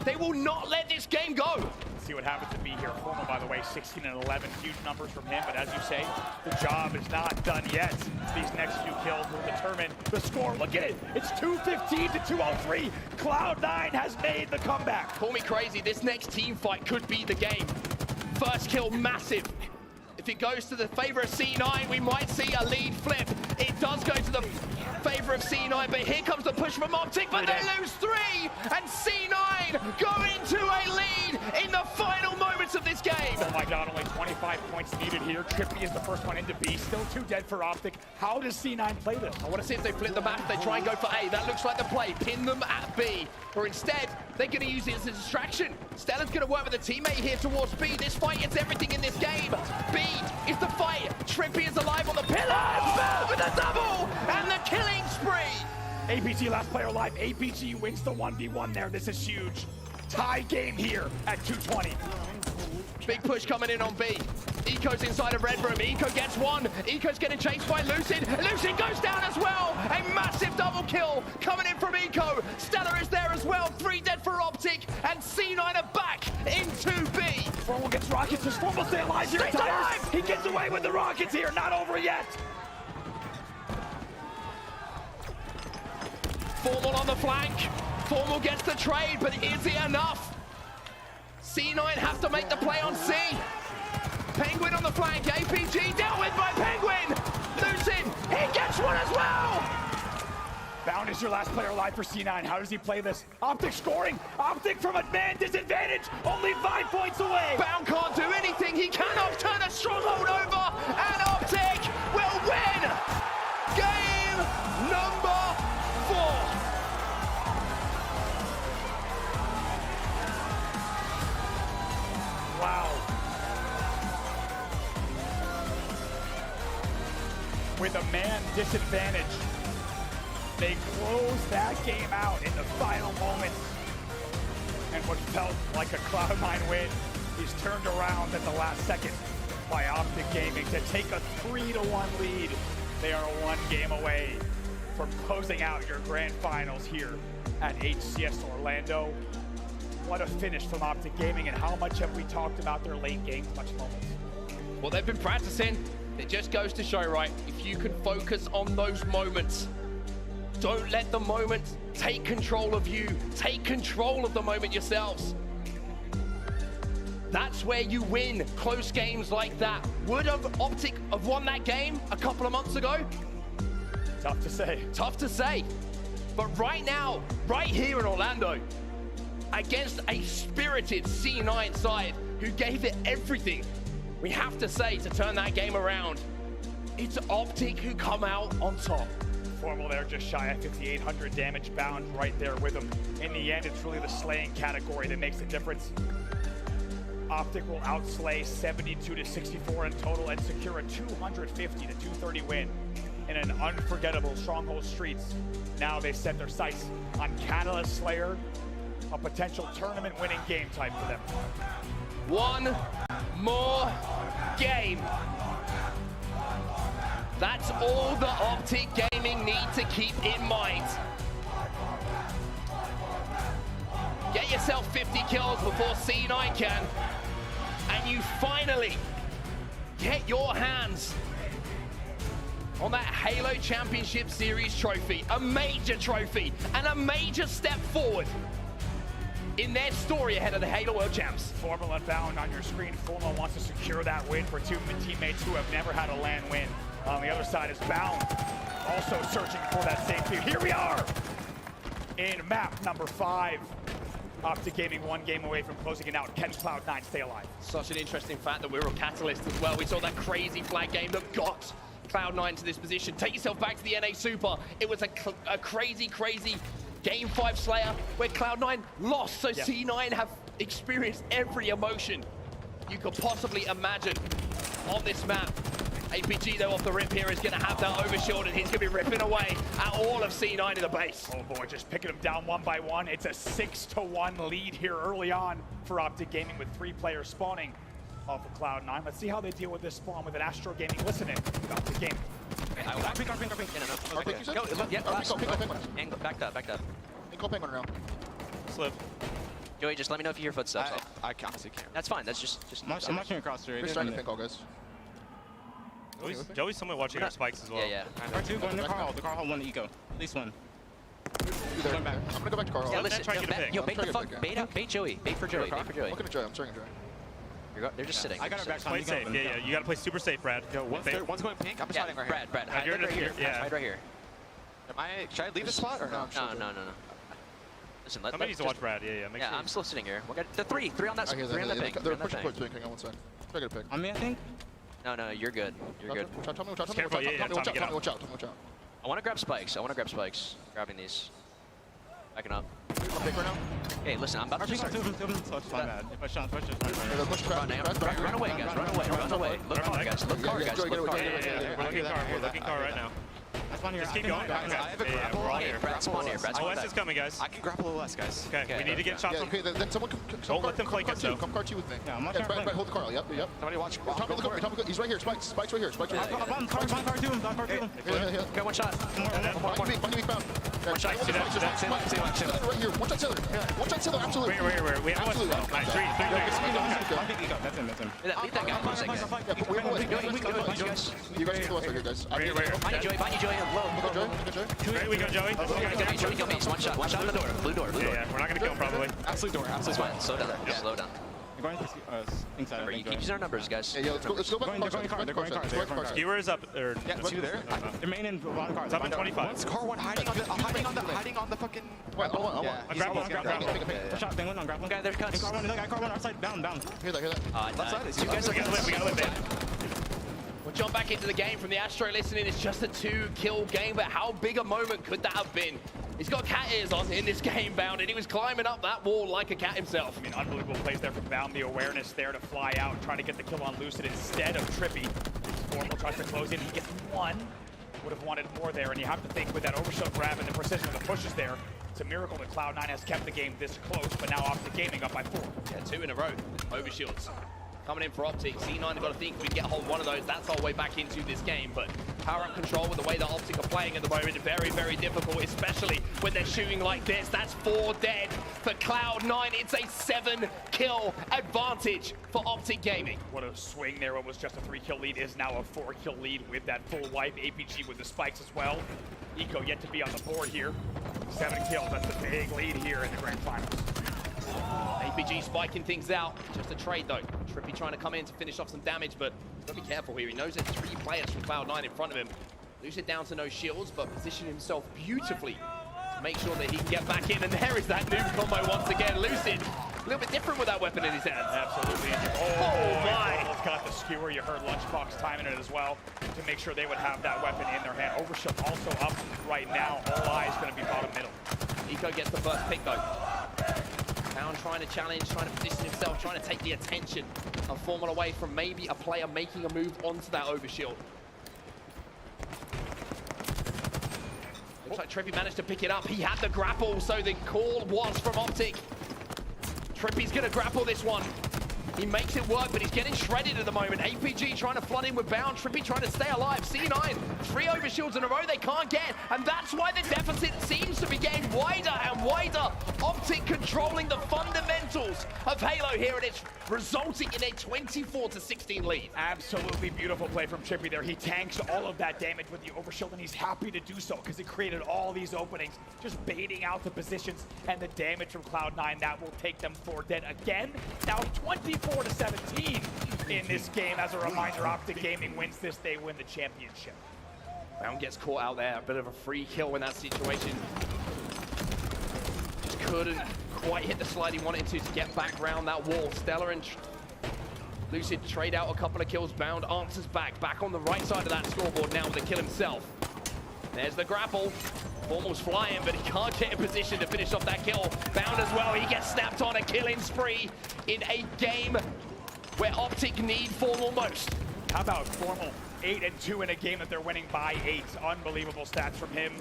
They will not let this game go. Let's see what happens to B here. Formal, by the way, 16 and 11, huge numbers from him. But as you say, the job is not done yet. These next few kills will determine the score. Look at it. It's 215 to 203. Cloud9 has made the comeback. Call me crazy. This next team fight could be the game. First kill, massive. If it goes to the favor of C9, we might see a lead flip. It does go to the favor of C9, but here comes the push from Optic, but they lose 3, and C9 go into a lead in the final moments of this game. Oh my God, only 25 points needed here. Trippy is the first one into B, still 2 dead for Optic. How does C9 play this? I want to see if they flip the map, they try and go for A. That looks like the play, pin them at B. Or instead, they're going to use it as a distraction. Stella's going to work with a teammate here towards B. This fight is everything in this game. B is the fight. Trippy is alive on the pillars with a double and the killing spree. APG last player alive. APG wins the 1v1 there. This is huge. Tie game here at 220. Big push coming in on B. Eco's inside of Red Room. Eco gets one. Eco's getting chased by Lucid. Lucid goes down as well. A massive double kill coming in from Eco. Stella is there as well. 3 dead for Optic. And C9 are back into B. Formal gets rockets. Does Formal stay alive here? Stays alive! He gets away with the rockets here. Not over yet. Formal on the flank. Formal gets the trade, but is it enough? C9 have to make the play on C. Penguin on the flank. APG dealt with by Penguin. Lucid, he gets one as well. Bound is your last player alive for C9. How does he play this? Optic scoring. Optic from a man disadvantage. Only 5 points away. Bound can't do anything. He cannot turn a stronghold over. And Optic will win. Game number 4. Wow. With a man disadvantage, they close that game out in the final moments. And what felt like a Cloud9 win is turned around at the last second. by Optic Gaming to take a 3-1 lead. They are 1 game away from closing out your grand finals here at HCS Orlando. What a finish from Optic Gaming, and how much have we talked about their late game clutch moments? Well, they've been practicing. It just goes to show, right? If you can focus on those moments, don't let the moment take control of you. Take control of the moment yourselves. That's where you win close games like that. Would have Optic have won that game a couple of months ago? Tough to say. Tough to say. But right now, right here in Orlando, against a spirited C9 side who gave it everything, we have to say, to turn that game around, it's Optic who come out on top. Formal there, just shy of 5,800 damage, bound right there with him. In the end, it's really the slaying category that makes the difference. Optic will outslay 72-64 in total and secure a 250-230 win in an unforgettable Stronghold Streets. Now they set their sights on Catalyst Slayer, a potential tournament-winning game type for them. One more game. That's all the Optic Gaming need to keep in mind. Get yourself 50 kills before C9 can, and you finally get your hands on that Halo Championship Series trophy, a major trophy, and a major step forward in their story ahead of the Halo World Champs. Formal and Bound on your screen. Formal wants to secure that win for 2 teammates who have never had a LAN win. On the other side is Bound, also searching for that same team. Here we are in map number 5. Optic Gaming 1 game away from closing it out. Can Cloud9 stay alive? Such an interesting fact that we're on Catalyst as well. We saw that crazy flag game that got Cloud9 to this position. Take yourself back to the NA Super. It was a crazy Game 5 Slayer where Cloud9 lost, so C9 have experienced every emotion you could possibly imagine on this map. APG though off the rip here is going to have that overshield, and he's going to be ripping away at all of C9 in the base. Oh boy, just picking them down one by one. It's a 6-1 lead here early on for Optic Gaming with 3 players spawning off of Cloud9. Let's see how they deal with this spawn with an Astro Gaming listening to Optic Gaming. Backed up. Go penguin around. Slip. Joey, just let me know if you hear footsteps. I honestly can't. That's fine. That's just. I'm watching across the street. Trying to pink all guys. Joey's somewhat watching our spikes as well. Yeah. R2 going to Carl. The Carl one eco. At least one. I'm gonna go back to Carl. Yeah, listen. Bait Joey. Bait for Joey. I'm looking at Joey. I'm trying to Joey. They're just sitting. I got our back. Play safe. Yeah. You gotta play super safe, Brad. Yo, one's going pink. I'm sliding right here. Brad. Hide right here. Hide right here. Should I leave the spot or no? No. Listen, somebody needs to watch Brad. Yeah. Make sure. I'm still sitting here. The three on that. Three on that pink. They're pushing towards pink. Hang on one sec. Try to get a pick. On me, I think. No, you're good. You're good. Tell me, watch out. I want to grab spikes. Grabbing these. Backing up. Hey, listen, I'm about to start. Run away, guys. Look car, guys. Look car right now. Just keep going. We're all here. Brad, spawn here. OS is coming, guys. I can grapple OS, guys. Okay, we need to get shots. Okay, then someone don't let them flank us, though. Come car 2 with me. Yeah, I'm watching. Brad, hold the Carl. Yep. Somebody watch. Tommy, he's right here. Spikes right here. I'm car 2. Okay, one shot. One weak bound. One shot. Right here. One shot Taylor. Absolutely. Wait. We have one. Nice. Three. That's him. Lead that guy. You guys need the west right here, guys. Find you, Joey. Low. Ready, we go, Joey. Joey, kill me. One shot on the door. Blue door. Yeah, we're not gonna kill him probably. Absolute door. Slow down. You're going to inside. Remember, you keep using our numbers, guys. Yeah, let's go back. They're going car. Skewer is up. Yeah, 2 there. They're main in one car. It's up in 25. One's car 1 hiding on the fucking. Grapple. Shot thing on grapple. Okay, there's cuts. Car 1 outside. Down. Hear that. Left side. We gotta live, man. We'll jump back into the game from the Astro listening. It's just a 2-kill game, but how big a moment could that have been? He's got cat ears on in this game, Bound, and he was climbing up that wall like a cat himself. I mean, unbelievable plays there from Bound. The awareness there to fly out, trying to get the kill on Lucid instead of Trippy. Formal tries to close in. He gets 1. Would have wanted more there, and you have to think with that overshot grab and the precision of the pushes there, it's a miracle that Cloud9 has kept the game this close, but now Optic Gaming up by 4. Yeah, 2 in a row. Overshields. coming in for Optic. C9 have got to think if we can get a hold of one of those, that's our way back into this game. But power up control with the way that Optic are playing at the moment, very, very difficult, especially when they're shooting like this. That's 4 dead for Cloud9. It's a 7-kill advantage for Optic Gaming. What a swing there. What was just a 3-kill lead is now a 4-kill lead with that full wipe. APG with the spikes as well. Eco yet to be on the board here. 7 kills, that's a big lead here in the grand finals. APG spiking things out. Just a trade though. Trippy trying to come in to finish off some damage, but he's got to be careful here. He knows there's 3 players from Cloud9 in front of him. Lucid down to no shields, but positioned himself beautifully to make sure that he can get back in. And there is that noob combo once again. Lucid, a little bit different with that weapon in his hand. Absolutely. Oh my! Almost got the skewer. You heard Lunchbox timing it as well to make sure they would have that weapon in their hand. Overshield also up right now. All eyes going to be bottom middle. Eco gets the first pick though. Down trying to challenge, trying to position himself, trying to take the attention of Formula away from maybe a player making a move onto that overshield. Looks like Trippy managed to pick it up. He had the grapple, so the call was from Optic. Trippy's gonna grapple this one. He makes it work, but he's getting shredded at the moment. APG trying to flood in with Bound. Trippy trying to stay alive. C9, 3 overshields in a row they can't get. And that's why the deficit seems to be getting wider and wider. Optic controlling the fundamentals of Halo here, and it's resulting in a 24-16 lead. Absolutely beautiful play from Trippy there. He tanks all of that damage with the overshield, and he's happy to do so because he created all these openings, just baiting out the positions and the damage from Cloud9. That will take them 4 dead again. Now 24-17 in this game. As a reminder, Optic Gaming wins this, they win the championship. Bound gets caught out there, a bit of a free kill in that situation. Just couldn't quite hit the slide he wanted to get back around that wall. Stellar and Lucid trade out a couple of kills. Bound answers back on the right side of that scoreboard now with the kill himself. There's the grapple. Formal's flying, but he can't get in position to finish off that kill. Bound as well, he gets snapped on a killing spree in a game where Optic need Formal most. How about Formal? 8-2 in a game that they're winning by 8. Unbelievable stats from him.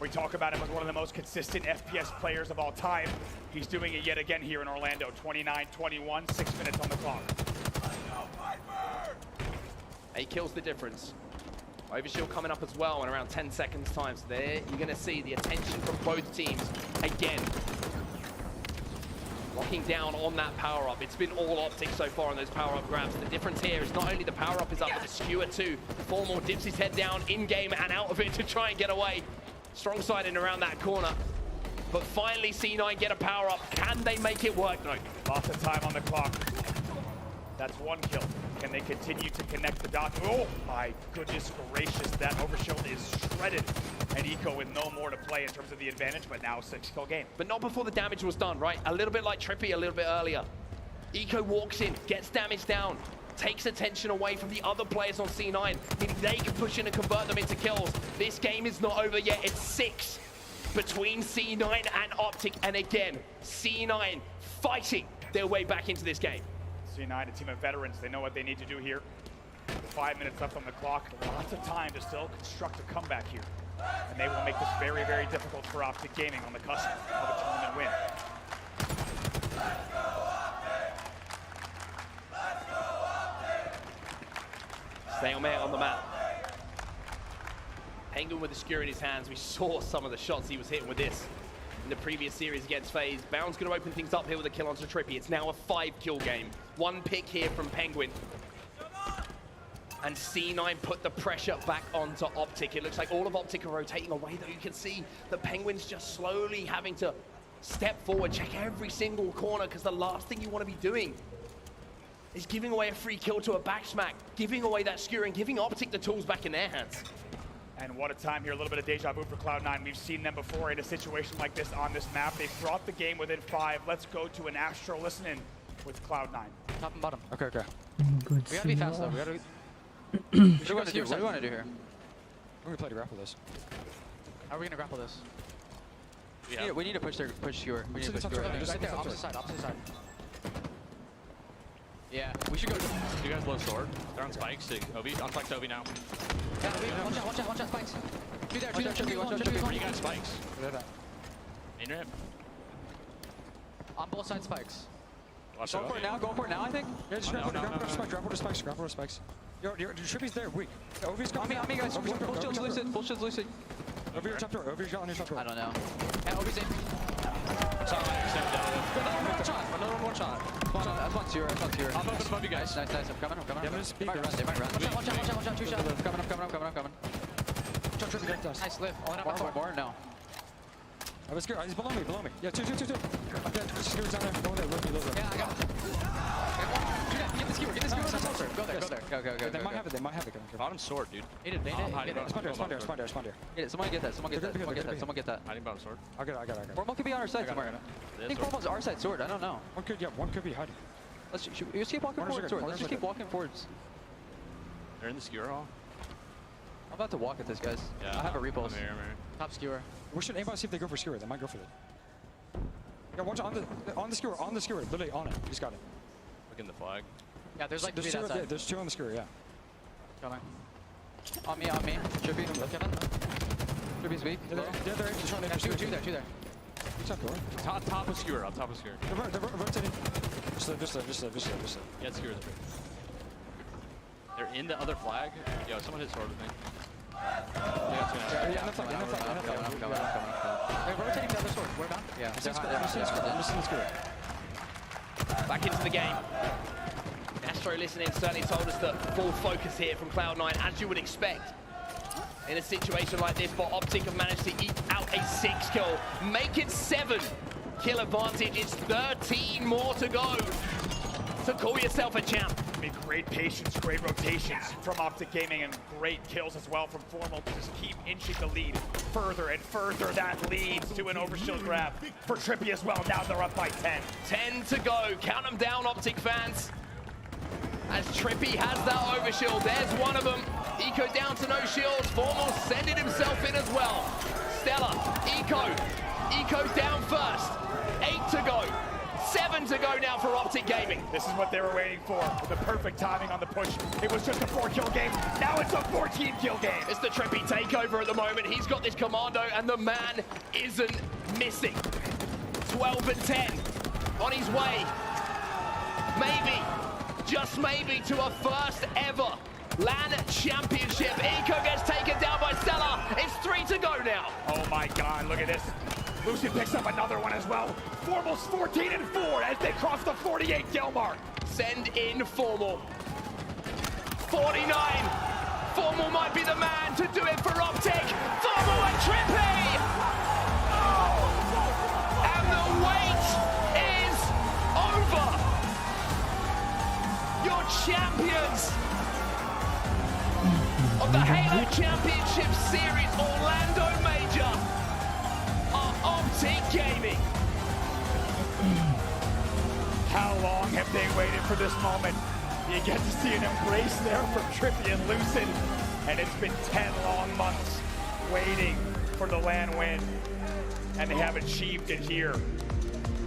We talk about him as one of the most consistent FPS players of all time. He's doing it yet again here in Orlando. 29-21, 6 minutes on the clock. 8 kills the difference. Overshield coming up as well in around 10 seconds time. So there you're going to see the attention from both teams again. Locking down on that power-up. It's been all Optic so far on those power-up grabs. The difference here is not only the power-up is up, but the skewer too. Formal dips his head down in-game and out of it to try and get away. Strong side in around that corner. But finally C9 get a power-up. Can they make it work? No. Lots of time on the clock. That's 1 kill. Can they continue to connect the dots? Oh my goodness gracious, that overshield is shredded. And Eco with no more to play in terms of the advantage, but now 6-kill game. But not before the damage was done, right? A little bit like Trippy a little bit earlier. Eco walks in, gets damage down, takes attention away from the other players on C9, meaning they can push in and convert them into kills. This game is not over yet. It's 6 between C9 and Optic. And again, C9 fighting their way back into this game. C9, a team of veterans, they know what they need to do here. 5 minutes left on the clock, lots of time to still construct a comeback here. And they will make this very, very difficult for Optic Gaming on the cusp of a tournament win. Stalemate on the map. Penguin with the skewer in his hands. We saw some of the shots he was hitting with this in the previous series against FaZe. Bound's going to open things up here with a kill onto Trippy. It's now a 5-kill game. 1 pick here from Penguin. And C9 put the pressure back onto Optic. It looks like all of Optic are rotating away, though. You can see the Penguins just slowly having to step forward, check every single corner, because the last thing you want to be doing is giving away a free kill to a back smack, giving away that skewer and giving Optic the tools back in their hands. And what a time here, a little bit of deja vu for Cloud9. We've seen them before in a situation like this on this map. They've brought the game within 5. Let's go to an Astro listen with Cloud9. Top and bottom. Okay. We gotta be fast though. We gotta. What do you want to do? What do you want to do here? We're gonna play to grapple this. How are we gonna grapple this? Yeah, we need to push skewer. We need to push skewer. Right there, opposite side. Yeah, we should go. You guys low sword. They're on spikes. Obi, on spikes Obi now. Yeah, watch out, spikes. Two there, Watch out, Where you got spikes? In your hip. On both sides spikes. Watch Go out. for it now, I think. Yeah, just grab hold of spikes. Your Trippy's there, weak. Yeah, Ovi's On me, guys. Full shield's lucid. Over your top door, on your top door. I don't know. And Ovi's in. Another one shot. That's one zero. I'm up above you guys. Nice. I'm coming. Yeah, I'm gonna speak. They might run. Watch out. 2 shots. I'm coming. Trippy, get us. Nice lift. More. No. I was scared. He's below me. Yeah, two. Okay, Skewers down there. Go there. Yeah, I got him. Get the skewer. Go there. Go. They might have it. Bottom sword, dude. Hit it. Spawn there. Get it. Someone get that. Someone get that. Hiding bottom sword. I got it. Formal could be on our side somewhere. I think Formal's our side sword. I don't know. One could be hiding. Let's keep walking forward, sword. Let's just keep walking forwards. They're in the skewer hall. I'm about to walk at this, guys. Yeah, I have a repulse. I'm here. Top skewer. We should aim out, see if they go for skewer. They might go for it. Yeah, watch on the skewer, literally on it. He's got it. Look in the flag. Yeah, there's like 2 that side. There's 2 on the skewer, yeah. Coming. On me. Trippy. Kevin. Trippy's weak. They're trying to yeah, 2 there. He's top door. Top of skewer. On top of skewer. They're rotating. Just Yeah, skewer. They're in the other flag. Yo, someone hit sword with me. Yeah, I'm coming. They're rotating the other sword. Where about? Yeah. I'm just in the skewer. Back into the game. Astro listening certainly told us that full focus here from Cloud9, as you would expect. In a situation like this, but Optic have managed to eke out a 6 kill, make it 7 kill advantage. It's 13 more to go to call yourself a champ. I mean, great patience, great rotations from Optic Gaming, and great kills as well from Formal to just keep inching the lead further and further. That leads to an overshield grab for Trippy as well. Now they're up by 10. 10 to go. Count them down, Optic fans. As Trippy has that overshield. There's one of them. Eco down to no shields. Formal sending himself in as well. Stella, Eco down first. 8 to go. 7 to go now for Optic Gaming. This is what they were waiting for. The perfect timing on the push. It was just a 4-kill game. Now it's a 14-kill game. It's the Trippy takeover at the moment. He's got this commando, and the man isn't missing. 12 and 10 on his way. Maybe, just maybe, to a first ever LAN championship. Eco gets taken down by Stella. It's 3 to go now. Oh my God, look at this. Lucid picks up another one as well. Formal's 14 and 4 as they cross the 48 kill mark. Send in Formal. 49. Formal might be the man to do it for Optic. Formal and Trippy. And the wait is over. Your champions of the Halo Championship Series Orlando Major are Optic Gaming. How long have they waited for this moment? You get to see an embrace there from Trippy and Lucid, and it's been 10 long months waiting for the LAN win, and they have achieved it here.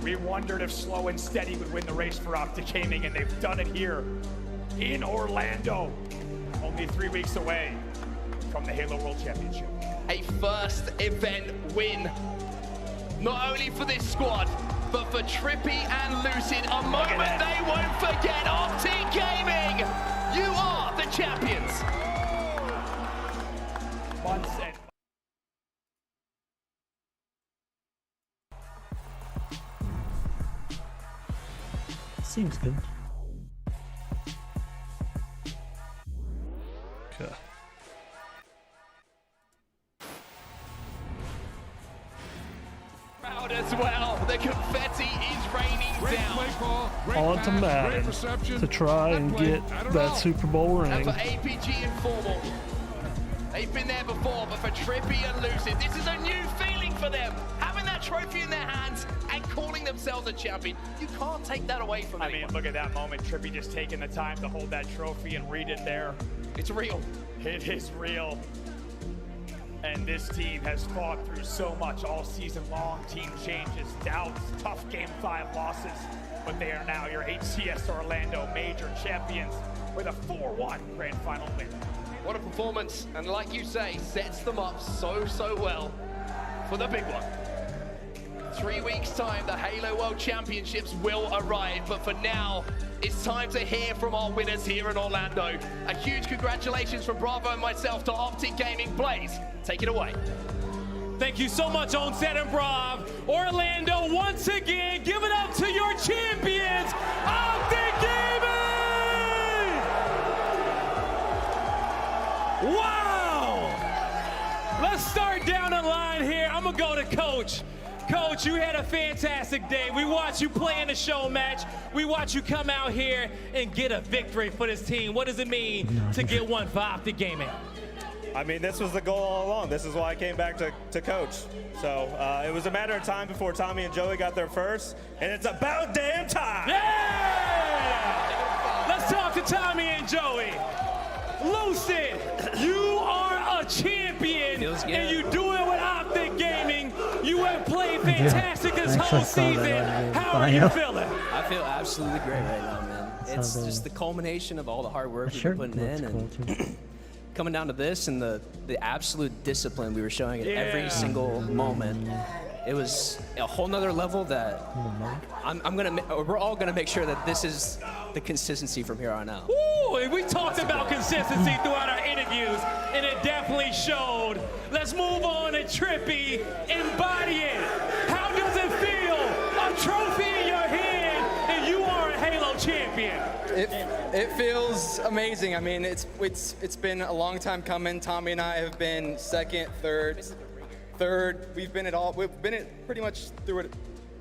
We wondered if Slow and Steady would win the race for Optic Gaming, and they've done it here in Orlando, only 3 weeks away from the Halo World Championship. A first event win, not only for this squad, but for Trippy and Lucid. A moment they won't forget. Optic Gaming, you are the champions. Months and seems good. Okay. Crowd as well. The confetti is raining down. On to Madden to try and get that Super Bowl And ring. for APG and Formal, they've been there before, but for Trippy and Lucid, this is a new feeling for them. Having that trophy in their hands and calling themselves a champion. You can't take that away from anyone. I mean, look at that moment. Trippy just taking the time to hold that trophy and read it there. It's real. It is real. And this team has fought through so much all season long. Team changes, doubts, tough Game 5 losses. But they are now your HCS Orlando major champions with a 4-1 grand final win. What a performance, and like you say, sets them up so well for the big one. 3 weeks' time, the Halo World Championships will arrive, but for now, it's time to hear from our winners here in Orlando. A huge congratulations from Bravo and myself to Optic Gaming. Blaze, take it away. Thank you so much, Onset and Brav. Orlando, once again, give it up to your champions, Optic Gaming! Wow! Let's start down the line here. I'm gonna go to Coach. Coach, you had a fantastic day. We watched you play in a show match. We watched you come out here and get a victory for this team. What does it mean to get one for Optic Gaming? I mean, this was the goal all along. This is why I came back to coach. So it was a matter of time before Tommy and Joey got there first, and it's about damn time. Yeah! Let's talk to Tommy and Joey. Lucid, you are a champion, and you do it with Optic Gaming. You have played fantastic this whole season. How are you feeling? I feel absolutely great right now, man. It's just the culmination of all the hard work we've been putting in, and coming down to this and the absolute discipline we were showing at every single moment. It was a whole nother level that we're all gonna make sure that this is the consistency from here on out. Ooh, and we talked about consistency throughout our interviews, and it definitely showed. Let's move on to Trippy. Embody it. How does it feel? A trophy in your hand, and you are a Halo champion. It feels amazing. I mean, it's been a long time coming. Tommy and I have been second, third. We've been pretty much through it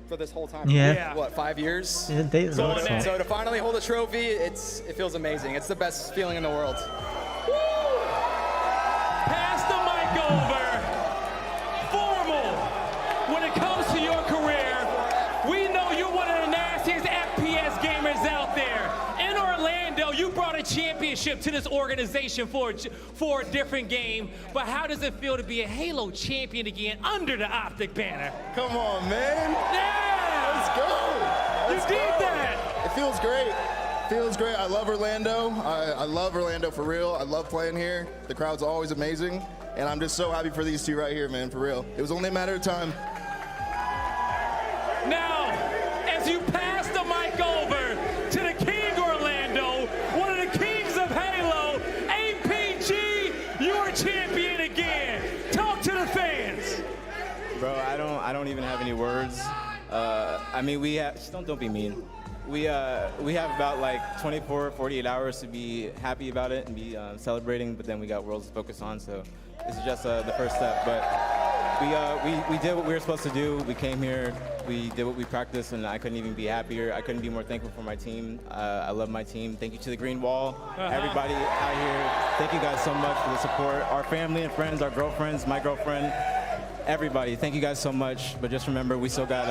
for this whole time. Yeah. What, 5 years? Yeah, so to finally hold a trophy, it feels amazing. It's the best feeling in the world. Woo! Pass the mic over. Formal. When it comes to your career, we know you're one of the nastiest FPS gamers out there. In Orlando, you brought a championship to this organization for a different game, but how does it feel to be a Halo champion again under the Optic banner? Come on, man. Yeah! Let's go. You did that. It feels great. Feels great. I love Orlando. I love Orlando for real. I love playing here. The crowd's always amazing, and I'm just so happy for these two right here, man, for real. It was only a matter of time. Now, as you pass the mic over to the King Orlando, one of the kings of Halo, APG, you're champion again. Talk to the fans. Bro, I don't even have any words. I mean, we have, don't be mean. We have about like 24, 48 hours to be happy about it and be celebrating, but then we got Worlds to focus on, so this is just the first step. But we did what we were supposed to do. We came here, we did what we practiced, and I couldn't even be happier. I couldn't be more thankful for my team. I love my team. Thank you to the Green Wall, everybody out here. Thank you guys so much for the support. Our family and friends, our girlfriends, my girlfriend, everybody. Thank you guys so much. But just remember, we still got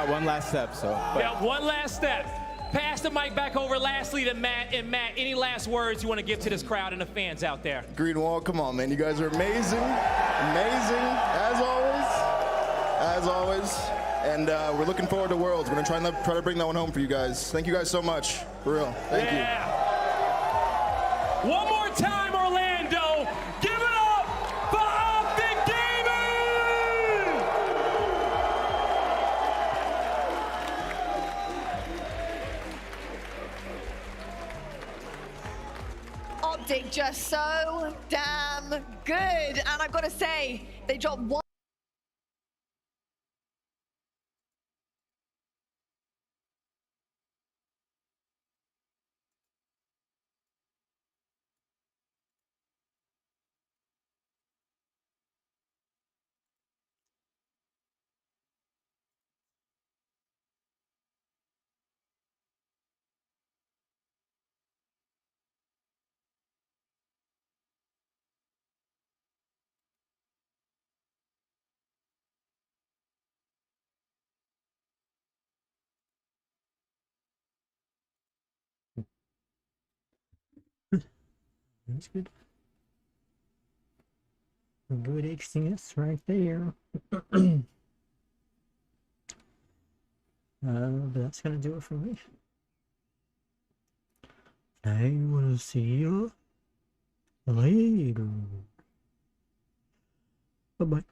one last step. So. Yeah, one last step. Pass the mic back over lastly to Matt. And Matt, any last words you want to give to this crowd and the fans out there? Green Wall, come on, man. You guys are amazing. Amazing, as always. And we're looking forward to Worlds. We're going to try to bring that one home for you guys. Thank you guys so much. For real. Thank you. One more time, Orlando. Give it up for Optic Gaming! Optic just so damn good. And I've got to say, they dropped one. That's good. Good HCS right there. But that's gonna do it for me. I will see you later. Bye-bye.